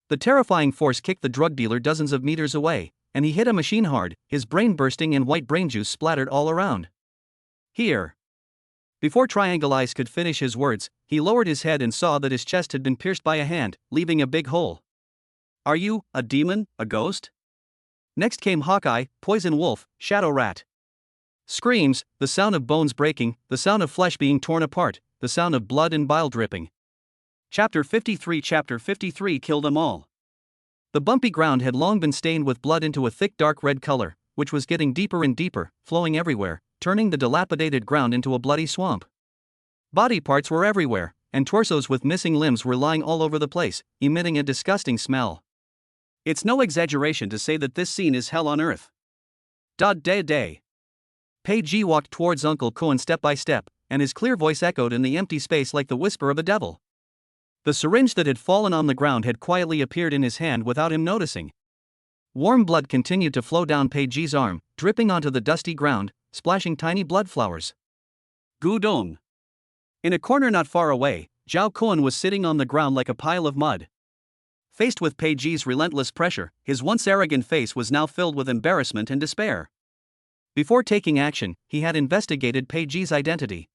The terrifying force kicked the drug dealer dozens of meters away, and he hit a machine hard, his brain bursting and white brain juice splattered all around. Here! Before Triangle Eyes could finish his words, he lowered his head and saw that his chest had been pierced by a hand, leaving a big hole. Are you a demon, a ghost? Next came Hawkeye, Poison Wolf, Shadow Rat. Screams, the sound of bones breaking, the sound of flesh being torn apart, the sound of blood and bile dripping. Chapter 53 Kill them all. The bumpy ground had long been stained with blood into a thick dark red color, which was getting deeper and deeper, flowing everywhere, turning the dilapidated ground into a bloody swamp. Body parts were everywhere, and torsos with missing limbs were lying all over the place, emitting a disgusting smell. It's no exaggeration to say that this scene is hell on earth. Day. Peiji walked towards Uncle Cohen step by step, and his clear voice echoed in the empty space like the whisper of a devil. The syringe that had fallen on the ground had quietly appeared in his hand without him noticing. Warm blood continued to flow down Peiji's arm, dripping onto the dusty ground, splashing tiny blood flowers. Gudong. In a corner not far away, Zhao Cohen was sitting on the ground like a pile of mud. Faced with Peiji's relentless pressure, his once arrogant face was now filled with embarrassment and despair. Before taking action, he had investigated Peiji's identity.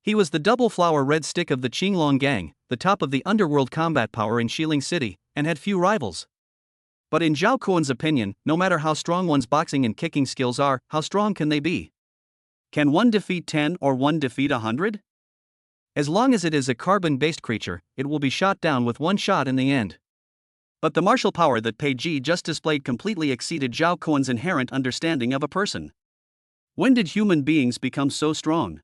He was the double flower red stick of the Qinglong gang, the top of the underworld combat power in Xiling City, and had few rivals. But in Zhao Kuan's opinion, no matter how strong one's boxing and kicking skills are, how strong can they be? Can one defeat 10 or one defeat 100? As long as it is a carbon-based creature, it will be shot down with one shot in the end. But the martial power that Pei Ji just displayed completely exceeded Zhao Kuan's inherent understanding of a person. When did human beings become so strong?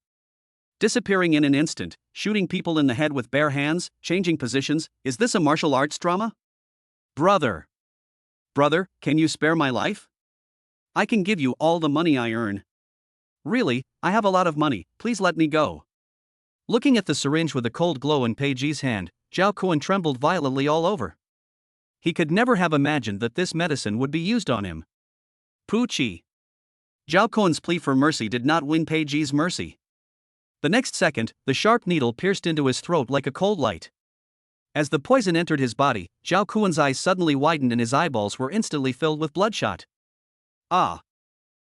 Disappearing in an instant, shooting people in the head with bare hands, changing positions, is this a martial arts drama? Brother, can you spare my life? I can give you all the money I earn. Really, I have a lot of money, please let me go. Looking at the syringe with a cold glow in Pei Ji's hand, Zhao Kuan trembled violently all over. He could never have imagined that this medicine would be used on him. Poochie. Zhao Kuan's plea for mercy did not win Pei Ji's mercy. The next second, the sharp needle pierced into his throat like a cold light. As the poison entered his body, Zhao Kuan's eyes suddenly widened and his eyeballs were instantly filled with bloodshot. Ah!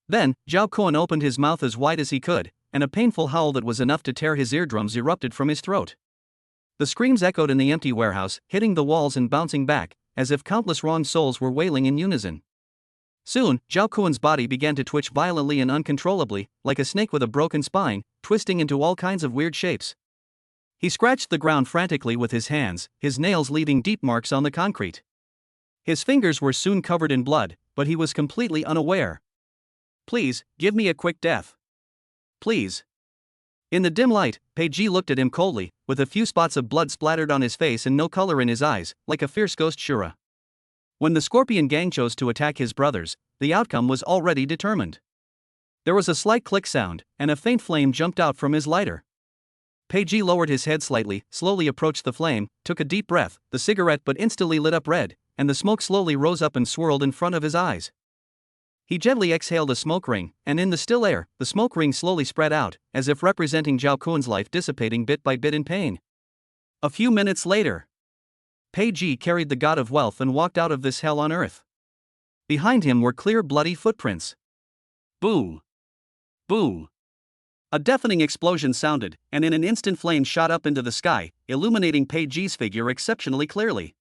Then, Zhao Kuan opened his mouth as wide as he could, and a painful howl that was enough to tear his eardrums erupted from his throat. The screams echoed in the empty warehouse, hitting the walls and bouncing back, as if countless wronged souls were wailing in unison. Soon, Zhao Kuan's body began to twitch violently and uncontrollably, like a snake with a broken spine, twisting into all kinds of weird shapes. He scratched the ground frantically with his hands, his nails leaving deep marks on the concrete. His fingers were soon covered in blood, but he was completely unaware. Please, give me a quick death. Please. In the dim light, Pei Ji looked at him coldly, with a few spots of blood splattered on his face and no color in his eyes, like a fierce ghost Shura. When the Scorpion gang chose to attack his brothers, the outcome was already determined. There was a slight click sound, and a faint flame jumped out from his lighter. Pei Ji lowered his head slightly, slowly approached the flame, took a deep breath, the cigarette but instantly lit up red, and the smoke slowly rose up and swirled in front of his eyes. He gently exhaled a smoke ring, and in the still air, the smoke ring slowly spread out, as if representing Zhao Kuan's life dissipating bit by bit in pain. A few minutes later, Pei Ji carried the god of wealth and walked out of this hell on earth. Behind him were clear bloody footprints. Boom! Boom! A deafening explosion sounded, and in an instant flames shot up into the sky, illuminating Pei Ji's figure exceptionally clearly.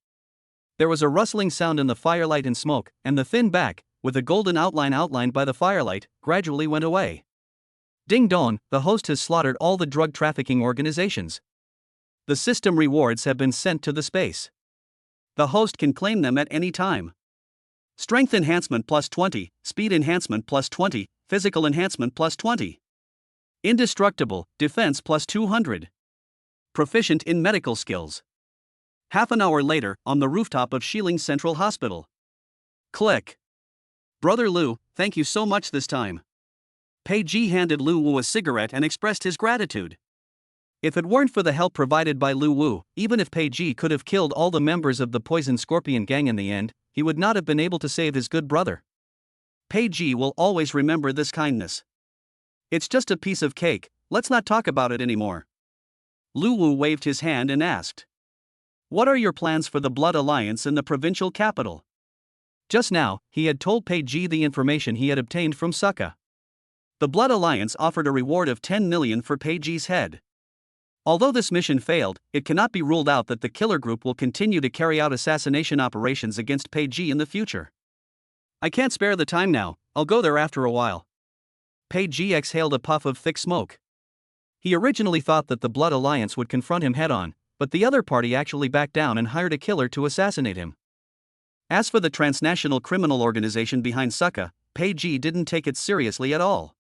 There was a rustling sound in the firelight and smoke, and the thin back, with a golden outline outlined by the firelight, gradually went away. Ding dong, the host has slaughtered all the drug trafficking organizations. The system rewards have been sent to the space. The host can claim them at any time. Strength enhancement plus 20, speed enhancement plus 20, physical enhancement plus 20. Indestructible, defense plus 200. Proficient in medical skills. Half an hour later, on the rooftop of Xiling Central Hospital. Click. Brother Lu, thank you so much this time. Pei Ji handed Lu Wu a cigarette and expressed his gratitude. If it weren't for the help provided by Lu Wu, even if Pei Ji could have killed all the members of the Poison Scorpion gang in the end, he would not have been able to save his good brother. Pei Ji will always remember this kindness. It's just a piece of cake, let's not talk about it anymore. Lu Wu waved his hand and asked, "What are your plans for the Blood Alliance in the provincial capital?" Just now, he had told Pei Ji the information he had obtained from Succa. The Blood Alliance offered a reward of 10 million for Pei Ji's head. Although this mission failed, it cannot be ruled out that the killer group will continue to carry out assassination operations against Pei Ji in the future. I can't spare the time now, I'll go there after a while. Pei Ji exhaled a puff of thick smoke. He originally thought that the Blood Alliance would confront him head-on, but the other party actually backed down and hired a killer to assassinate him. As for the transnational criminal organization behind Succa, Pei Ji didn't take it seriously at all.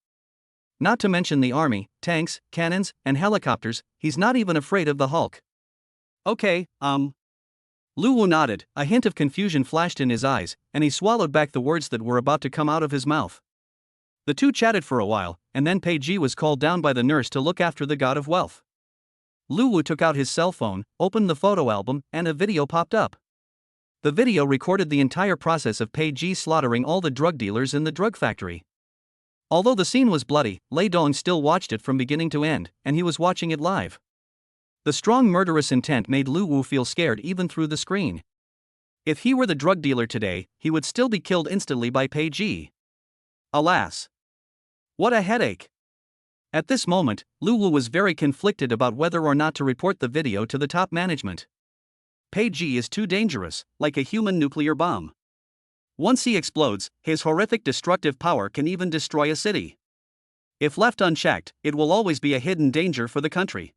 Not to mention the army, tanks, cannons, and helicopters, he's not even afraid of the Hulk. Okay, Lu Wu nodded, a hint of confusion flashed in his eyes, and he swallowed back the words that were about to come out of his mouth. The two chatted for a while, and then Pei Ji was called down by the nurse to look after the god of wealth. Lu Wu took out his cell phone, opened the photo album, and a video popped up. The video recorded the entire process of Pei Ji slaughtering all the drug dealers in the drug factory. Although the scene was bloody, Lei Dong still watched it from beginning to end, and he was watching it live. The strong murderous intent made Lu Wu feel scared even through the screen. If he were the drug dealer today, he would still be killed instantly by Pei Ji. Alas! What a headache! At this moment, Lulu was very conflicted about whether or not to report the video to the top management. Pei Ji is too dangerous, like a human nuclear bomb. Once he explodes, his horrific destructive power can even destroy a city. If left unchecked, it will always be a hidden danger for the country.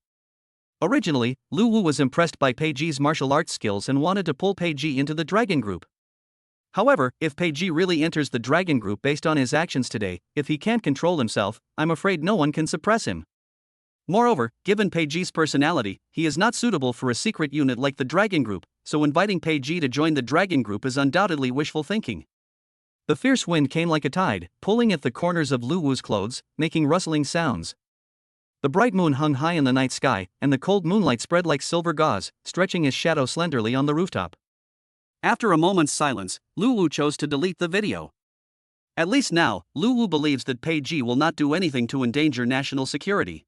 Originally, Lulu was impressed by Pei Ji's martial arts skills and wanted to pull Pei Ji into the Dragon Group. However, if Pei Ji really enters the Dragon Group based on his actions today, if he can't control himself, I'm afraid no one can suppress him. Moreover, given Pei Ji's personality, he is not suitable for a secret unit like the Dragon Group, so inviting Pei Ji to join the Dragon Group is undoubtedly wishful thinking. The fierce wind came like a tide, pulling at the corners of Luwu's clothes, making rustling sounds. The bright moon hung high in the night sky, and the cold moonlight spread like silver gauze, stretching his shadow slenderly on the rooftop. After a moment's silence, Luwu chose to delete the video. At least now, Luwu believes that Pei Ji will not do anything to endanger national security.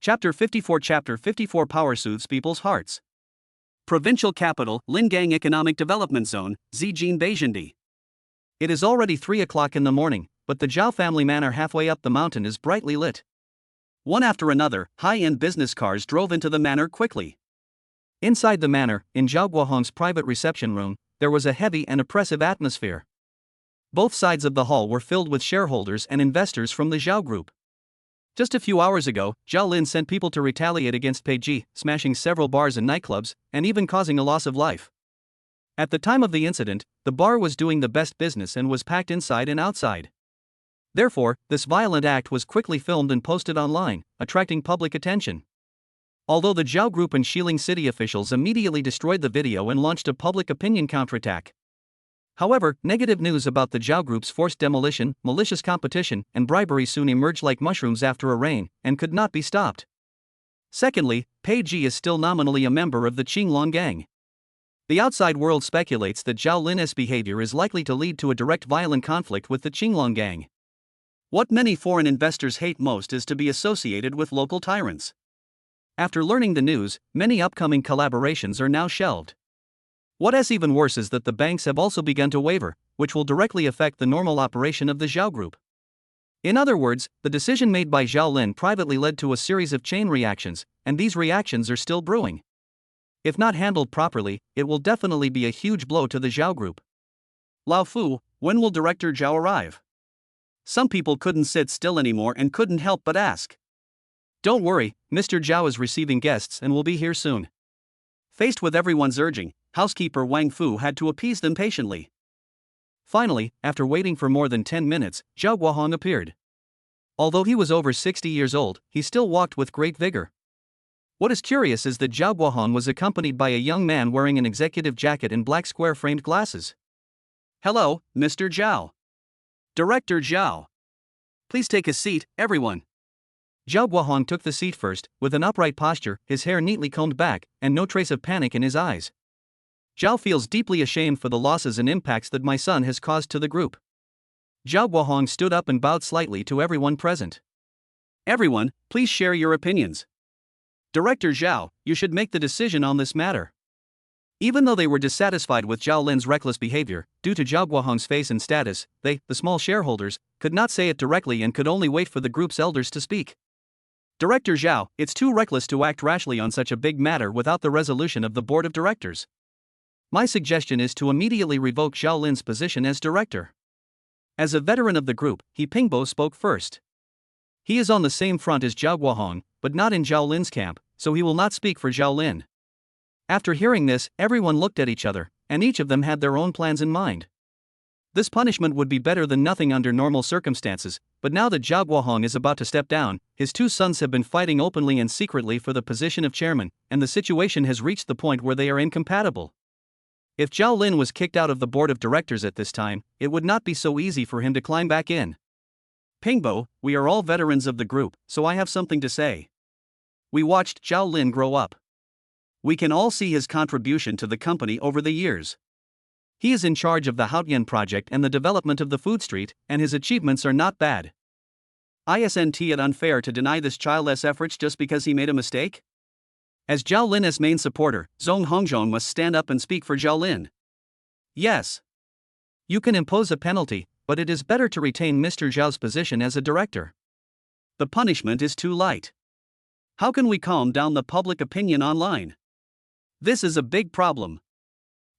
Chapter 54 Power soothes people's hearts. Provincial capital, Lingang Economic Development Zone, Zijin Beijindi. It is already 3 o'clock in the morning, but the Zhao family manor halfway up the mountain is brightly lit. One after another, high-end business cars drove into the manor quickly. Inside the manor, in Zhao Guohong's private reception room, there was a heavy and oppressive atmosphere. Both sides of the hall were filled with shareholders and investors from the Zhao Group. Just a few hours ago, Zhao Lin sent people to retaliate against Pei Ji, smashing several bars and nightclubs, and even causing a loss of life. At the time of the incident, the bar was doing the best business and was packed inside and outside. Therefore, this violent act was quickly filmed and posted online, attracting public attention. Although the Zhao Group and Xiling City officials immediately destroyed the video and launched a public opinion counterattack. However, negative news about the Zhao Group's forced demolition, malicious competition, and bribery soon emerged like mushrooms after a rain, and could not be stopped. Secondly, Pei Ji is still nominally a member of the Qinglong gang. The outside world speculates that Zhao Lin's behavior is likely to lead to a direct violent conflict with the Qinglong gang. What many foreign investors hate most is to be associated with local tyrants. After learning the news, many upcoming collaborations are now shelved. What is even worse is that the banks have also begun to waver, which will directly affect the normal operation of the Zhao Group. In other words, the decision made by Zhao Lin privately led to a series of chain reactions, and these reactions are still brewing. If not handled properly, it will definitely be a huge blow to the Zhao Group. Lao Fu, when will Director Zhao arrive? Some people couldn't sit still anymore and couldn't help but ask. Don't worry, Mr. Zhao is receiving guests and will be here soon. Faced with everyone's urging, housekeeper Wang Fu had to appease them patiently. Finally, after waiting for more than 10 minutes, Zhao Guohong appeared. Although he was over 60 years old, he still walked with great vigor. What is curious is that Zhao Guohong was accompanied by a young man wearing an executive jacket and black square-framed glasses. Hello, Mr. Zhao. Director Zhao. Please take a seat, everyone. Zhao Guohong took the seat first, with an upright posture, his hair neatly combed back, and no trace of panic in his eyes. Zhao feels deeply ashamed for the losses and impacts that my son has caused to the group. Zhao Guohong stood up and bowed slightly to everyone present. Everyone, please share your opinions. Director Zhao, you should make the decision on this matter. Even though they were dissatisfied with Zhao Lin's reckless behavior, due to Zhao Guohong's face and status, they, the small shareholders, could not say it directly and could only wait for the group's elders to speak. Director Zhao, it's too reckless to act rashly on such a big matter without the resolution of the board of directors. My suggestion is to immediately revoke Zhao Lin's position as director. As a veteran of the group, He Pingbo spoke first. He is on the same front as Zhao Guohong, but not in Zhao Lin's camp, so he will not speak for Zhao Lin. After hearing this, everyone looked at each other, and each of them had their own plans in mind. This punishment would be better than nothing under normal circumstances, but now that Zhao Guohong is about to step down, his two sons have been fighting openly and secretly for the position of chairman, and the situation has reached the point where they are incompatible. If Zhao Lin was kicked out of the board of directors at this time, it would not be so easy for him to climb back in. Pingbo, we are all veterans of the group, so I have something to say. We watched Zhao Lin grow up. We can all see his contribution to the company over the years. He is in charge of the Haotian project and the development of the food street, and his achievements are not bad. Isn't it unfair to deny this child's efforts just because he made a mistake? As Zhao Lin's main supporter, Zhong Hongzhong must stand up and speak for Zhao Lin. Yes. You can impose a penalty, but it is better to retain Mr. Zhao's position as a director. The punishment is too light. How can we calm down the public opinion online? This is a big problem.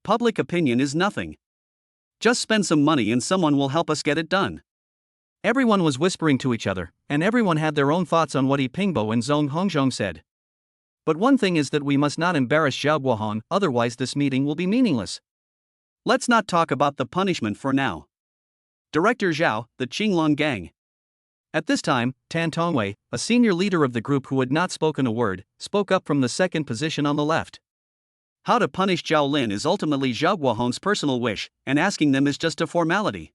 Public opinion is nothing. Just spend some money and someone will help us get it done. Everyone was whispering to each other, and everyone had their own thoughts on what Pingbo and Zhong Hongzhong said. But one thing is that we must not embarrass Zhao Guohong, otherwise this meeting will be meaningless. Let's not talk about the punishment for now. Director Zhao, the Qinglong gang. At this time, Tan Tongwei, a senior leader of the group who had not spoken a word, spoke up from the second position on the left. How to punish Zhao Lin is ultimately Zhao Guohong's personal wish, and asking them is just a formality.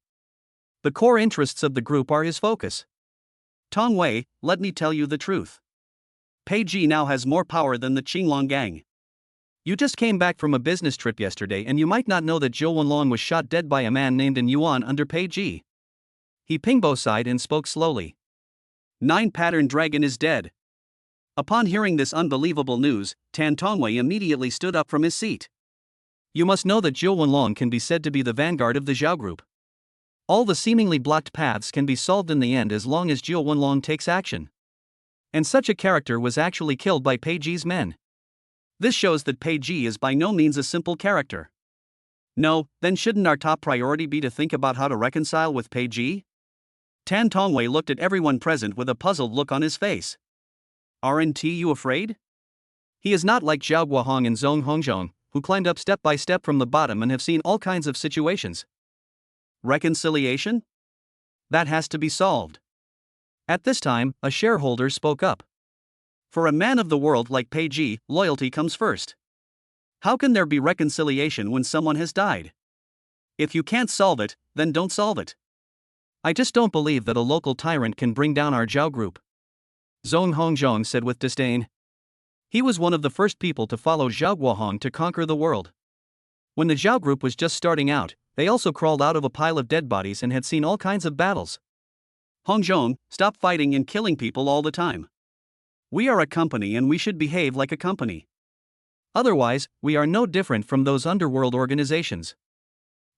The core interests of the group are his focus. Tongwei, let me tell you the truth. Pei Ji now has more power than the Qinglong gang. You just came back from a business trip yesterday and you might not know that Zhou Wenlong was shot dead by a man named in Yuan under Pei Ji. He Pingbo sighed and spoke slowly. 9 Pattern Dragon is dead. Upon hearing this unbelievable news, Tan Tongwei immediately stood up from his seat. You must know that Zhou Wenlong can be said to be the vanguard of the Zhao group. All the seemingly blocked paths can be solved in the end as long as Zhou Wenlong takes action. And such a character was actually killed by Pei Ji's men. This shows that Pei Ji is by no means a simple character. No, then shouldn't our top priority be to think about how to reconcile with Pei Ji? Tan Tongwei looked at everyone present with a puzzled look on his face. Aren't you afraid? He is not like Zhao Guohong and Zhong Hongzhong, who climbed up step by step from the bottom and have seen all kinds of situations. Reconciliation? That has to be solved. At this time, a shareholder spoke up. For a man of the world like Pei Ji, loyalty comes first. How can there be reconciliation when someone has died? If you can't solve it, then don't solve it. I just don't believe that a local tyrant can bring down our Zhao group. Zhong Hongzhong said with disdain. He was one of the first people to follow Zhao Guohong to conquer the world. When the Zhao group was just starting out, they also crawled out of a pile of dead bodies and had seen all kinds of battles. Hongzhong, stop fighting and killing people all the time. We are a company and we should behave like a company. Otherwise, we are no different from those underworld organizations.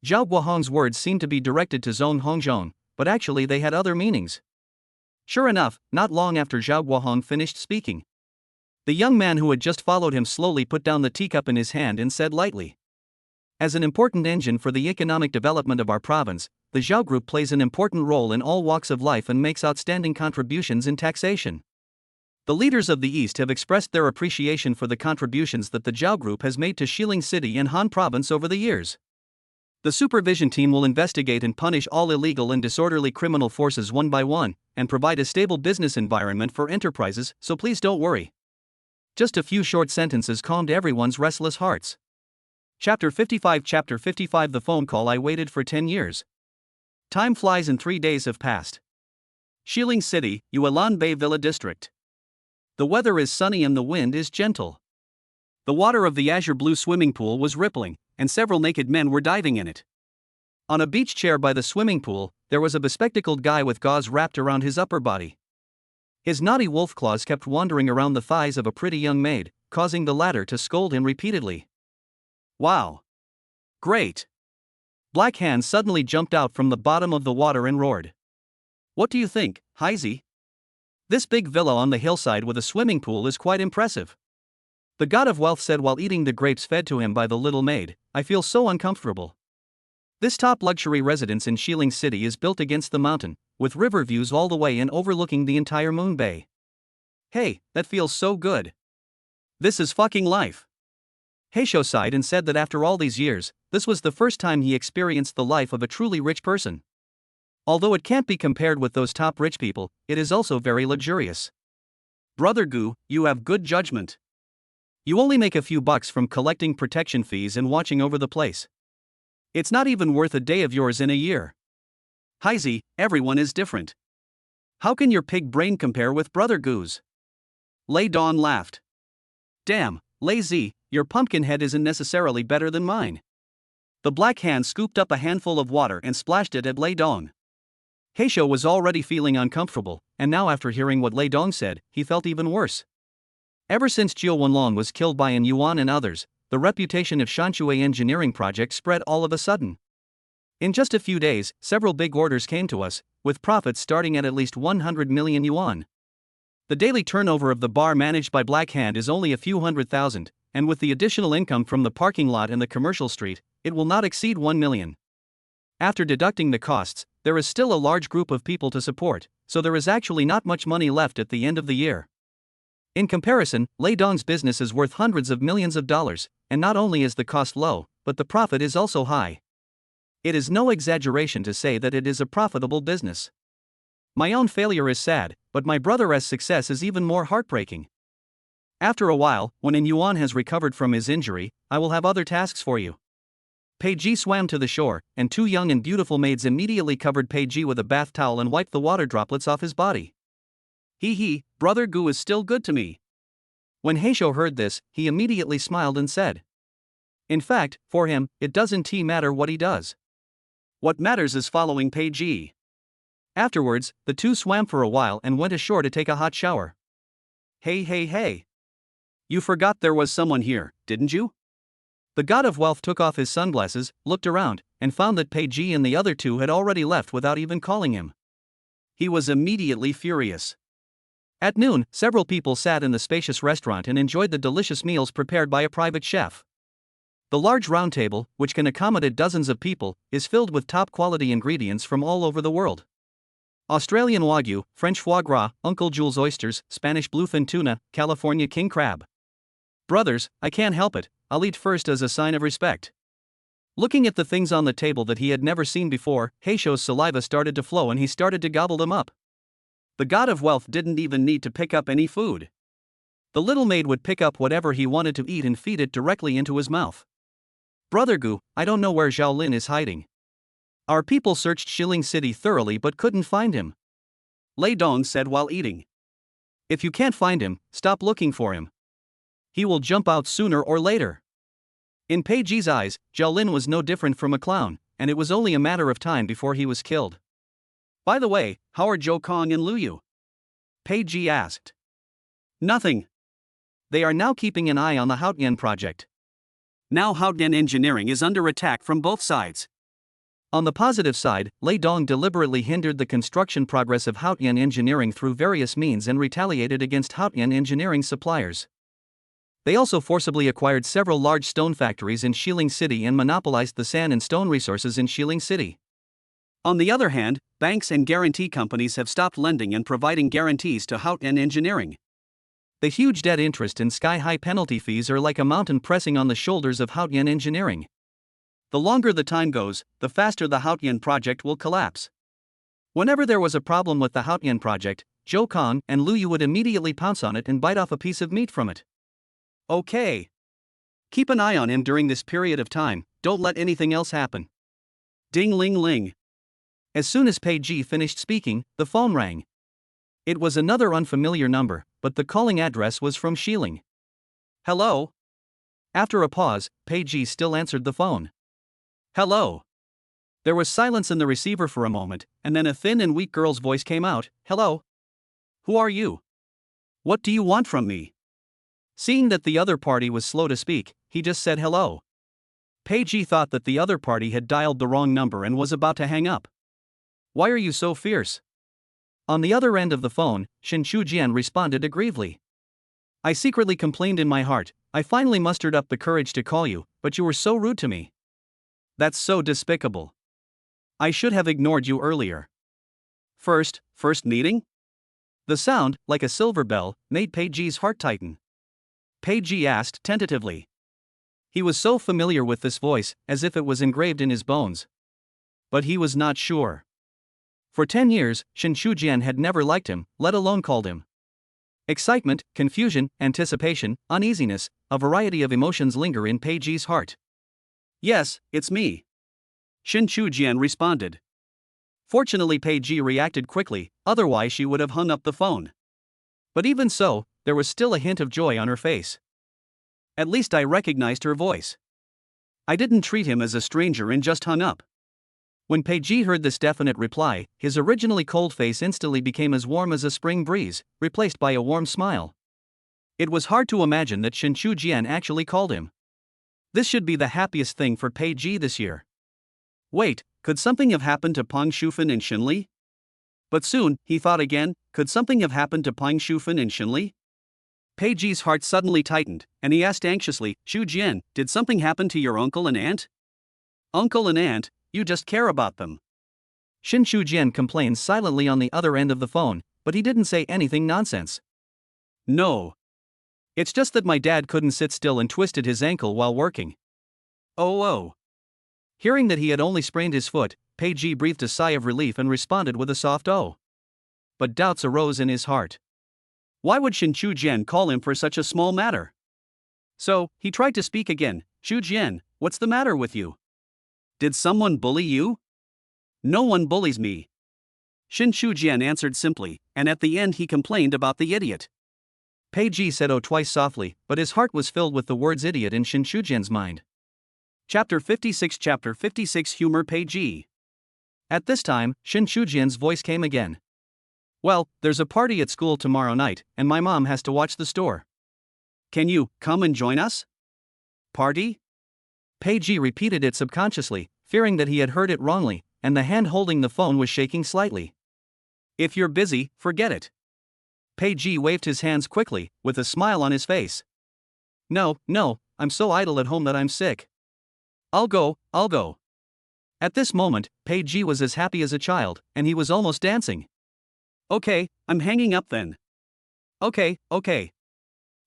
Zhao Guohong's words seemed to be directed to Zhong Hongzhong, but actually they had other meanings. Sure enough, not long after Zhao Guohong finished speaking, the young man who had just followed him slowly put down the teacup in his hand and said lightly. As an important engine for the economic development of our province, the Zhao group plays an important role in all walks of life and makes outstanding contributions in taxation. The leaders of the East have expressed their appreciation for the contributions that the Zhao group has made to Shilin City and Han Province over the years. The supervision team will investigate and punish all illegal and disorderly criminal forces one by one, and provide a stable business environment for enterprises, so please don't worry. Just a few short sentences calmed everyone's restless hearts. Chapter 55 The phone call I waited for 10 years. Time flies and 3 days have passed. Shilin City, Yuelan Bay Villa District. The weather is sunny and the wind is gentle. The water of the azure blue swimming pool was rippling, and several naked men were diving in it. On a beach chair by the swimming pool, there was a bespectacled guy with gauze wrapped around his upper body. His naughty wolf claws kept wandering around the thighs of a pretty young maid, causing the latter to scold him repeatedly. Wow! Great! Black Hand suddenly jumped out from the bottom of the water and roared. What do you think, Heisey? This big villa on the hillside with a swimming pool is quite impressive. The god of wealth said while eating the grapes fed to him by the little maid. I feel so uncomfortable. This top luxury residence in Shilin City is built against the mountain, with river views all the way and overlooking the entire Moon Bay. Hey, that feels so good. This is fucking life. Heisho sighed and said that after all these years, this was the first time he experienced the life of a truly rich person. Although it can't be compared with those top rich people, it is also very luxurious. Brother Gu, you have good judgment. You only make a few bucks from collecting protection fees and watching over the place. It's not even worth a day of yours in a year. Heisey, everyone is different. How can your pig brain compare with Brother Gu's? Lei Dawn laughed. Damn, Lei Zi, your pumpkin head isn't necessarily better than mine. The Black Hand scooped up a handful of water and splashed it at Lei Dong. Heisho was already feeling uncomfortable, and now after hearing what Lei Dong said, he felt even worse. Ever since Zhou Wenlong was killed by An Yuan and others, the reputation of Shanshui engineering project spread all of a sudden. In just a few days, several big orders came to us, with profits starting at least 100 million yuan. The daily turnover of the bar managed by Black Hand is only a few 100,000, and with the additional income from the parking lot and the commercial street, it will not exceed 1 million. After deducting the costs, there is still a large group of people to support, so there is actually not much money left at the end of the year. In comparison, Lei Dong's business is worth hundreds of millions of dollars, and not only is the cost low, but the profit is also high. It is no exaggeration to say that it is a profitable business. My own failure is sad, but my brother's success is even more heartbreaking. After a while, when In Yuan has recovered from his injury, I will have other tasks for you. Pei Ji swam to the shore, and two young and beautiful maids immediately covered Pei Ji with a bath towel and wiped the water droplets off his body. He, Brother Gu is still good to me. When Heisho heard this, he immediately smiled and said. In fact, for him, it doesn't matter what he does. What matters is following Pei Ji. Afterwards, the two swam for a while and went ashore to take a hot shower. Hey. You forgot there was someone here, didn't you? The god of wealth took off his sunglasses, looked around, and found that Pei Ji and the other two had already left without even calling him. He was immediately furious. At noon, several people sat in the spacious restaurant and enjoyed the delicious meals prepared by a private chef. The large round table, which can accommodate dozens of people, is filled with top-quality ingredients from all over the world. Australian Wagyu, French foie gras, Uncle Jules oysters, Spanish bluefin tuna, California king crab. Brothers, I can't help it, I'll eat first as a sign of respect. Looking at the things on the table that he had never seen before, Heisho's saliva started to flow and he started to gobble them up. The god of wealth didn't even need to pick up any food. The little maid would pick up whatever he wanted to eat and feed it directly into his mouth. Brother Gu, I don't know where Zhao Lin is hiding. Our people searched Shilling City thoroughly but couldn't find him. Lei Dong said while eating. If you can't find him, stop looking for him. He will jump out sooner or later. In Pei Ji's eyes, Zhao Lin was no different from a clown, and it was only a matter of time before he was killed. By the way, how are Zhou Kong and Lu Yu? Pei Ji asked. Nothing. They are now keeping an eye on the Haotian project. Now Haotian engineering is under attack from both sides. On the positive side, Lei Dong deliberately hindered the construction progress of Haotian engineering through various means and retaliated against Haotian engineering suppliers. They also forcibly acquired several large stone factories in Shilling City and monopolized the sand and stone resources in Shilling City. On the other hand, banks and guarantee companies have stopped lending and providing guarantees to Haotian engineering. The huge debt interest and sky-high penalty fees are like a mountain pressing on the shoulders of Haotian engineering. The longer the time goes, the faster the Haotian project will collapse. Whenever there was a problem with the Haotian project, Zhou Kong and Lu Yu would immediately pounce on it and bite off a piece of meat from it. Okay. Keep an eye on him during this period of time, don't let anything else happen. Ding ling ling. As soon as Pei Ji finished speaking, the phone rang. It was another unfamiliar number, but the calling address was from Shilling. Hello? After a pause, Pei Ji still answered the phone. Hello. There was silence in the receiver for a moment, and then a thin and weak girl's voice came out. Hello? Who are you? What do you want from me? Seeing that the other party was slow to speak, he just said hello. Pei Ji thought that the other party had dialed the wrong number and was about to hang up. Why are you so fierce? On the other end of the phone, Shen Shujian responded aggrievely. I secretly complained in my heart. I finally mustered up the courage to call you, but you were so rude to me. That's so despicable. I should have ignored you earlier. First meeting? The sound, like a silver bell, made Pei Ji's heart tighten. Pei Ji asked tentatively. He was so familiar with this voice, as if it was engraved in his bones. But he was not sure. For 10 years, Shen Shujian had never liked him, let alone called him. Excitement, confusion, anticipation, uneasiness, a variety of emotions linger in Pei Ji's heart. Yes, it's me. Shen Shujian responded. Fortunately, Pei Ji reacted quickly, otherwise she would have hung up the phone. But even so, there was still a hint of joy on her face. At least I recognized her voice. I didn't treat him as a stranger and just hung up. When Pei Ji heard this definite reply, his originally cold face instantly became as warm as a spring breeze, replaced by a warm smile. It was hard to imagine that Shen Shujian actually called him. This should be the happiest thing for Pei Ji this year. Wait, could something have happened to Peng Shufan and Shen Li? But soon, he thought again, Could something have happened to Pang Shufan and Shinli? Pei Ji's heart suddenly tightened, and he asked anxiously, Shu Jian, did something happen to your uncle and aunt? Uncle and aunt, you just care about them. Shin Shu Jian complained silently on the other end of the phone, but he didn't say anything nonsense. No. It's just that my dad couldn't sit still and twisted his ankle while working. Oh. Hearing that he had only sprained his foot, Pei Ji breathed a sigh of relief and responded with a soft oh. But doubts arose in his heart. Why would Shin Shu Jian call him for such a small matter? So, he tried to speak again. Shu Jian, what's the matter with you? Did someone bully you? No one bullies me. Shin Shu Jian answered simply, and at the end he complained about the idiot. Pei Ji said oh twice softly, but his heart was filled with the words idiot in Shin Shu Jian's mind. Chapter 56 Humor Pei Ji. At this time, Shin Shu Jian's voice came again. Well, there's a party at school tomorrow night, and my mom has to watch the store. Can you come and join us? Party? Pei Ji repeated it subconsciously, fearing that he had heard it wrongly, and the hand holding the phone was shaking slightly. If you're busy, forget it. Pei Ji waved his hands quickly, with a smile on his face. No, I'm so idle at home that I'm sick. I'll go. At this moment, Pei Ji was as happy as a child, and he was almost dancing. Okay, I'm hanging up then. Okay.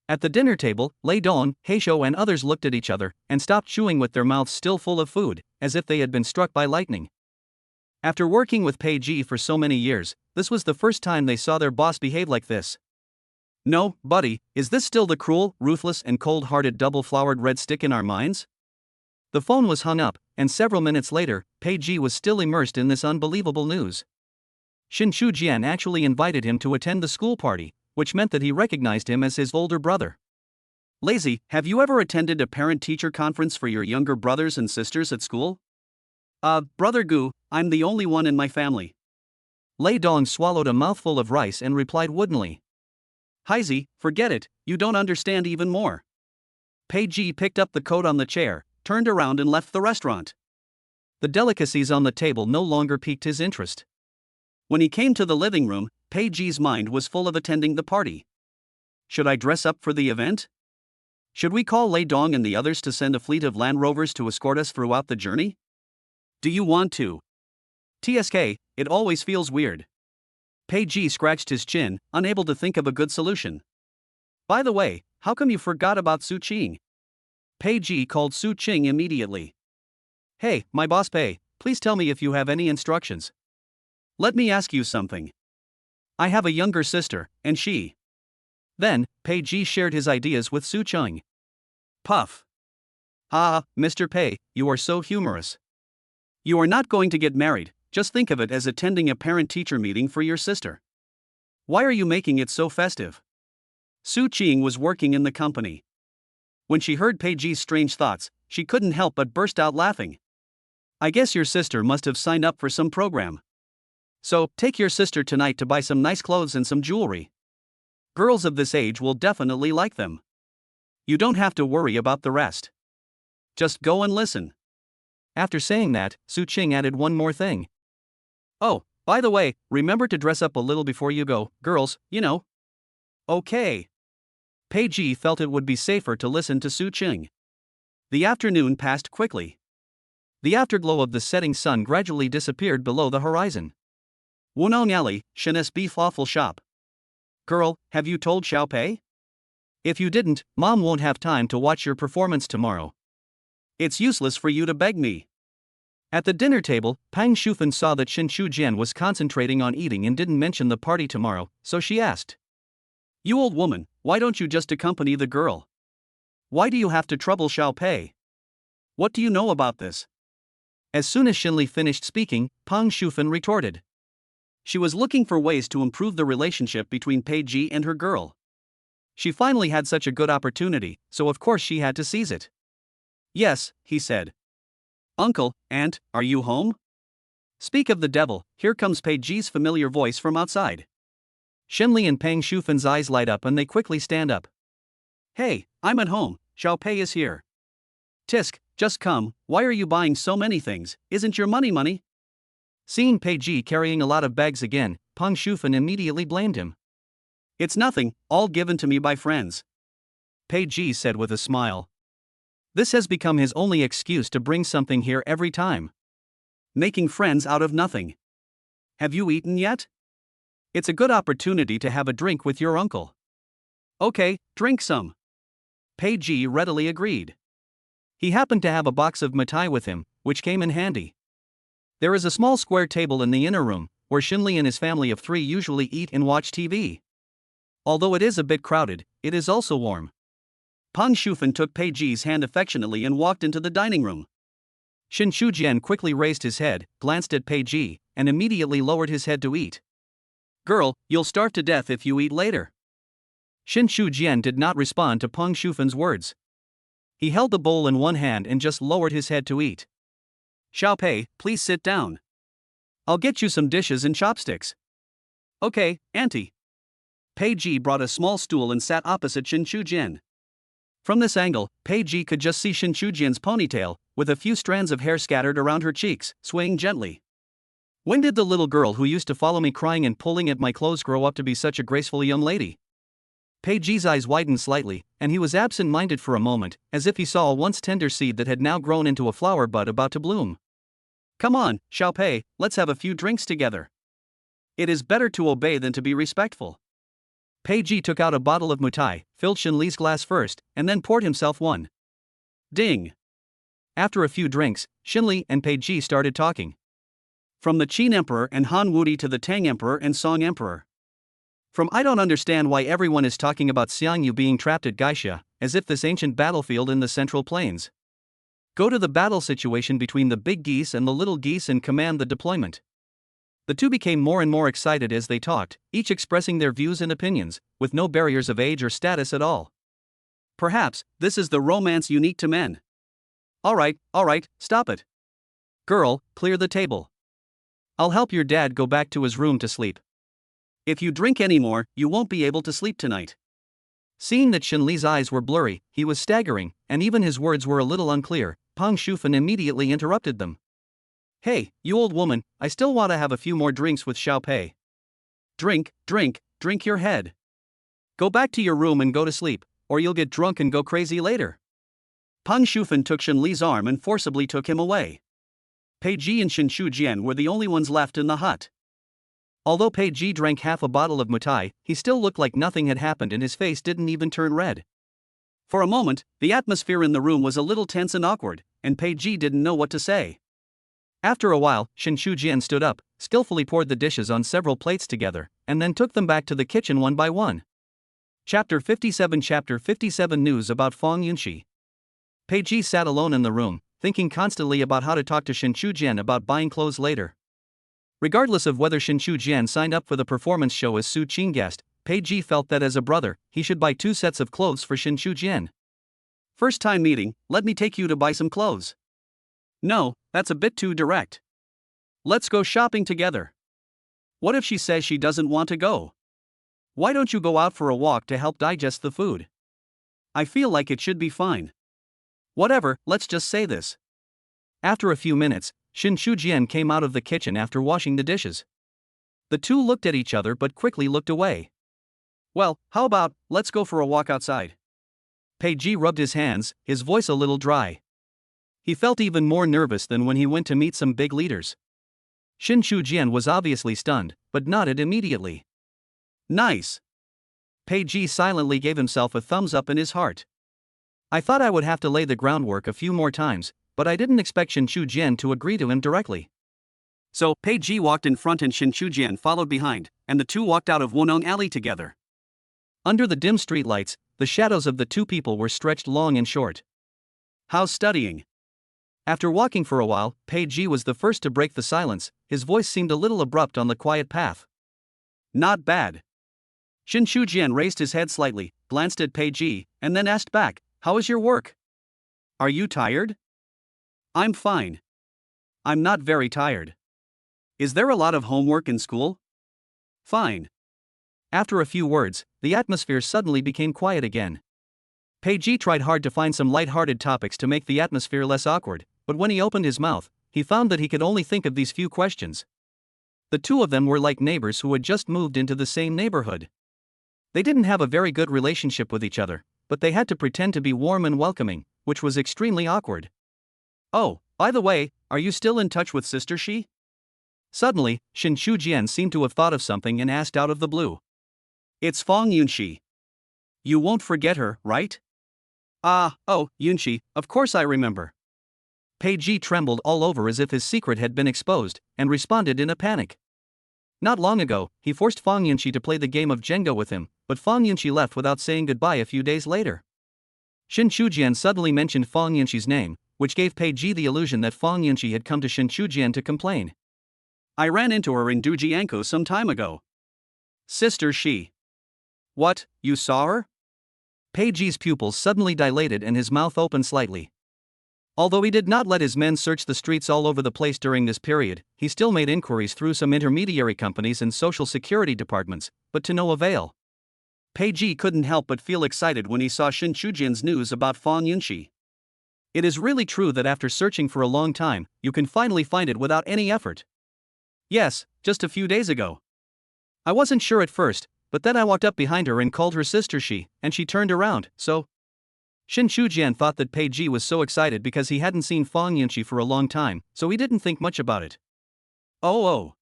At the dinner table, Lei Dong, Heishou and others looked at each other, and stopped chewing with their mouths still full of food, as if they had been struck by lightning. After working with Pei Ji for so many years, this was the first time they saw their boss behave like this. No, buddy, is this still the cruel, ruthless and cold-hearted double-flowered red stick in our minds? The phone was hung up, and several minutes later, Pei Ji was still immersed in this unbelievable news. Shin Shu Jian actually invited him to attend the school party, which meant that he recognized him as his older brother. Lazy, have you ever attended a parent-teacher conference for your younger brothers and sisters at school? Brother Gu, I'm the only one in my family. Lei Dong swallowed a mouthful of rice and replied woodenly. Heizi, forget it, you don't understand even more. Pei Ji picked up the coat on the chair, turned around and left the restaurant. The delicacies on the table no longer piqued his interest. When he came to the living room, Pei Ji's mind was full of attending the party. Should I dress up for the event? Should we call Lei Dong and the others to send a fleet of Land Rovers to escort us throughout the journey? Do you want to? TSK, it always feels weird. Pei Ji scratched his chin, unable to think of a good solution. By the way, how come you forgot about Su Qing? Pei Ji called Su Qing immediately. Hey, my boss Pei, please tell me if you have any instructions. Let me ask you something. I have a younger sister, and she. Then, Pei Ji shared his ideas with Su Qing. Puff. Mr. Pei, you are so humorous. You are not going to get married, just think of it as attending a parent-teacher meeting for your sister. Why are you making it so festive? Su Qing was working in the company. When she heard Pei Ji's strange thoughts, she couldn't help but burst out laughing. I guess your sister must have signed up for some program. So, take your sister tonight to buy some nice clothes and some jewelry. Girls of this age will definitely like them. You don't have to worry about the rest. Just go and listen. After saying that, Su Qing added one more thing. Oh, by the way, remember to dress up a little before you go, girls, you know. Okay. Pei Ji felt it would be safer to listen to Su Qing. The afternoon passed quickly. The afterglow of the setting sun gradually disappeared below the horizon. Wunong Alley, Shan's beef waffle shop. Girl, have you told Xiao Pei? If you didn't, Mom won't have time to watch your performance tomorrow. It's useless for you to beg me. At the dinner table, Pang Shufan saw that Shin Shu Jian was concentrating on eating and didn't mention the party tomorrow, so she asked. You old woman, why don't you just accompany the girl? Why do you have to trouble Xiao Pei? What do you know about this? As soon as Shinli finished speaking, Pang Shufan retorted. She was looking for ways to improve the relationship between Pei Ji and her girl. She finally had such a good opportunity, so of course she had to seize it. Yes, he said. Uncle, aunt, are you home? Speak of the devil, here comes Pei Ji's familiar voice from outside. Shinli and Pang Shufan's eyes light up and they quickly stand up. Hey, I'm at home, Xiao Pei is here. Tisk, just come, why are you buying so many things, isn't your money? Seeing Pei Ji carrying a lot of bags again, Peng Shufen immediately blamed him. It's nothing, all given to me by friends, Pei Ji said with a smile. This has become his only excuse to bring something here every time. Making friends out of nothing. Have you eaten yet? It's a good opportunity to have a drink with your uncle. Okay, drink some. Pei Ji readily agreed. He happened to have a box of mitai with him, which came in handy. There is a small square table in the inner room, where Xinli and his family of 3 usually eat and watch TV. Although it is a bit crowded, it is also warm. Peng Shufen took Pei Ji's hand affectionately and walked into the dining room. Shin Shujian quickly raised his head, glanced at Pei Ji, and immediately lowered his head to eat. Girl, you'll starve to death if you eat later. Shin Shujian did not respond to Peng Shufen's words. He held the bowl in one hand and just lowered his head to eat. Xiao Pei, please sit down. I'll get you some dishes and chopsticks. Okay, auntie. Pei Ji brought a small stool and sat opposite Shin Shujian. From this angle, Pei Ji could just see Shin Shujian's ponytail, with a few strands of hair scattered around her cheeks, swaying gently. When did the little girl who used to follow me crying and pulling at my clothes grow up to be such a graceful young lady? Pei Ji's eyes widened slightly, and he was absent-minded for a moment, as if he saw a once tender seed that had now grown into a flower bud about to bloom. Come on, Xiao Pei, let's have a few drinks together. It is better to obey than to be respectful. Pei Ji took out a bottle of mutai, filled Xinli's glass first, and then poured himself one. Ding! After a few drinks, Xinli and Pei Ji started talking. From the Qin Emperor and Han Wudi to the Tang Emperor and Song Emperor. From I don't understand why everyone is talking about Xiangyu being trapped at Gaixia, as if this ancient battlefield in the Central Plains. Go to the battle situation between the big geese and the little geese and command the deployment. The two became more and more excited as they talked, each expressing their views and opinions, with no barriers of age or status at all. Perhaps, this is the romance unique to men. Alright, stop it. Girl, clear the table. I'll help your dad go back to his room to sleep. If you drink anymore, you won't be able to sleep tonight. Seeing that Xinli's eyes were blurry, he was staggering, and even his words were a little unclear. Peng Shufen immediately interrupted them. Hey, you old woman, I still want to have a few more drinks with Xiao Pei. Drink your head. Go back to your room and go to sleep, or you'll get drunk and go crazy later. Peng Shufen took Xinli's arm and forcibly took him away. Pei Ji and Shin Shujian were the only ones left in the hut. Although Pei Ji drank half a bottle of mutai, he still looked like nothing had happened and his face didn't even turn red. For a moment, the atmosphere in the room was a little tense and awkward, and Pei Ji didn't know what to say. After a while, Shin Shujian stood up, skillfully poured the dishes on several plates together, and then took them back to the kitchen one by one. Chapter 57 News about Fong Yunxi. Pei Ji sat alone in the room, thinking constantly about how to talk to Shin Shujian about buying clothes later. Regardless of whether Shin Shujian signed up for the performance show as Su Qing guest, Pei Ji felt that as a brother, he should buy 2 sets of clothes for Shin Shujian. First time meeting, let me take you to buy some clothes. No, that's a bit too direct. Let's go shopping together. What if she says she doesn't want to go? Why don't you go out for a walk to help digest the food? I feel like it should be fine. Whatever, let's just say this. After a few minutes, Shin Shujian came out of the kitchen after washing the dishes. The two looked at each other but quickly looked away. Well, how about, let's go for a walk outside? Pei Ji rubbed his hands, his voice a little dry. He felt even more nervous than when he went to meet some big leaders. Shin Shujian was obviously stunned, but nodded immediately. Nice. Pei Ji silently gave himself a thumbs up in his heart. I thought I would have to lay the groundwork a few more times, but I didn't expect Shin Shujian to agree to him directly. So, Pei Ji walked in front and Shin Shujian followed behind, and the two walked out of Wonong Alley together. Under the dim streetlights, the shadows of the two people were stretched long and short. How's studying? After walking for a while, Pei Ji was the first to break the silence. His voice seemed a little abrupt on the quiet path. Not bad. Shin Shujian raised his head slightly, glanced at Pei Ji, and then asked back, how is your work? Are you tired? I'm fine. I'm not very tired. Is there a lot of homework in school? Fine. After a few words, the atmosphere suddenly became quiet again. Pei Ji tried hard to find some light-hearted topics to make the atmosphere less awkward, but when he opened his mouth, he found that he could only think of these few questions. The two of them were like neighbors who had just moved into the same neighborhood. They didn't have a very good relationship with each other, but they had to pretend to be warm and welcoming, which was extremely awkward. "Oh, by the way, are you still in touch with Sister Shi?" Suddenly, Shin Shujian seemed to have thought of something and asked out of the blue. "It's Fong Yunxi. You won't forget her, right?" Oh, Yunxi, of course I remember." Pei Ji trembled all over as if his secret had been exposed, and responded in a panic. Not long ago, he forced Fong Yunxi to play the game of Jenga with him, but Fong Yunxi left without saying goodbye a few days later. Shin Shujian suddenly mentioned Fong Yunxi's name, which gave Pei Ji the illusion that Fong Yunxi had come to Shin Shujian to complain. "I ran into her in Dujianko some time ago." "Sister Shi." "What, you saw her?" Pei Ji's pupils suddenly dilated and his mouth opened slightly. Although he did not let his men search the streets all over the place during this period, he still made inquiries through some intermediary companies and social security departments, but to no avail. Pei Ji couldn't help but feel excited when he saw Shin Shujian's news about Fong Yunxi. It is really true that after searching for a long time, you can finally find it without any effort. "Yes, just a few days ago. I wasn't sure at first, but then I walked up behind her and called her Sister Shi, and she turned around, so..." Shin Shujian thought that Pei Ji was so excited because he hadn't seen Fong Yunxi for a long time, so he didn't think much about it. Oh.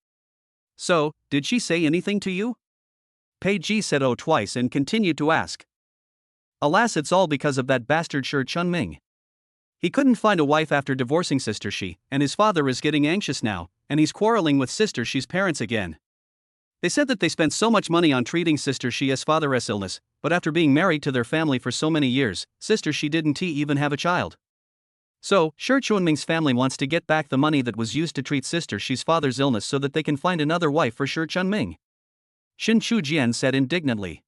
So, did she say anything to you?" Pei Ji said oh twice and continued to ask. "Alas, it's all because of that bastard Shi Chunming. He couldn't find a wife after divorcing Sister Shi, and his father is getting anxious now, and he's quarreling with Sister Shi's parents again. They said that they spent so much money on treating Sister Shi's father's illness, but after being married to their family for so many years, Sister Shi didn't even have a child. So, Shi Chunming's family wants to get back the money that was used to treat Sister Shi's father's illness so that they can find another wife for Shi Chunming." Shin Shujian said indignantly.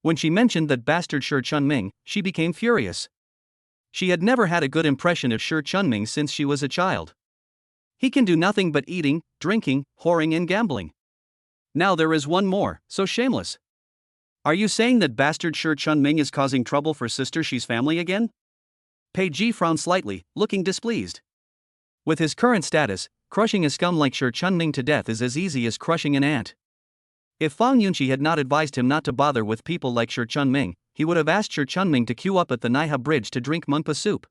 When she mentioned that bastard Shi Chunming, she became furious. She had never had a good impression of Shi Chunming since she was a child. He can do nothing but eating, drinking, whoring and gambling. Now there is one more, so shameless. Are you saying that bastard Shi Chunming is causing trouble for Sister Shi's family again? Pei Ji frowned slightly, looking displeased. With his current status, crushing a scum like Shi Chunming to death is as easy as crushing an ant. If Fong Yunxi had not advised him not to bother with people like Shi Chunming, he would have asked Shi Chunming to queue up at the Naiha Bridge to drink mungpa soup.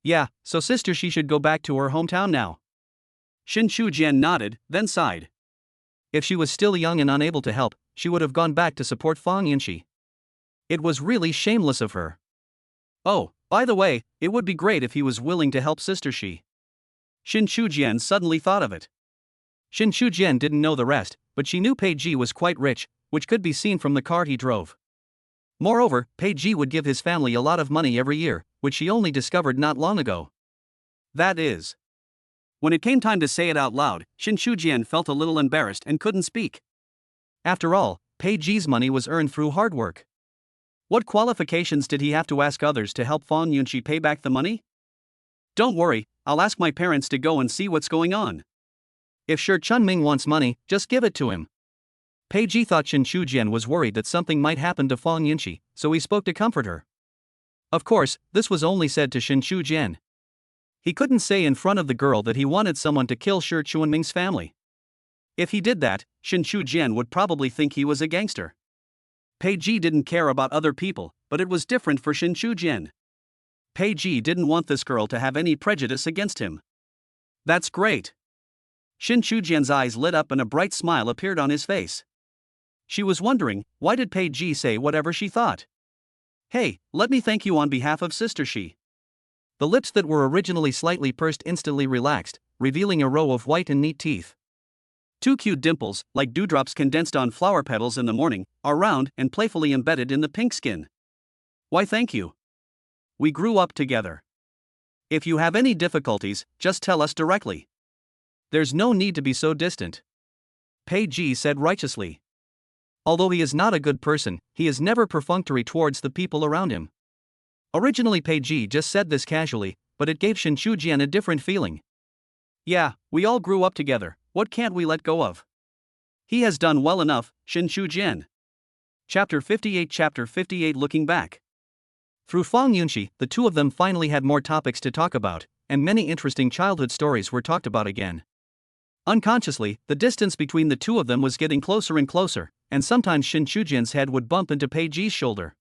Yeah, so Sister Shi should go back to her hometown now. Shin Shujian nodded, then sighed. If she was still young and unable to help, she would have gone back to support Fong Yunxi. It was really shameless of her. Oh, by the way, it would be great if he was willing to help Sister Shi. Shin Shujian suddenly thought of it. Shin Shujian didn't know the rest, but she knew Pei Ji was quite rich, which could be seen from the car he drove. Moreover, Pei Ji would give his family a lot of money every year, which she only discovered not long ago. That is. When it came time to say it out loud, Shin Shujian felt a little embarrassed and couldn't speak. After all, Pei Ji's money was earned through hard work. What qualifications did he have to ask others to help Fong Yunxi pay back the money? Don't worry, I'll ask my parents to go and see what's going on. If Shi Chunming wants money, just give it to him. Pei Ji thought Shin Shujian was worried that something might happen to Fong Yunxi, so he spoke to comfort her. Of course, this was only said to Shin Shujian. He couldn't say in front of the girl that he wanted someone to kill Shi Chunming's family. If he did that, Shin Shujian would probably think he was a gangster. Pei Ji didn't care about other people, but it was different for Shin Shujian. Pei Ji didn't want this girl to have any prejudice against him. That's great. Shin Shujian's eyes lit up and a bright smile appeared on his face. She was wondering, why did Pei Ji say whatever she thought? Hey, let me thank you on behalf of Sister Shi. The lips that were originally slightly pursed instantly relaxed, revealing a row of white and neat teeth. Two cute dimples, like dewdrops condensed on flower petals in the morning, are round and playfully embedded in the pink skin. Why thank you. We grew up together. If you have any difficulties, just tell us directly. There's no need to be so distant. Pei Ji said righteously. Although he is not a good person, he is never perfunctory towards the people around him. Originally Pei Ji just said this casually, but it gave Shin Shujian a different feeling. Yeah, we all grew up together, what can't we let go of? He has done well enough, Shin Shujian. Chapter 58 Looking Back. Through Fong Yunxi, the two of them finally had more topics to talk about, and many interesting childhood stories were talked about again. Unconsciously, the distance between the two of them was getting closer and closer, and sometimes Shin Chujian's head would bump into Pei Ji's shoulder.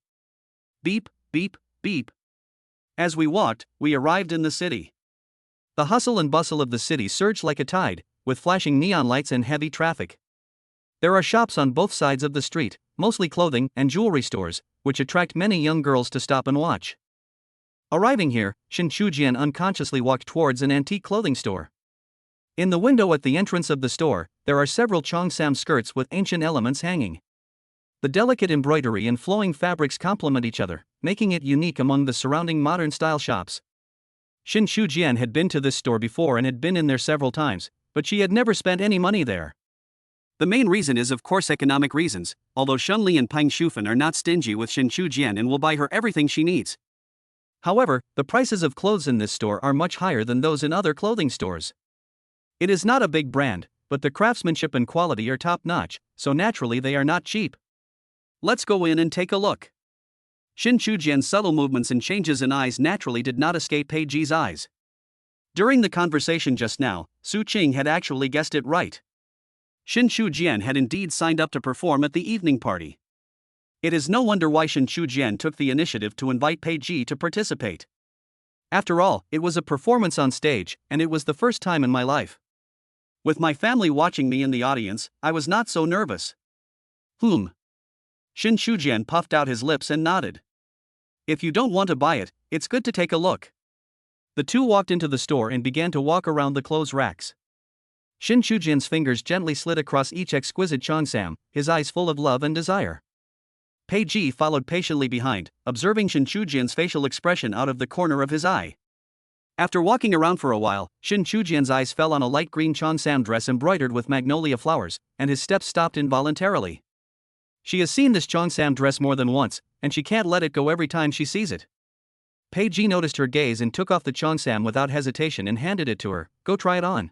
Beep, beep, beep. As we walked, we arrived in the city. The hustle and bustle of the city surged like a tide, with flashing neon lights and heavy traffic. There are shops on both sides of the street, mostly clothing and jewelry stores, which attract many young girls to stop and watch. Arriving here, Shin Chujian unconsciously walked towards an antique clothing store. In the window at the entrance of the store, there are several cheongsam skirts with ancient elements hanging. The delicate embroidery and flowing fabrics complement each other, making it unique among the surrounding modern-style shops. Shin Chujian had been to this store before and had been in there several times, but she had never spent any money there. The main reason is of course economic reasons, although Shunli and Pang Shufan are not stingy with Shin Chujian and will buy her everything she needs. However, the prices of clothes in this store are much higher than those in other clothing stores. It is not a big brand, but the craftsmanship and quality are top-notch, so naturally they are not cheap. Let's go in and take a look. Shin Chujian's subtle movements and changes in eyes naturally did not escape Pei Ji's eyes. During the conversation just now, Su Qing had actually guessed it right. Shin Chujian had indeed signed up to perform at the evening party. It is no wonder why Shin Chujian took the initiative to invite Pei Ji to participate. After all, it was a performance on stage, and it was the first time in my life. With my family watching me in the audience, I was not so nervous. Shin Chujian puffed out his lips and nodded. If you don't want to buy it, it's good to take a look. The two walked into the store and began to walk around the clothes racks. Shin Chujian's fingers gently slid across each exquisite cheongsam, his eyes full of love and desire. Pei Ji followed patiently behind, observing Shin Chujian's facial expression out of the corner of his eye. After walking around for a while, Shin Chujian's eyes fell on a light green cheongsam dress embroidered with magnolia flowers, and his steps stopped involuntarily. She has seen this cheongsam dress more than once, and she can't let it go every time she sees it. Pei Ji noticed her gaze and took off the cheongsam without hesitation and handed it to her. Go try it on.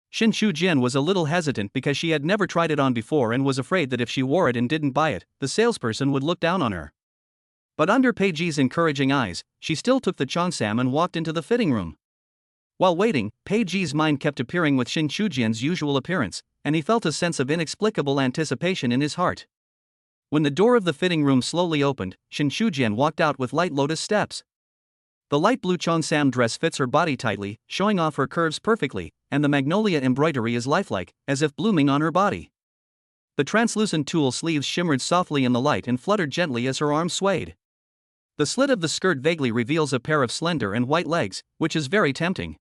Shin Chujian was a little hesitant because she had never tried it on before and was afraid that if she wore it and didn't buy it, the salesperson would look down on her. But under Pei Ji's encouraging eyes, she still took the cheongsam and walked into the fitting room. While waiting, Pei Ji's mind kept appearing with Shin Chujian's usual appearance, and he felt a sense of inexplicable anticipation in his heart. When the door of the fitting room slowly opened, Shin Chujian walked out with light lotus steps. The light blue cheongsam dress fits her body tightly, showing off her curves perfectly, and the magnolia embroidery is lifelike, as if blooming on her body. The translucent tulle sleeves shimmered softly in the light and fluttered gently as her arms swayed. The slit of the skirt vaguely reveals a pair of slender and white legs, which is very tempting.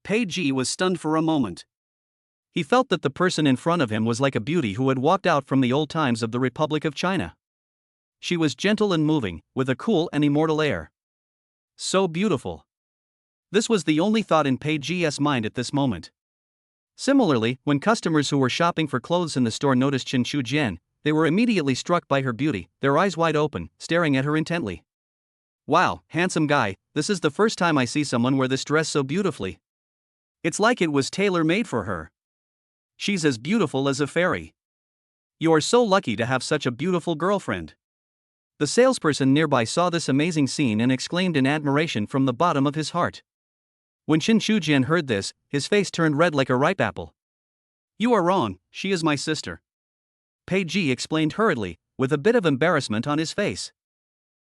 Pei Ji was stunned for a moment. He felt that the person in front of him was like a beauty who had walked out from the old times of the Republic of China. She was gentle and moving, with a cool and immortal air. So beautiful. This was the only thought in Pei Ji's mind at this moment. Similarly, when customers who were shopping for clothes in the store noticed Shin Chujian, they were immediately struck by her beauty, their eyes wide open, staring at her intently. Wow, handsome guy, this is the first time I see someone wear this dress so beautifully. It's like it was tailor-made for her. She's as beautiful as a fairy. You are so lucky to have such a beautiful girlfriend. The salesperson nearby saw this amazing scene and exclaimed in admiration from the bottom of his heart. When Shin Chujian heard this, his face turned red like a ripe apple. You are wrong, she is my sister. Pei Ji explained hurriedly, with a bit of embarrassment on his face.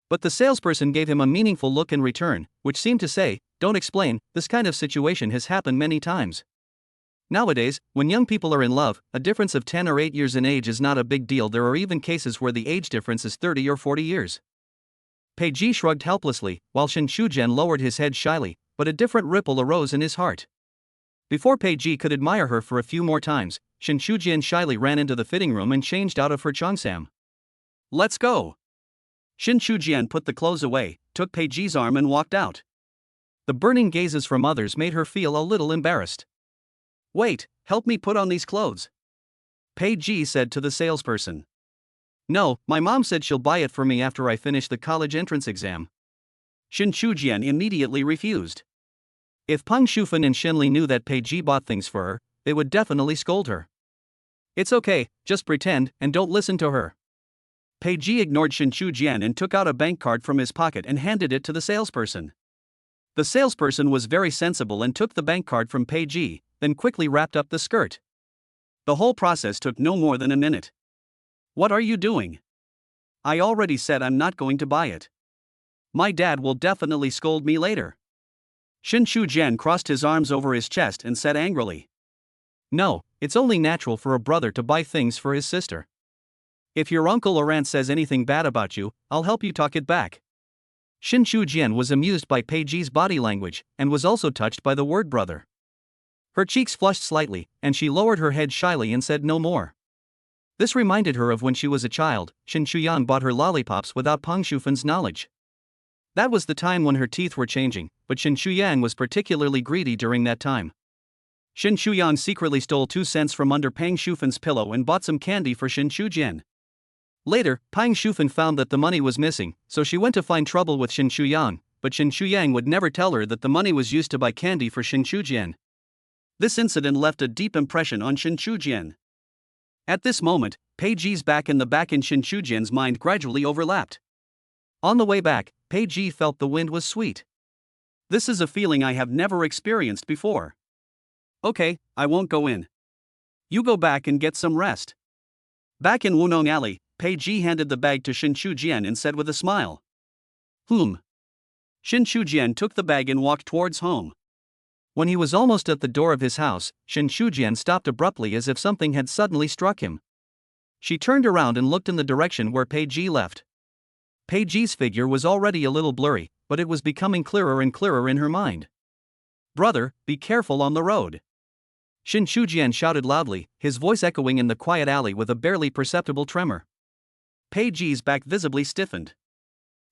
But the salesperson gave him a meaningful look in return, which seemed to say, don't explain, this kind of situation has happened many times. Nowadays, when young people are in love, a difference of 10 or 8 years in age is not a big deal. There are even cases where the age difference is 30 or 40 years. Pei Ji shrugged helplessly, while Shin Chujian lowered his head shyly, but a different ripple arose in his heart. Before Pei Ji could admire her for a few more times, Shin Chujian shyly ran into the fitting room and changed out of her cheongsam. Let's go. Shin Chujian put the clothes away, took Pei Ji's arm and walked out. The burning gazes from others made her feel a little embarrassed. Wait, help me put on these clothes. Pei Ji said to the salesperson. No, my mom said she'll buy it for me after I finish the college entrance exam. Shin Chujian immediately refused. If Pang Shufan and Shinli knew that Pei Ji bought things for her, they would definitely scold her. It's okay, just pretend and don't listen to her. Pei Ji ignored Shin Chujian and took out a bank card from his pocket and handed it to the salesperson. The salesperson was very sensible and took the bank card from Pei Ji, then quickly wrapped up the skirt. The whole process took no more than a minute. What are you doing? I already said I'm not going to buy it. My dad will definitely scold me later. Shin Shu-jian crossed his arms over his chest and said angrily. No, it's only natural for a brother to buy things for his sister. If your uncle or aunt says anything bad about you, I'll help you talk it back. Shin Shu-jian was amused by Pei Ji's body language, and was also touched by the word brother. Her cheeks flushed slightly, and she lowered her head shyly and said no more. This reminded her of when she was a child. Shin Shuyan bought her lollipops without Peng Shufan's knowledge. That was the time when her teeth were changing, but Shin Shuyang was particularly greedy during that time. Shin Shuyang secretly stole 2 cents from under Peng Shufan's pillow and bought some candy for Shin Shujian. Later, Peng Shufan found that the money was missing, so she went to find trouble with Shin Shuyang, but Shin Shuyang would never tell her that the money was used to buy candy for Shin Shujian. This incident left a deep impression on Shin Shujian. At this moment, Pei Ji's back and the back in Shin Shujian's mind gradually overlapped. On the way back, Pei Ji felt the wind was sweet. This is a feeling I have never experienced before. Okay, I won't go in. You go back and get some rest. Back in Wunong Alley, Pei Ji handed the bag to Shin Shujian and said with a smile. Shin Shujian took the bag and walked towards home. When he was almost at the door of his house, Shin Shujian stopped abruptly as if something had suddenly struck him. She turned around and looked in the direction where Pei Ji left. Pei Ji's figure was already a little blurry, but it was becoming clearer and clearer in her mind. Brother, be careful on the road. Shin Shujian shouted loudly, his voice echoing in the quiet alley with a barely perceptible tremor. Pei Ji's back visibly stiffened.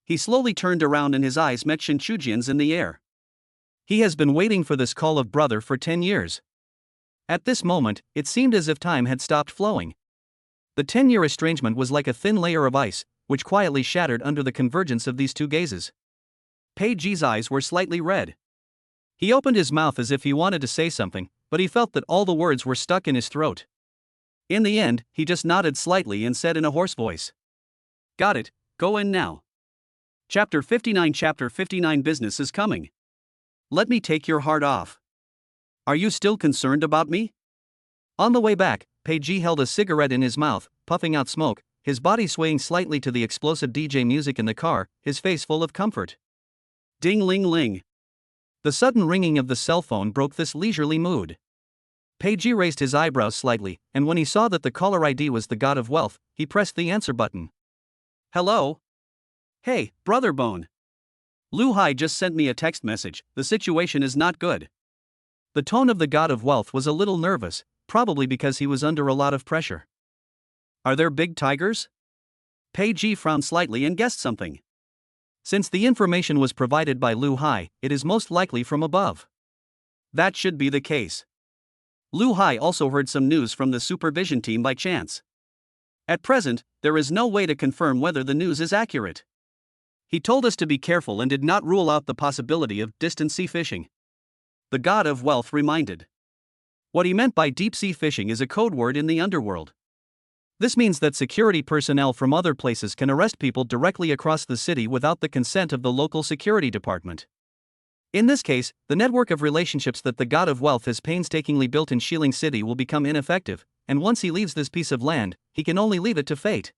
He slowly turned around and his eyes met Shin Shujian's in the air. He has been waiting for this call of brother for 10 years. At this moment, it seemed as if time had stopped flowing. The 10-year estrangement was like a thin layer of ice, which quietly shattered under the convergence of these two gazes. Pei Ji's eyes were slightly red. He opened his mouth as if he wanted to say something, but he felt that all the words were stuck in his throat. In the end, he just nodded slightly and said in a hoarse voice. Got it, go in now. Chapter 59 Business is coming. Let me take your heart off. Are you still concerned about me? On the way back, Pei Ji held a cigarette in his mouth, puffing out smoke, his body swaying slightly to the explosive DJ music in the car, his face full of comfort. Ding-ling-ling. The sudden ringing of the cell phone broke this leisurely mood. Pei Ji raised his eyebrows slightly, and when he saw that the caller ID was the God of Wealth, he pressed the answer button. Hello? Hey, Brother Bone. Lu Hai just sent me a text message, the situation is not good. The tone of the God of Wealth was a little nervous, probably because he was under a lot of pressure. Are there big tigers? Pei Ji frowned slightly and guessed something. Since the information was provided by Lu Hai, it is most likely from above. That should be the case. Lu Hai also heard some news from the supervision team by chance. At present, there is no way to confirm whether the news is accurate. He told us to be careful and did not rule out the possibility of distant sea fishing. The God of Wealth reminded. What he meant by deep sea fishing is a code word in the underworld. This means that security personnel from other places can arrest people directly across the city without the consent of the local security department. In this case, the network of relationships that the God of Wealth has painstakingly built in Shilling City will become ineffective, and once he leaves this piece of land, he can only leave it to fate.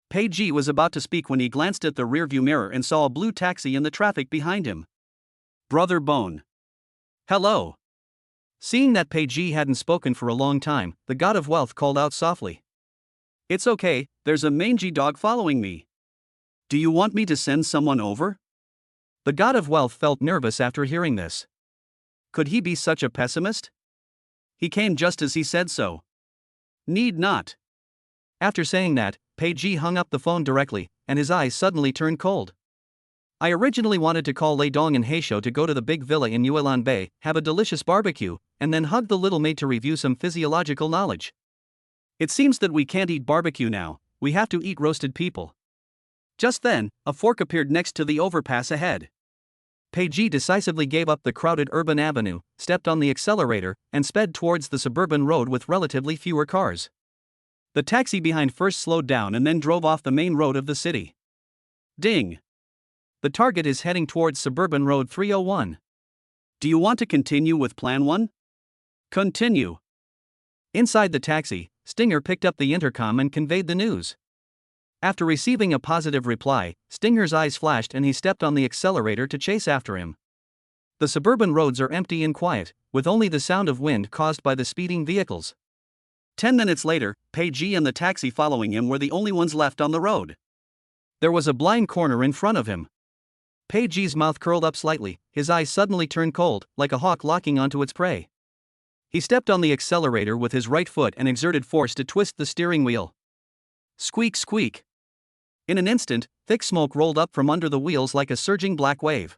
Pei Ji was about to speak when he glanced at the rearview mirror and saw a blue taxi in the traffic behind him. Brother Bone. Hello. Seeing that Pei Ji hadn't spoken for a long time, the God of Wealth called out softly. It's okay, there's a mangy dog following me. Do you want me to send someone over? The God of Wealth felt nervous after hearing this. Could he be such a pessimist? He came just as he said so. Need not. After saying that, Pei Ji hung up the phone directly, and his eyes suddenly turned cold. I originally wanted to call Lei Dong and Heisho to go to the big villa in Yuelan Bay, have a delicious barbecue, and then hug the little maid to review some physiological knowledge. It seems that we can't eat barbecue now, we have to eat roasted people. Just then, a fork appeared next to the overpass ahead. Pei Ji decisively gave up the crowded urban avenue, stepped on the accelerator, and sped towards the suburban road with relatively fewer cars. The taxi behind first slowed down and then drove off the main road of the city. Ding! The target is heading towards Suburban Road 301. Do you want to continue with Plan 1? Continue. Inside the taxi, Stinger picked up the intercom and conveyed the news. After receiving a positive reply, Stinger's eyes flashed and he stepped on the accelerator to chase after him. The suburban roads are empty and quiet, with only the sound of wind caused by the speeding vehicles. 10 minutes later, Pei and the taxi following him were the only ones left on the road. There was a blind corner in front of him. Pei's mouth curled up slightly, his eyes suddenly turned cold, like a hawk locking onto its prey. He stepped on the accelerator with his right foot and exerted force to twist the steering wheel. Squeak, squeak. In an instant, thick smoke rolled up from under the wheels like a surging black wave.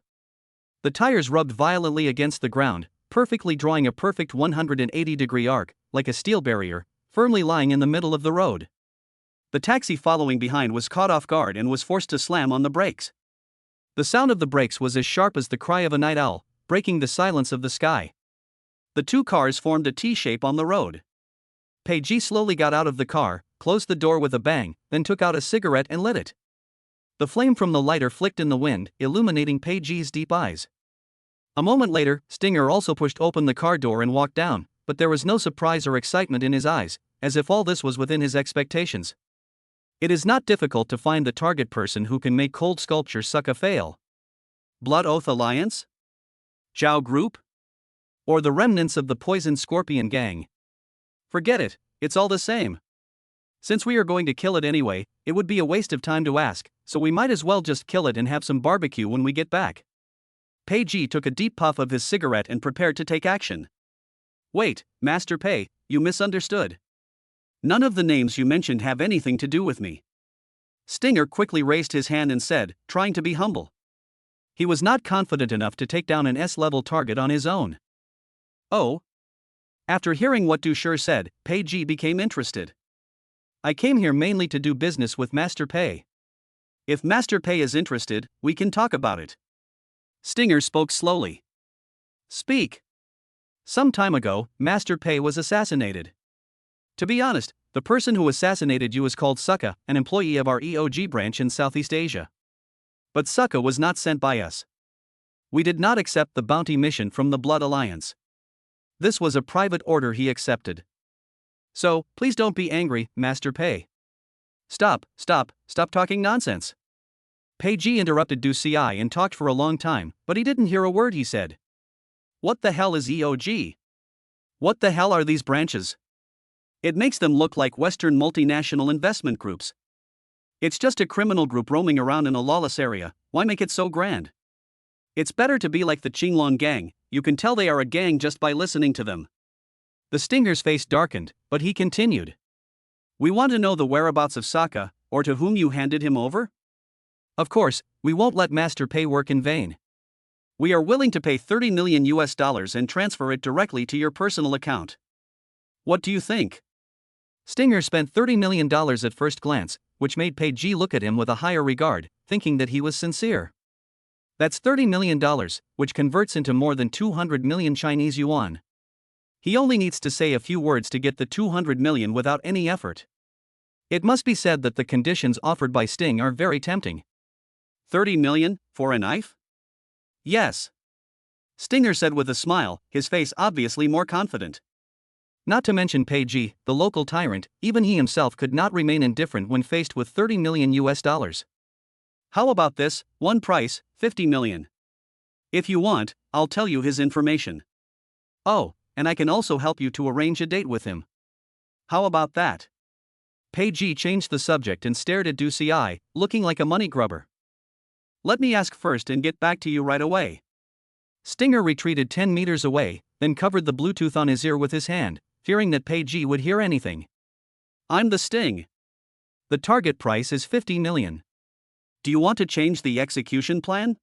The tires rubbed violently against the ground, perfectly drawing a perfect 180-degree arc, like a steel barrier, firmly lying in the middle of the road. The taxi following behind was caught off guard and was forced to slam on the brakes. The sound of the brakes was as sharp as the cry of a night owl, breaking the silence of the sky. The two cars formed a T-shape on the road. Pei slowly got out of the car, closed the door with a bang, then took out a cigarette and lit it. The flame from the lighter flicked in the wind, illuminating Pei's deep eyes. A moment later, Stinger also pushed open the car door and walked down, but there was no surprise or excitement in his eyes, as if all this was within his expectations. It is not difficult to find the target person who can make cold sculpture suck a fail. Blood Oath Alliance? Zhao Group? Or the remnants of the Poison Scorpion Gang? Forget it, it's all the same. Since we are going to kill it anyway, it would be a waste of time to ask, so we might as well just kill it and have some barbecue when we get back. Pei took a deep puff of his cigarette and prepared to take action. Wait, Master Pei, you misunderstood. None of the names you mentioned have anything to do with me. Stinger quickly raised his hand and said, trying to be humble. He was not confident enough to take down an S-level target on his own. Oh? After hearing what Du Shi said, Pei became interested. I came here mainly to do business with Master Pei. If Master Pei is interested, we can talk about it. Stinger spoke slowly. Speak. Some time ago, Master Pei was assassinated. To be honest, the person who assassinated you is called Suka, an employee of our EOG branch in Southeast Asia. But Suka was not sent by us. We did not accept the bounty mission from the Blood Alliance. This was a private order he accepted. So, please don't be angry, Master Pei. Stop talking nonsense. Pei interrupted Du Shi and talked for a long time, but he didn't hear a word he said. What the hell is EOG? What the hell are these branches? It makes them look like Western multinational investment groups. It's just a criminal group roaming around in a lawless area, why make it so grand? It's better to be like the Qinglong gang, you can tell they are a gang just by listening to them. The Stinger's face darkened, but he continued. We want to know the whereabouts of Saka, or to whom you handed him over? Of course, we won't let Master Pei work in vain. We are willing to pay $30 million and transfer it directly to your personal account. What do you think? Stinger spent $30 million at first glance, which made Pei look at him with a higher regard, thinking that he was sincere. That's $30 million, which converts into more than 200 million Chinese yuan. He only needs to say a few words to get the 200 million without any effort. It must be said that the conditions offered by Sting are very tempting. 30 million, for a knife? Yes. Stinger said with a smile, his face obviously more confident. Not to mention Pei the local tyrant, even he himself could not remain indifferent when faced with $30 million. How about this, one price, 50 million. If you want, I'll tell you his information. Oh, and I can also help you to arrange a date with him. How about that? Pei changed the subject and stared at Du Shi, looking like a money grubber. Let me ask first and get back to you right away. Stinger retreated 10 meters away, then covered the Bluetooth on his ear with his hand, fearing that Pei would hear anything. I'm the Sting. The target price is 50 million. Do you want to change the execution plan?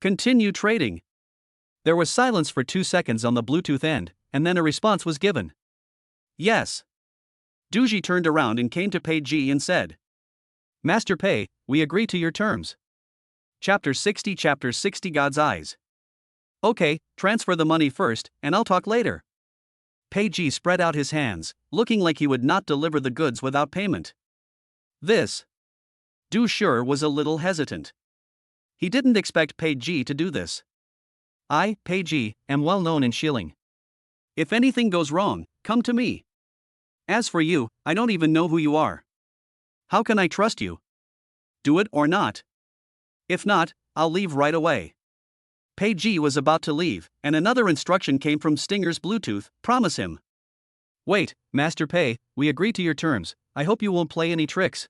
Continue trading. There was silence for 2 seconds on the Bluetooth end, and then a response was given. Yes. Duji turned around and came to Pei and said, Master Pei, we agree to your terms. Chapter 60 God's Eyes. Okay, transfer the money first, and I'll talk later. Pei spread out his hands, looking like he would not deliver the goods without payment. This. Du Shi was a little hesitant. He didn't expect Pei to do this. I, Pei am well known in Shilling. If anything goes wrong, come to me. As for you, I don't even know who you are. How can I trust you? Do it or not. If not, I'll leave right away. Pei was about to leave, and another instruction came from Stinger's Bluetooth, promise him. Wait, Master Pei, we agree to your terms, I hope you won't play any tricks.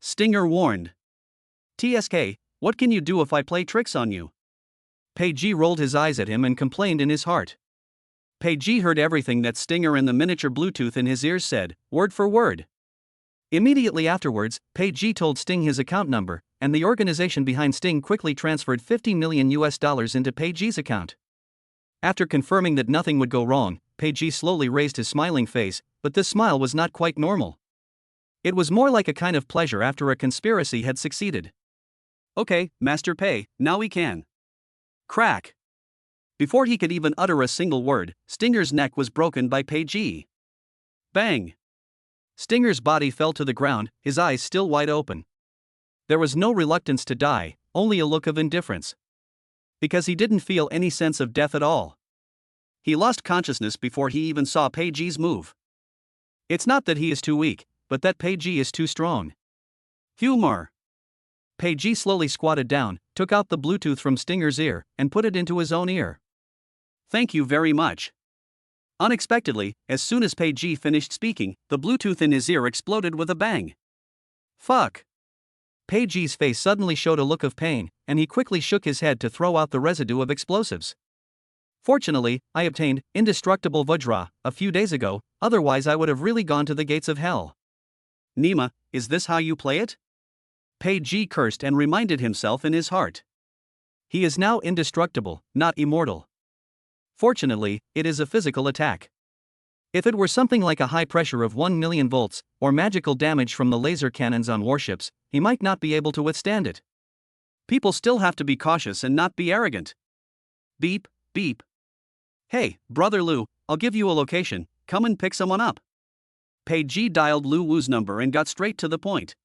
Stinger warned. TSK, what can you do if I play tricks on you? Pei rolled his eyes at him and complained in his heart. Pei heard everything that Stinger and the miniature Bluetooth in his ears said, word for word. Immediately afterwards, Pei told Sting his account number, and the organization behind Sting quickly transferred $50 million into Pei's account. After confirming that nothing would go wrong, Pei slowly raised his smiling face, but this smile was not quite normal. It was more like a kind of pleasure after a conspiracy had succeeded. Okay, Master Pei, now we can. Crack. Before he could even utter a single word, Stinger's neck was broken by Pei. Bang! Stinger's body fell to the ground, his eyes still wide open. There was no reluctance to die, only a look of indifference. Because he didn't feel any sense of death at all. He lost consciousness before he even saw Pei's move. It's not that he is too weak, but that Pei is too strong. Humor. Pei slowly squatted down, took out the Bluetooth from Stinger's ear, and put it into his own ear. Thank you very much. Unexpectedly, as soon as Pei finished speaking, the Bluetooth in his ear exploded with a bang. Fuck. Pei's face suddenly showed a look of pain, and he quickly shook his head to throw out the residue of explosives. Fortunately, I obtained indestructible Vajra a few days ago, otherwise I would have really gone to the gates of hell. Nima, is this how you play it? Pei cursed and reminded himself in his heart. He is now indestructible, not immortal. Fortunately, it is a physical attack. If it were something like a high pressure of 1 million volts, or magical damage from the laser cannons on warships, he might not be able to withstand it. People still have to be cautious and not be arrogant. Beep, beep. Hey, Brother Lu, I'll give you a location, come and pick someone up. Pei dialed Lu Wu's number and got straight to the point.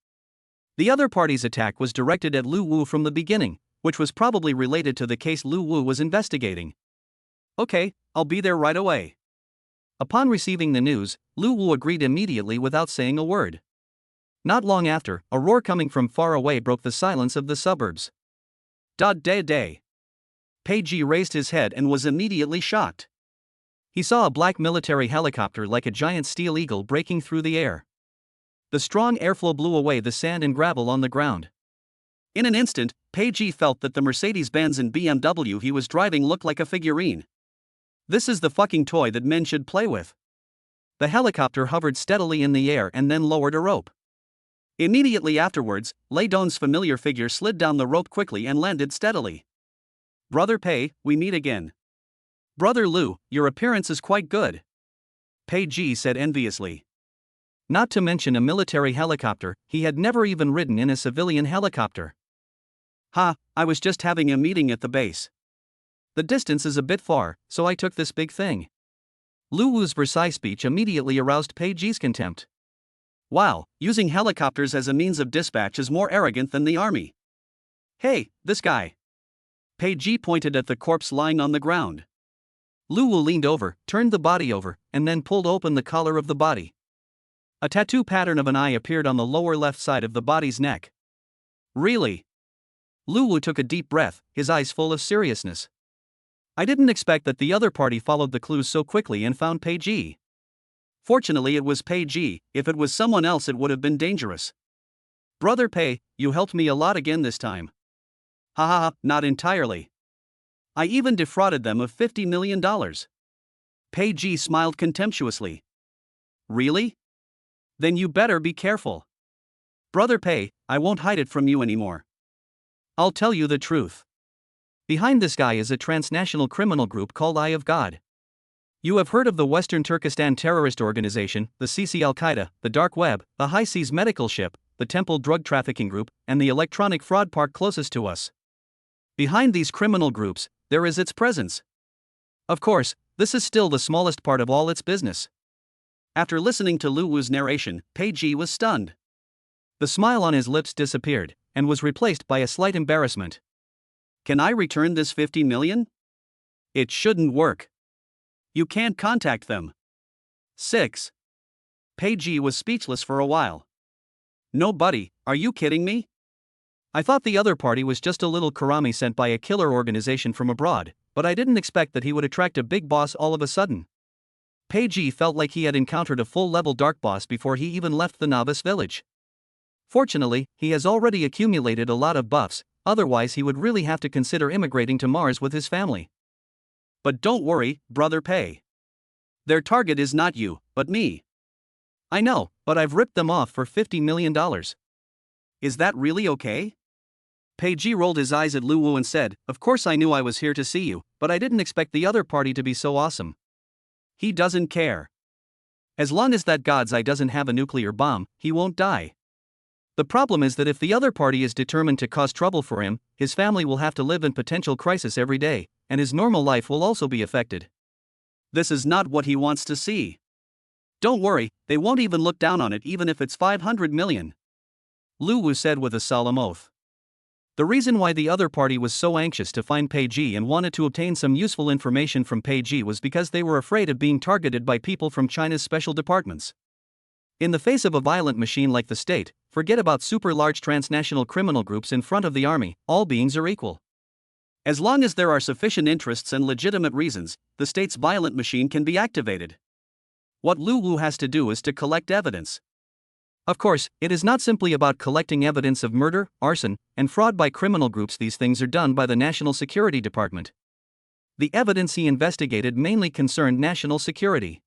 The other party's attack was directed at Lu Wu from the beginning, which was probably related to the case Lu Wu was investigating. Okay, I'll be there right away. Upon receiving the news, Lu Wu agreed immediately without saying a word. Not long after, a roar coming from far away broke the silence of the suburbs. Da-day-day. Pei raised his head and was immediately shocked. He saw a black military helicopter like a giant steel eagle breaking through the air. The strong airflow blew away the sand and gravel on the ground. In an instant, Pei felt that the Mercedes-Benz and BMW he was driving looked like a figurine. This is the fucking toy that men should play with. The helicopter hovered steadily in the air and then lowered a rope. Immediately afterwards, Lei Dong's familiar figure slid down the rope quickly and landed steadily. Brother Pei, we meet again. Brother Lu, your appearance is quite good. Pei said enviously. Not to mention a military helicopter, he had never even ridden in a civilian helicopter. Ha, I was just having a meeting at the base. The distance is a bit far, so I took this big thing. Lu Wu's Versailles speech immediately aroused Pei's contempt. Wow, using helicopters as a means of dispatch is more arrogant than the army. Hey, this guy. Pei pointed at the corpse lying on the ground. Lu Wu leaned over, turned the body over, and then pulled open the collar of the body. A tattoo pattern of an eye appeared on the lower left side of the body's neck. Really? Lu Wu took a deep breath, his eyes full of seriousness. I didn't expect that the other party followed the clues so quickly and found Pei. Fortunately it was Pei. If it was someone else it would have been dangerous. Brother Pei, you helped me a lot again this time. Ha ha ha, not entirely. I even defrauded them of $50 million. Pei smiled contemptuously. Really? Then you better be careful. Brother Pei, I won't hide it from you anymore. I'll tell you the truth. Behind this guy is a transnational criminal group called Eye of God. You have heard of the Western Turkestan terrorist organization, the CC Al-Qaeda, the Dark Web, the High Seas medical ship, the Temple drug trafficking group, and the electronic fraud part closest to us. Behind these criminal groups, there is its presence. Of course, this is still the smallest part of all its business. After listening to Lu Wu's narration, Pei was stunned. The smile on his lips disappeared, and was replaced by a slight embarrassment. Can I return this $50 million? It shouldn't work. You can't contact them. 6. Pei Ji was speechless for a while. No, buddy, are you kidding me? I thought the other party was just a little karami sent by a killer organization from abroad, but I didn't expect that he would attract a big boss all of a sudden. Pei Ji felt like he had encountered a full-level dark boss before he even left the novice village. Fortunately, he has already accumulated a lot of buffs, otherwise he would really have to consider immigrating to Mars with his family. But don't worry, brother Pei. Their target is not you, but me. I know, but I've ripped them off for $50 million. Is that really okay? Pei Ji rolled his eyes at Lu Wu and said, "Of course I knew I was here to see you, but I didn't expect the other party to be so awesome." He doesn't care. As long as that God's eye doesn't have a nuclear bomb, he won't die. The problem is that if the other party is determined to cause trouble for him, his family will have to live in potential crisis every day, and his normal life will also be affected. This is not what he wants to see. Don't worry, they won't even look down on it even if it's 500 million. Lu Wu said with a solemn oath. The reason why the other party was so anxious to find Pei Ji and wanted to obtain some useful information from Pei Ji was because they were afraid of being targeted by people from China's special departments. In the face of a violent machine like the state, forget about super large transnational criminal groups in front of the army, all beings are equal. As long as there are sufficient interests and legitimate reasons, the state's violent machine can be activated. What Lu Wu has to do is to collect evidence. Of course, it is not simply about collecting evidence of murder, arson, and fraud by criminal groups. These things are done by the National Security Department. The evidence he investigated mainly concerned national security.